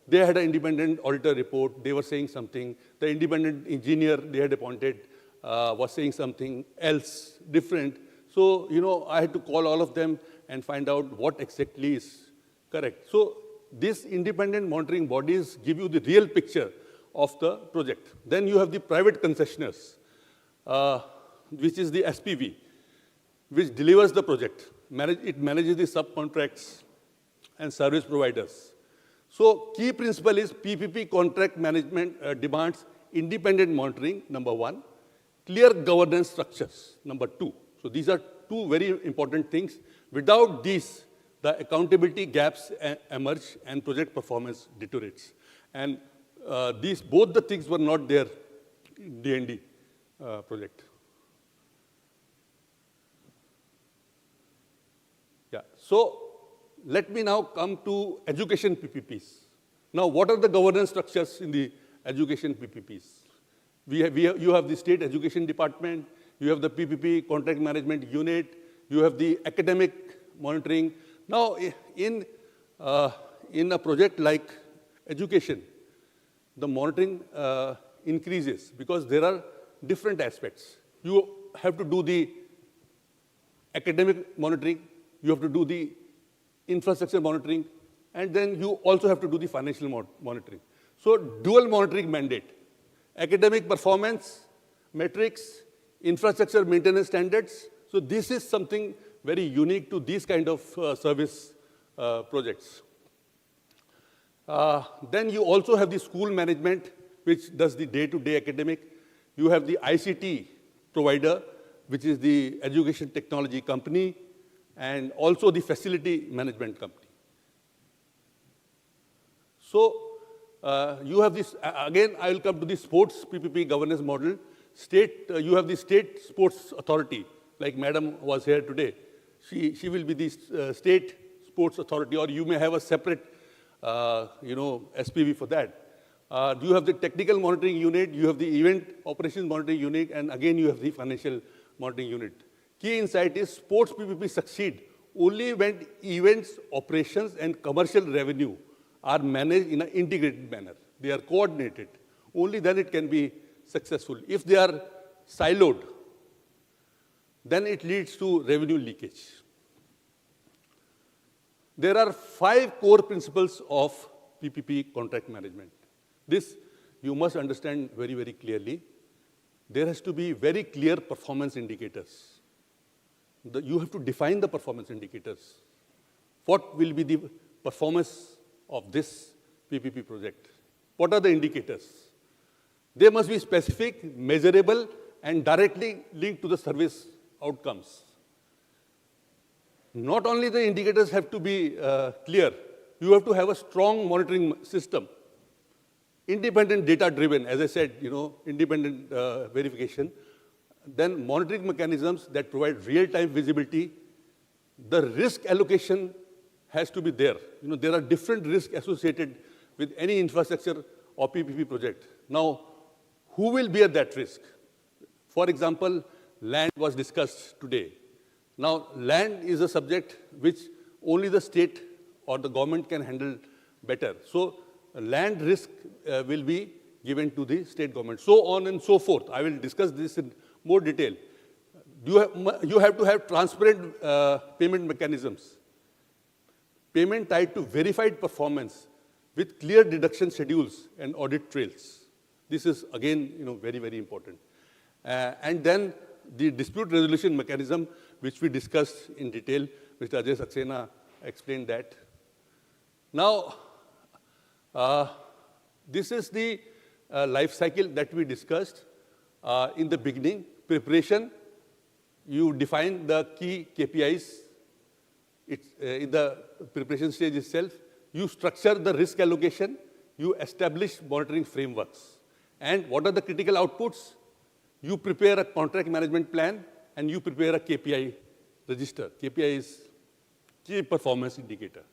they had an independent auditor report. They were saying something. The independent engineer they had appointed was saying something else, different. So, I had to call all of them and find out what exactly is correct. So, these independent monitoring bodies give you the real picture of the project. Then you have the private concessionaires, which is the SPV, which delivers the project. It manages the subcontracts and service providers. So key principle is PPP contract management demands independent monitoring, number one, clear governance structures, number two. So these are two very important things. Without these, the accountability gaps emerge and project performance deteriorates. And both the things were not there in D&D project. Yeah, so let me now come to education PPPs. Now, what are the governance structures in the education PPPs? You have the state education department, you have the PPP contract management unit, you have the academic monitoring. Now, in a project like education, the monitoring increases because there are different aspects. You have to do the academic monitoring, you have to do the infrastructure monitoring, and then you also have to do the financial monitoring. So dual monitoring mandate, academic performance, metrics, infrastructure maintenance standards. So this is something very unique to these kind of service projects. Then you also have the school management, which does the day-to-day academic. You have the ICT provider, which is the education technology company, and also the facility management company. So you have this, again, I will come to the sports PPP governance model. You have the state sports authority, like madam was here today. She will be the state sports authority, or you may have a separate SPV for that. You have the technical monitoring unit, you have the event operations monitoring unit, and again you have the financial monitoring unit. Key insight is sports PPP succeed only when events, operations, and commercial revenue are managed in an integrated manner. They are coordinated. Only then it can be successful. If they are siloed, then it leads to revenue leakage. There are 5 core principles of PPP contract management. This you must understand very, very clearly. There has to be very clear performance indicators. You have to define the performance indicators. What will be the performance of this PPP project? What are the indicators? They must be specific, measurable, and directly linked to the service outcomes. Not only the indicators have to be clear, you have to have a strong monitoring system. Independent data-driven, as I said, independent verification. Then monitoring mechanisms that provide real-time visibility. The risk allocation has to be there. There are different risks associated with any infrastructure or PPP project. Now, who will bear that risk? For example, land was discussed today. Now, land is a subject which only the state or the government can handle better. So, land risk will be given to the state government. So on and so forth. I will discuss this in more detail. You have to have transparent payment mechanisms. Payment tied to verified performance with clear deduction schedules and audit trails. This is, again, very, very important. And then the dispute resolution mechanism, which we discussed in detail. Mr. Ajay Saxena explained that. Now, this is the life cycle that we discussed in the beginning. Preparation, you define the key KPIs in the preparation stage itself. You structure the risk allocation. You establish monitoring frameworks. And what are the critical outputs? You prepare a contract management plan, and you prepare a KPI register. KPI is key performance indicator.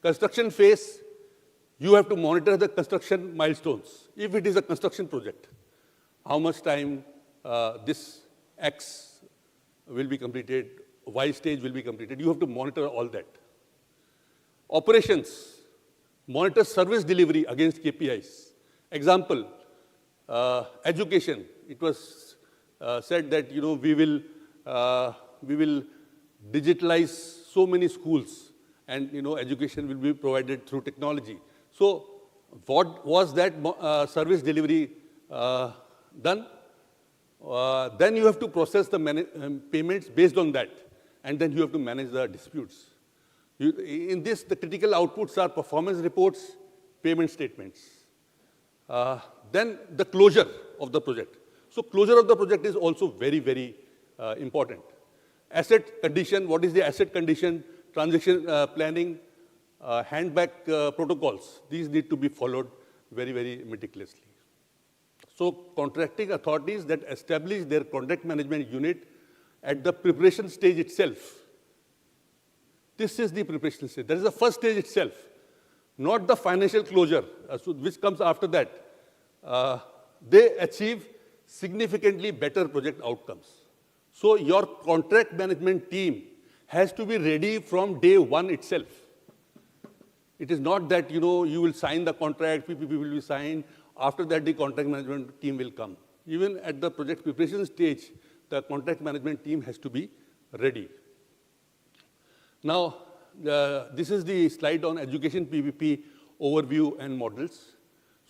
Construction phase, you have to monitor the construction milestones. If it is a construction project, how much time this X will be completed, Y stage will be completed. You have to monitor all that. Operations, monitor service delivery against KPIs. Example, education. It was said that we will digitalize so many schools, and education will be provided through technology. So, what was that service delivery done? Then you have to process the payments based on that, and then you have to manage the disputes. In this, the critical outputs are performance reports, payment statements. Then the closure of the project. So closure of the project is also very, very important. Asset condition, what is the asset condition, transaction planning, handback protocols. These need to be followed very, very meticulously. So contracting authorities that establish their contract management unit at the preparation stage itself. This is the preparation stage. That is the first stage itself, not the financial closure, which comes after that. They achieve significantly better project outcomes. So your contract management team has to be ready from day one itself. It is not that, you will sign the contract, PPP will be signed, after that the contract management team will come. Even at the project preparation stage, the contract management team has to be ready. Now, this is the slide on education PPP overview and models.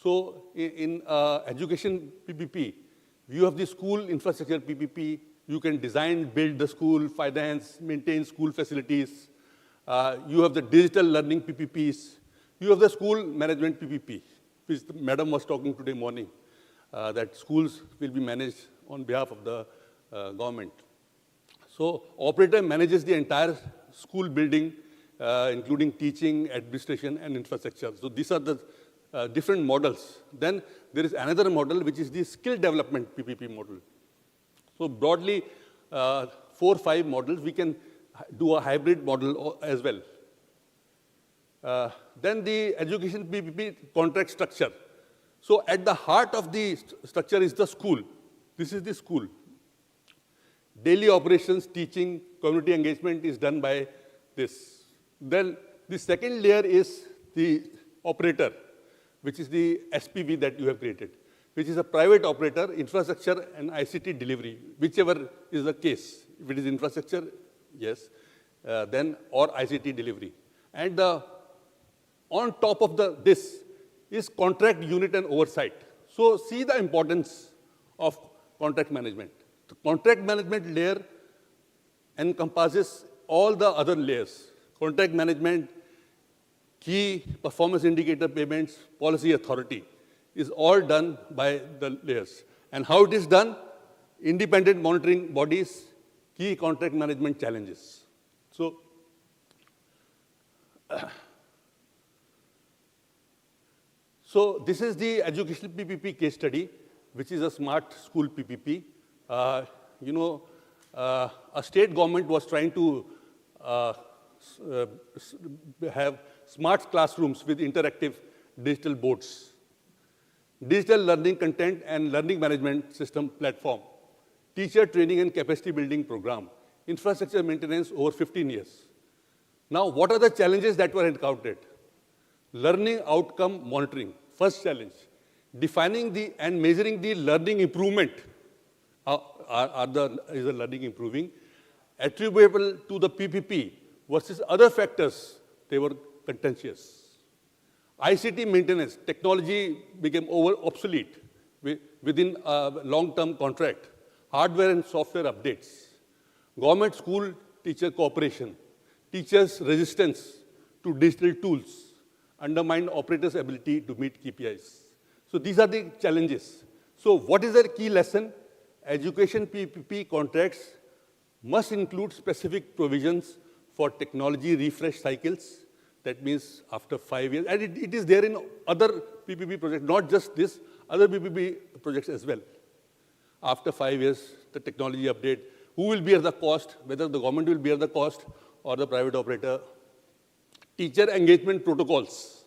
So in education PPP, you have the school infrastructure PPP. You can design, build the school, finance, maintain school facilities. You have the digital learning PPPs. You have the school management PPP, which the madam was talking today morning, that schools will be managed on behalf of the government. So operator manages the entire school building, including teaching, administration, and infrastructure. So these are the different models. Then there is another model, which is the skill development PPP model. So broadly, 4 or 5 models, we can do a hybrid model as well. Then the education PPP contract structure. So at the heart of the structure is the school. This is the school. Daily operations, teaching, community engagement is done by this. Then the second layer is the operator, which is the SPV that you have created, which is a private operator, infrastructure and ICT delivery, whichever is the case. If it is infrastructure, yes, then or ICT delivery. And on top of this is contract unit and oversight. So see the importance of contract management. The contract management layer encompasses all the other layers. Contract management, key performance indicator payments, policy authority is all done by the layers. And how it is done? Independent monitoring bodies, key contract management challenges. So this is the educational PPP case study, which is a smart school PPP. A state government was trying to have smart classrooms with interactive digital boards, digital learning content and learning management system platform, teacher training and capacity building program, infrastructure maintenance over 15 years. Now, what are the challenges that were encountered? Learning outcome monitoring, first challenge. Defining and measuring the learning improvement. Is the learning improving? Attributable to the PPP versus other factors, they were contentious. ICT maintenance, technology became obsolete within a long-term contract. Hardware and software updates. Government school teacher cooperation. Teachers' resistance to digital tools undermine operators' ability to meet KPIs. So these are the challenges. So what is the key lesson? Education PPP contracts must include specific provisions for technology refresh cycles. That means after 5 years. And it is there in other PPP projects, not just this, other PPP projects as well. After 5 years, the technology update, who will bear the cost, whether the government will bear the cost or the private operator. Teacher engagement protocols,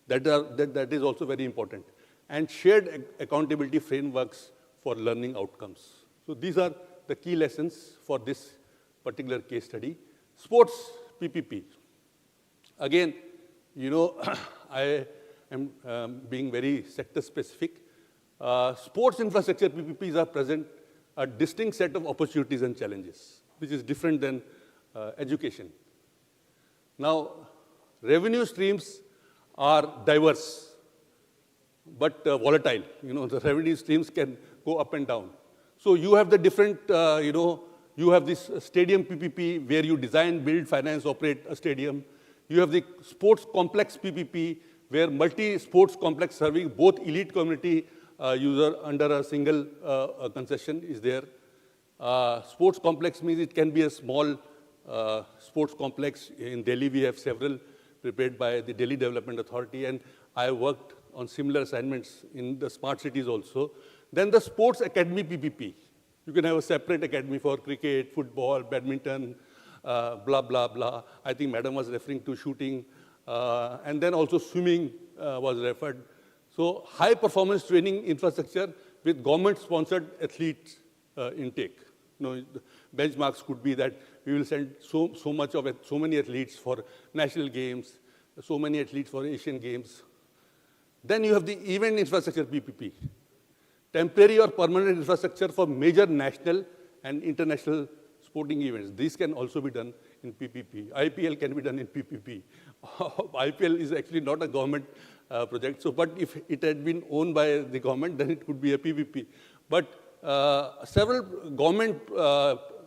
that is also very important. And shared accountability frameworks for learning outcomes. So these are the key lessons for this particular case study. Sports PPP. Again, I am being very sector specific. Sports infrastructure PPPs are present a distinct set of opportunities and challenges, which is different than education. Now, revenue streams are diverse, but volatile. The revenue streams can go up and down. So you have the different, you have this stadium PPP where you design, build, finance, operate a stadium. You have the sports complex PPP where multi-sports complex serving both elite community user under a single concession is there. Sports complex means it can be a small sports complex. In Delhi, we have several prepared by the Delhi Development Authority, and I worked on similar assignments in the smart cities also. Then the sports academy PPP. You can have a separate academy for cricket, football, badminton, blah, blah, blah. I think madam was referring to shooting. And then also swimming was referred. So high performance training infrastructure with government-sponsored athlete intake. Benchmarks could be that we will send so many athletes for national games, so many athletes for Asian Games. Then you have the event infrastructure PPP. Temporary or permanent infrastructure for major national and international sporting events. These can also be done in PPP. IPL can be done in PPP. IPL is actually not a government project, but if it had been owned by the government, then it could be a PPP. But several government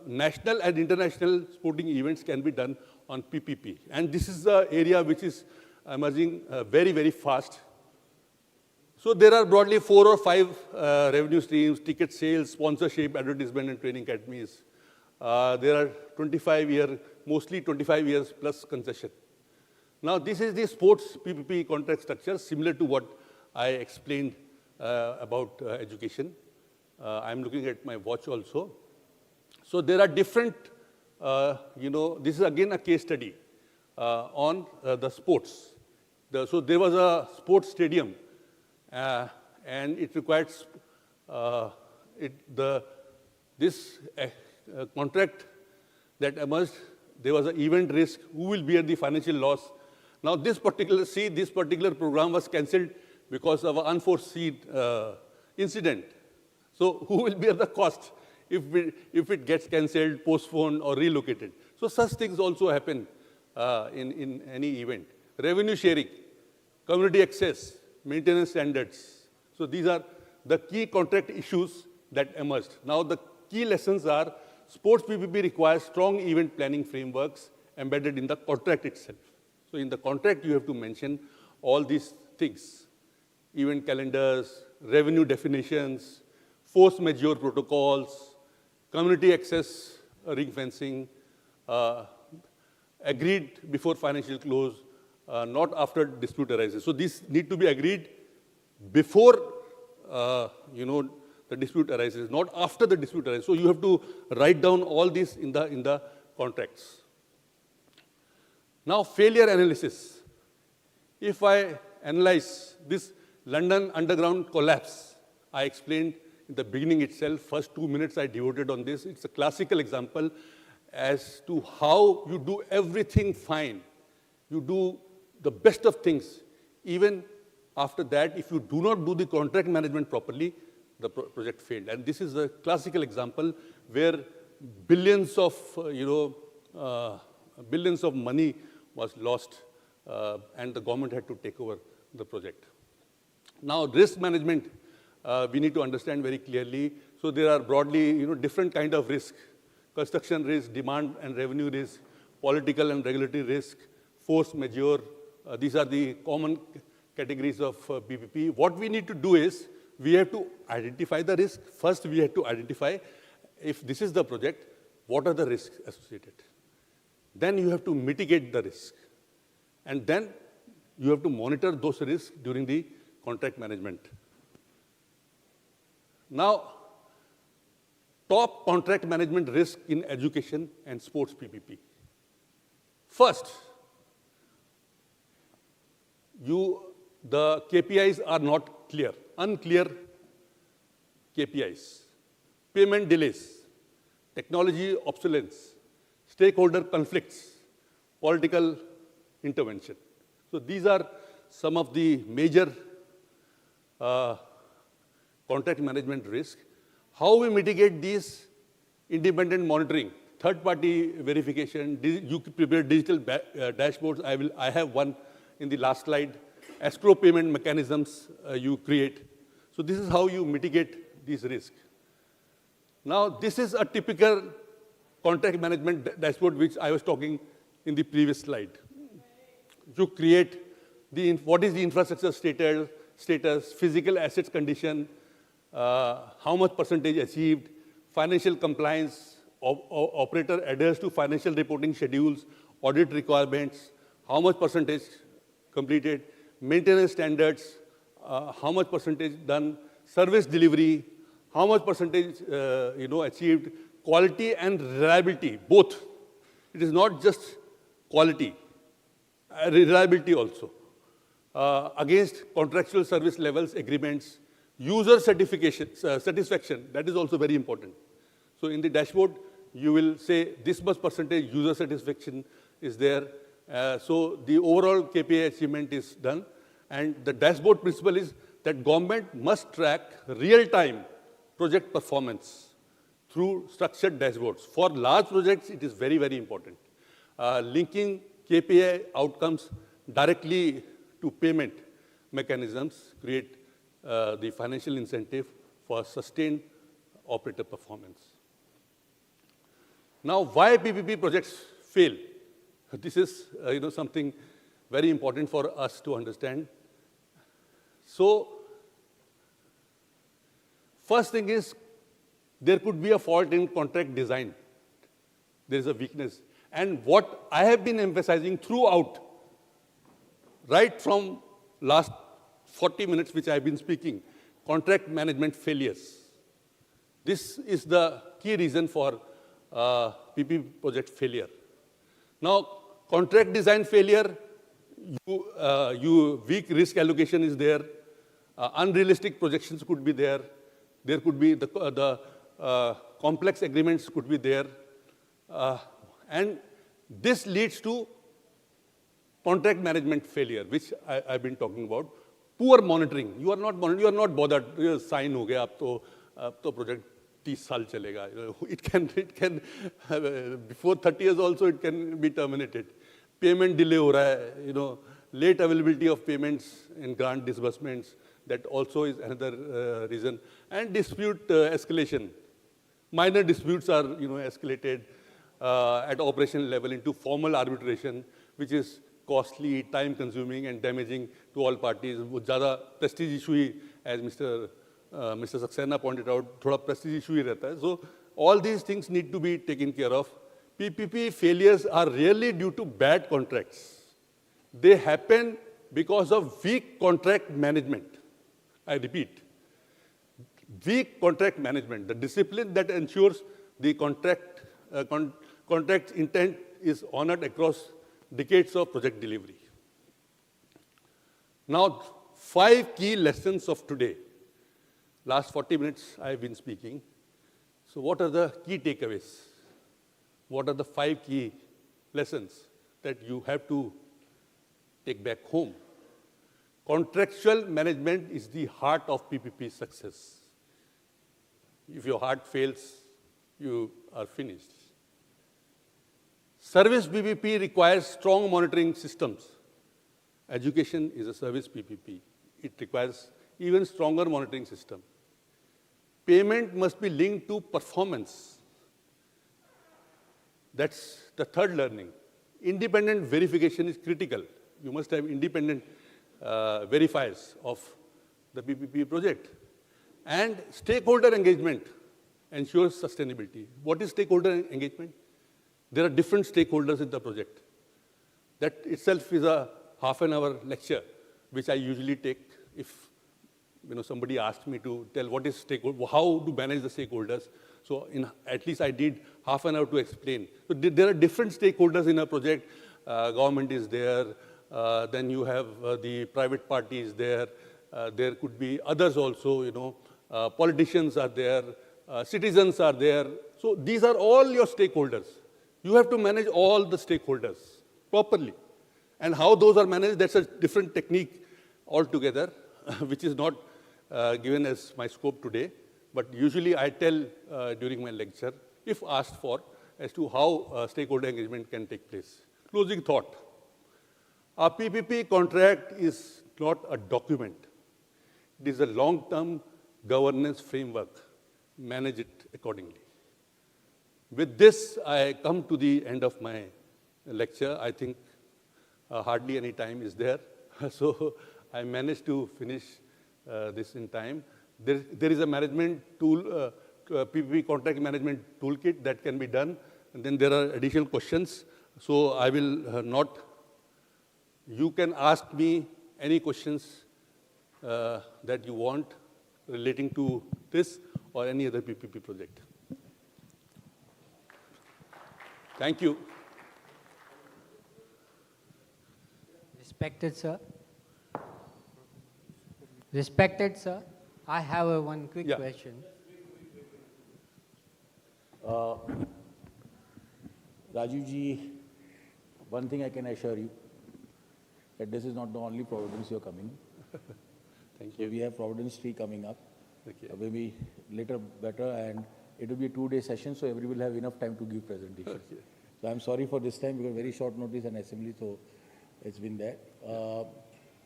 national and international sporting events can be done on PPP. And this is the area which is emerging very, very fast. So there are broadly 4 or 5 revenue streams: ticket sales, sponsorship, advertisement, and training academies. There are mostly 25 years plus concession. Now, this is the sports PPP contract structure, similar to what I explained about education. I'm looking at my watch also. So there are different, this is again a case study on the sports. So there was a sports stadium, and it required this contract that emerged. There was an event risk. Who will bear the financial loss? Now, this particular program was cancelled because of an unforeseen incident. So, who will bear the cost if it gets cancelled, postponed, or relocated? So, such things also happen in any event. Revenue sharing, community access, maintenance standards. So, these are the key contract issues that emerged. Now, the key lessons are sports PPP requires strong event planning frameworks embedded in the contract itself. So in the contract, you have to mention all these things: event calendars, revenue definitions, force majeure protocols, community access ring fencing, agreed before financial close, not after dispute arises. So these need to be agreed before, the dispute arises, not after the dispute arises. So you have to write down all this in the contracts. Now, failure analysis. If I analyze this London Underground collapse, I explained in the beginning itself, first 2 minutes I devoted on this. It's a classical example as to how you do everything fine. You do the best of things. Even after that, if you do not do the contract management properly, the project failed. And this is a classical example where billions of, billions of money was lost, and the government had to take over the project. Now, risk management, we need to understand very clearly. So there are broadly, different kind of risk: construction risk, demand and revenue risk, political and regulatory risk, force majeure. These are the common categories of PPP. What we need to do is, we have to identify the risk. First, we have to identify, if this is the project, what are the risks associated? Then you have to mitigate the risk. And then you have to monitor those risks during the contract management. Now, top contract management risk in education and sports PPP. First, the KPIs are not clear, unclear KPIs. Payment delays, technology obsolescence, stakeholder conflicts, political intervention. So these are some of the major contract management risks. How we mitigate these? Independent monitoring, third-party verification, you prepare digital dashboards. I have one in the last slide. Escrow payment mechanisms you create. So this is how you mitigate these risks. Now, this is a typical contract management dashboard which I was talking in the previous slide. You create what is the infrastructure status, physical assets condition, how much percentage achieved, financial compliance, operator adheres to financial reporting schedules, audit requirements, how much percentage completed, maintenance standards, how much percentage done, service delivery, how much percentage achieved, quality and reliability, both. It is not just quality, reliability also. Against contractual service levels agreements, user satisfaction, that is also very important. So in the dashboard, you will say this much percentage user satisfaction is there. So the overall KPI achievement is done. And the dashboard principle is that government must track real-time project performance through structured dashboards. For large projects, it is very, very important. Linking KPI outcomes directly to payment mechanisms create the financial incentive for sustained operator performance. Now, why PPP projects fail? This is something very important for us to understand. So, first thing is, there could be a fault in contract design. There is a weakness. And what I have been emphasizing throughout, right from last 40 minutes which I have been speaking, contract management failures. This is the key reason for PP project failure. Now, contract design failure, weak risk allocation is there, unrealistic projections could be there, there could be the complex agreements could be there, and this leads to contract management failure, which I've been talking about. Poor monitoring. You are not bothered. Sign हो गया, अब तो project 30 साल चलेगा. It can before 30 years also it can be terminated. Payment delay हो रहा है, late availability of payments in grant disbursements. That also is another reason. And dispute escalation. Minor disputes are escalated at operational level into formal arbitration, which is costly, time-consuming, and damaging to all parties. वो ज़्यादा prestige issue ही, as Mr. Saxena pointed out, थोड़ा prestige issue ही रहता है. So all these things need to be taken care of. PPP failures are rarely due to bad contracts. They happen because of weak contract management. I repeat, weak contract management, the discipline that ensures the contract's intent is honored across decades of project delivery. Now, 5 key lessons of today. Last 40 minutes I have been speaking. So what are the key takeaways? What are the 5 key lessons that you have to take back home? Contractual management is the heart of PPP success. If your heart fails, you are finished. Service PPP requires strong monitoring systems. Education is a service PPP. It requires even stronger monitoring system. Payment must be linked to performance. That's the third learning. Independent verification is critical. You must have independent verifiers of the PPP project. And stakeholder engagement ensures sustainability. What is stakeholder engagement? There are different stakeholders in the project. That itself is a half-an-hour lecture, which I usually take if somebody asked me to tell what is stakeholder, how to manage the stakeholders. So at least I need half an hour to explain. So there are different stakeholders in a project. Government is there. Then you have the private parties there. There could be others also, politicians are there. Citizens are there. So these are all your stakeholders. You have to manage all the stakeholders properly. And how those are managed, that's a different technique altogether, which is not given as my scope today. But usually I tell during my lecture, if asked for, as to how stakeholder engagement can take place. Closing thought. A PPP contract is not a document. It is a long-term governance framework. Manage it accordingly. With this, I come to the end of my lecture. I think hardly any time is there. So I managed to finish this in time. There is a management tool, PPP contract management toolkit that can be done. And then there are additional questions. So I will not, you can ask me any questions that you want relating to this or any other PPP project. Thank you. Respected sir. Respected sir, I have one quick question. Rajiv ji, one thing I can assure you, that this is not the only Providence you're coming. Thank you. So we have Providence 3 coming up. Okay. Maybe later better, and it will be a 2-day session, so everybody will have enough time to give presentation. Okay. So I'm sorry for this time, because very short notice and assembly, so it's been there.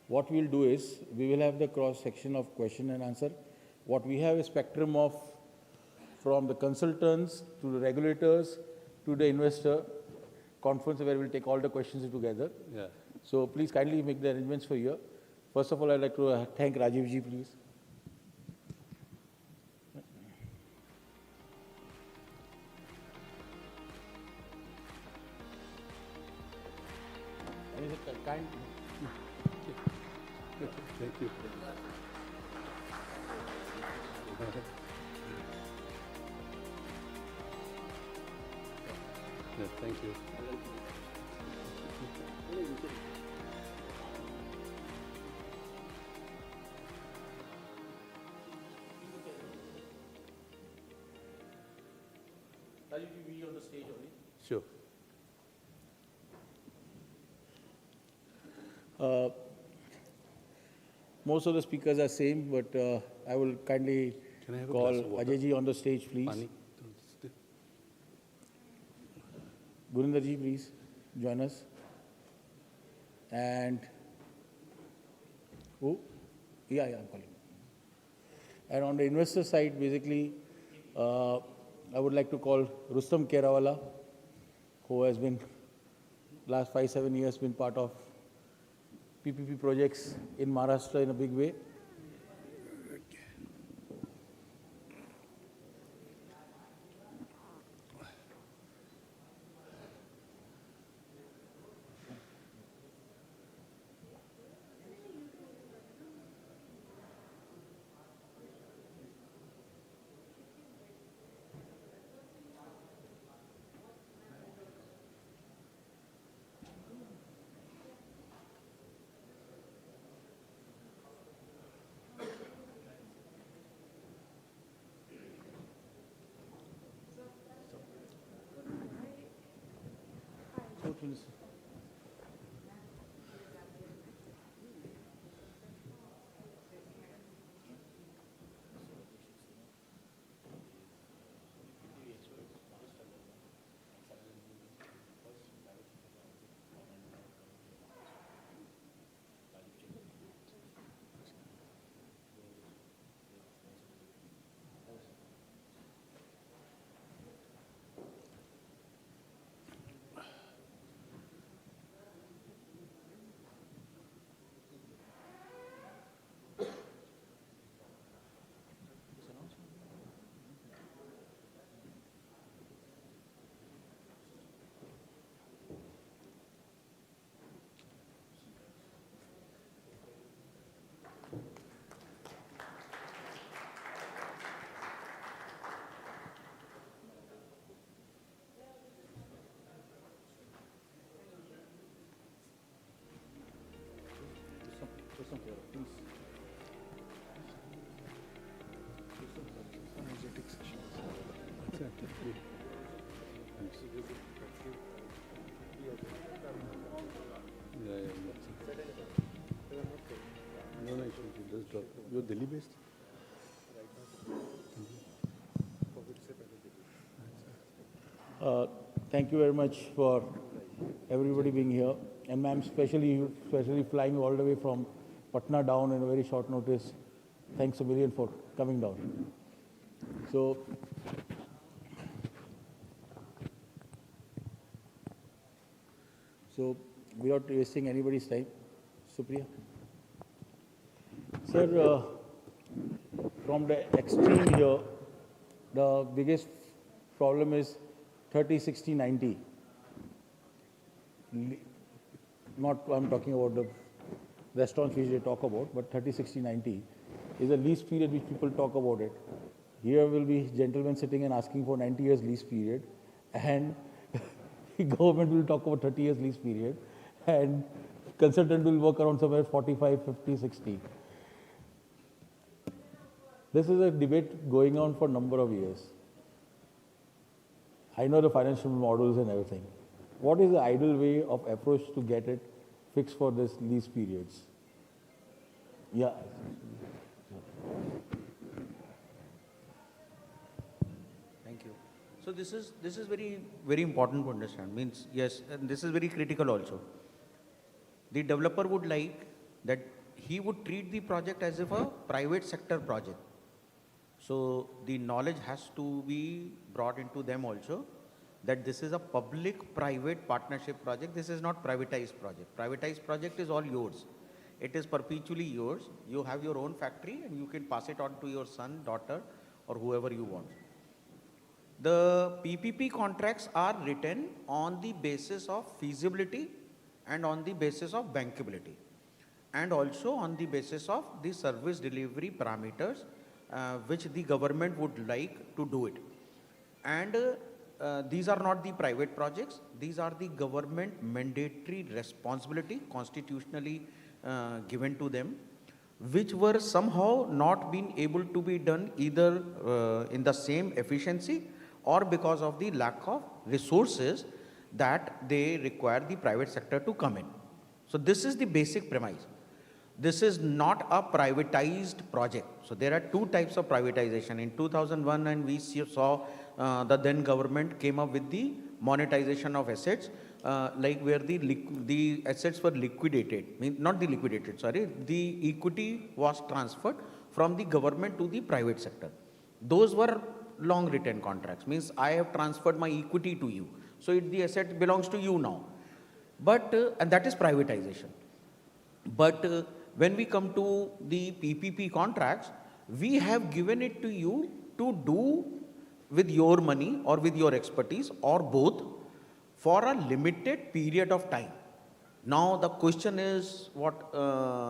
What we'll do is, we will have the cross-section of question and answer. What we have a spectrum of, from the consultants to the regulators to the investor conference, where we'll take all the questions together. Yeah. So please kindly make the arrangements for here. First of all, I'd like to thank Rajiv ji, please. And is it kind? Thank you. Yes, thank you. Rajiv ji, be on the stage only. Sure. Most of the speakers are same, but I will kindly Can I have a call glass of water? Ajay ji on the stage, please. Pani? Gurinder ji, please join us. And who? Yeah, I'm calling. And on the investor side, basically, I would like to call Rustam Kerawala, who has been last 5-7 years been part of PPP projects in Maharashtra in a big way. No, no, just drop. You're Delhi based? Thank you very much for everybody being here. And ma'am, especially flying all the way from Patna down in a very short notice. Thanks a million for coming down. So, without wasting anybody's time, Supriya. Sir, from the extreme here, the biggest problem is 30, 60, 90. Not, I'm talking about the restaurants which they talk about, but 30, 60, 90 is a lease period which people talk about it. Here will be gentlemen sitting and asking for 90 years lease period, and government will talk about 30 years lease period, and consultant will work around somewhere 45, 50, 60. This is a debate going on for a number of years. I know the financial models and everything. What is the ideal way of approach to get it fixed for this lease periods? Yeah. Thank you. So this is very important to understand. Means yes, and this is very critical also. The developer would like that he would treat the project as if a private sector project. So the knowledge has to be brought into them also, that this is a public-private partnership project. This is not privatized project. Privatized project is all yours. It is perpetually yours. You have your own factory and you can pass it on to your son, daughter, or whoever you want. The PPP contracts are written on the basis of feasibility and on the basis of bankability, and also on the basis of the service delivery parameters which the government would like to do it. And these are not the private projects, these are the government mandatory responsibility constitutionally given to them, which were somehow not been able to be done either in the same efficiency or because of the lack of resources that they require the private sector to come in. So this is the basic premise. This is not a privatized project. So there are two types of privatization. In 2001, and we saw the then government came up with the monetization of assets, like where the assets were liquidated, not the liquidated, sorry, the equity was transferred from the government to the private sector. Those were long written contracts, means I have transferred my equity to you. So the asset belongs to you now. But, and that is privatization. But when we come to the PPP contracts, we have given it to you to do with your money or with your expertise or both for a limited period of time. Now the question is, what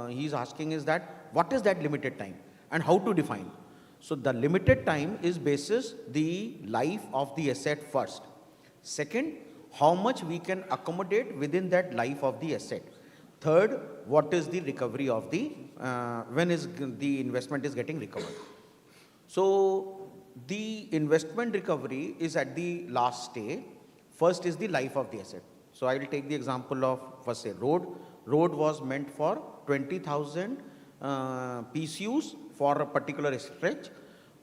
he is asking is that, what is that limited time and how to define? So the limited time is basis the life of the asset first. Second, how much we can accommodate within that life of the asset. Third, what is the recovery of the, when is the investment is getting recovered. So the investment recovery is at the last stage. First is the life of the asset. So I will take the example of, first say, road. Road was meant for 20,000 PCUs for a particular stretch.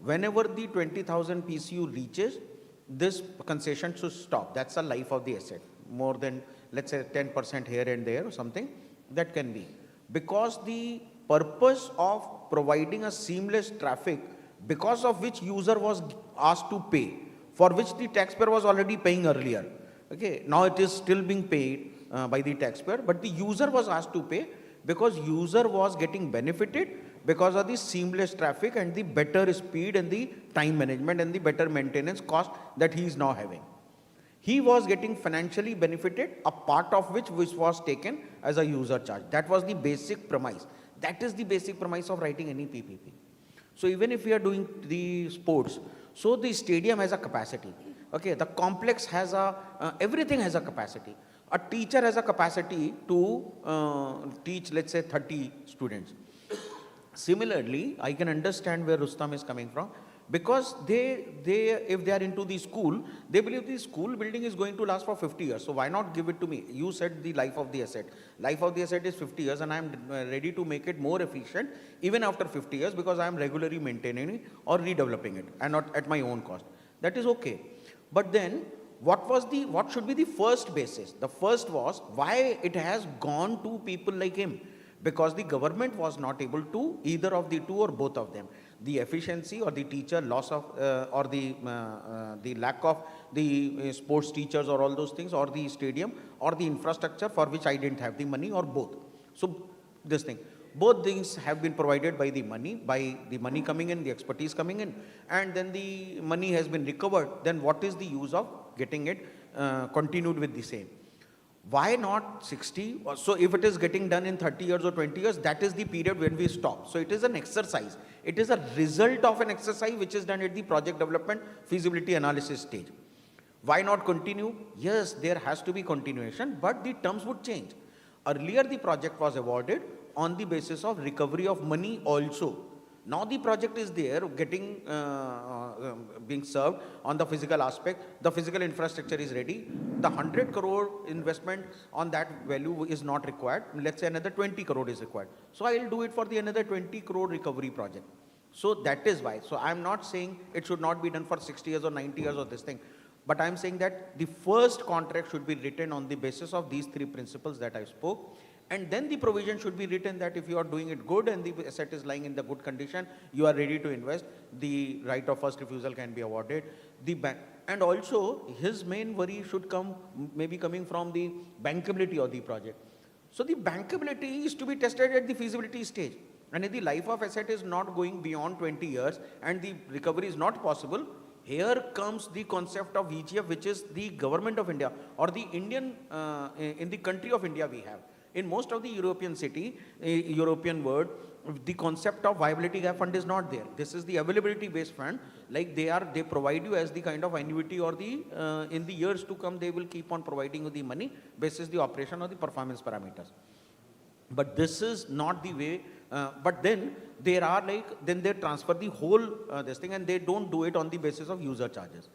Whenever the 20,000 PCU reaches, this concession should stop. That's the life of the asset. More than, let's say, 10% here and there or something, that can be. Because the purpose of providing a seamless traffic, because of which user was asked to pay, for which the taxpayer was already paying earlier. Okay, now it is still being paid by the taxpayer, but the user was asked to pay because user was getting benefited because of the seamless traffic and the better speed and the time management and the better maintenance cost that he is now having. He was getting financially benefited, a part of which was taken as a user charge. That was the basic premise. That is the basic premise of writing any PPP. So even if we are doing the sports, so the stadium has a capacity. Okay, the complex has a, everything has a capacity. A teacher has a capacity to teach, let's say, 30 students. Similarly, I can understand where Rustam is coming from, because if they are into the school, they believe the school building is going to last for 50 years. So why not give it to me? You said the life of the asset. Life of the asset is 50 years and I am ready to make it more efficient even after 50 years because I am regularly maintaining it or redeveloping it and not at my own cost. That is okay. But then what should be the first basis? The first was why it has gone to people like him. Because the government was not able to, either of the two or both of them. The efficiency or the teacher loss of, or the lack of the sports teachers or all those things, or the stadium, or the infrastructure for which I didn't have the money, or both. So this thing, both things have been provided by the money coming in, the expertise coming in, and then the money has been recovered. Then what is the use of getting it continued with the same? Why not 60? So if it is getting done in 30 years or 20 years, that is the period when we stop. So it is an exercise. It is a result of an exercise which is done at the project development feasibility analysis stage. Why not continue? Yes, there has to be continuation, but the terms would change. Earlier the project was awarded on the basis of recovery of money also. Now the project is there, getting, being served on the physical aspect. The physical infrastructure is ready. The 100 crore investment on that value is not required. Let's say another 20 crore is required. So I will do it for the another 20 crore recovery project. So that is why. So I am not saying it should not be done for 60 years or 90 years or this thing. But I am saying that the first contract should be written on the basis of these three principles that I spoke. And then the provision should be written that if you are doing it good and the asset is lying in the good condition, you are ready to invest, the right of first refusal can be awarded. The bank, and also his main worry should come, maybe coming from the bankability of the project. So the bankability is to be tested at the feasibility stage. And if the life of asset is not going beyond 20 years and the recovery is not possible, here comes the concept of VGF, which is the government of India or the Indian, in the country of India we have. In most of the European city, European world, the concept of viability gap fund is not there. This is the availability based fund. Like they provide you as the kind of annuity, or the, in the years to come, they will keep on providing you the money basis the operation or the performance parameters. But this is not the way, but then there are then they transfer the whole this thing, and they don't do it on the basis of user charges.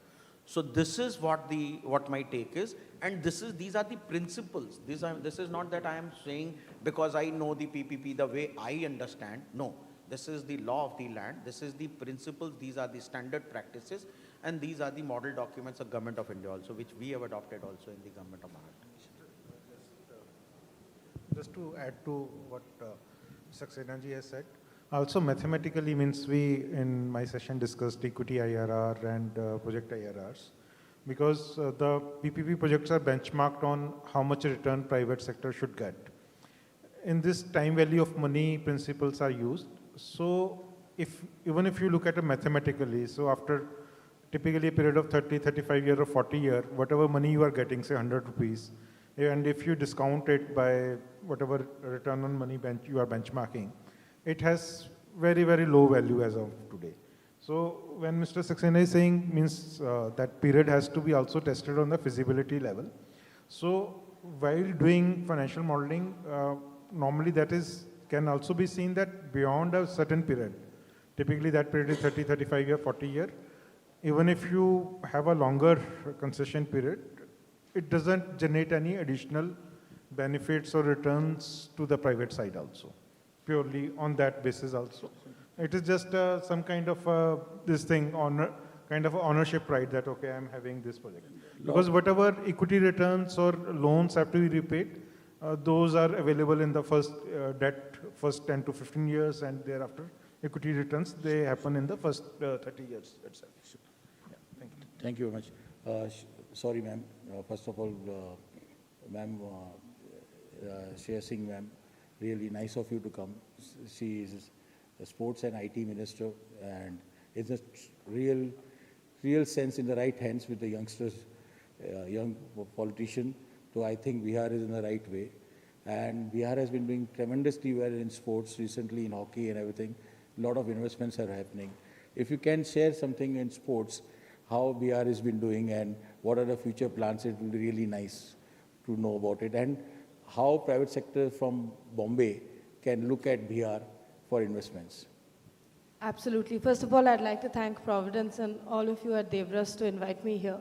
So this is what my take is, and these are the principles. This is not that I am saying because I know the PPP the way I understand. No, this is the law of the land. This is the principles. These are the standard practices, and these are the model documents of Government of India also, which we have adopted also in the Government of Maharashtra. Just to add to what Saxena ji has said, also mathematically means we in my session discussed equity IRR and project IRRs, because the PPP projects are benchmarked on how much return private sector should get. In this time value of money principles are used. So even if you look at it mathematically, so after typically a period of 30, 35 years or 40 years, whatever money you are getting, say 100 rupees, and if you discount it by whatever return on money you are benchmarking, it has very, very low value as of today. So when Mr. Saxena is saying, means that period has to be also tested on the feasibility level. So while doing financial modeling, normally that can also be seen that beyond a certain period, typically that period is 30, 35 year, 40 year, even if you have a longer concession period, it doesn't generate any additional benefits or returns to the private side also, purely on that basis also. It is just some kind of this thing, kind of ownership right that, okay, I'm having this project. Because whatever equity returns or loans have to be repaid, those are available in the first first 10 to 15 years, and thereafter equity returns, they happen in the first 30 years itself. Yeah, thank you. Thank you very much. Sorry, ma'am. First of all, ma'am, Shreya Singh, ma'am, really nice of you to come. She is a sports and IT minister, and it's a real sense in the right hands with the youngsters, young politician. So I think Bihar is in the right way. And Bihar has been doing tremendously well in sports recently, in hockey and everything. A lot of investments are happening. If you can share something in sports, how Bihar has been doing and what are the future plans, it will be really nice to know about it. And how private sector from Bombay can look at Bihar for investments. Absolutely. First of all, I'd like to thank Providence and all of you at DEVE RUS to invite me here.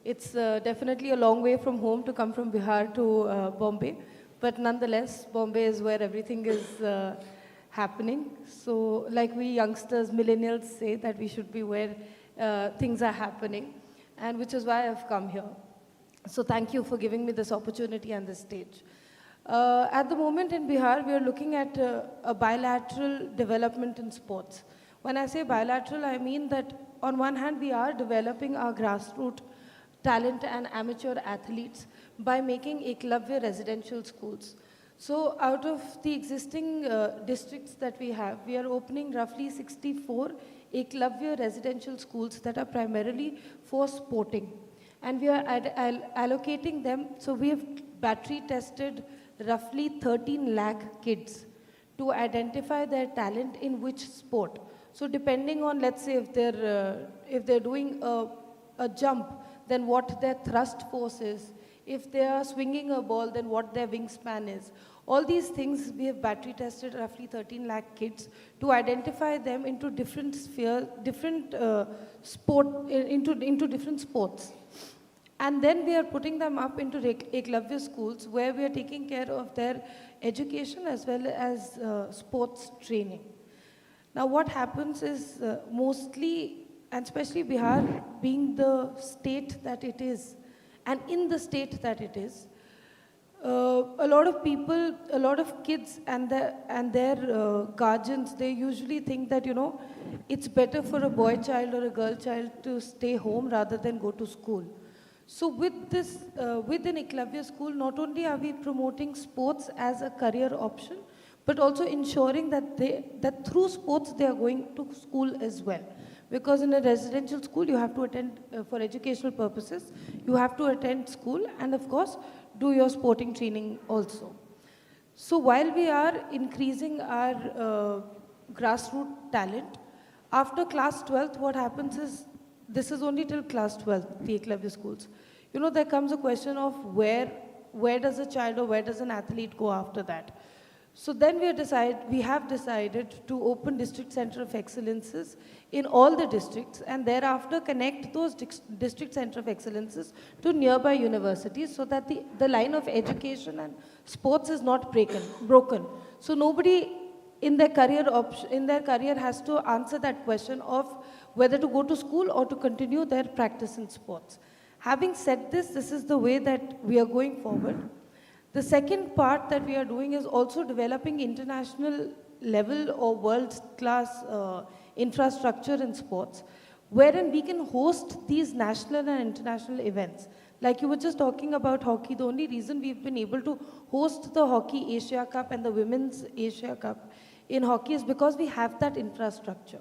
It's definitely a long way from home to come from Bihar to Bombay, but nonetheless, Bombay is where everything is happening. So like we youngsters, millennials say that we should be where things are happening, and which is why I've come here. So thank you for giving me this opportunity and this stage. At the moment in Bihar, we are looking at a bilateral development in sports. When I say bilateral, I mean that on one hand, we are developing our grassroots talent and amateur athletes by making Eklavya residential schools. So out of the existing districts that we have, we are opening roughly 64 Eklavya residential schools that are primarily for sporting. And we are allocating them, so we have battery tested roughly 13 lakh kids to identify their talent in which sport. So depending on, let's say, if they're doing a jump, then what their thrust force is. If they are swinging a ball, then what their wingspan is. All these things, we have battery tested roughly 13 lakh kids to identify them into different spheres, different into different sports. And then we are putting them up into Eklavya schools, where we are taking care of their education as well as sports training. Now what happens is mostly, and especially Bihar being the state that it is, and in the state that it is, a lot of people, a lot of kids and their guardians, they usually think that, you know, it's better for a boy child or a girl child to stay home rather than go to school. So with this, within Eklavya School, not only are we promoting sports as a career option, but also ensuring that that through sports they are going to school as well. Because in a residential school, you have to attend, for educational purposes, you have to attend school and of course, do your sporting training also. So while we are increasing our grassroots talent, after class 12th, what happens is, this is only till class 12th, the Eklavya schools. You know, there comes a question of where does a child or where does an athlete go after that? So then we have decided to open district center of excellences in all the districts and thereafter connect those district center of excellences to nearby universities so that the line of education and sports is not broken. So nobody in their career has to answer that question of whether to go to school or to continue their practice in sports. Having said this, this is the way that we are going forward. The second part that we are doing is also developing international level or world-class infrastructure in sports, wherein we can host these national and international events. Like you were just talking about hockey, the only reason we've been able to host the Hockey Asia Cup and the Women's Asia Cup in hockey is because we have that infrastructure.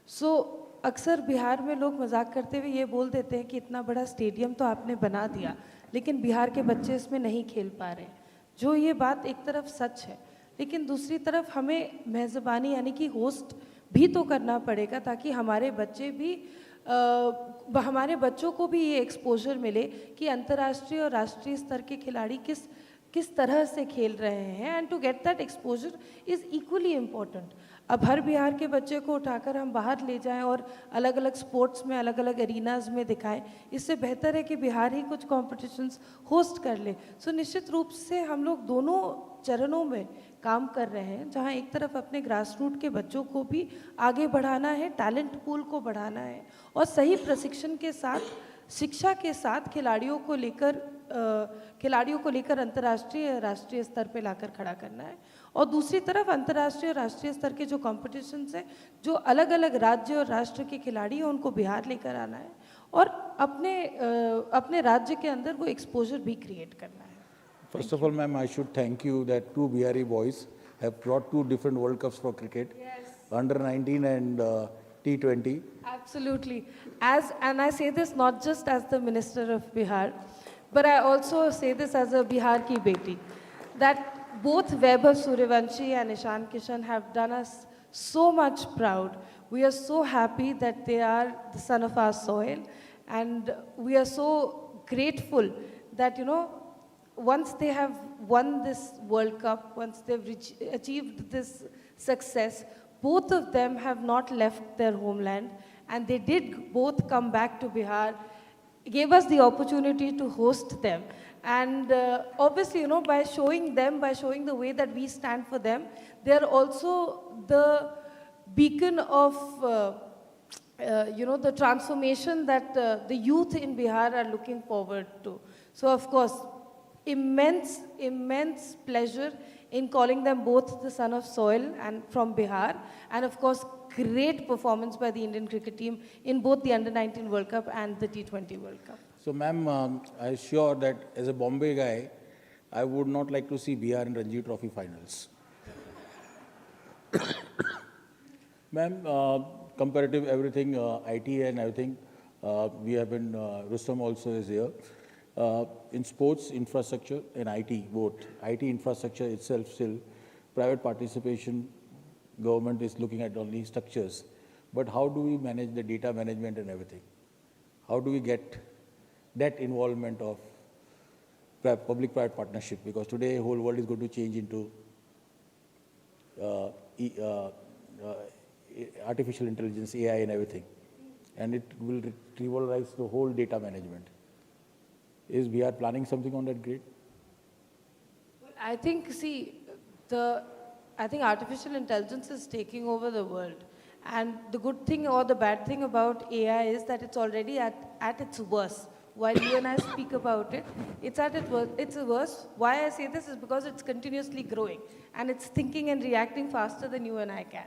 So, अक्सर बिहार में लोग मजाक करते हुए ये बोल देते हैं कि इतना बड़ा स्टेडियम तो आपने बना दिया, लेकिन बिहार के बच्चे इसमें नहीं खेल पा रहे, जो ये बात एक तरफ सच है, लेकिन दूसरी तरफ हमें मेज़बानी यानी कि होस्ट भी तो करना पड़ेगा ताकि हमारे बच्चों को भी ये एक्सपोजर मिले कि अंतर्राष्ट्रीय और राष्ट्रीय स्तर के खिलाड़ी किस तरह से खेल रहे हैं, and to get that exposure is equally important. अब हर बिहार के बच्चे को उठाकर हम बाहर ले जाएं और अलग अलग स्पोर्ट्स में अलग अलग एरिनाज में दिखाएं, इससे बेहतर है कि बिहार ही कुछ कॉम्पिटिशन्स होस्ट कर ले. सो निश्चित रूप से हम लोग दोनों चरणों में काम कर रहे हैं, जहां एक तरफ अपने ग्रास रूट के बच्चों को भी आगे बढ़ाना है, टैलेंट पूल को बढ़ाना है और सही प्रशिक्षण के साथ, शिक्षा के साथ खिलाड़ियों को लेकर अंतर्राष्ट्रीय राष्ट्रीय स्तर पे लाकर खड़ा करना है. और दूसरी तरफ अंतर्राष्ट्रीय और राष्ट्रीय स्तर के जो कॉम्पिटिशन्स हैं, जो अलग अलग राज्य और राष्ट्र के खिलाड़ी हैं, उनको बिहार लेकर आना है और अपने राज्य के अंदर वो एक्सपोजर भी क्रिएट करना है. First of all, ma'am, I should thank you that two Bihari boys have brought two different World Cups for cricket, yes. Under 19 and T20. Absolutely. And I say this not just as the Minister of Bihar, but I also say this as a Bihar ki beti, that both Vaibhav Suryavanshi and Ishan Kishan have done us so much proud. We are so happy that they are the son of our soil, and we are so grateful that, you know, once they have won this World Cup, once they've achieved this success, both of them have not left their homeland, and they did both come back to Bihar, gave us the opportunity to host them. And obviously, you know, by showing the way that we stand for them, they are also the beacon of, you know, the transformation that the youth in Bihar are looking forward to. So, of course, immense pleasure in calling them both the son of soil and from Bihar. And of course, great performance by the Indian cricket team in both the Under-19 World Cup and the T20 World Cup. So, ma'am, I'm sure that as a Bombay guy, I would not like to see Bihar in Ranji Trophy finals. Ma'am, comparative everything, IT and everything, we have been, Rustam also is here. In sports, infrastructure and IT, both. IT infrastructure itself still, private participation, government is looking at only structures. But how do we manage the data management and everything? How do we get that involvement of public-private partnership? Because today, the whole world is going to change into artificial intelligence, AI and everything. And it will revolutionize the whole data management. Is VR planning something on that grade? I think, see, I think artificial intelligence is taking over the world. And the good thing or the bad thing about AI is that it's already at its worst. while you and I speak about it, it's at its worst. Why I say this is because it's continuously growing and it's thinking and reacting faster than you and I can.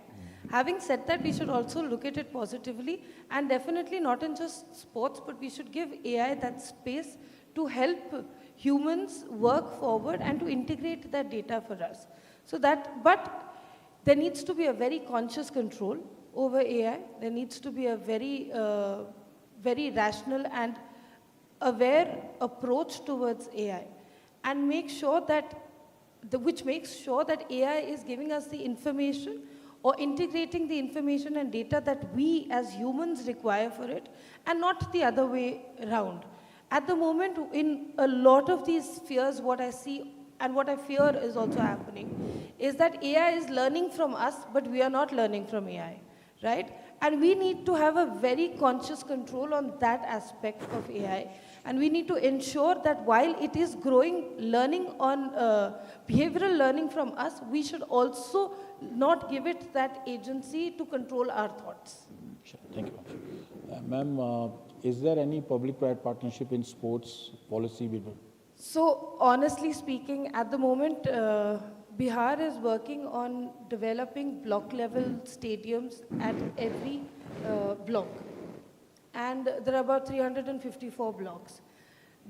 Having said that, we should also look at it positively and definitely not in just sports, but we should give AI that space to help humans work forward and to integrate that data for us. So that, but there needs to be a very conscious control over AI. There needs to be a very, very rational and aware approach towards AI, and make sure that, which makes sure that AI is giving us the information or integrating the information and data that we as humans require for it, and not the other way around. At the moment, in a lot of these spheres, what I see and what I fear is also happening is that AI is learning from us, but we are not learning from AI, right? And we need to have a very conscious control on that aspect of AI. And we need to ensure that while it is growing, learning on behavioral learning from us, we should also not give it that agency to control our thoughts. Sure. Thank you. Ma'am, is there any public-private partnership in sports policy? So honestly speaking, at the moment, Bihar is working on developing block-level stadiums at every block. And there are about 354 blocks.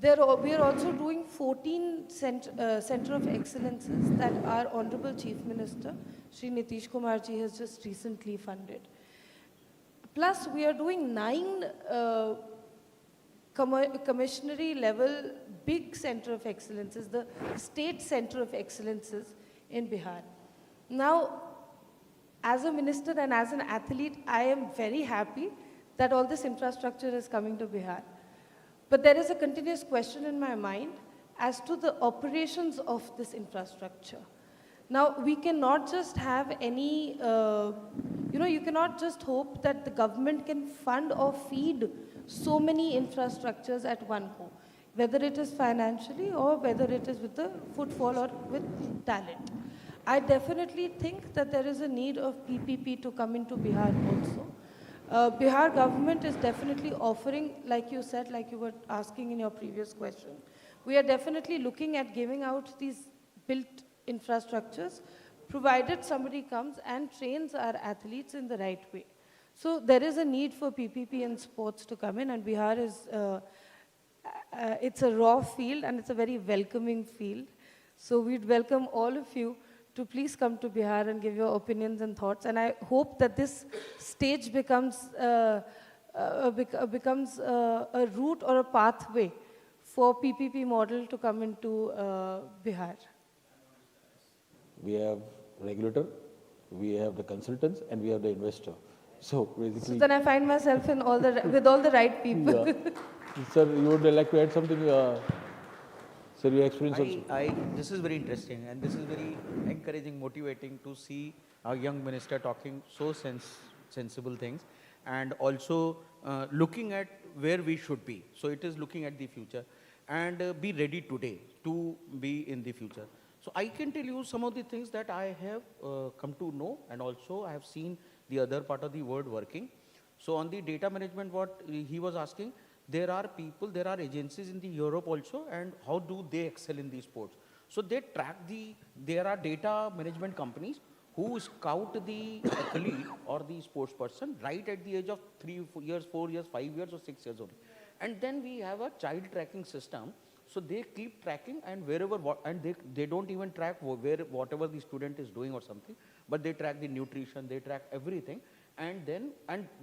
We are also doing 14 Center of Excellences that our Honorable Chief Minister, Shri Nitish Kumar ji, has just recently funded. Plus, we are doing 9 commissionary level big Center of Excellences, the State Center of Excellences in Bihar. Now, as a minister and as an athlete, I am very happy that all this infrastructure is coming to Bihar. But there is a continuous question in my mind as to the operations of this infrastructure. Now, we cannot just have any, you cannot just hope that the government can fund or feed so many infrastructures at one go, whether it is financially or whether it is with the footfall or with talent. I definitely think that there is a need of PPP to come into Bihar also. Bihar government is definitely offering, like you said, like you were asking in your previous question, we are definitely looking at giving out these built infrastructures, provided somebody comes and trains our athletes in the right way. So there is a need for PPP in sports to come in, and Bihar is, it's a raw field and it's a very welcoming field. So we'd welcome all of you to please come to Bihar and give your opinions and thoughts. And I hope that this stage becomes, a route or a pathway for PPP model to come into Bihar. We have regulator, we have the consultants, and we have the investor. So basically, so then I find myself in all the with all the right people. Yeah. Sir, you would like to add something? Sir, your experience also. This is very interesting, and this is very encouraging, motivating to see our young minister talking so sensible things, and also looking at where we should be. So it is looking at the future, and be ready today to be in the future. So I can tell you some of the things that I have come to know, and also I have seen the other part of the world working. So on the data management, what he was asking, there are people, there are agencies in the Europe also, and how do they excel in these sports? So they track there are data management companies who scout the athlete or the sports person right at the age of 3 years, 4 years, 5 years or 6 years old. And then we have a child tracking system. So they keep tracking, and they don't even track whatever the student is doing or something, but they track the nutrition, they track everything. And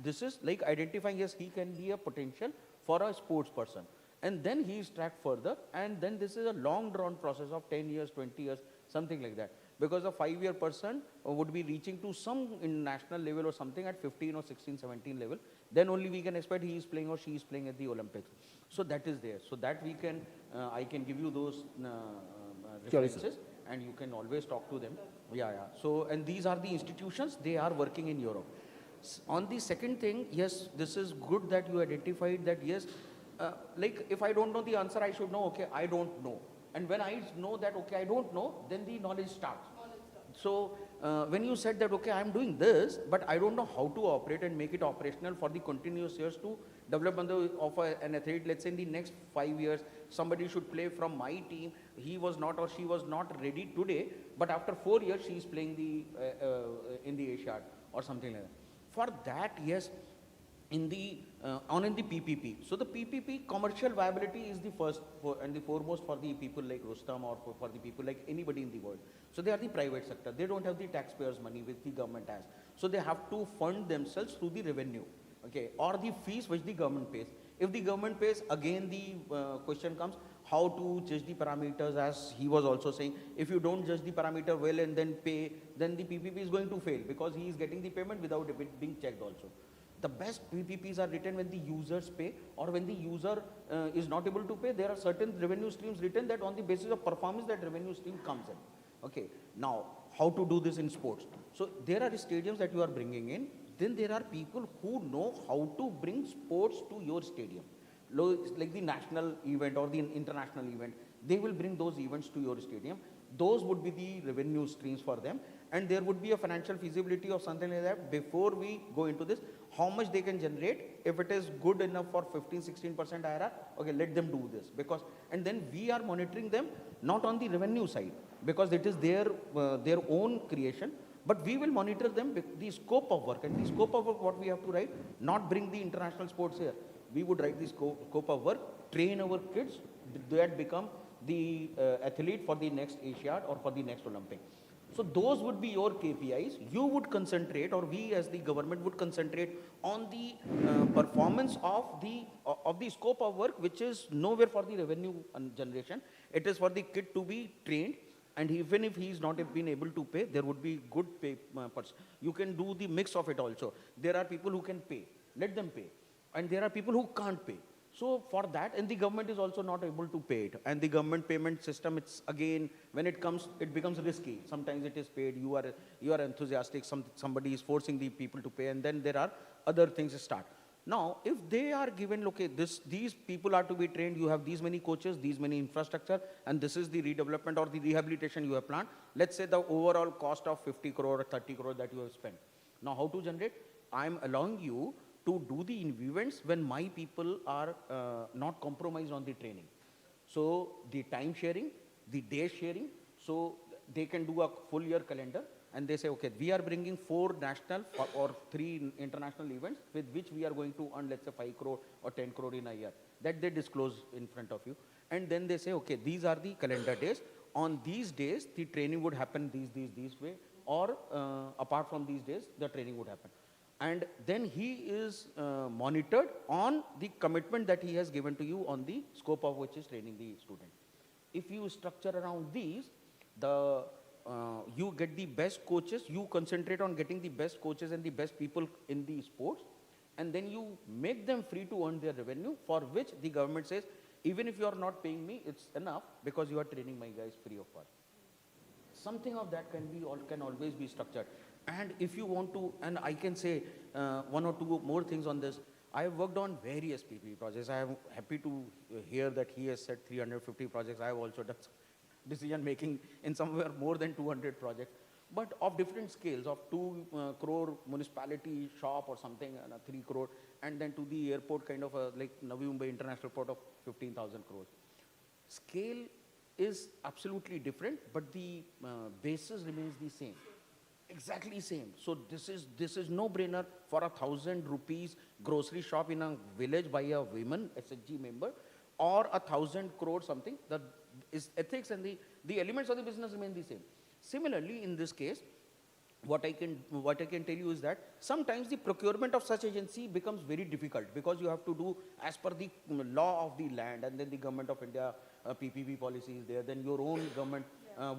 this is like identifying, yes, he can be a potential for a sports person. And then he is tracked further, and then this is a long drawn process of 10 years, 20 years, something like that. Because a 5-year person would be reaching to some international level or something at 15 or 16, 17 level, then only we can expect he is playing or she is playing at the Olympics. So that is there. So that we can, I can give you those references, and you can always talk to them. Yeah. So, and these are the institutions, they are working in Europe. On the second thing, yes, this is good that you identified that, yes, like if I don't know the answer, I should know, okay, I don't know. And when I know that, okay, I don't know, then the knowledge starts. So when you said that, okay, I'm doing this, but I don't know how to operate and make it operational for the continuous years to development of an athlete, let's say in the next 5 years, somebody should play from my team. He was not or she was not ready today, but after 4 years, she is playing in the Asiad or something like that. For that, yes, in the PPP. So the PPP commercial viability is the first and the foremost for the people like Rustam or for the people like anybody in the world. So they are the private sector. They don't have the taxpayers' money which the government has. So they have to fund themselves through the revenue, okay, or the fees which the government pays. If the government pays, again the question comes how to judge the parameters, as he was also saying. If you don't judge the parameter well and then pay, then the PPP is going to fail because he is getting the payment without it being checked also. The best PPPs are written when the users pay, or when the user is not able to pay. There are certain revenue streams written that on the basis of performance that revenue stream comes in. Okay, now how to do this in sports? So there are stadiums that you are bringing in. Then there are people who know how to bring sports to your stadium. Like the national event or the international event, they will bring those events to your stadium. Those would be the revenue streams for them. And there would be a financial feasibility of something like that before we go into this. How much they can generate, if it is good enough for 15-16% IRR, okay, let them do this. And then we are monitoring them not on the revenue side, because it is their own creation, but we will monitor them with the scope of work. And the scope of work, what we have to write, not bring the international sports here. We would write the scope of work, train our kids that become the athlete for the next Asiad or for the next Olympic. So those would be your KPIs. You would concentrate, or we as the government would concentrate on the performance of the scope of work, which is nowhere for the revenue generation. It is for the kid to be trained, and even if he is not been able to pay, there would be good pay. You can do the mix of it also. There are people who can pay, let them pay, and there are people who can't pay. So for that, and the government is also not able to pay it. And the government payment system, it's again, when it comes, it becomes risky. Sometimes it is paid, you are enthusiastic, somebody is forcing the people to pay, and then there are other things start. Now, if they are given, okay, these people are to be trained, you have these many coaches, these many infrastructure, and this is the redevelopment or the rehabilitation you have planned. Let's say the overall cost of 50 crore or 30 crore that you have spent. Now, how to generate? I'm allowing you to do the events when my people are not compromised on the training. So the time sharing, the day sharing, so they can do a full year calendar, and they say, okay, we are bringing 4 national or 3 international events with which we are going to earn, let's say 5 crore or 10 crore in a year. That they disclose in front of you. And then they say, okay, these are the calendar days. On these days, the training would happen these way, or apart from these days, the training would happen. And then he is monitored on the commitment that he has given to you on the scope of which is training the student. If you structure around these, you get the best coaches, you concentrate on getting the best coaches and the best people in the sports, and then you make them free to earn their revenue, for which the government says, even if you are not paying me, it's enough because you are training my guys free of cost. Something of that can always be structured. And if you want to, and I can say 1 or 2 more things on this. I have worked on various PPP projects. I am happy to hear that he has said 350 projects. I have also done decision making in somewhere more than 200 projects, but of different scales, of 2 crore municipality shop or something, and a 3 crore, and then to the airport kind of like Navi Mumbai International Port of 15,000 crores. Scale is absolutely different, but the basis remains the same. Exactly same. So this is no brainer for 1,000 rupees grocery shop in a village by a women SHG member, or 1,000 crore something. That is ethics, and the elements of the business remain the same. Similarly, in this case, what I can tell you is that sometimes the procurement of such agency becomes very difficult, because you have to do as per the law of the land, and then the government of India PPP policy is there, then your own government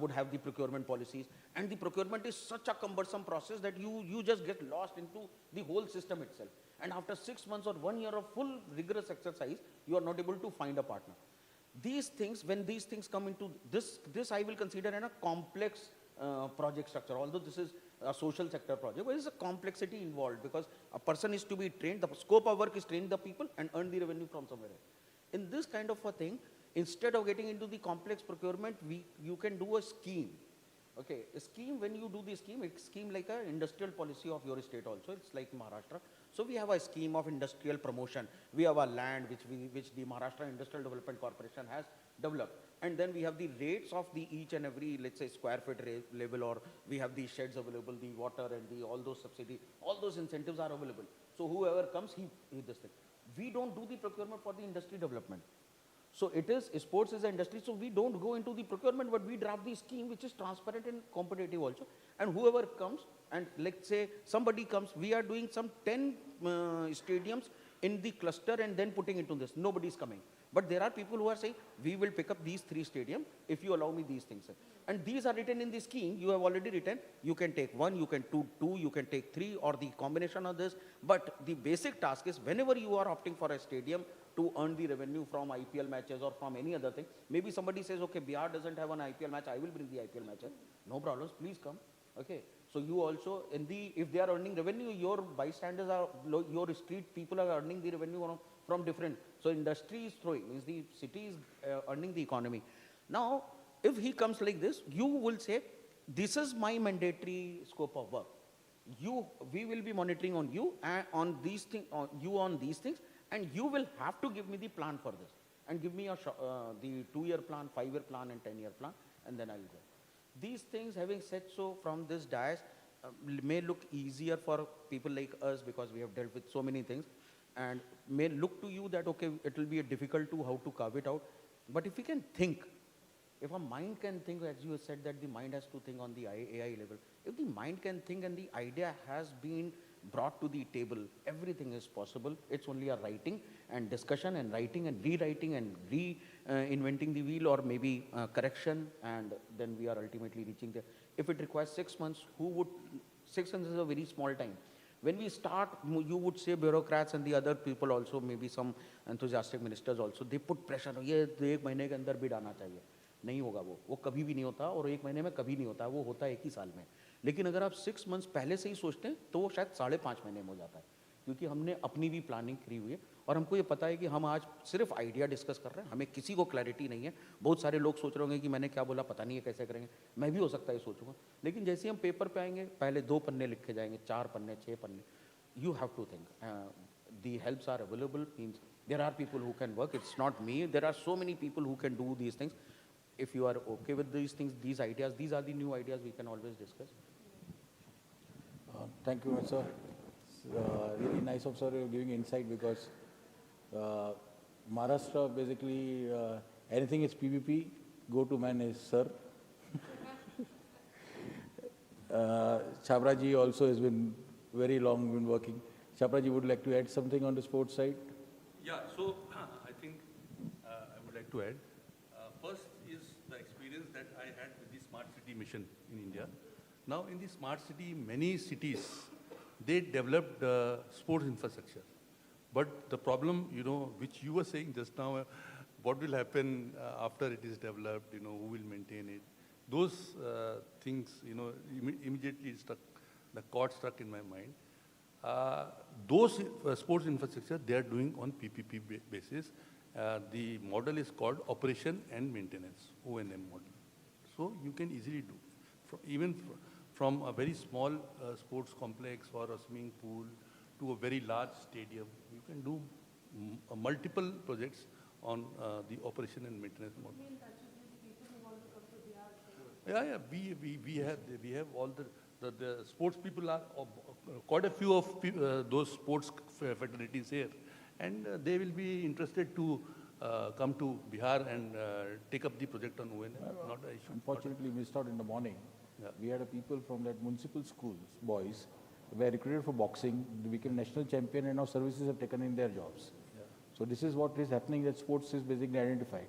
would have the procurement policies, and the procurement is such a cumbersome process that you just get lost into the whole system itself. And after 6 months or 1 year of full rigorous exercise, you are not able to find a partner. These things, when these things come into this I will consider in a complex project structure, although this is a social sector project, but there is a complexity involved, because a person is to be trained, the scope of work is train the people and earn the revenue from somewhere else. In this kind of a thing, instead of getting into the complex procurement, you can do a scheme. Okay, a scheme, when you do the scheme, it's scheme like a industrial policy of your state also. It's like Maharashtra. So we have a scheme of industrial promotion. We have a land which the Maharashtra Industrial Development Corporation has developed. And then we have the rates of the each and every, let's say, square foot level, or we have the sheds available, the water and the all those subsidy, all those incentives are available. So whoever comes, he this thing. We don't do the procurement for the industry development. So it is, sports is an industry, so we don't go into the procurement, but we draft the scheme which is transparent and competitive also. And whoever comes, and let's say somebody comes, we are doing some 10 stadiums in the cluster and then putting into this. Nobody is coming. But there are people who are saying, we will pick up these 3 stadiums if you allow me these things. And these are written in the scheme. You have already written, you can take 1, you can do 2, you can take 3, or the combination of this. But the basic task is, whenever you are opting for a stadium to earn the revenue from IPL matches or from any other thing, maybe somebody says, okay, Bihar doesn't have an IPL match, I will bring the IPL matches. No problems, please come. Okay. So you also, if they are earning revenue, your bystanders are, your street people are earning the revenue from different. So industry is throwing, means the city is earning the economy. Now, if he comes like this, you will say, this is my mandatory scope of work. We will be monitoring on you and on these things, on these things, and you will have to give me the plan for this, and give me the 2-year plan, 5-year plan, and 10-year plan, and then I will go. These things, having said so from this dais, may look easier for people like us because we have dealt with so many things, and may look to you that, okay, it will be difficult to how to carve it out. But if we can think, if a mind can think, as you said that the mind has to think on the AI level, if the mind can think and the idea has been brought to the table, everything is possible. It's only a writing and discussion and writing and rewriting and reinventing the wheel, or maybe correction, and then we are ultimately reaching there. If it requires 6 months, 6 months is a very small time. When we start, you would say bureaucrats and the other people also, maybe some enthusiastic ministers also, they put pressure, ये 1 महीने के अंदर bid आना चाहिए. नहीं होगा वो कभी भी नहीं होता, और 1 महीने में कभी नहीं होता, वो होता है 1 ही साल में. लेकिन अगर आप 6 months पहले से ही सोचते हैं, तो वो शायद 5.5 महीने में हो जाता है, क्योंकि हमने अपनी भी प्लानिंग करी हुई है, और हमको ये पता है कि हम आज सिर्फ आइडिया डिस्कस कर रहे हैं, हमें किसी को क्लैरिटी नहीं है. बहुत सारे लोग सोच रहे होंगे कि मैंने क्या बोला, पता नहीं है कैसे करेंगे. मैं भी हो सकता है सोचूंगा, लेकिन जैसे हम पेपर पे आएंगे, पहले 2 पन्ने लिखे जाएंगे, 4 पन्ने, 6 पन्ने. You have to think. The helps are available, means there are people who can work. It's not me. There are so many people who can do these things. If you are okay with these things, these ideas, these are the new ideas we can always discuss. Thank you, sir. It's, really nice of sir giving insight, because Maharashtra basically anything is PPP, go-to man is sir. Chabraji also has been very long been working. Chabraji, would like to add something on the sports side? Yeah, so I think I would like to add. First is the experience that I had with the Smart City mission in India. Now in the Smart City, many cities, they developed sports infrastructure. But the problem, which you were saying just now, what will happen after it is developed, who will maintain it? Those things, immediately the chord struck in my mind. Those sports infrastructure, they are doing on PPP basis. The model is called operation and maintenance, O&M model. So you can easily do, even from a very small sports complex or a swimming pool to a very large stadium, you can do multiple projects on the operation and maintenance model. Yeah, we have all the sports people are quite a few of those sports fraternities here, and they will be interested to come to Bihar and take up the project on O&M. Not an issue. Unfortunately, we started in the morning. Yeah. We had a people from that municipal schools, boys, were recruited for boxing, they became national champion, and now services have taken in their jobs. Yeah. So this is what is happening, that sports is basically identified.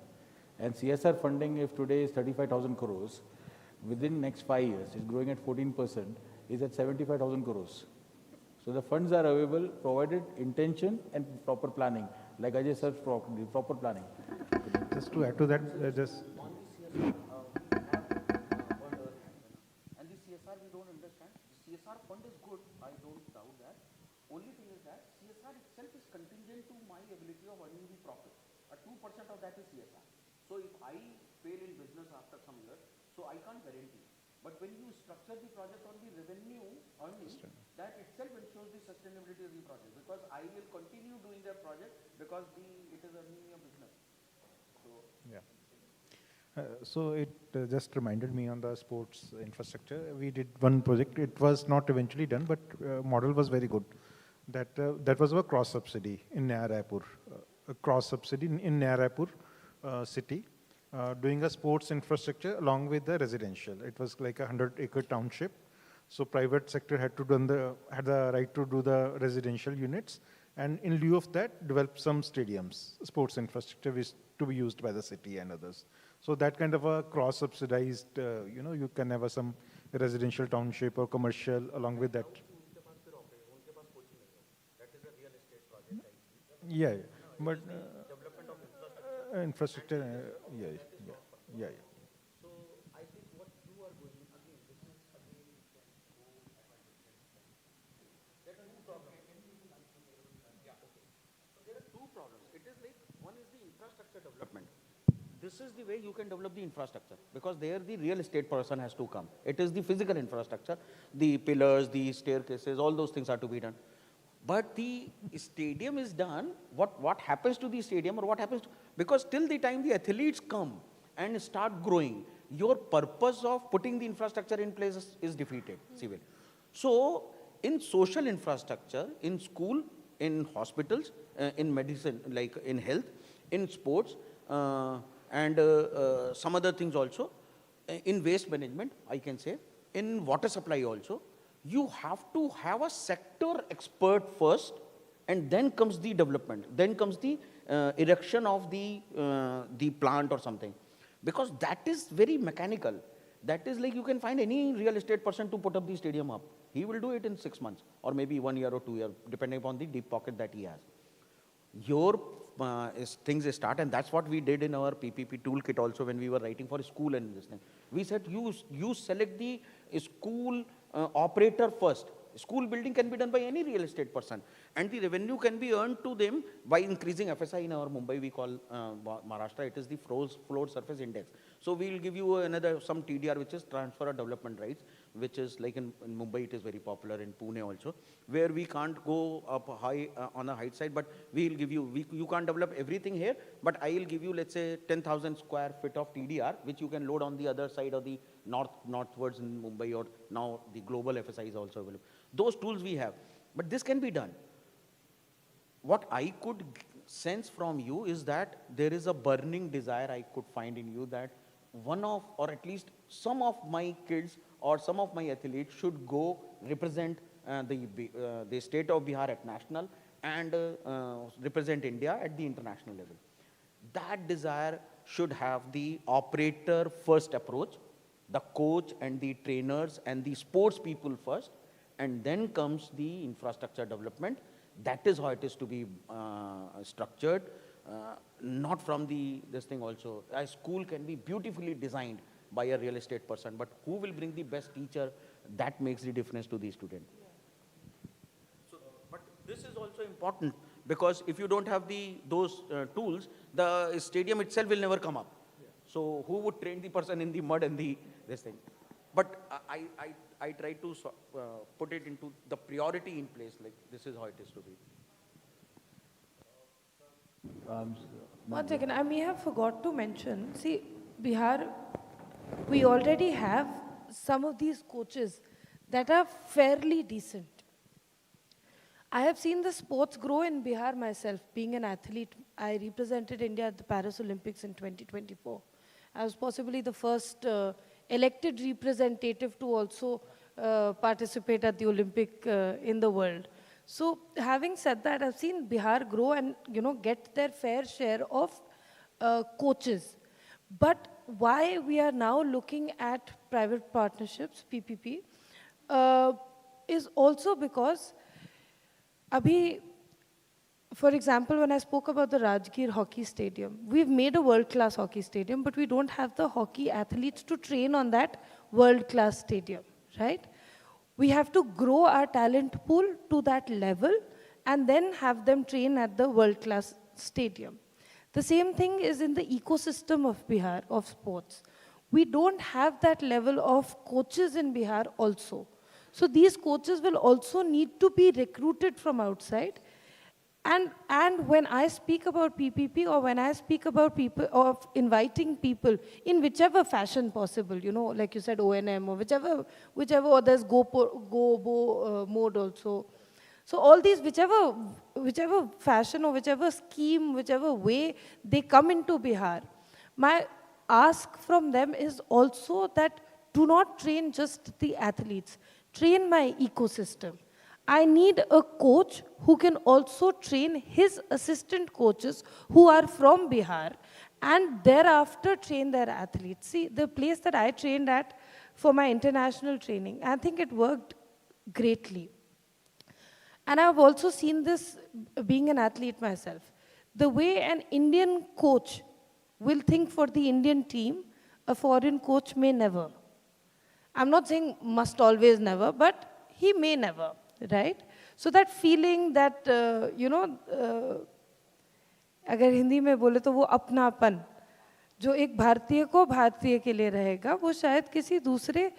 And CSR funding, if today is 35,000 crores, within next 5 years, is growing at 14%, is at 75,000 crores. So the funds are available, provided intention and proper planning. Like Ajay said, proper planning. Just to add to that, just... And the CSR we don't understand. CSR fund is good, I don't doubt that. Only thing is that CSR itself is contingent to my ability of earning the profit. 2% of that is CSR. So if I fail in business after some years, so I can't guarantee. But when you structure the project on the revenue earning, that itself ensures the sustainability of the project, because I will continue doing that project because it is earning me a business. So, Yeah. So it just reminded me on the sports infrastructure. We did one project. It was not eventually done, but model was very good. That was a cross subsidy in Naya Raipur, a cross subsidy in Naya Raipur city, doing a sports infrastructure along with the residential. It was like a 100-acre township. So private sector had the right to do the residential units, and in lieu of that, develop some stadiums, sports infrastructure which to be used by the city and others. So that kind of a cross-subsidized, you can have some residential township or commercial along with that. Yeah, but infrastructure, yeah. so I think what you are going, again, this is again, there are two problems. Yeah, okay. So there are two problems. It is like, one is the infrastructure development. This is the way you can develop the infrastructure, because there the real estate person has to come. It is the physical infrastructure, the pillars, the staircases, all those things are to be done. But the stadium is done, what happens to the stadium, or what happens to, because till the time the athletes come and start growing, your purpose of putting the infrastructure in place is defeated, civil. So in social infrastructure, in school, in hospitals, in medicine, like in health, in sports, and some other things also, in waste management, I can say, in water supply also, you have to have a sector expert first, and then comes the development, then comes the erection of the plant or something, because that is very mechanical. That is like you can find any real estate person to put up the stadium up. He will do it in 6 months, or maybe 1 year or 2 years, depending upon the deep pocket that he has. Your things start, and that's what we did in our PPP toolkit also when we were writing for school and this thing. We said you select the school operator first. School building can be done by any real estate person, and the revenue can be earned to them by increasing FSI. In our Mumbai we call Maharashtra, it is the floor surface index. So we will give you some TDR, which is transfer of development rights, which is like in Mumbai it is very popular, in Pune also, where we can't go up high on a height side, but we will give you, you can't develop everything here, but I will give you, let's say, 10,000 square feet of TDR, which you can load on the other side of the northwards in Mumbai, or now the global FSI is also available. Those tools we have, but this can be done. What I could sense from you is that there is a burning desire I could find in you, that one of, or at least some of my kids or some of my athletes should go represent the state of Bihar at national, and represent India at the international level. That desire should have the operator first approach, the coach and the trainers and the sports people first, and then comes the infrastructure development. That is how it is to be structured, not from this thing also. A school can be beautifully designed by a real estate person, but who will bring the best teacher, that makes the difference to the student. So, but this is also important, because if you don't have those tools, the stadium itself will never come up. So who would train the person in the mud and this thing? But I try to put it into the priority in place, like this is how it is to be. One second, I may have forgot to mention, see, Bihar, we already have some of these coaches that are fairly decent. I have seen the sports grow in Bihar myself. Being an athlete, I represented India at the Paris Olympics in 2024. I was possibly the first elected representative to also participate at the Olympic in the world. So having said that, I've seen Bihar grow and get their fair share of coaches. But why we are now looking at private partnerships, PPP, is also because for example, when I spoke about the Rajgir hockey stadium, we've made a world-class hockey stadium, but we don't have the hockey athletes to train on that world-class stadium, right? We have to grow our talent pool to that level and then have them train at the world-class stadium. The same thing is in the ecosystem of Bihar, of sports. we don't have that level of coaches in Bihar also. So these coaches will also need to be recruited from outside. And when I speak about PPP, or when I speak about people, of inviting people in whichever fashion possible, you know, like you said, O&M, or whichever, or there's go mode also. So all these, whichever fashion or whichever scheme, whichever way they come into Bihar, my ask from them is also that do not train just the athletes, train my ecosystem. I need a coach who can also train his assistant coaches who are from Bihar and thereafter train their athletes. See, the place that I trained at for my international training, I think it worked greatly. And I've also seen this being an athlete myself. The way an Indian coach will think for the Indian team, a foreign coach may never. I'm not saying must always never, but he may never. Right? So that feeling that, अगर हिंदी में बोले तो वो अपनापन जो एक भारतीय को भारतीय के लिए रहेगा वो शायद किसी दूसरे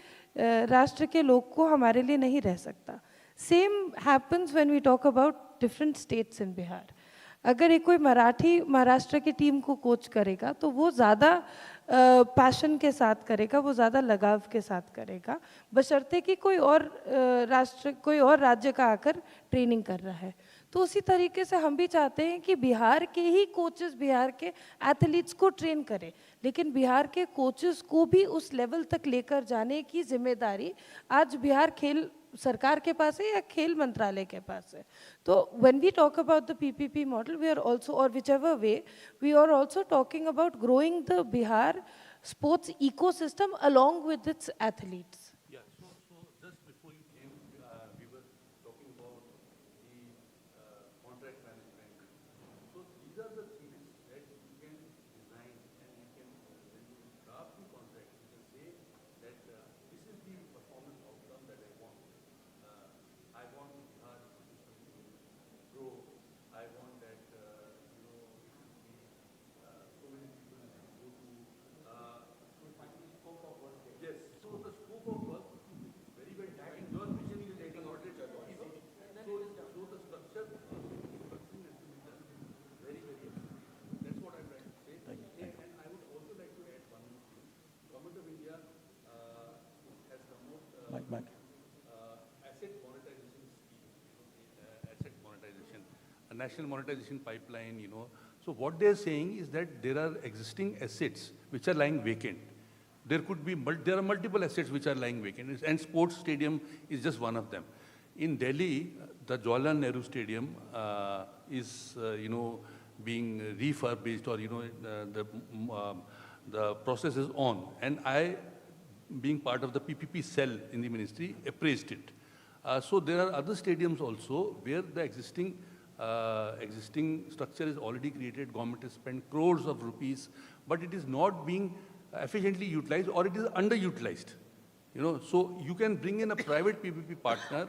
राष्ट्र के लोग को हमारे लिए नहीं रह सकता. Same happens when we talk about different states in Bihar. अगर एक कोई मराठी महाराष्ट्र की टीम को कोच करेगा तो वो ज़्यादा पैशन के साथ करेगा, वो ज़्यादा लगाव के साथ करेगा, बशर्ते कि कोई और राज्य का आकर ट्रेनिंग कर रहा है. तो उसी तरीके से हम भी चाहते हैं कि बिहार के ही कोचेस बिहार के एथलीट्स को ट्रेन करें, लेकिन बिहार के कोचेस को भी उस लेवल तक लेकर जाने की जिम्मेदारी आज बिहार खेल सरकार के पास है या खेल मंत्रालय के पास है. तो when we talk about the PPP model, we are also, or whichever way, we are also talking about growing the Bihar sports ecosystem along with its athletes. Yeah, so just before you came, we were talking about the contract management. So these are the things that you can design and you can, when you draft the contract, you can say that this is the performance outcome that I want. I want Bihar system to grow. I want that, it should be so many people go to, scope of work. Yes, so the scope of work is very well defined. Your vision is getting ordered. So the structure has to be done very, very efficiently. That's what I'm trying to say. And I would also like to add one more thing. Government of India has come out asset monetization scheme, asset monetization, a national monetization pipeline, So what they're saying is that there are existing assets which are lying vacant. There could be, there are multiple assets which are lying vacant, and sports stadium is just one of them. In Delhi, the Jawaharlal Nehru Stadium is, being refurbished, or, the process is on. And I, being part of the PPP cell in the ministry, appraised it. So there are other stadiums also where the existing structure is already created, government has spent crores of rupees, but it is not being efficiently utilized, or it is underutilized. So you can bring in a private PPP partner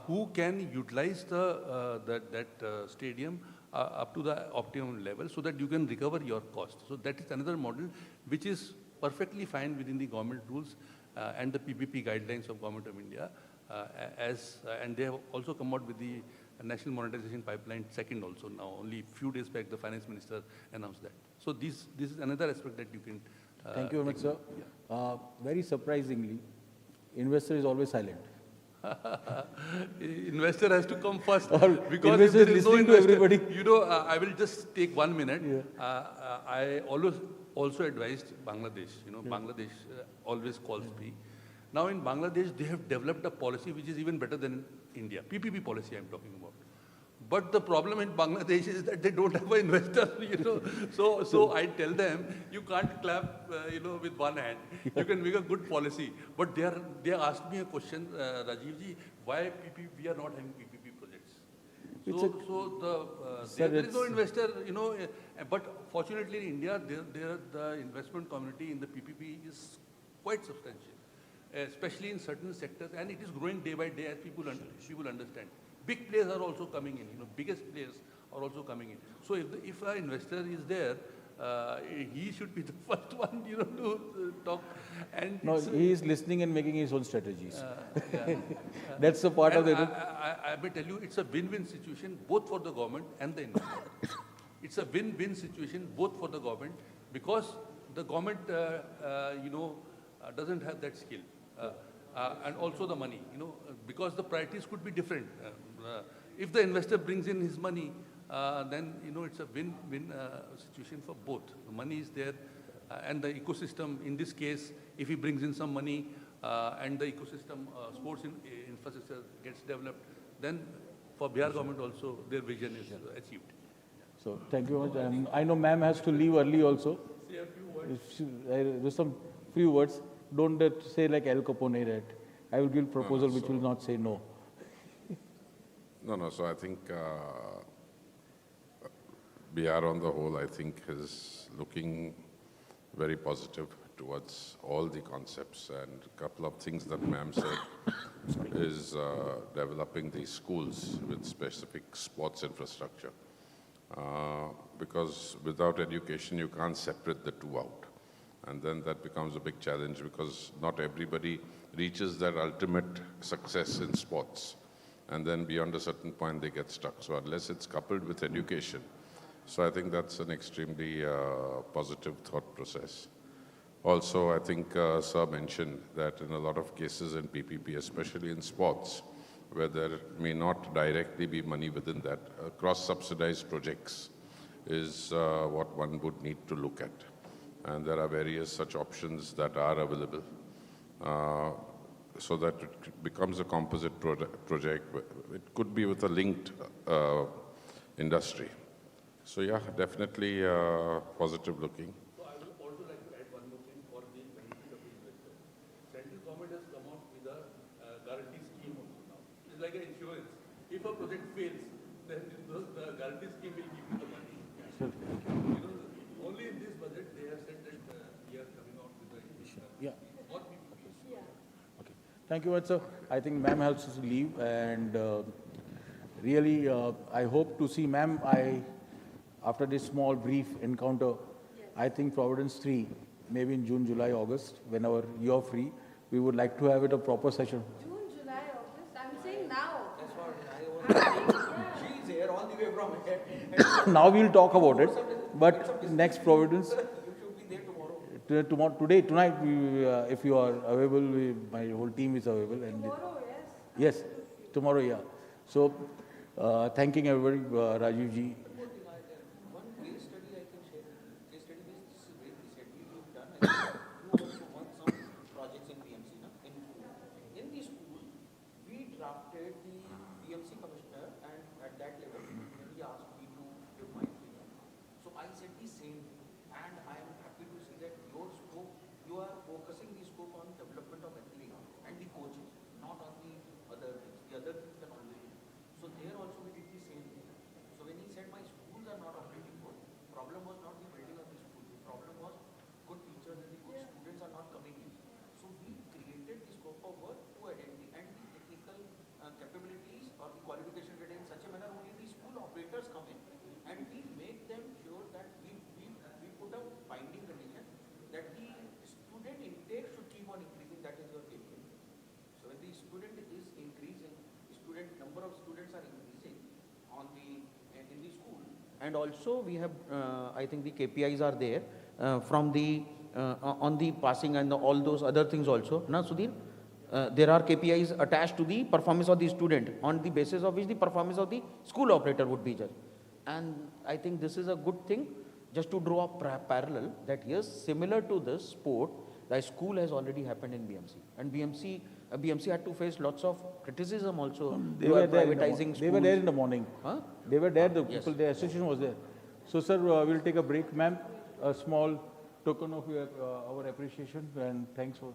who can utilize that stadium up to the optimum level, so that you can recover your cost. So that is another model which is perfectly fine within the government rules and the PPP guidelines of Government of India. And they have also come out with the National Monetization Pipeline second also now. Only a few days back, the Finance Minister announced that. So this is another aspect that you can. Thank you very much, sir. Yeah. Very surprisingly, investor is always silent. Investor has to come first, Or because if there is no listening to investor, everybody. I will just take 1 minute. Yeah. I always also advised Bangladesh. Bangladesh always calls me. Now in Bangladesh, they have developed a policy which is even better than India. PPP policy I'm talking about. But the problem in Bangladesh is that they don't have an investor, So I tell them, you can't clap, with one hand. You can make a good policy. But they asked me a question, Rajiv ji, why we are not having PPP projects? There is no investor, but fortunately in India, the investment community in the PPP is quite substantial, especially in certain sectors, and it is growing day by day as people understand. Big players are also coming in, biggest players are also coming in. So if an investor is there, he should be the first one, to talk. And No, it's, he is listening and making his own strategies. yeah. That's a part of And the. I may tell you, it's a win-win situation both for the government and the investor. It's a win-win situation both for the government because the government, doesn't have that skill. And also the money, because the priorities could be different. If the investor brings in his money, then, it's a win-win situation for both. The money is there and the ecosystem, in this case, if he brings in some money and the ecosystem, sports infrastructure gets developed, then for Bihar government also, their vision is achieved. So thank you very much. I know ma'am has to leave early also. Say a few words. There's some few words. Don't say like Al Capone that I will give proposal which will not say no. No. So I think Bihar on the whole, I think, is looking very positive towards all the concepts, and a couple of things that ma'am said is developing these schools with specific sports infrastructure. Because without education, you can't separate the two out. And then that becomes a big challenge because not everybody reaches that ultimate success in sports. And then beyond a certain point, they get stuck. So unless it's coupled with education, so I think that's an extremely positive thought process. Also, I think Sir mentioned that in a lot of cases in PPP, especially in sports, where there may not directly be money within that, cross-subsidized projects is what one would need to look at. And there are various such options that are available so that it becomes a composite project. It could be with a linked industry. So yeah, definitely positive looking. So I would also like to add one more thing for the benefit of the investor. Central government has come out with a guarantee scheme also now. It's like an insurance. If a project fails, then the guarantee scheme will give you the money. Only in this budget they have said that we are coming out with the Yeah. or PPP. Okay. Thank you much, sir. I think ma'am has to leave, and really, I hope to see ma'am. After this small brief encounter, I think Providence 3, maybe in June, July, August, whenever you're free, we would like to have it a proper session. June, July, August. I'm saying now. That's what she's here all the way from here. Now we'll talk about it, but next Providence. You should be there tomorrow. Tonight, if you are available, my whole team is available. And Tomorrow, yes. yes, tomorrow, yeah. So, thanking everybody, Rajiv ji. One case study I can share. Case study is this is very recently we've done. You also won some projects in BMC. In the school, we drafted the BMC commissioner, and at that level, he asked me to give my opinion. So I said the same thing, and I am happy to see that your scope, you are focusing the scope on development of athletes and the coaches, not on the other things. The other things can always do. So there also we did the same thing. So when he said my schools are not operating good, problem was not the building of the school. The problem was good teachers and the good students are not coming in. So we created the scope of work to identify and the technical capabilities or the qualification criteria in such a manner only the school operators come in, and we make them sure that we put a binding condition that the student intake should keep on increasing. That is your KPI. So when the student is increasing, number of students are increasing in the school, and also we have I think the KPIs are there from the on the passing and all those other things also. Na Sudhir, there are KPIs attached to the performance of the student, on the basis of which the performance of the school operator would be judged. And I think this is a good thing, just to draw a parallel that yes, similar to this sport, the school has already happened in BMC, and BMC had to face lots of criticism also. They were there. They were there in the schools. morning. Huh? They were there. The Yes. people, the association was there. So, sir, we'll take a break, ma'am. A small token of our appreciation and thanks for.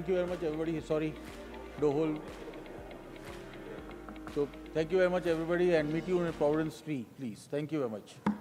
thank you very much, everybody. Sorry, the whole. So thank you very much, everybody, and meet you in Providence 3, please. Thank you very much.